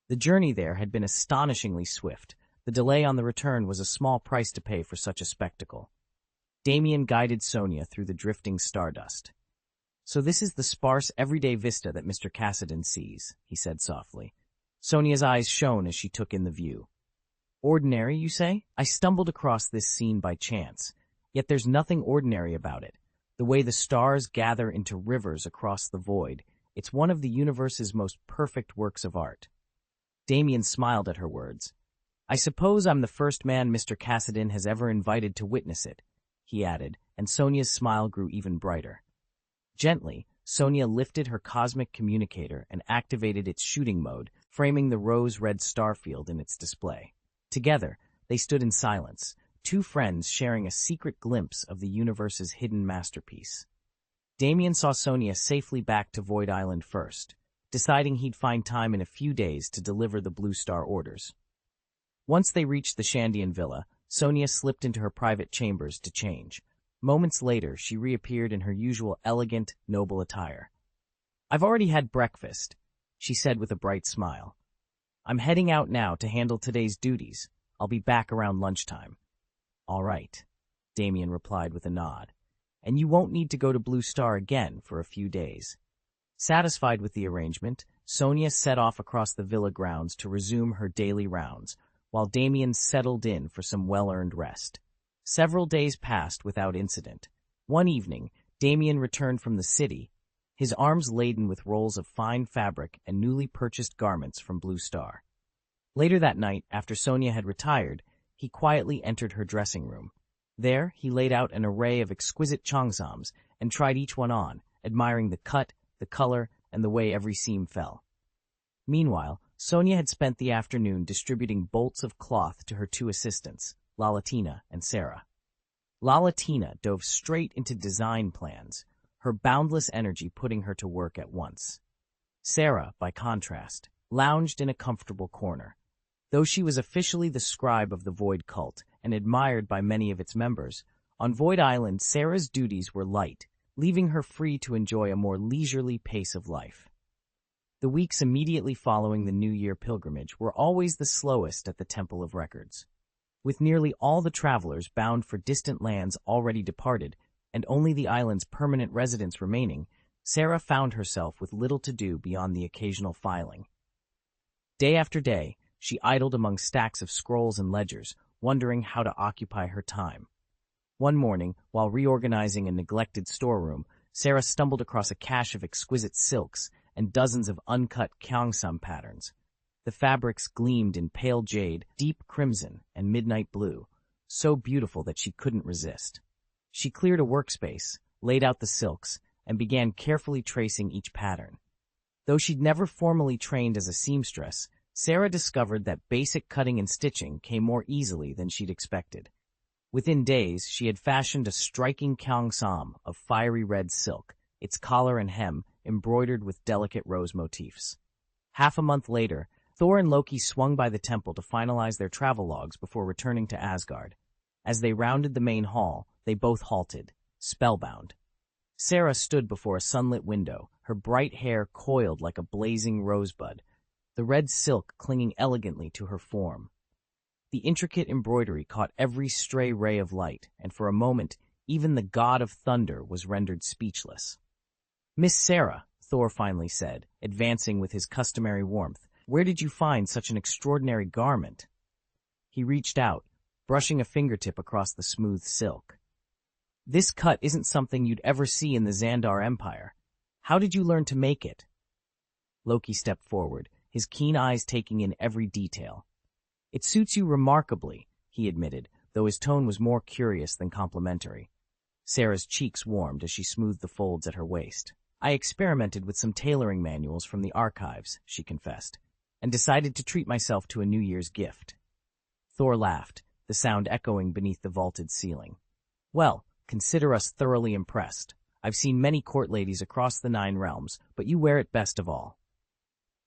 [SPEAKER 1] The journey there had been astonishingly swift. The delay on the return was a small price to pay for such a spectacle. Damien guided Sonia through the drifting stardust. "So this is the sparse, everyday vista that Mr. Cassadin sees," he said softly. Sonia's eyes shone as she took in the view. "Ordinary, you say? I stumbled across this scene by chance. Yet there's nothing ordinary about it. The way the stars gather into rivers across the void, it's one of the universe's most perfect works of art." Damien smiled at her words. "I suppose I'm the first man Mr. Cassadin has ever invited to witness it," he added, and Sonia's smile grew even brighter. Gently, Sonia lifted her cosmic communicator and activated its shooting mode, framing the rose-red starfield in its display. Together, they stood in silence, two friends sharing a secret glimpse of the universe's hidden masterpiece. Damien saw Sonia safely back to Void Island first, deciding he'd find time in a few days to deliver the Blue Star orders. Once they reached the Shandian villa, Sonia slipped into her private chambers to change. Moments later, she reappeared in her usual elegant, noble attire. "I've already had breakfast," she said with a bright smile. "I'm heading out now to handle today's duties. I'll be back around lunchtime." "All right," Damien replied with a nod. and you won't need to go to Blue Star again for a few days." Satisfied with the arrangement, Sonia set off across the villa grounds to resume her daily rounds, while Damien settled in for some well-earned rest. Several days passed without incident. One evening, Damien returned from the city, his arms laden with rolls of fine fabric and newly purchased garments from Blue Star. Later that night, after Sonia had retired, he quietly entered her dressing room. There, he laid out an array of exquisite cheongsams and tried each one on, admiring the cut, the color, and the way every seam fell. Meanwhile, Sonia had spent the afternoon distributing bolts of cloth to her two assistants, Lalatina and Sarah. Lalatina dove straight into design plans, her boundless energy putting her to work at once. Sarah, by contrast, lounged in a comfortable corner. Though she was officially the scribe of the Void cult and admired by many of its members, on Void Island Sarah's duties were light, leaving her free to enjoy a more leisurely pace of life. The weeks immediately following the New Year pilgrimage were always the slowest at the Temple of Records. With nearly all the travelers bound for distant lands already departed, and only the island's permanent residents remaining, Sarah found herself with little to do beyond the occasional filing. Day after day, she idled among stacks of scrolls and ledgers, wondering how to occupy her time. One morning, while reorganizing a neglected storeroom, Sarah stumbled across a cache of exquisite silks and dozens of uncut cheongsam patterns. The fabrics gleamed in pale jade, deep crimson, and midnight blue, so beautiful that she couldn't resist. She cleared a workspace, laid out the silks, and began carefully tracing each pattern. Though she'd never formally trained as a seamstress, Sarah discovered that basic cutting and stitching came more easily than she'd expected. Within days, she had fashioned a striking cheongsam of fiery red silk, its collar and hem embroidered with delicate rose motifs. Half a month later, Thor and Loki swung by the temple to finalize their travelogues before returning to Asgard. As they rounded the main hall, they both halted, spellbound. Sarah stood before a sunlit window, her bright hair coiled like a blazing rosebud, the red silk clinging elegantly to her form. The intricate embroidery caught every stray ray of light, and for a moment, even the god of thunder was rendered speechless. "Miss Sarah," Thor finally said, advancing with his customary warmth, "where did you find such an extraordinary garment?" He reached out, brushing a fingertip across the smooth silk. "This cut isn't something you'd ever see in the Xandar Empire. How did you learn to make it?" Loki stepped forward, his keen eyes taking in every detail. "It suits you remarkably," he admitted, though his tone was more curious than complimentary. Sarah's cheeks warmed as she smoothed the folds at her waist. "I experimented with some tailoring manuals from the archives," she confessed, "and decided to treat myself to a New Year's gift." Thor laughed, the sound echoing beneath the vaulted ceiling. "Well, consider us thoroughly impressed. I've seen many court ladies across the 9 realms, but you wear it best of all."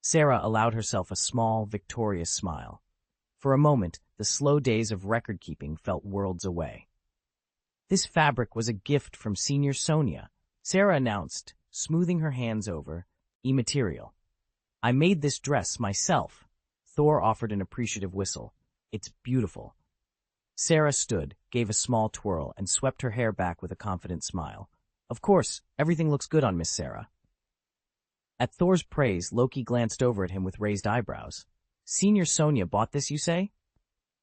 [SPEAKER 1] Sarah allowed herself a small, victorious smile. For a moment, the slow days of record-keeping felt worlds away. "This fabric was a gift from Senior Sonia," Sarah announced, smoothing her hands over, "immaterial. I made this dress myself." Thor offered an appreciative whistle. "It's beautiful." Sarah stood, gave a small twirl, and swept her hair back with a confident smile. "Of course, everything looks good on Miss Sarah." At Thor's praise, Loki glanced over at him with raised eyebrows. "Senior Sonia bought this, you say?"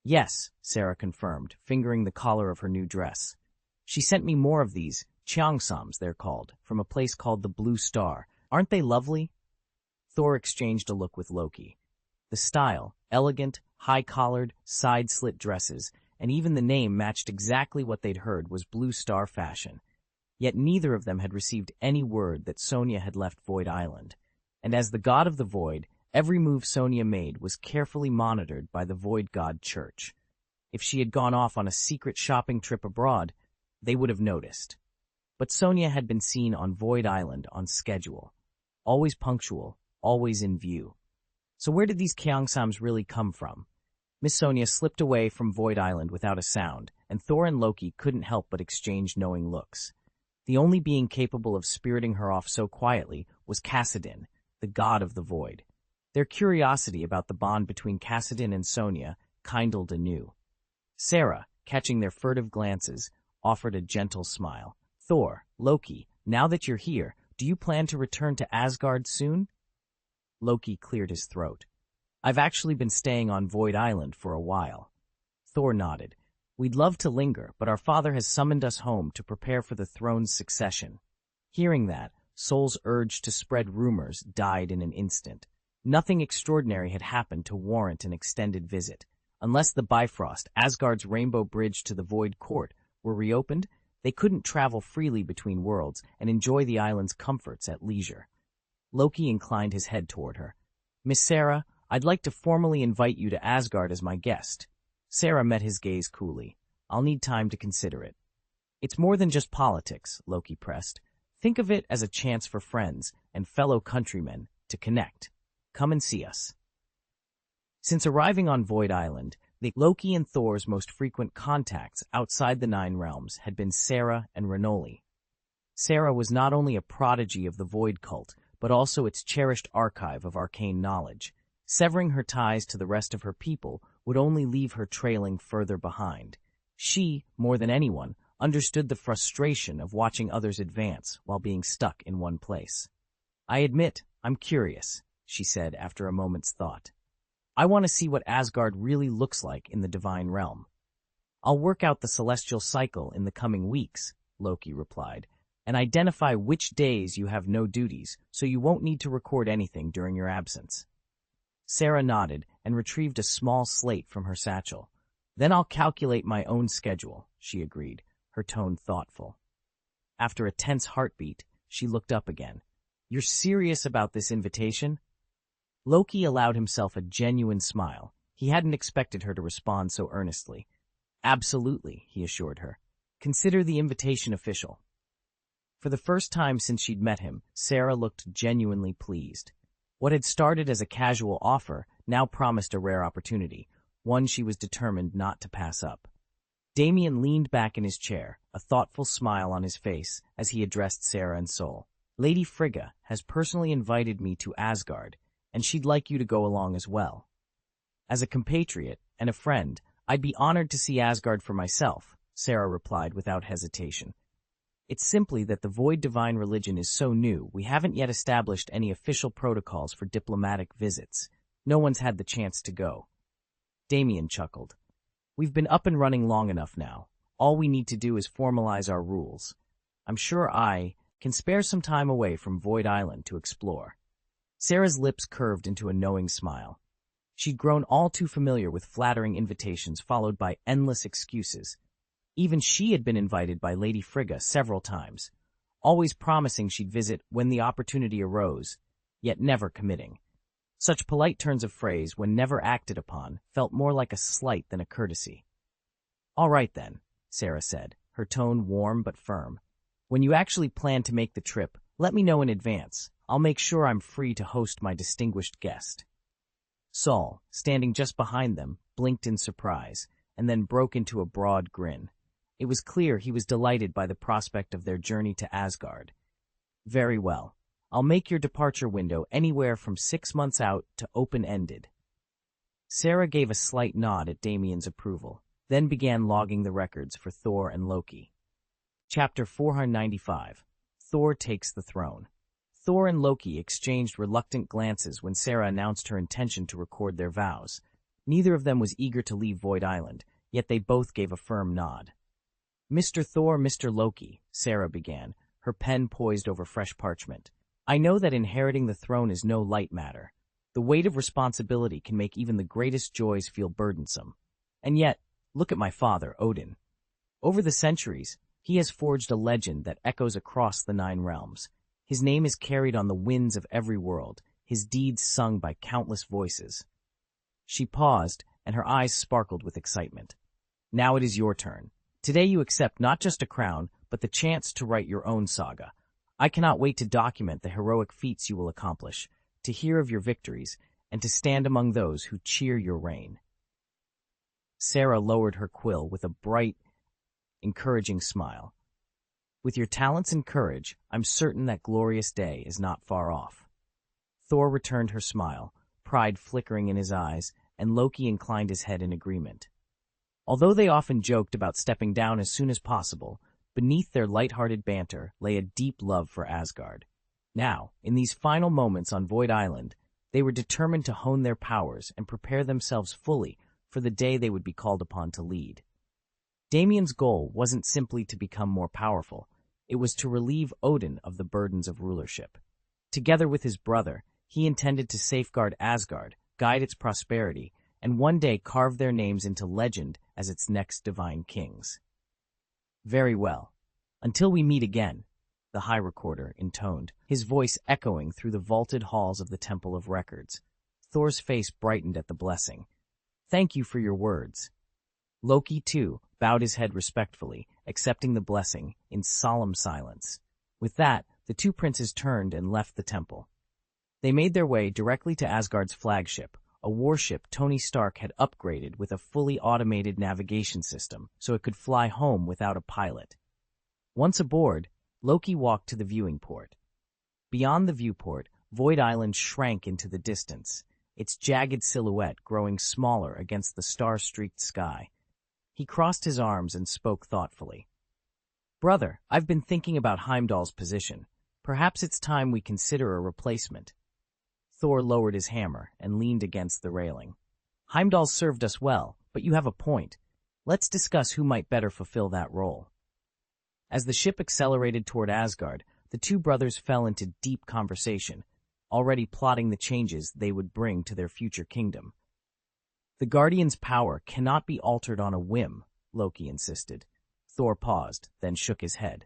[SPEAKER 1] "Yes," Sarah confirmed, fingering the collar of her new dress. "She sent me more of these, cheongsams they're called, from a place called the Blue Star. Aren't they lovely?" Thor exchanged a look with Loki. The style, elegant, high-collared, side-slit dresses, and even the name matched exactly what they'd heard was Blue Star fashion. Yet neither of them had received any word that Sonia had left Void Island. And as the god of the Void, every move Sonia made was carefully monitored by the Void God Church. If she had gone off on a secret shopping trip abroad, they would have noticed. But Sonia had been seen on Void Island on schedule. Always punctual, always in view. So where did these cheongsams really come from? Miss Sonia slipped away from Void Island without a sound, and Thor and Loki couldn't help but exchange knowing looks. The only being capable of spiriting her off so quietly was Kassadin, the god of the Void. Their curiosity about the bond between Kassadin and Sonia kindled anew. Sarah, catching their furtive glances, offered a gentle smile. Thor, Loki, now that you're here, do you plan to return to Asgard soon? Loki cleared his throat. I've actually been staying on Void Island for a while. Thor nodded. We'd love to linger, but our father has summoned us home to prepare for the throne's succession. Hearing that, Sol's urge to spread rumors died in an instant. Nothing extraordinary had happened to warrant an extended visit. Unless the Bifrost, Asgard's rainbow bridge to the Void Court, were reopened, they couldn't travel freely between worlds and enjoy the island's comforts at leisure. Loki inclined his head toward her. Miss Sarah, I'd like to formally invite you to Asgard as my guest. Sarah met his gaze coolly. I'll need time to consider it. It's more than just politics, Loki pressed. Think of it as a chance for friends and fellow countrymen to connect. Come and see us. Since arriving on Void Island, Loki and Thor's most frequent contacts outside the Nine Realms had been Sarah and Renoli. Sarah was not only a prodigy of the Void cult, but also its cherished archive of arcane knowledge. Severing her ties to the rest of her people would only leave her trailing further behind. She, more than anyone, understood the frustration of watching others advance while being stuck in one place. I admit, I'm curious, she said after a moment's thought. I want to see what Asgard really looks like in the divine realm. I'll work out the celestial cycle in the coming weeks, Loki replied, and identify which days you have no duties so you won't need to record anything during your absence. Sarah nodded and retrieved a small slate from her satchel. Then I'll calculate my own schedule, she agreed, her tone thoughtful. After a tense heartbeat, she looked up again. You're serious about this invitation? Loki allowed himself a genuine smile. He hadn't expected her to respond so earnestly. Absolutely, he assured her. Consider the invitation official. For the first time since she'd met him, Sarah looked genuinely pleased. What had started as a casual offer now promised a rare opportunity, one she was determined not to pass up. Damien leaned back in his chair, a thoughtful smile on his face as he addressed Sarah and Sol. Lady Frigga has personally invited me to Asgard, and she'd like you to go along as well. As a compatriot and a friend, I'd be honored to see Asgard for myself, Sarah replied without hesitation. It's simply that the Void Divine religion is so new, we haven't yet established any official protocols for diplomatic visits. No one's had the chance to go. Damien chuckled. We've been up and running long enough now. All we need to do is formalize our rules. I'm sure I can spare some time away from Void Island to explore. Sarah's lips curved into a knowing smile. She'd grown all too familiar with flattering invitations followed by endless excuses. Even she had been invited by Lady Frigga several times, always promising she'd visit when the opportunity arose, yet never committing. Such polite turns of phrase, when never acted upon, felt more like a slight than a courtesy. All right then, Sarah said, her tone warm but firm. When you actually plan to make the trip, let me know in advance. I'll make sure I'm free to host my distinguished guest. Sol, standing just behind them, blinked in surprise, and then broke into a broad grin. It was clear he was delighted by the prospect of their journey to Asgard. Very well. I'll make your departure window anywhere from 6 months out to open-ended. Sarah gave a slight nod at Damien's approval, then began logging the records for Thor and Loki. Chapter 495. Thor takes the throne. Thor and Loki exchanged reluctant glances when Sarah announced her intention to record their vows. Neither of them was eager to leave Void Island, yet they both gave a firm nod. Mr. Thor, Mr. Loki, Sarah began, her pen poised over fresh parchment. I know that inheriting the throne is no light matter. The weight of responsibility can make even the greatest joys feel burdensome. And yet, look at my father, Odin. Over the centuries, he has forged a legend that echoes across the 9 realms. His name is carried on the winds of every world, his deeds sung by countless voices. She paused, and her eyes sparkled with excitement. Now it is your turn. Today you accept not just a crown, but the chance to write your own saga. I cannot wait to document the heroic feats you will accomplish, to hear of your victories, and to stand among those who cheer your reign. Sarah lowered her quill with a bright, encouraging smile. With your talents and courage, I'm certain that glorious day is not far off. Thor returned her smile, pride flickering in his eyes, and Loki inclined his head in agreement. Although they often joked about stepping down as soon as possible, Beneath their light-hearted banter lay a deep love for Asgard. Now, in these final moments on Void Island, they were determined to hone their powers and prepare themselves fully for the day they would be called upon to lead. Damien's goal wasn't simply to become more powerful, it was to relieve Odin of the burdens of rulership. Together with his brother, he intended to safeguard Asgard, guide its prosperity, and one day carve their names into legend as its next divine kings. Very well. Until we meet again, the High Recorder intoned, his voice echoing through the vaulted halls of the Temple of Records. Thor's face brightened at the blessing. Thank you for your words. Loki, too, bowed his head respectfully, accepting the blessing in solemn silence. With that, the two princes turned and left the temple. They made their way directly to Asgard's flagship, a warship Tony Stark had upgraded with a fully automated navigation system so it could fly home without a pilot. Once aboard, Loki walked to the viewing port. Beyond the viewport, Void Island shrank into the distance, its jagged silhouette growing smaller against the star-streaked sky. He crossed his arms and spoke thoughtfully. Brother, I've been thinking about Heimdall's position. Perhaps it's time we consider a replacement. Thor lowered his hammer and leaned against the railing. Heimdall served us well, but you have a point. Let's discuss who might better fulfill that role. As the ship accelerated toward Asgard, the two brothers fell into deep conversation, already plotting the changes they would bring to their future kingdom. The Guardian's power cannot be altered on a whim, Loki insisted. Thor paused, then shook his head.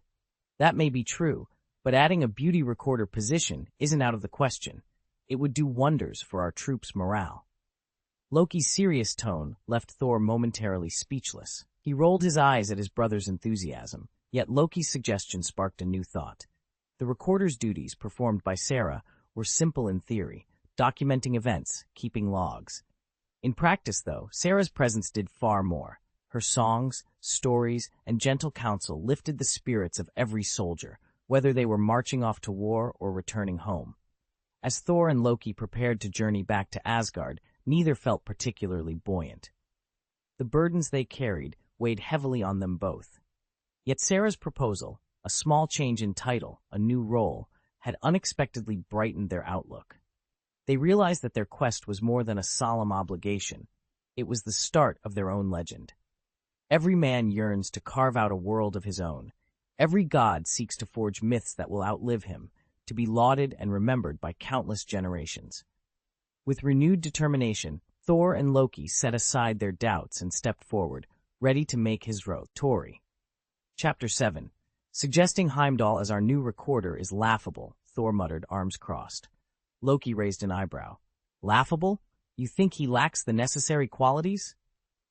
[SPEAKER 1] That may be true, but adding a beauty recorder position isn't out of the question. It would do wonders for our troops' morale. Loki's serious tone left Thor momentarily speechless. He rolled his eyes at his brother's enthusiasm, yet Loki's suggestion sparked a new thought. The recorder's duties performed by Sarah were simple in theory, documenting events, keeping logs. In practice, though, Sarah's presence did far more. Her songs, stories, and gentle counsel lifted the spirits of every soldier, whether they were marching off to war or returning home. As Thor and Loki prepared to journey back to Asgard, neither felt particularly buoyant. The burdens they carried weighed heavily on them both. Yet Sarah's proposal, a small change in title, a new role, had unexpectedly brightened their outlook. They realized that their quest was more than a solemn obligation. It was the start of their own legend. Every man yearns to carve out a world of his own. Every god seeks to forge myths that will outlive him, to be lauded and remembered by countless generations. With renewed determination, Thor and Loki set aside their doubts and stepped forward, ready to make his road. Tori. Chapter 7. Suggesting Heimdall as our new recorder is laughable, Thor muttered, arms crossed. Loki raised an eyebrow. Laughable? You think he lacks the necessary qualities?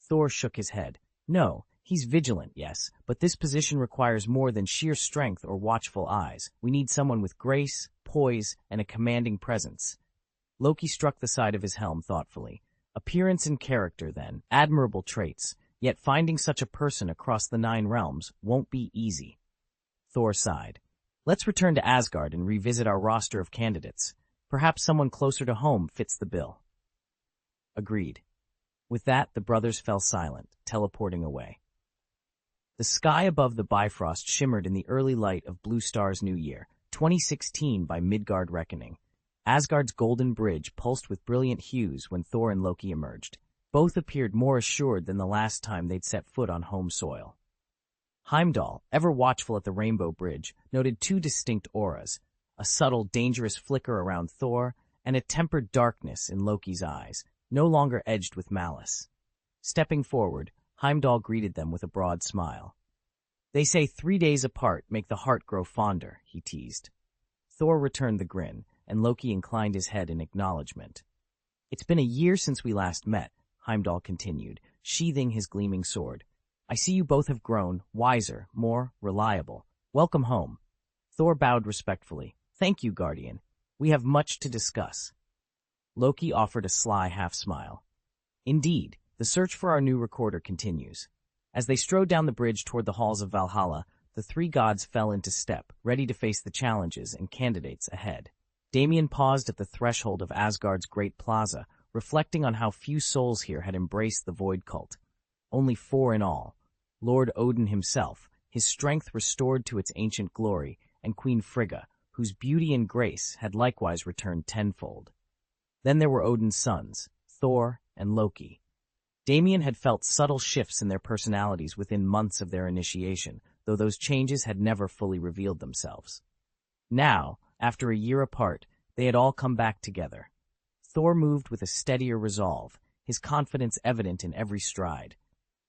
[SPEAKER 1] Thor shook his head. No, he's vigilant, yes, but this position requires more than sheer strength or watchful eyes. We need someone with grace, poise, and a commanding presence. Loki struck the side of his helm thoughtfully. Appearance and character, then, admirable traits, yet finding such a person across the 9 realms won't be easy. Thor sighed. Let's return to Asgard and revisit our roster of candidates. Perhaps someone closer to home fits the bill. Agreed. With that, the brothers fell silent, teleporting away. The sky above the Bifrost shimmered in the early light of Blue Star's New Year, 2016 by Midgard reckoning. Asgard's golden bridge pulsed with brilliant hues when Thor and Loki emerged. Both appeared more assured than the last time they'd set foot on home soil. Heimdall, ever watchful at the Rainbow Bridge, noted 2 distinct auras, a subtle, dangerous flicker around Thor, and a tempered darkness in Loki's eyes, no longer edged with malice. Stepping forward, Heimdall greeted them with a broad smile. They say 3 days apart make the heart grow fonder, he teased. Thor returned the grin, and Loki inclined his head in acknowledgement. It's been a year since we last met, Heimdall continued, sheathing his gleaming sword. I see you both have grown, wiser, more reliable. Welcome home. Thor bowed respectfully. Thank you, Guardian. We have much to discuss. Loki offered a sly half-smile. Indeed, the search for our new recorder continues. As they strode down the bridge toward the halls of Valhalla, the 3 gods fell into step, ready to face the challenges and candidates ahead. Damien paused at the threshold of Asgard's great plaza, reflecting on how few souls here had embraced the Void cult. Only 4 in all. Lord Odin himself, his strength restored to its ancient glory, and Queen Frigga, whose beauty and grace had likewise returned tenfold. Then there were Odin's sons, Thor and Loki. Damien had felt subtle shifts in their personalities within months of their initiation, though those changes had never fully revealed themselves. Now, after a year apart, they had all come back together. Thor moved with a steadier resolve, his confidence evident in every stride.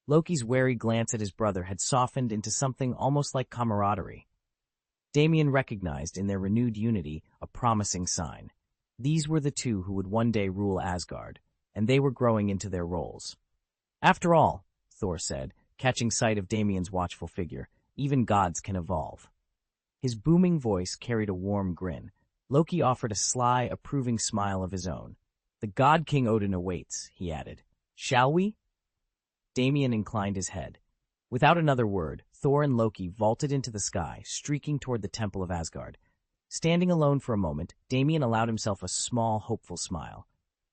[SPEAKER 1] Loki's wary glance at his brother had softened into something almost like camaraderie. Damien recognized in their renewed unity a promising sign. These were the two who would one day rule Asgard, and they were growing into their roles. "After all," Thor said, catching sight of Damien's watchful figure, "even gods can evolve." His booming voice carried a warm grin. Loki offered a sly, approving smile of his own. "The God King Odin awaits," he added. "Shall we?" Damien inclined his head. Without another word, Thor and Loki vaulted into the sky, streaking toward the Temple of Asgard. Standing alone for a moment, Damien allowed himself a small, hopeful smile.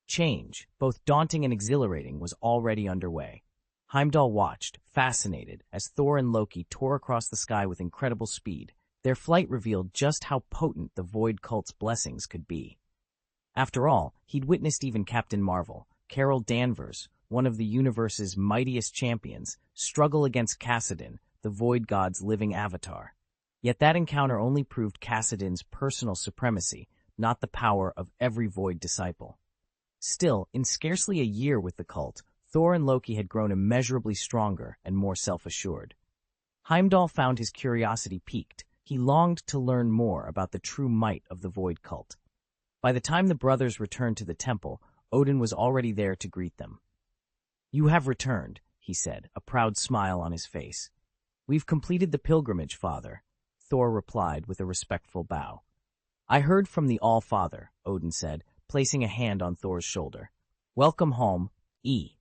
[SPEAKER 1] Change, both daunting and exhilarating, was already underway. Heimdall watched, fascinated, as Thor and Loki tore across the sky with incredible speed. Their flight revealed just how potent the Void Cult's blessings could be. After all, he'd witnessed even Captain Marvel, Carol Danvers, one of the universe's mightiest champions, struggle against Kassadin, the Void God's living avatar. Yet that encounter only proved Kassadin's personal supremacy, not the power of every Void disciple. Still, in scarcely a year with the cult, Thor and Loki had grown immeasurably stronger and more self-assured. Heimdall found his curiosity piqued. He longed to learn more about the true might of the Void Cult. By the time the brothers returned to the temple, Odin was already there to greet them. "You have returned," he said, a proud smile on his face. "We've completed the pilgrimage, Father," Thor replied with a respectful bow. "I heard from the All-Father," Odin said, placing a hand on Thor's shoulder. "Welcome home, E.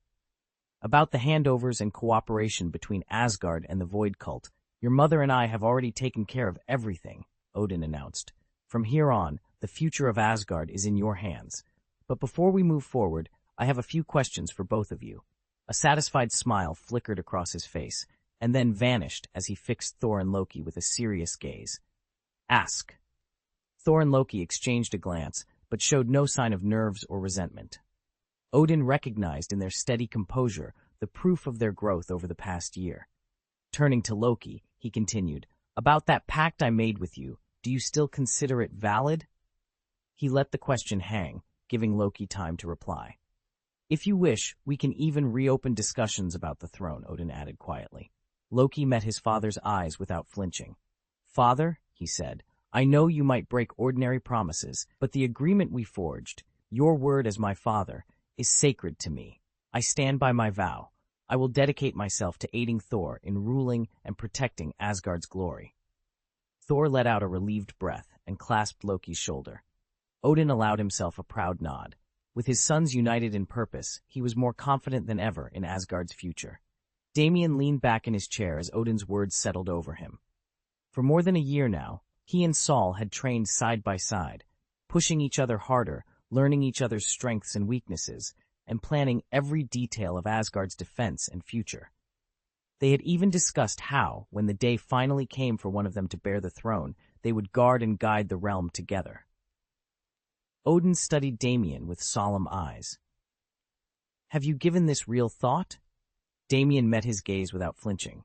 [SPEAKER 1] About the handovers and cooperation between Asgard and the Void Cult, your mother and I have already taken care of everything," Odin announced. "From here on, the future of Asgard is in your hands. But before we move forward, I have a few questions for both of you." A satisfied smile flickered across his face, and then vanished as he fixed Thor and Loki with a serious gaze. "Ask." Thor and Loki exchanged a glance, but showed no sign of nerves or resentment. Odin recognized in their steady composure the proof of their growth over the past year. Turning to Loki, he continued, "About that pact I made with you, do you still consider it valid?" He let the question hang, giving Loki time to reply. "If you wish, we can even reopen discussions about the throne," Odin added quietly. Loki met his father's eyes without flinching. "Father," he said, "I know you might break ordinary promises, but the agreement we forged, your word as my father, is sacred to me. I stand by my vow. I will dedicate myself to aiding Thor in ruling and protecting Asgard's glory." Thor let out a relieved breath and clasped Loki's shoulder. Odin allowed himself a proud nod. With his sons united in purpose, he was more confident than ever in Asgard's future. Damien leaned back in his chair as Odin's words settled over him. For more than a year now, he and Saul had trained side by side, pushing each other harder, learning each other's strengths and weaknesses, and planning every detail of Asgard's defense and future. They had even discussed how, when the day finally came for one of them to bear the throne, they would guard and guide the realm together. Odin studied Damien with solemn eyes. "Have you given this real thought?" Damien met his gaze without flinching.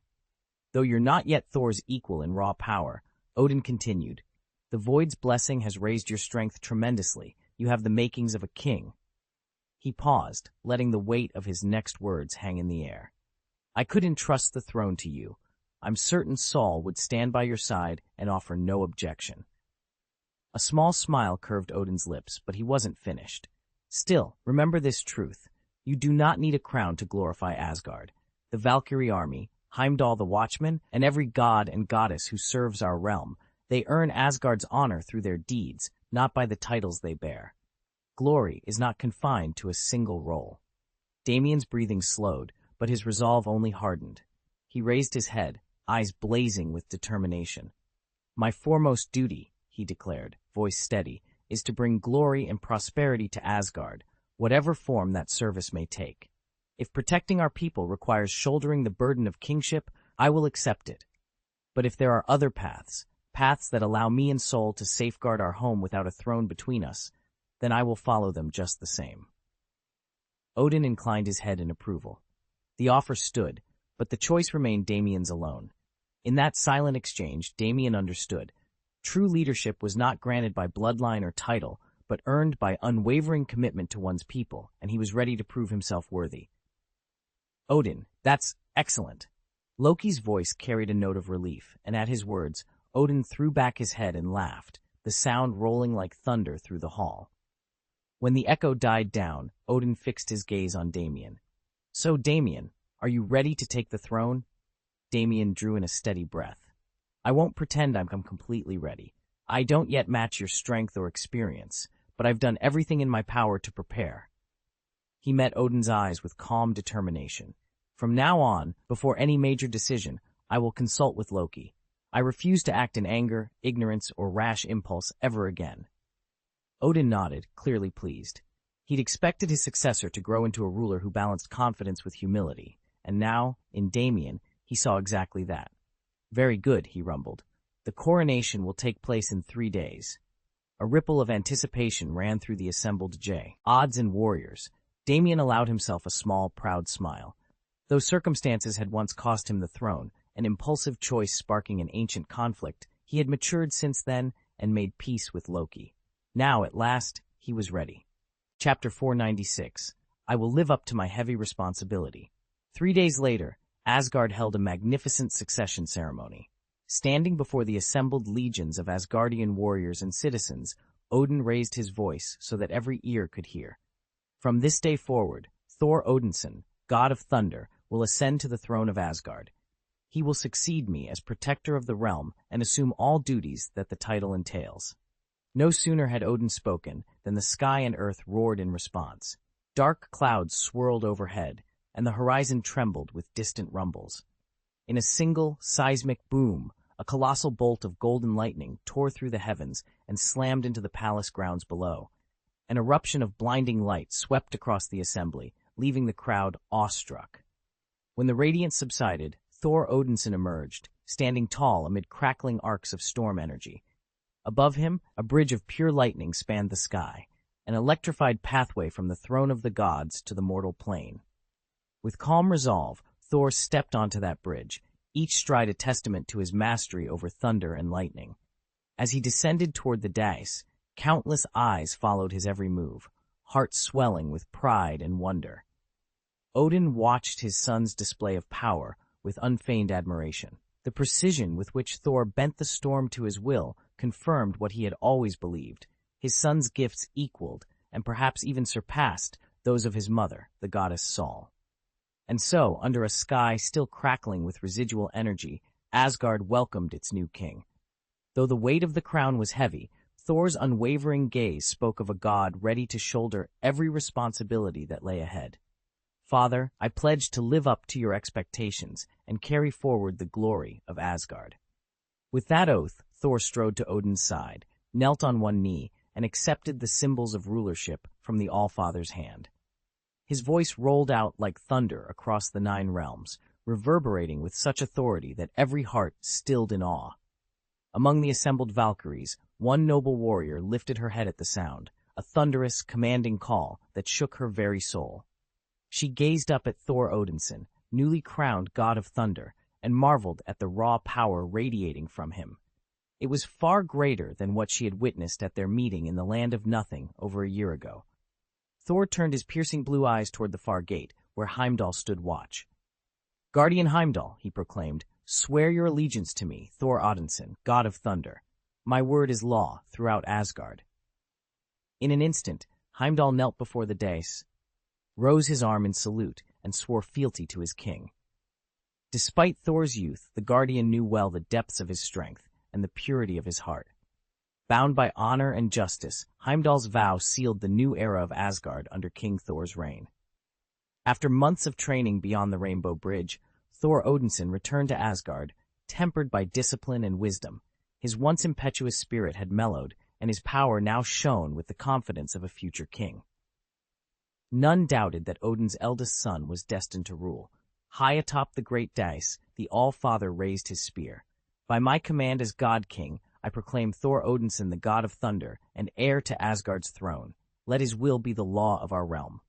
[SPEAKER 1] "Though you're not yet Thor's equal in raw power," Odin continued, "the Void's blessing has raised your strength tremendously. You have the makings of a king." He paused, letting the weight of his next words hang in the air. "I could entrust the throne to you. I'm certain Saul would stand by your side and offer no objection." A small smile curved Odin's lips, but he wasn't finished. "Still, remember this truth. You do not need a crown to glorify Asgard. The Valkyrie army, Heimdall the Watchman, and every god and goddess who serves our realm, they earn Asgard's honor through their deeds, not by the titles they bear. Glory is not confined to a single role." Damien's breathing slowed, but his resolve only hardened. He raised his head, eyes blazing with determination. "My foremost duty," he declared, voice steady, "is to bring glory and prosperity to Asgard, whatever form that service may take. If protecting our people requires shouldering the burden of kingship, I will accept it." But if there are other paths, paths that allow me and Sol to safeguard our home without a throne between us, then I will follow them just the same." Odin inclined his head in approval. The offer stood, but the choice remained Damien's alone. In that silent exchange, Damien understood. True leadership was not granted by bloodline or title, but earned by unwavering commitment to one's people, and he was ready to prove himself worthy. "Odin, that's excellent." Loki's voice carried a note of relief, and at his words, Odin threw back his head and laughed, the sound rolling like thunder through the hall. When the echo died down, Odin fixed his gaze on Damien. "So, Damien, are you ready to take the throne?" Damien drew in a steady breath. "I won't pretend I'm completely ready. I don't yet match your strength or experience, but I've done everything in my power to prepare." He met Odin's eyes with calm determination. "From now on, before any major decision, I will consult with Loki. I refuse to act in anger, ignorance, or rash impulse ever again." Odin nodded, clearly pleased. He'd expected his successor to grow into a ruler who balanced confidence with humility, and now, in Damien, he saw exactly that. "Very good," he rumbled. "The coronation will take place in 3 days." A ripple of anticipation ran through the assembled odds and warriors. Damien allowed himself a small, proud smile. Though circumstances had once cost him the throne, an impulsive choice sparking an ancient conflict, he had matured since then and made peace with Loki. Now, at last, he was ready. Chapter 496. I will live up to my heavy responsibility. 3 days later, Asgard held a magnificent succession ceremony. Standing before the assembled legions of Asgardian warriors and citizens, Odin raised his voice so that every ear could hear. "From this day forward, Thor Odinson, god of thunder, will ascend to the throne of Asgard. He will succeed me as protector of the realm and assume all duties that the title entails." No sooner had Odin spoken than the sky and earth roared in response. Dark clouds swirled overhead, and the horizon trembled with distant rumbles. In a single, seismic boom, a colossal bolt of golden lightning tore through the heavens and slammed into the palace grounds below. An eruption of blinding light swept across the assembly, leaving the crowd awestruck. When the radiance subsided, Thor Odinson emerged, standing tall amid crackling arcs of storm energy. Above him, a bridge of pure lightning spanned the sky, an electrified pathway from the throne of the gods to the mortal plane. With calm resolve, Thor stepped onto that bridge, each stride a testament to his mastery over thunder and lightning. As he descended toward the dais, countless eyes followed his every move, hearts swelling with pride and wonder. Odin watched his son's display of power with unfeigned admiration. The precision with which Thor bent the storm to his will confirmed what he had always believed. His son's gifts equaled, and perhaps even surpassed, those of his mother, the goddess Sol. And so, under a sky still crackling with residual energy, Asgard welcomed its new king. Though the weight of the crown was heavy, Thor's unwavering gaze spoke of a god ready to shoulder every responsibility that lay ahead. "Father, I pledge to live up to your expectations and carry forward the glory of Asgard." With that oath, Thor strode to Odin's side, knelt on one knee, and accepted the symbols of rulership from the Allfather's hand. His voice rolled out like thunder across the 9 realms, reverberating with such authority that every heart stilled in awe. Among the assembled Valkyries, one noble warrior lifted her head at the sound, a thunderous, commanding call that shook her very soul. She gazed up at Thor Odinson, newly crowned god of thunder, and marveled at the raw power radiating from him. It was far greater than what she had witnessed at their meeting in the Land of Nothing over a year ago. Thor turned his piercing blue eyes toward the far gate, where Heimdall stood watch. "Guardian Heimdall," he proclaimed, "swear your allegiance to me, Thor Odinson, god of thunder. My word is law throughout Asgard." In an instant, Heimdall knelt before the dais, rose his arm in salute, and swore fealty to his king. Despite Thor's youth, the Guardian knew well the depths of his strength and the purity of his heart. Bound by honor and justice, Heimdall's vow sealed the new era of Asgard under King Thor's reign. After months of training beyond the Rainbow Bridge, Thor Odinson returned to Asgard, tempered by discipline and wisdom. His once impetuous spirit had mellowed, and his power now shone with the confidence of a future king. None doubted that Odin's eldest son was destined to rule. High atop the great dais, the All-Father raised his spear. By my command as God King, I proclaim Thor Odinson the god of thunder and heir to Asgard's throne. Let his will be the law of our realm.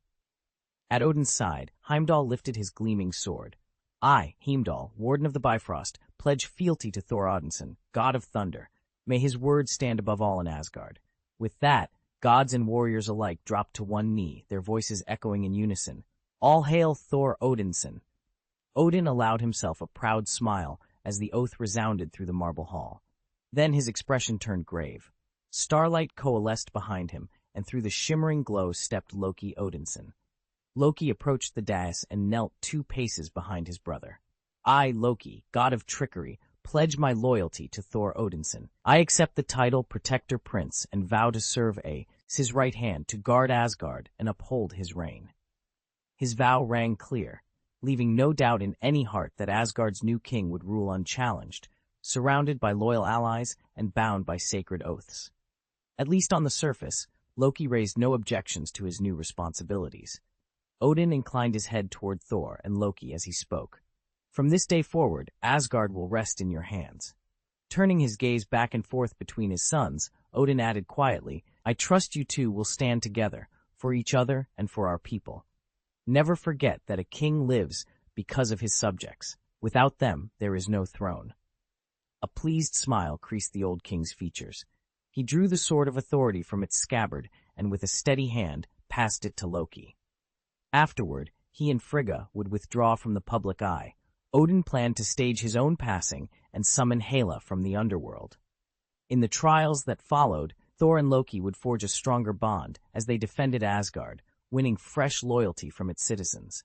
[SPEAKER 1] At Odin's side, Heimdall lifted his gleaming sword. I, Heimdall, Warden of the Bifrost, pledge fealty to Thor Odinson, god of thunder. May his word stand above all in Asgard. With that, gods and warriors alike dropped to one knee, their voices echoing in unison. All hail Thor Odinson! Odin allowed himself a proud smile as the oath resounded through the marble hall. Then his expression turned grave. Starlight coalesced behind him, and through the shimmering glow stepped Loki Odinson. Loki approached the dais and knelt 2 paces behind his brother. I, Loki, god of trickery, pledge my loyalty to Thor Odinson. I accept the title Protector Prince and vow to serve his right hand to guard Asgard and uphold his reign. His vow rang clear, leaving no doubt in any heart that Asgard's new king would rule unchallenged, surrounded by loyal allies and bound by sacred oaths. At least on the surface, Loki raised no objections to his new responsibilities. Odin inclined his head toward Thor and Loki as he spoke. From this day forward, Asgard will rest in your hands. Turning his gaze back and forth between his sons, Odin added quietly, I trust you two will stand together, for each other and for our people. Never forget that a king lives because of his subjects. Without them, there is no throne. A pleased smile creased the old king's features. He drew the sword of authority from its scabbard and with a steady hand passed it to Loki. Afterward, he and Frigga would withdraw from the public eye. Odin planned to stage his own passing and summon Hela from the underworld. In the trials that followed, Thor and Loki would forge a stronger bond as they defended Asgard, winning fresh loyalty from its citizens.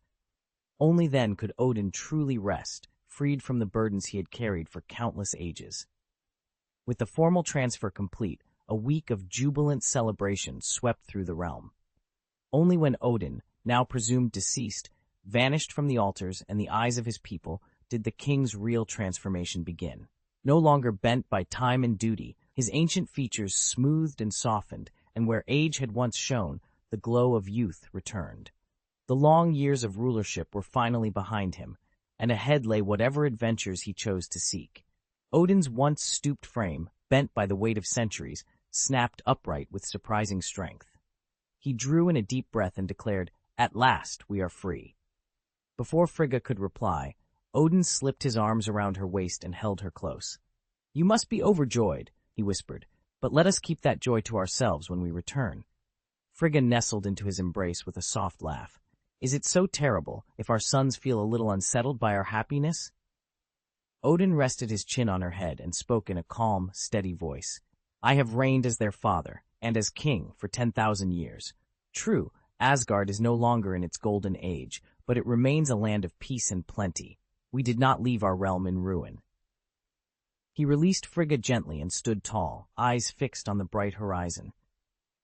[SPEAKER 1] Only then could Odin truly rest, freed from the burdens he had carried for countless ages. With the formal transfer complete, a week of jubilant celebration swept through the realm. Only when Odin, now presumed deceased, vanished from the altars and the eyes of his people, did the king's real transformation begin. No longer bent by time and duty, his ancient features smoothed and softened, and where age had once shone, the glow of youth returned. The long years of rulership were finally behind him, and ahead lay whatever adventures he chose to seek. Odin's once stooped frame, bent by the weight of centuries, snapped upright with surprising strength. He drew in a deep breath and declared, At last we are free. Before Frigga could reply, Odin slipped his arms around her waist and held her close. You must be overjoyed, he whispered, but let us keep that joy to ourselves when we return. Frigga nestled into his embrace with a soft laugh. Is it so terrible if our sons feel a little unsettled by our happiness? Odin rested his chin on her head and spoke in a calm, steady voice. I have reigned as their father, and as king, for 10,000 years. True, Asgard is no longer in its golden age, but it remains a land of peace and plenty. We did not leave our realm in ruin. He released Frigga gently and stood tall, eyes fixed on the bright horizon.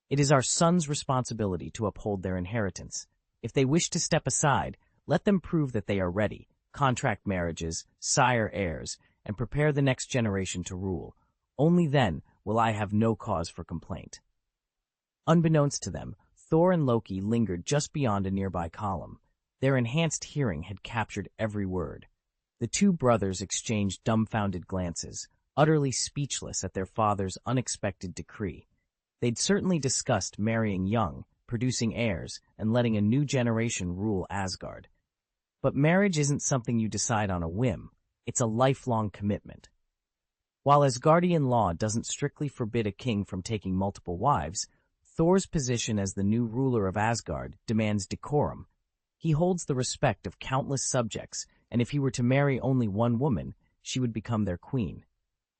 [SPEAKER 1] It is our sons' responsibility to uphold their inheritance. If they wish to step aside, let them prove that they are ready, contract marriages, sire heirs, and prepare the next generation to rule. Only then will I have no cause for complaint. Unbeknownst to them, Thor and Loki lingered just beyond a nearby column. Their enhanced hearing had captured every word. The two brothers exchanged dumbfounded glances, utterly speechless at their father's unexpected decree. They'd certainly discussed marrying young, producing heirs, and letting a new generation rule Asgard. But marriage isn't something you decide on a whim. It's a lifelong commitment. While Asgardian law doesn't strictly forbid a king from taking multiple wives, Thor's position as the new ruler of Asgard demands decorum. He holds the respect of countless subjects, and if he were to marry only one woman, she would become their queen.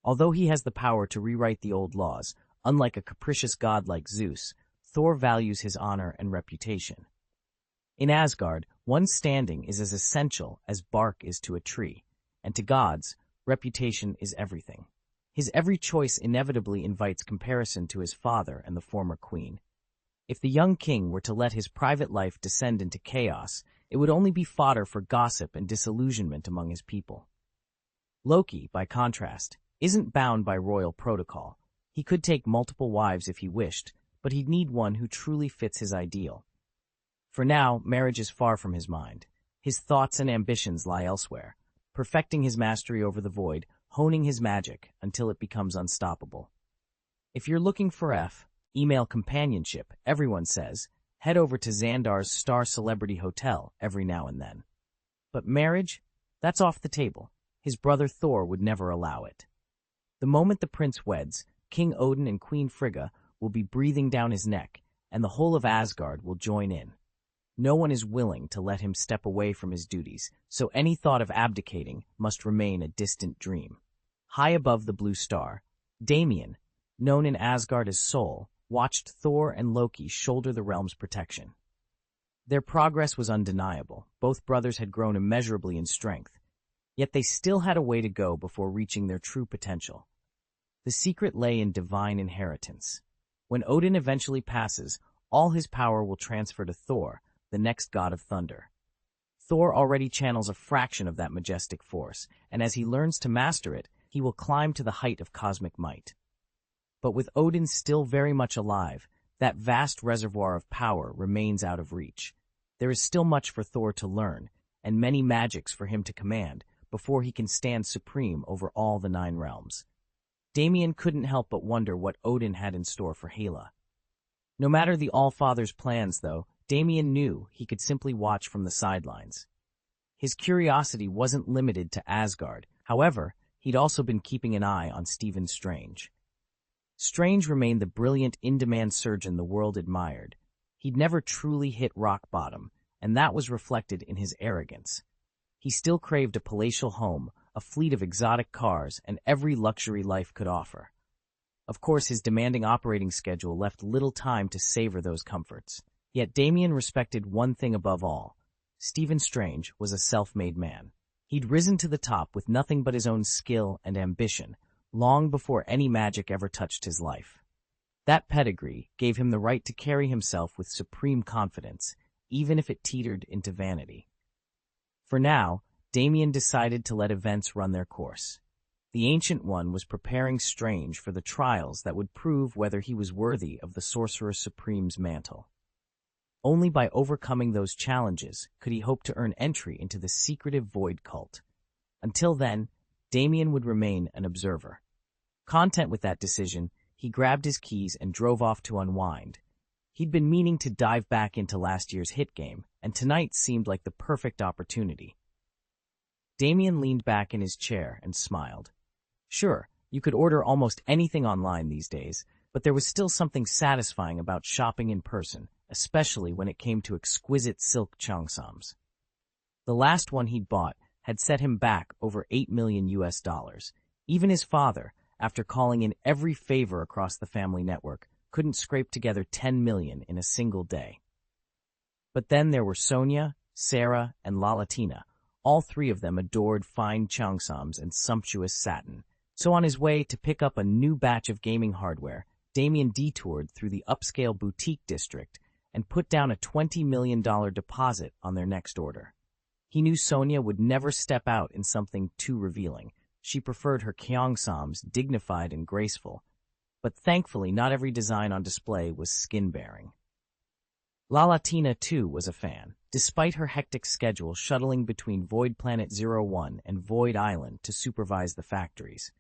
[SPEAKER 1] Although he has the power to rewrite the old laws, unlike a capricious god like Zeus, Thor values his honor and reputation. In Asgard, one's standing is as essential as bark is to a tree, and to gods, reputation is everything. His every choice inevitably invites comparison to his father and the former queen. If the young king were to let his private life descend into chaos, it would only be fodder for gossip and disillusionment among his people. Loki, by contrast, isn't bound by royal protocol. He could take multiple wives if he wished, but he'd need one who truly fits his ideal. For now, marriage is far from his mind. His thoughts and ambitions lie elsewhere. Perfecting his mastery over the void, honing his magic until it becomes unstoppable. If you're looking for email companionship, everyone says, head over to Xandar's Star Celebrity Hotel every now and then. But marriage? That's off the table. His brother Thor would never allow it. The moment the prince weds, King Odin and Queen Frigga will be breathing down his neck, and the whole of Asgard will join in. No one is willing to let him step away from his duties, so any thought of abdicating must remain a distant dream. High above the blue star, Damien, known in Asgard as Sol, watched Thor and Loki shoulder the realm's protection. Their progress was undeniable. Both brothers had grown immeasurably in strength, yet they still had a way to go before reaching their true potential. The secret lay in divine inheritance. When Odin eventually passes, all his power will transfer to Thor, the next god of thunder. Thor already channels a fraction of that majestic force, and as he learns to master it, he will climb to the height of cosmic might. But with Odin still very much alive, that vast reservoir of power remains out of reach. There is still much for Thor to learn, and many magics for him to command, before he can stand supreme over all the 9 realms. Damien couldn't help but wonder what Odin had in store for Hela. No matter the All-Father's plans, though, Damien knew he could simply watch from the sidelines. His curiosity wasn't limited to Asgard. However, he'd also been keeping an eye on Stephen Strange. Strange remained the brilliant in-demand surgeon the world admired. He'd never truly hit rock bottom, and that was reflected in his arrogance. He still craved a palatial home, a fleet of exotic cars, and every luxury life could offer. Of course, his demanding operating schedule left little time to savor those comforts. Yet Damien respected one thing above all. Stephen Strange was a self-made man. He'd risen to the top with nothing but his own skill and ambition, long before any magic ever touched his life. That pedigree gave him the right to carry himself with supreme confidence, even if it teetered into vanity. For now, Damien decided to let events run their course. The Ancient One was preparing Strange for the trials that would prove whether he was worthy of the Sorcerer Supreme's mantle. Only by overcoming those challenges could he hope to earn entry into the secretive Void cult. Until then, Damien would remain an observer. Content with that decision, he grabbed his keys and drove off to unwind. He'd been meaning to dive back into last year's hit game, and tonight seemed like the perfect opportunity. Damien leaned back in his chair and smiled. Sure, you could order almost anything online these days, but there was still something satisfying about shopping in person, especially when it came to exquisite silk cheongsams. The last one he'd bought had set him back over $8 million. Even his father, after calling in every favor across the family network, couldn't scrape together $10 million in a single day. But then there were Sonia, Sarah, and Lalatina. All 3 of them adored fine cheongsams and sumptuous satin. So on his way to pick up a new batch of gaming hardware, Damien detoured through the upscale boutique district and put down a $20 million deposit on their next order. He knew Sonia would never step out in something too revealing. She preferred her cheongsams dignified and graceful, but thankfully not every design on display was skin-bearing. Lalatina, too, was a fan, despite her hectic schedule shuttling between Void Planet 01 and Void Island to supervise the factories.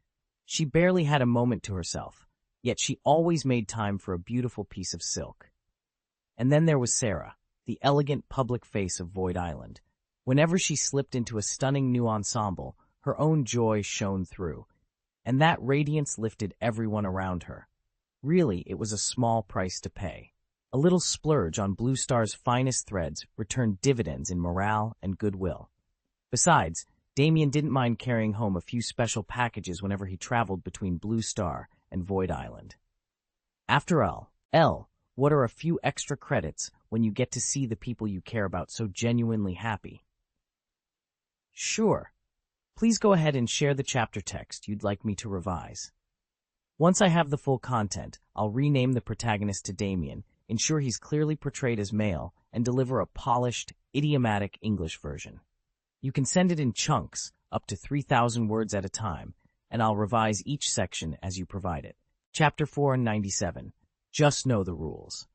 [SPEAKER 1] She barely had a moment to herself, yet she always made time for a beautiful piece of silk. And then there was Sarah, the elegant public face of Void Island. Whenever she slipped into a stunning new ensemble, her own joy shone through, and that radiance lifted everyone around her. Really, it was a small price to pay. A little splurge on Blue Star's finest threads returned dividends in morale and goodwill. Besides, Damien didn't mind carrying home a few special packages whenever he traveled between Blue Star and Void Island. After all, what are a few extra credits when you get to see the people you care about so genuinely happy? Sure. Please go ahead and share the chapter text you'd like me to revise. Once I have the full content, I'll rename the protagonist to Damien, ensure he's clearly portrayed as male, and deliver a polished, idiomatic English version. You can send it in chunks, up to 3,000 words at a time, and I'll revise each section as you provide it. Chapter 497. Just know the rules.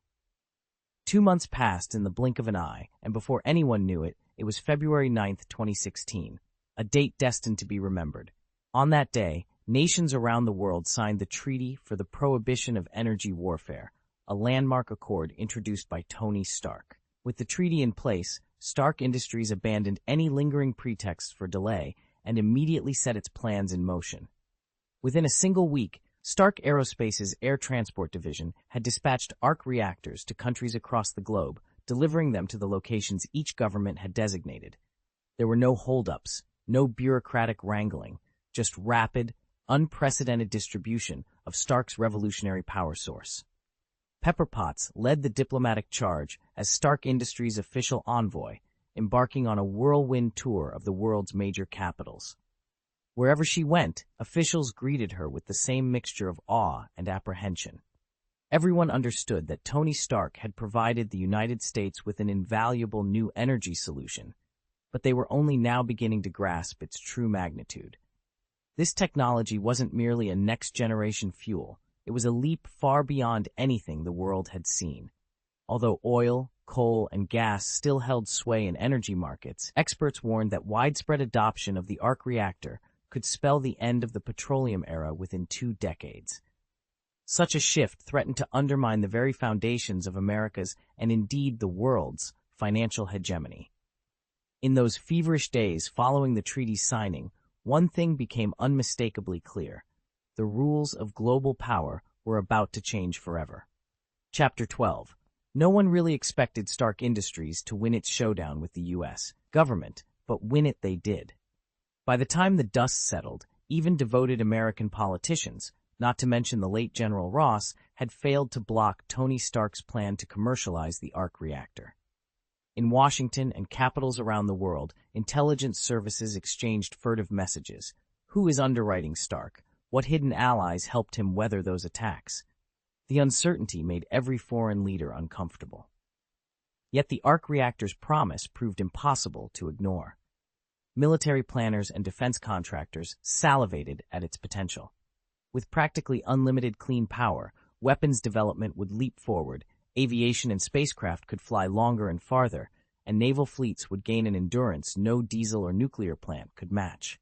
[SPEAKER 1] 2 months passed in the blink of an eye, and before anyone knew it, it was February 9th, 2016, a date destined to be remembered. On that day, nations around the world signed the Treaty for the Prohibition of Energy Warfare, a landmark accord introduced by Tony Stark. With the treaty in place, Stark Industries abandoned any lingering pretexts for delay and immediately set its plans in motion. Within a single week, Stark Aerospace's Air Transport Division had dispatched arc reactors to countries across the globe, delivering them to the locations each government had designated. There were no holdups, no bureaucratic wrangling, just rapid, unprecedented distribution of Stark's revolutionary power source. Pepper Potts led the diplomatic charge as Stark Industries' official envoy, embarking on a whirlwind tour of the world's major capitals. Wherever she went, officials greeted her with the same mixture of awe and apprehension. Everyone understood that Tony Stark had provided the United States with an invaluable new energy solution, but they were only now beginning to grasp its true magnitude. This technology wasn't merely a next-generation fuel, it was a leap far beyond anything the world had seen. Although oil, coal, and gas still held sway in energy markets, experts warned that widespread adoption of the arc reactor could spell the end of the petroleum era within 2 decades. Such a shift threatened to undermine the very foundations of America's, and indeed the world's, financial hegemony. In those feverish days following the treaty's signing, one thing became unmistakably clear. The rules of global power were about to change forever. Chapter 12. No one really expected Stark Industries to win its showdown with the U.S. government, but win it they did. By the time the dust settled, even devoted American politicians, not to mention the late General Ross, had failed to block Tony Stark's plan to commercialize the arc reactor. In Washington and capitals around the world, intelligence services exchanged furtive messages. Who is underwriting Stark? What hidden allies helped him weather those attacks? The uncertainty made every foreign leader uncomfortable. Yet the arc reactor's promise proved impossible to ignore. Military planners and defense contractors salivated at its potential. With practically unlimited clean power, weapons development would leap forward, aviation and spacecraft could fly longer and farther, and naval fleets would gain an endurance no diesel or nuclear plant could match.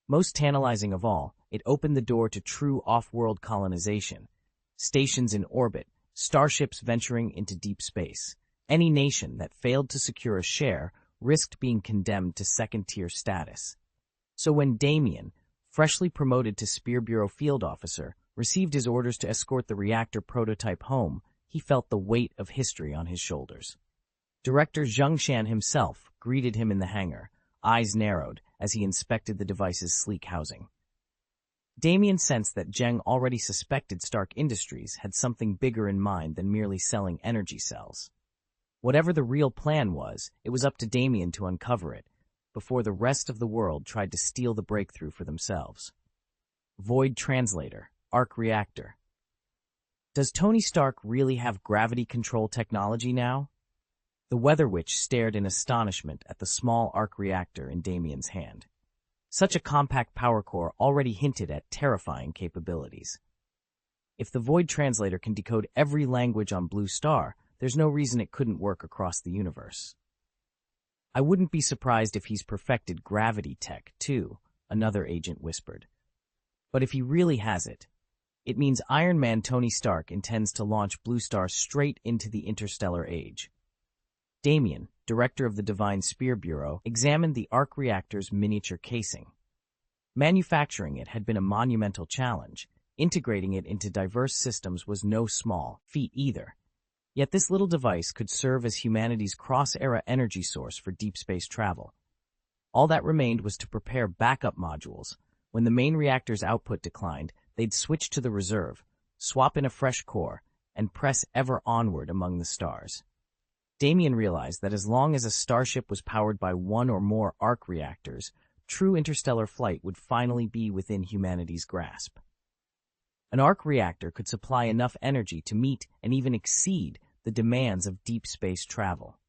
[SPEAKER 1] Most tantalizing of all, it opened the door to true off-world colonization. Stations in orbit, starships venturing into deep space. Any nation that failed to secure a share risked being condemned to second-tier status. So when Damien, freshly promoted to Spear Bureau field officer, received his orders to escort the reactor prototype home, he felt the weight of history on his shoulders. Director Zhongshan himself greeted him in the hangar, eyes narrowed as he inspected the device's sleek housing. Damien sensed that Zheng already suspected Stark Industries had something bigger in mind than merely selling energy cells. Whatever the real plan was, it was up to Damien to uncover it, before the rest of the world tried to steal the breakthrough for themselves. Void Translator, Arc Reactor. Does Tony Stark really have gravity control technology now? The Weather Witch stared in astonishment at the small arc reactor in Damien's hand. Such a compact power core already hinted at terrifying capabilities. If the Void Translator can decode every language on Blue Star, there's no reason it couldn't work across the universe. I wouldn't be surprised if he's perfected gravity tech, too, another agent whispered. But if he really has it, it means Iron Man Tony Stark intends to launch Blue Star straight into the interstellar age. Damien, director of the Divine Spear Bureau, examined the arc reactor's miniature casing. Manufacturing it had been a monumental challenge. Integrating it into diverse systems was no small feat either. Yet this little device could serve as humanity's cross-era energy source for deep space travel. All that remained was to prepare backup modules. When the main reactor's output declined, they'd switch to the reserve, swap in a fresh core, and press ever onward among the stars. Damien realized that as long as a starship was powered by one or more arc reactors, true interstellar flight would finally be within humanity's grasp. An arc reactor could supply enough energy to meet and even exceed the demands of deep space travel.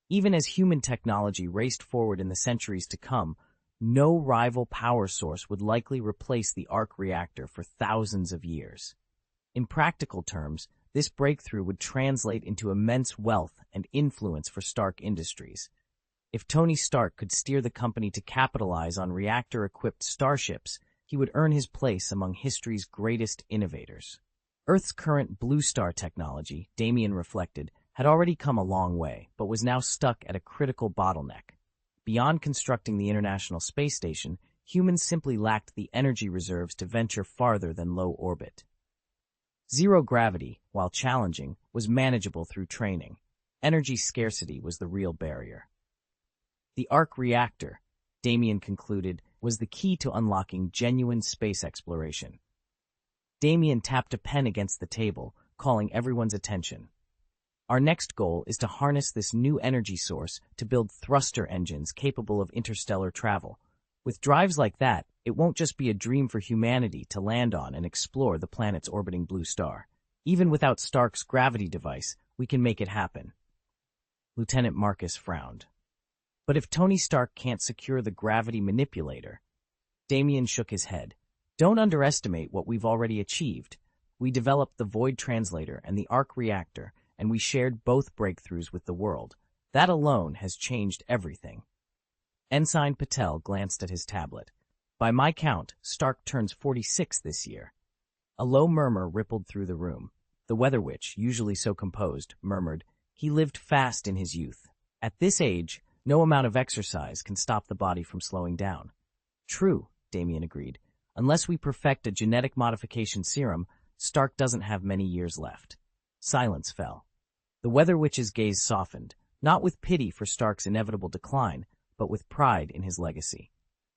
[SPEAKER 1] Even as human technology raced forward in the centuries to come, no rival power source would likely replace the arc reactor for thousands of years. In practical terms, this breakthrough would translate into immense wealth and influence for Stark Industries. If Tony Stark could steer the company to capitalize on reactor-equipped starships, he would earn his place among history's greatest innovators. Earth's current blue star technology, Damien reflected, had already come a long way, but was now stuck at a critical bottleneck. Beyond constructing the International Space Station, humans simply lacked the energy reserves to venture farther than low orbit. Zero gravity, while challenging, was manageable through training. Energy scarcity was the real barrier. The arc reactor, Damien concluded, was the key to unlocking genuine space exploration. Damien tapped a pen against the table, calling everyone's attention. Our next goal is to harness this new energy source to build thruster engines capable of interstellar travel. With drives like that, it won't just be a dream for humanity to land on and explore the planet's orbiting blue star. Even without Stark's gravity device, we can make it happen. Lieutenant Marcus frowned. But if Tony Stark can't secure the gravity manipulator? Damien shook his head. Don't underestimate what we've already achieved. We developed the Void Translator and the Arc Reactor, and we shared both breakthroughs with the world. That alone has changed everything. Ensign Patel glanced at his tablet. By my count, Stark turns 46 this year. A low murmur rippled through the room. The Weather Witch, usually so composed, murmured, "He lived fast in his youth. At this age, no amount of exercise can stop the body from slowing down." True, Damien agreed. Unless we perfect a genetic modification serum, Stark doesn't have many years left. Silence fell. The Weather Witch's gaze softened, not with pity for Stark's inevitable decline, but with pride in his legacy.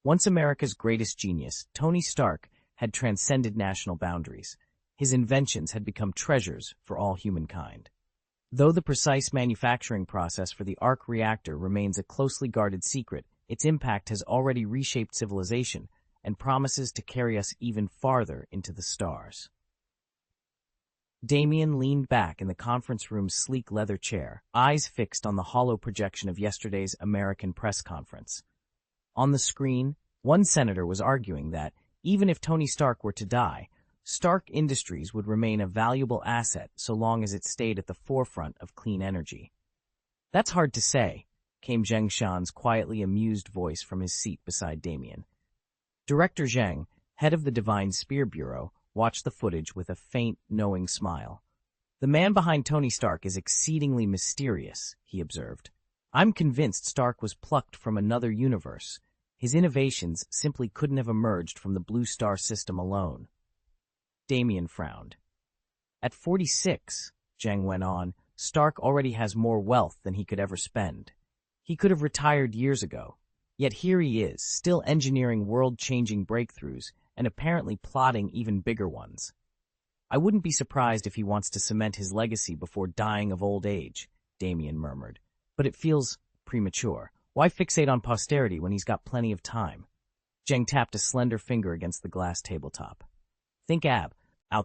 [SPEAKER 1] Once America's greatest genius, Tony Stark had transcended national boundaries. His inventions had become treasures for all humankind. Though the precise manufacturing process for the arc reactor remains a closely guarded secret, its impact has already reshaped civilization and promises to carry us even farther into the stars. Damien leaned back in the conference room's sleek leather chair, eyes fixed on the hollow projection of yesterday's American press conference. On the screen, one senator was arguing that, even if Tony Stark were to die, Stark Industries would remain a valuable asset so long as it stayed at the forefront of clean energy. "That's hard to say," came Zheng Shan's quietly amused voice from his seat beside Damien. Director Zheng, head of the Divine Spear Bureau, watched the footage with a faint, knowing smile. "The man behind Tony Stark is exceedingly mysterious," he observed. "I'm convinced Stark was plucked from another universe. His innovations simply couldn't have emerged from the Blue Star system alone." Damien frowned. "At 46, Zheng went on, Stark already has more wealth than he could ever spend. He could have retired years ago. Yet here he is, still engineering world-changing breakthroughs and apparently plotting even bigger ones. I wouldn't be surprised if he wants to cement his legacy before dying of old age," Damien murmured. "But it feels premature. Why fixate on posterity when he's got plenty of time?" Zheng tapped a slender finger against the glass tabletop. "Think out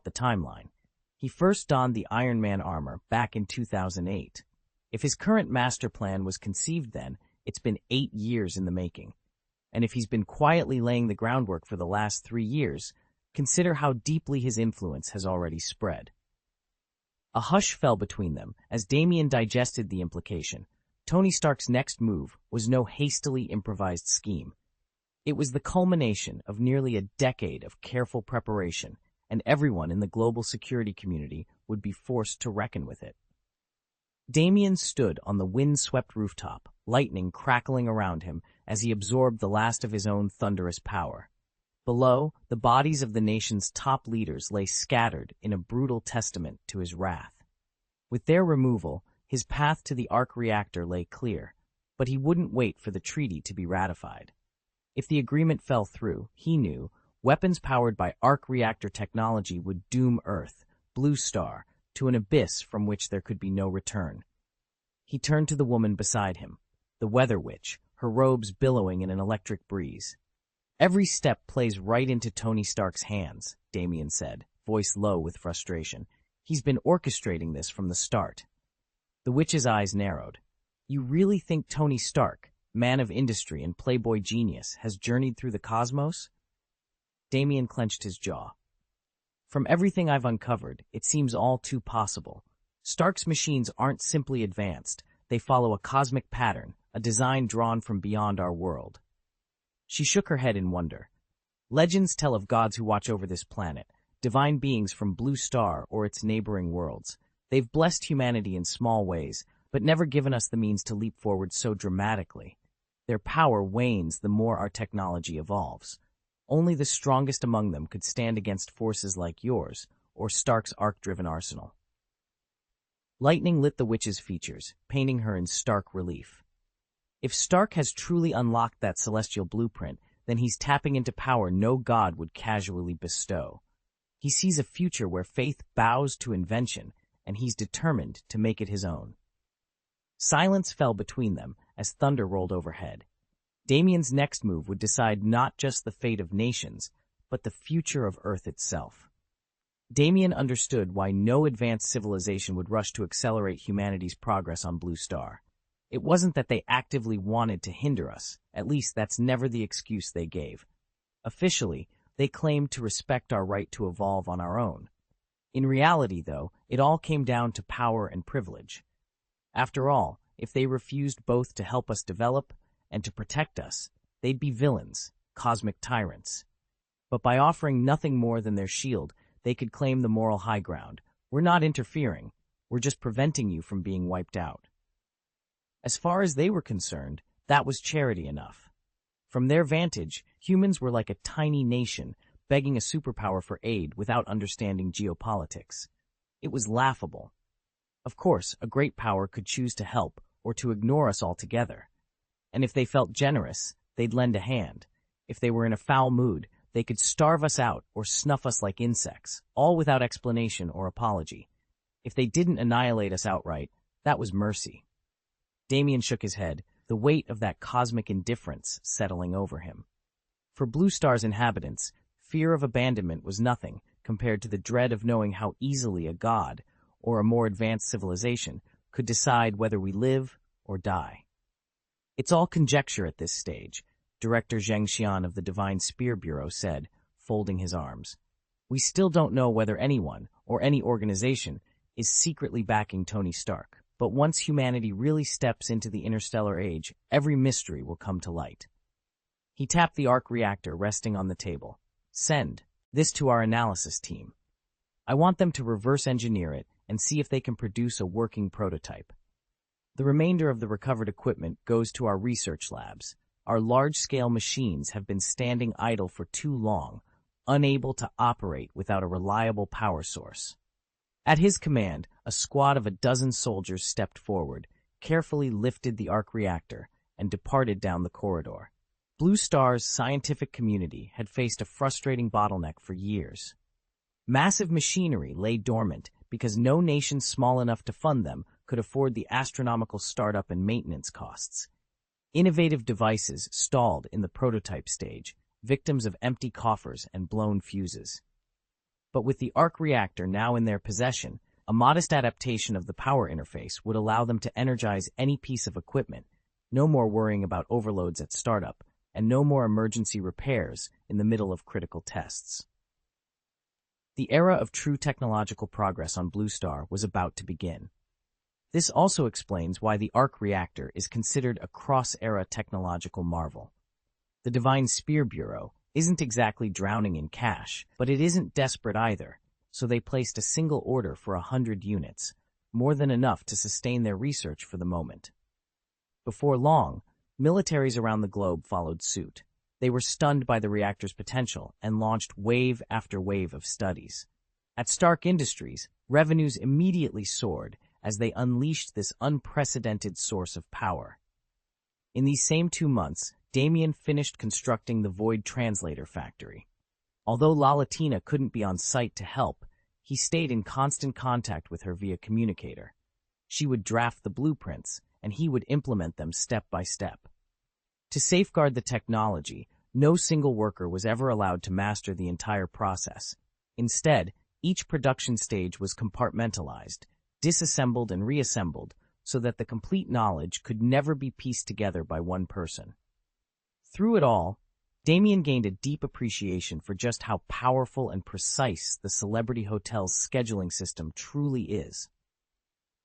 [SPEAKER 1] the timeline. He first donned the Iron Man armor back in 2008. If his current master plan was conceived then, it's been 8 years in the making. And if he's been quietly laying the groundwork for the last 3 years, consider how deeply his influence has already spread." A hush fell between them as Damien digested the implication. Tony Stark's next move was no hastily improvised scheme. It was the culmination of nearly a decade of careful preparation, and everyone in the global security community would be forced to reckon with it. Damien stood on the wind-swept rooftop, lightning crackling around him as he absorbed the last of his own thunderous power. Below, the bodies of the nation's top leaders lay scattered in a brutal testament to his wrath. With their removal, his path to the arc reactor lay clear, but he wouldn't wait for the treaty to be ratified. If the agreement fell through, he knew, weapons powered by arc reactor technology would doom Earth, Blue Star, to an abyss from which there could be no return. He turned to the woman beside him, the Weather Witch, her robes billowing in an electric breeze. "Every step plays right into Tony Stark's hands," Damien said, voice low with frustration. "He's been orchestrating this from the start." The witch's eyes narrowed. "You really think Tony Stark, man of industry and playboy genius, has journeyed through the cosmos?" Damien clenched his jaw. "From everything I've uncovered, it seems all too possible. Stark's machines aren't simply advanced. They follow a cosmic pattern, a design drawn from beyond our world." She shook her head in wonder. Legends tell of gods who watch over this planet, divine beings from Blue Star or its neighboring worlds. They've blessed humanity in small ways, but never given us the means to leap forward so dramatically. Their power wanes the more our technology evolves. Only the strongest among them could stand against forces like yours, or Stark's arc-driven arsenal. Lightning lit the witch's features, painting her in stark relief. If Stark has truly unlocked that celestial blueprint, then he's tapping into power no god would casually bestow. He sees a future where faith bows to invention, and he's determined to make it his own. Silence fell between them as thunder rolled overhead. Damien's next move would decide not just the fate of nations, but the future of Earth itself. Damien understood why no advanced civilization would rush to accelerate humanity's progress on Blue Star. It wasn't that they actively wanted to hinder us, at least that's never the excuse they gave. Officially, they claimed to respect our right to evolve on our own. In reality, though, it all came down to power and privilege. After all, if they refused both to help us develop and to protect us, they'd be villains, cosmic tyrants. But by offering nothing more than their shield, they could claim the moral high ground. We're not interfering, we're just preventing you from being wiped out. As far as they were concerned, that was charity enough. From their vantage, humans were like a tiny nation begging a superpower for aid without understanding geopolitics. It was laughable. Of course, a great power could choose to help or to ignore us altogether. And if they felt generous, they'd lend a hand. If they were in a foul mood, they could starve us out or snuff us like insects, all without explanation or apology. If they didn't annihilate us outright, that was mercy. Damien shook his head, the weight of that cosmic indifference settling over him. For Blue Star's inhabitants, fear of abandonment was nothing compared to the dread of knowing how easily a god, or a more advanced civilization, could decide whether we live or die. It's all conjecture at this stage, Director Zheng Xian of the Divine Spear Bureau said, folding his arms. We still don't know whether anyone, or any organization, is secretly backing Tony Stark. But once humanity really steps into the interstellar age, every mystery will come to light. He tapped the arc reactor resting on the table. Send this to our analysis team. I want them to reverse engineer it and see if they can produce a working prototype. The remainder of the recovered equipment goes to our research labs. Our large-scale machines have been standing idle for too long, unable to operate without a reliable power source. At his command, a squad of a dozen soldiers stepped forward, carefully lifted the arc reactor, and departed down the corridor. Blue Star's scientific community had faced a frustrating bottleneck for years. Massive machinery lay dormant because no nation small enough to fund them could afford the astronomical startup and maintenance costs. Innovative devices stalled in the prototype stage, victims of empty coffers and blown fuses. But with the arc reactor now in their possession, a modest adaptation of the power interface would allow them to energize any piece of equipment, no more worrying about overloads at startup, and no more emergency repairs in the middle of critical tests. The era of true technological progress on Blue Star was about to begin. This also explains why the arc reactor is considered a cross-era technological marvel. The Divine Spear Bureau isn't exactly drowning in cash, but it isn't desperate either, so they placed a single order for 100 units, more than enough to sustain their research for the moment. Before long, militaries around the globe followed suit. They were stunned by the reactor's potential and launched wave after wave of studies. At Stark Industries, revenues immediately soared as they unleashed this unprecedented source of power. In these same 2 months, Damien finished constructing the Void Translator Factory. Although Lalatina couldn't be on site to help, he stayed in constant contact with her via communicator. She would draft the blueprints, and he would implement them step by step. To safeguard the technology, no single worker was ever allowed to master the entire process. Instead, each production stage was compartmentalized, disassembled and reassembled, so that the complete knowledge could never be pieced together by one person. Through it all, Damien gained a deep appreciation for just how powerful and precise the Celebrity Hotel's scheduling system truly is.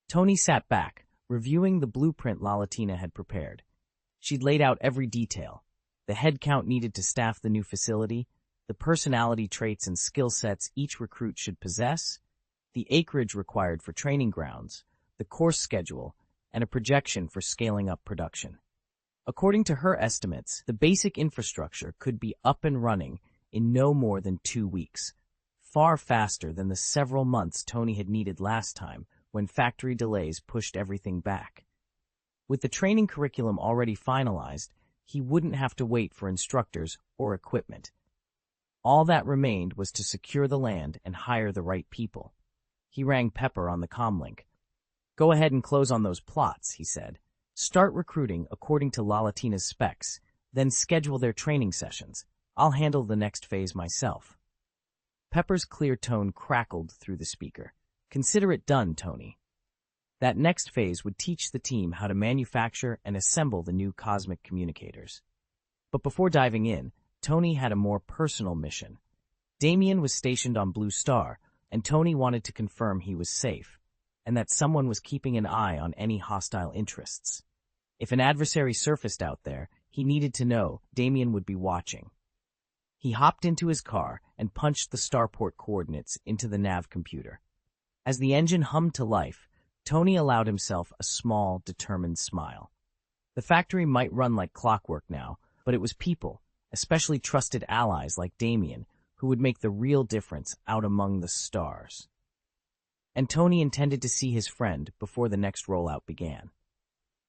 [SPEAKER 1] Tony sat back, reviewing the blueprint Lalatina had prepared. She'd laid out every detail: the headcount needed to staff the new facility, the personality traits and skill sets each recruit should possess, the acreage required for training grounds, the course schedule, and a projection for scaling up production. According to her estimates, the basic infrastructure could be up and running in no more than 2 weeks, far faster than the several months Tony had needed last time when factory delays pushed everything back. With the training curriculum already finalized, he wouldn't have to wait for instructors or equipment. All that remained was to secure the land and hire the right people. He rang Pepper on the comlink. "Go ahead and close on those plots," he said. "Start recruiting according to Lalatina's specs, then schedule their training sessions. I'll handle the next phase myself." Pepper's clear tone crackled through the speaker. "Consider it done, Tony." That next phase would teach the team how to manufacture and assemble the new cosmic communicators. But before diving in, Tony had a more personal mission. Damien was stationed on Blue Star, and Tony wanted to confirm he was safe, and that someone was keeping an eye on any hostile interests. If an adversary surfaced out there, he needed to know Damien would be watching. He hopped into his car and punched the starport coordinates into the nav computer. As the engine hummed to life, Tony allowed himself a small, determined smile. The factory might run like clockwork now, but it was people, especially trusted allies like Damien, who would make the real difference out among the stars. And Tony intended to see his friend before the next rollout began.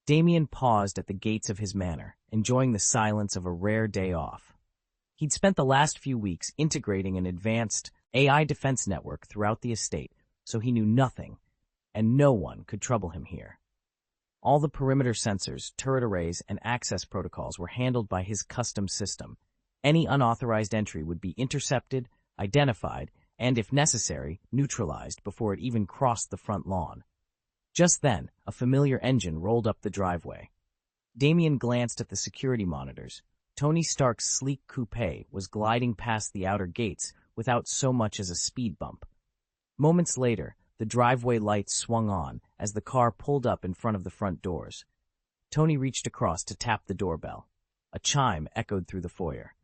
[SPEAKER 1] Damien paused at the gates of his manor, enjoying the silence of a rare day off. He'd spent the last few weeks integrating an advanced AI defense network throughout the estate, so he knew nothing, and no one could trouble him here. All the perimeter sensors, turret arrays, and access protocols were handled by his custom system. Any unauthorized entry would be intercepted, identified, and, if necessary, neutralized before it even crossed the front lawn. Just then, a familiar engine rolled up the driveway. Damien glanced at the security monitors. Tony Stark's sleek coupe was gliding past the outer gates without so much as a speed bump. Moments later, the driveway lights swung on as the car pulled up in front of the front doors. Tony reached across to tap the doorbell. A chime echoed through the foyer.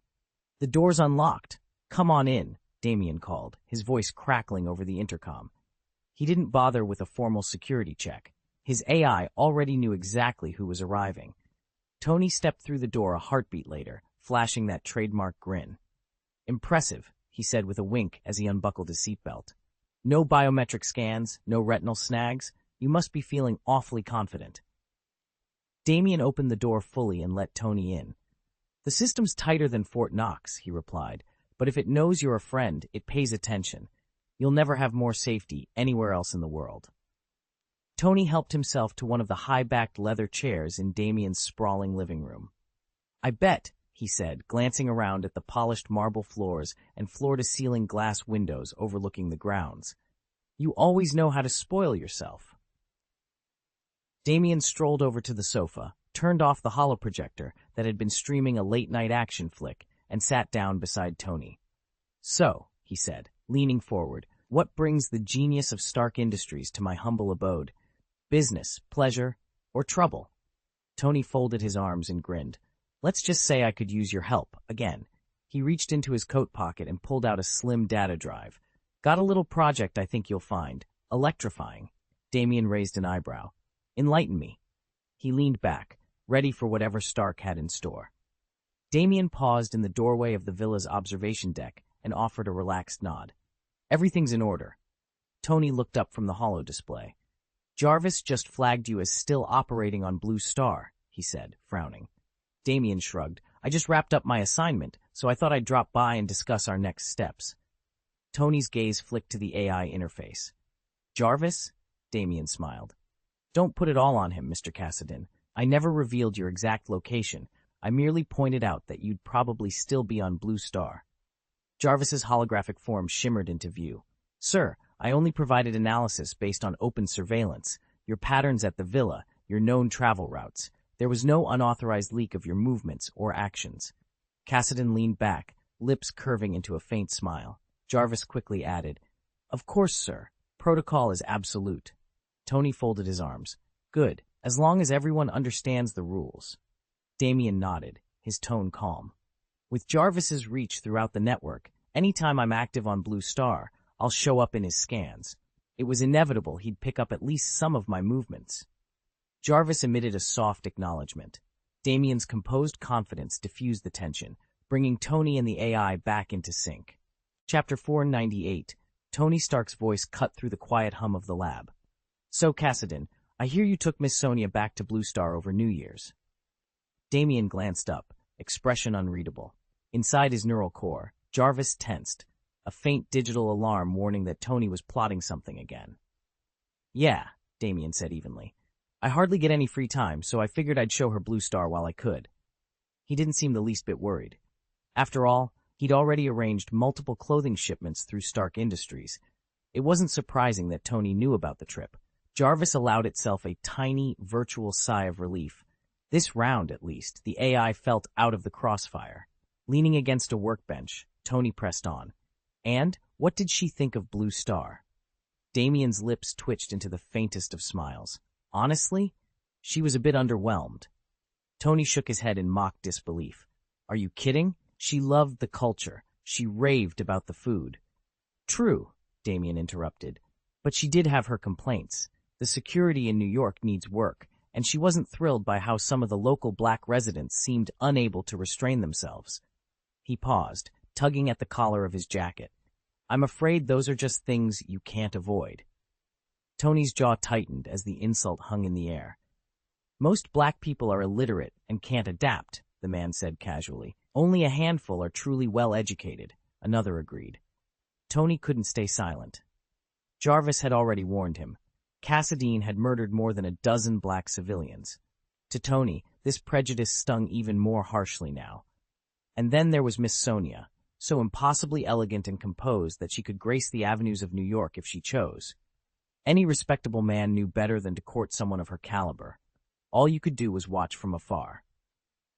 [SPEAKER 1] "The door's unlocked. Come on in," Damien called, his voice crackling over the intercom. He didn't bother with a formal security check. His AI already knew exactly who was arriving. Tony stepped through the door a heartbeat later, flashing that trademark grin. "Impressive," he said with a wink as he unbuckled his seatbelt. "No biometric scans, no retinal snags. You must be feeling awfully confident." Damien opened the door fully and let Tony in. "The system's tighter than Fort Knox," he replied, "but if it knows you're a friend, it pays attention. You'll never have more safety anywhere else in the world." Tony helped himself to one of the high-backed leather chairs in Damien's sprawling living room. "I bet," he said, glancing around at the polished marble floors and floor-to-ceiling glass windows overlooking the grounds. "You always know how to spoil yourself." Damien strolled over to the sofa, turned off the holoprojector that had been streaming a late-night action flick, and sat down beside Tony. "So," he said, leaning forward, "what brings the genius of Stark Industries to my humble abode? Business, pleasure, or trouble?" Tony folded his arms and grinned. "Let's just say I could use your help, again." He reached into his coat pocket and pulled out a slim data drive. "Got a little project I think you'll find electrifying." Damien raised an eyebrow. "Enlighten me." He leaned back, ready for whatever Stark had in store. Damien paused in the doorway of the villa's observation deck and offered a relaxed nod. "Everything's in order." Tony looked up from the holo display. "Jarvis just flagged you as still operating on Blue Star," he said, frowning. Damien shrugged. "I just wrapped up my assignment, so I thought I'd drop by and discuss our next steps." Tony's gaze flicked to the AI interface. "Jarvis?" Damien smiled. "Don't put it all on him, Mr. Cassidin. I never revealed your exact location. I merely pointed out that you'd probably still be on Blue Star." Jarvis's holographic form shimmered into view. "Sir, I only provided analysis based on open surveillance, your patterns at the villa, your known travel routes. There was no unauthorized leak of your movements or actions." Cassidin leaned back, lips curving into a faint smile. Jarvis quickly added, "Of course, sir. Protocol is absolute." Tony folded his arms. "Good, as long as everyone understands the rules." Damien nodded, his tone calm. With Jarvis's reach throughout the network, anytime I'm active on Blue Star, I'll show up in his scans. It was inevitable he'd pick up at least some of my movements. Jarvis emitted a soft acknowledgement. Damien's composed confidence diffused the tension, bringing Tony and the AI back into sync. Chapter 498. Tony Stark's voice cut through the quiet hum of the lab. So, Cassidon, I hear you took Miss Sonia back to Blue Star over New Year's. Damien glanced up, expression unreadable. Inside his neural core, Jarvis tensed, a faint digital alarm warning that Tony was plotting something again. Yeah, Damien said evenly. I hardly get any free time, so I figured I'd show her Blue Star while I could. He didn't seem the least bit worried. After all, he'd already arranged multiple clothing shipments through Stark Industries. It wasn't surprising that Tony knew about the trip. Jarvis allowed itself a tiny, virtual sigh of relief. This round, at least, the AI felt out of the crossfire. Leaning against a workbench, Tony pressed on. And what did she think of Blue Star? Damien's lips twitched into the faintest of smiles. Honestly, she was a bit underwhelmed. Tony shook his head in mock disbelief. Are you kidding? She loved the culture. She raved about the food. True, Damien interrupted. But she did have her complaints. The security in New York needs work, and she wasn't thrilled by how some of the local black residents seemed unable to restrain themselves. He paused, tugging at the collar of his jacket. I'm afraid those are just things you can't avoid. Tony's jaw tightened as the insult hung in the air. Most black people are illiterate and can't adapt, the man said casually. Only a handful are truly well-educated, another agreed. Tony couldn't stay silent. Jarvis had already warned him. Cassidine had murdered more than a dozen black civilians. To Tony, this prejudice stung even more harshly now. And then there was Miss Sonia, so impossibly elegant and composed that she could grace the avenues of New York if she chose. Any respectable man knew better than to court someone of her caliber. All you could do was watch from afar.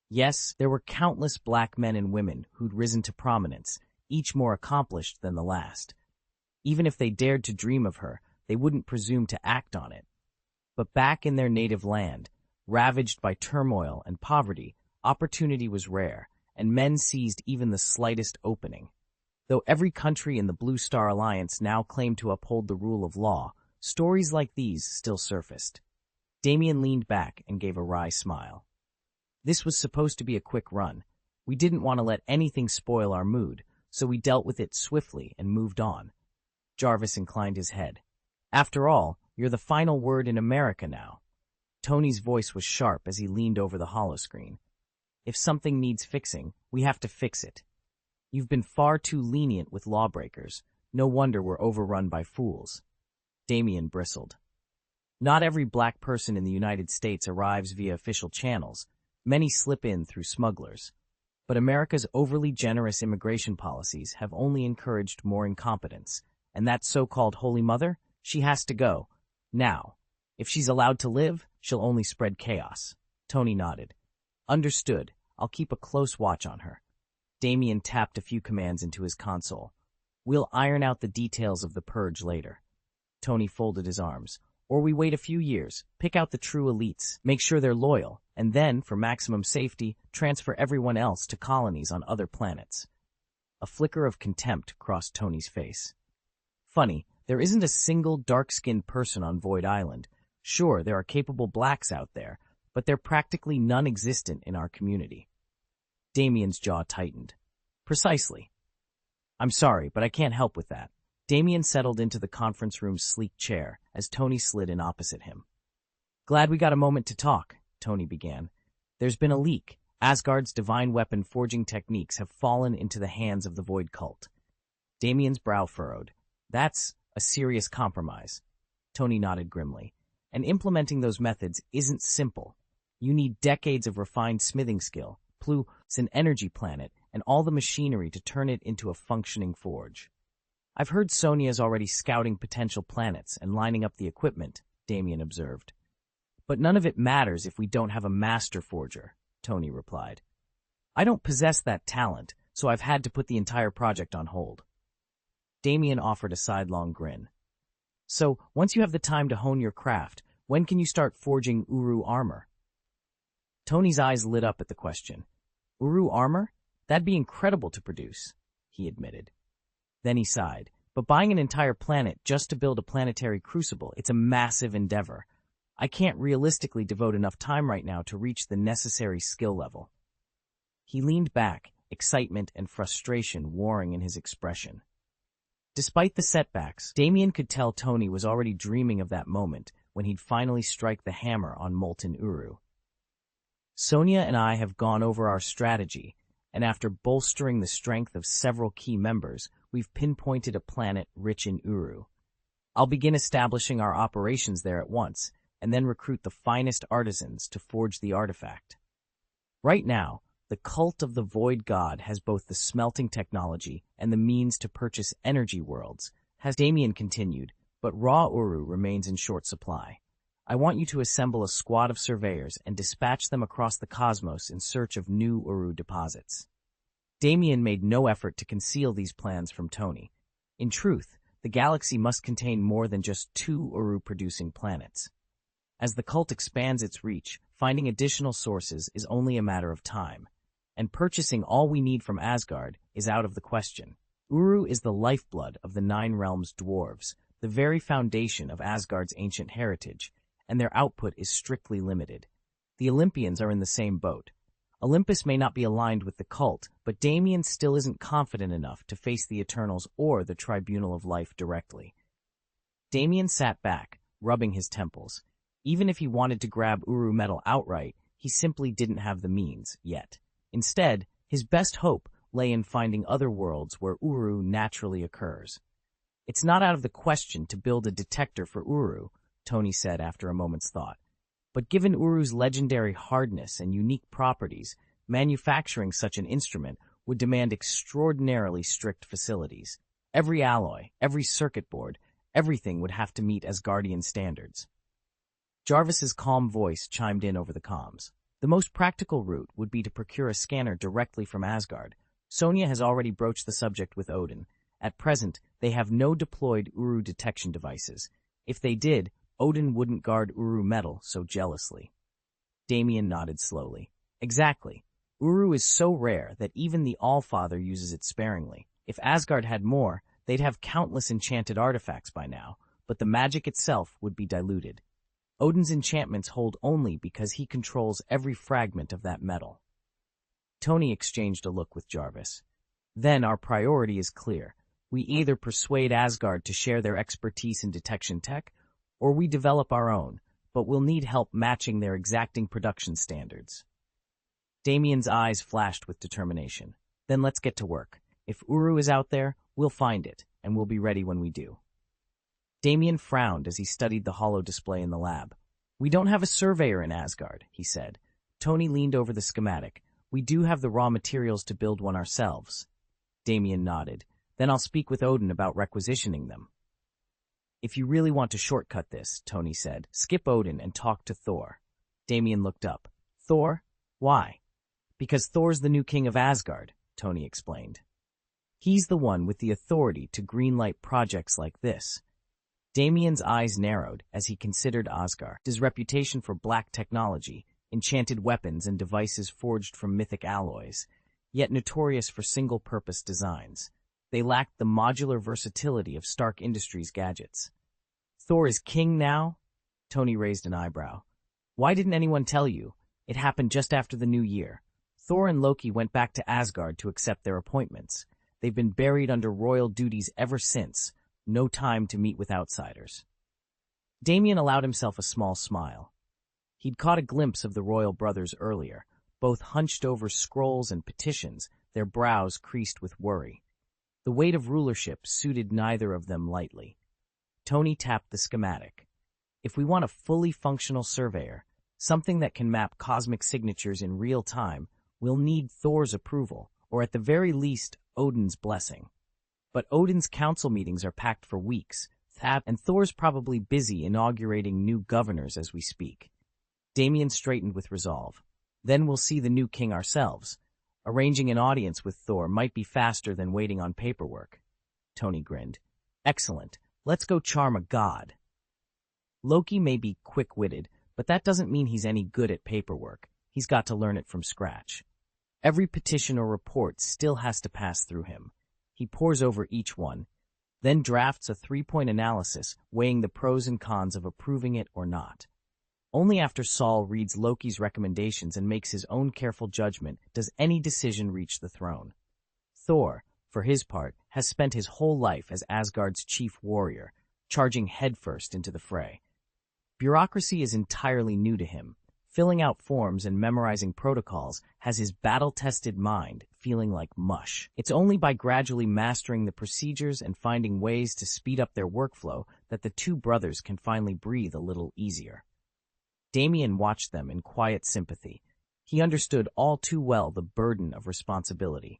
[SPEAKER 1] Yes, there were countless black men and women who'd risen to prominence, each more accomplished than the last. Even if they dared to dream of her, they wouldn't presume to act on it. But back in their native land, ravaged by turmoil and poverty, opportunity was rare, and men seized even the slightest opening. Though every country in the Blue Star Alliance now claimed to uphold the rule of law, stories like these still surfaced. Damien leaned back and gave a wry smile. This was supposed to be a quick run. We didn't want to let anything spoil our mood, so we dealt with it swiftly and moved on. Jarvis inclined his head. After all, you're the final word in America now. Tony's voice was sharp as he leaned over the holoscreen. If something needs fixing, we have to fix it. You've been far too lenient with lawbreakers. No wonder we're overrun by fools. Damien bristled. Not every black person in the United States arrives via official channels. Many slip in through smugglers. But America's overly generous immigration policies have only encouraged more incompetence. And that so-called Holy Mother? She has to go. Now. If she's allowed to live, she'll only spread chaos. Tony nodded. Understood. I'll keep a close watch on her. Damien tapped a few commands into his console. We'll iron out the details of the purge later. Tony folded his arms. Or we wait a few years, pick out the true elites, make sure they're loyal, and then, for maximum safety, transfer everyone else to colonies on other planets. A flicker of contempt crossed Tony's face. Funny, there isn't a single dark-skinned person on Void Island. Sure, there are capable blacks out there, but they're practically non-existent in our community. Damien's jaw tightened. Precisely. I'm sorry, but I can't help with that. Damien settled into the conference room's sleek chair as Tony slid in opposite him. Glad we got a moment to talk, Tony began. There's been a leak. Asgard's divine weapon forging techniques have fallen into the hands of the Void cult. Damien's brow furrowed. That's a serious compromise. Tony nodded grimly. And implementing those methods isn't simple. You need decades of refined smithing skill, plus an energy planet, and all the machinery to turn it into a functioning forge. I've heard Sonia's already scouting potential planets and lining up the equipment, Damien observed. But none of it matters if we don't have a master forger, Tony replied. I don't possess that talent, so I've had to put the entire project on hold. Damien offered a sidelong grin. So, once you have the time to hone your craft, when can you start forging Uru armor? Tony's eyes lit up at the question. Uru armor? That'd be incredible to produce, he admitted. Then he sighed. But buying an entire planet just to build a planetary crucible, it's a massive endeavor. I can't realistically devote enough time right now to reach the necessary skill level. He leaned back, excitement and frustration warring in his expression. Despite the setbacks, Damien could tell Tony was already dreaming of that moment when he'd finally strike the hammer on molten Uru. Sonia and I have gone over our strategy, and after bolstering the strength of several key members, we've pinpointed a planet rich in Uru. I'll begin establishing our operations there at once, and then recruit the finest artisans to forge the artifact. Right now, the cult of the Void God has both the smelting technology and the means to purchase energy worlds, has Damien continued, but raw Uru remains in short supply. I want you to assemble a squad of surveyors and dispatch them across the cosmos in search of new Uru deposits. Damien made no effort to conceal these plans from Tony. In truth, the galaxy must contain more than just 2 Uru-producing planets. As the cult expands its reach, finding additional sources is only a matter of time, and purchasing all we need from Asgard is out of the question. Uru is the lifeblood of the 9 Realms dwarves, the very foundation of Asgard's ancient heritage, and their output is strictly limited. The Olympians are in the same boat. Olympus may not be aligned with the cult, but Damien still isn't confident enough to face the Eternals or the Tribunal of Life directly. Damien sat back, rubbing his temples. Even if he wanted to grab Uru metal outright, he simply didn't have the means, yet. Instead, his best hope lay in finding other worlds where Uru naturally occurs. It's not out of the question to build a detector for Uru, Tony said after a moment's thought. But given Uru's legendary hardness and unique properties, manufacturing such an instrument would demand extraordinarily strict facilities. Every alloy, every circuit board, everything would have to meet Asgardian standards. Jarvis's calm voice chimed in over the comms. The most practical route would be to procure a scanner directly from Asgard. Sonia has already broached the subject with Odin. At present, they have no deployed Uru detection devices. If they did, Odin wouldn't guard Uru metal so jealously. Damien nodded slowly. Exactly. Uru is so rare that even the Allfather uses it sparingly. If Asgard had more, they'd have countless enchanted artifacts by now, but the magic itself would be diluted. Odin's enchantments hold only because he controls every fragment of that metal. Tony exchanged a look with Jarvis. Then our priority is clear. We either persuade Asgard to share their expertise in detection tech, or we develop our own, but we'll need help matching their exacting production standards. Damien's eyes flashed with determination. Then let's get to work. If Uru is out there, we'll find it, and we'll be ready when we do. Damien frowned as he studied the holo display in the lab. We don't have a surveyor in Asgard, he said. Tony leaned over the schematic. We do have the raw materials to build one ourselves. Damien nodded. Then I'll speak with Odin about requisitioning them. If you really want to shortcut this, Tony said, skip Odin and talk to Thor. Damien looked up. Thor? Why? Because Thor's the new king of Asgard, Tony explained. He's the one with the authority to greenlight projects like this. Damien's eyes narrowed as he considered Asgard. His reputation for black technology, enchanted weapons and devices forged from mythic alloys, yet notorious for single-purpose designs. They lacked the modular versatility of Stark Industries gadgets. Thor is king now? Tony raised an eyebrow. Why didn't anyone tell you? It happened just after the new year. Thor and Loki went back to Asgard to accept their appointments. They've been buried under royal duties ever since. No time to meet with outsiders. Damien allowed himself a small smile. He'd caught a glimpse of the royal brothers earlier, both hunched over scrolls and petitions, their brows creased with worry. The weight of rulership suited neither of them lightly. Tony tapped the schematic. If we want a fully functional surveyor, something that can map cosmic signatures in real time, we'll need Thor's approval, or at the very least, Odin's blessing. But Odin's council meetings are packed for weeks, and Thor's probably busy inaugurating new governors as we speak. Damien straightened with resolve. Then we'll see the new king ourselves. Arranging an audience with Thor might be faster than waiting on paperwork. Tony grinned. Excellent. Let's go charm a god. Loki may be quick-witted, but that doesn't mean he's any good at paperwork. He's got to learn it from scratch. Every petition or report still has to pass through him. He pores over each one, then drafts a 3-point analysis weighing the pros and cons of approving it or not. Only after Saul reads Loki's recommendations and makes his own careful judgment does any decision reach the throne. Thor, for his part, has spent his whole life as Asgard's chief warrior, charging headfirst into the fray. Bureaucracy is entirely new to him. Filling out forms and memorizing protocols has his battle-tested mind feeling like mush. It's only by gradually mastering the procedures and finding ways to speed up their workflow that the two brothers can finally breathe a little easier. Damien watched them in quiet sympathy. He understood all too well the burden of responsibility.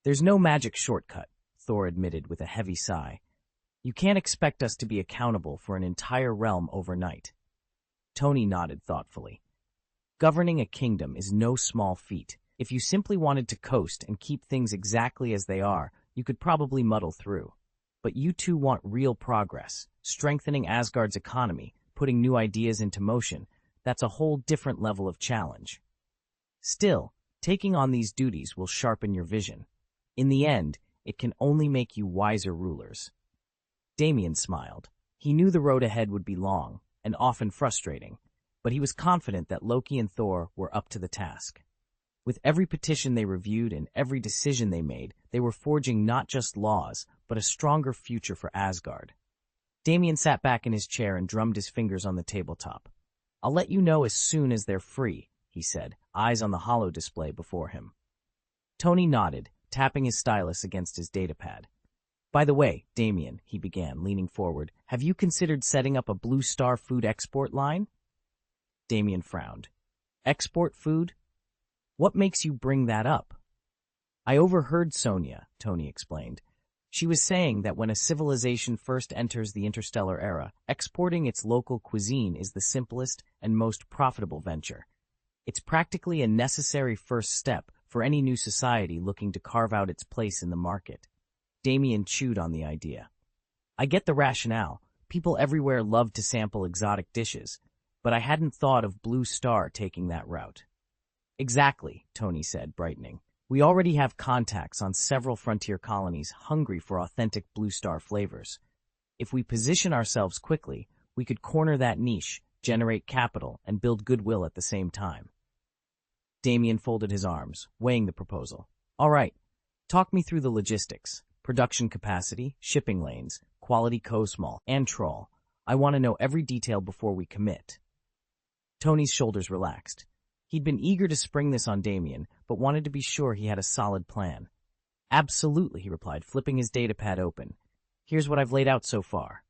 [SPEAKER 1] "There's no magic shortcut," Thor admitted with a heavy sigh. "You can't expect us to be accountable for an entire realm overnight." Tony nodded thoughtfully. "Governing a kingdom is no small feat. If you simply wanted to coast and keep things exactly as they are, you could probably muddle through. But you two want real progress, strengthening Asgard's economy, putting new ideas into motion. That's a whole different level of challenge. Still, taking on these duties will sharpen your vision. In the end, it can only make you wiser rulers." Damien smiled. He knew the road ahead would be long and often frustrating, but he was confident that Loki and Thor were up to the task. With every petition they reviewed and every decision they made, they were forging not just laws, but a stronger future for Asgard. Damien sat back in his chair and drummed his fingers on the tabletop. "I'll let you know as soon as they're free," he said, eyes on the holo display before him. Tony nodded, tapping his stylus against his datapad. "By the way, Damien," he began, leaning forward, "have you considered setting up a Blue Star food export line?" Damien frowned. "Export food? What makes you bring that up?" "I overheard Sonia," Tony explained. "She was saying that when a civilization first enters the interstellar era, exporting its local cuisine is the simplest and most profitable venture. It's practically a necessary first step for any new society looking to carve out its place in the market." Damien chewed on the idea. "I get the rationale. People everywhere love to sample exotic dishes, but I hadn't thought of Blue Star taking that route." "Exactly," Tony said, brightening. "We already have contacts on several frontier colonies hungry for authentic Blue Star flavors. If we position ourselves quickly, we could corner that niche, generate capital, and build goodwill at the same time." Damien folded his arms, weighing the proposal. "All right, talk me through the logistics. Production capacity, shipping lanes, quality co-small, and trawl. I want to know every detail before we commit." Tony's shoulders relaxed. He'd been eager to spring this on Damien, but wanted to be sure he had a solid plan. "Absolutely," he replied, flipping his datapad open. "Here's what I've laid out so far.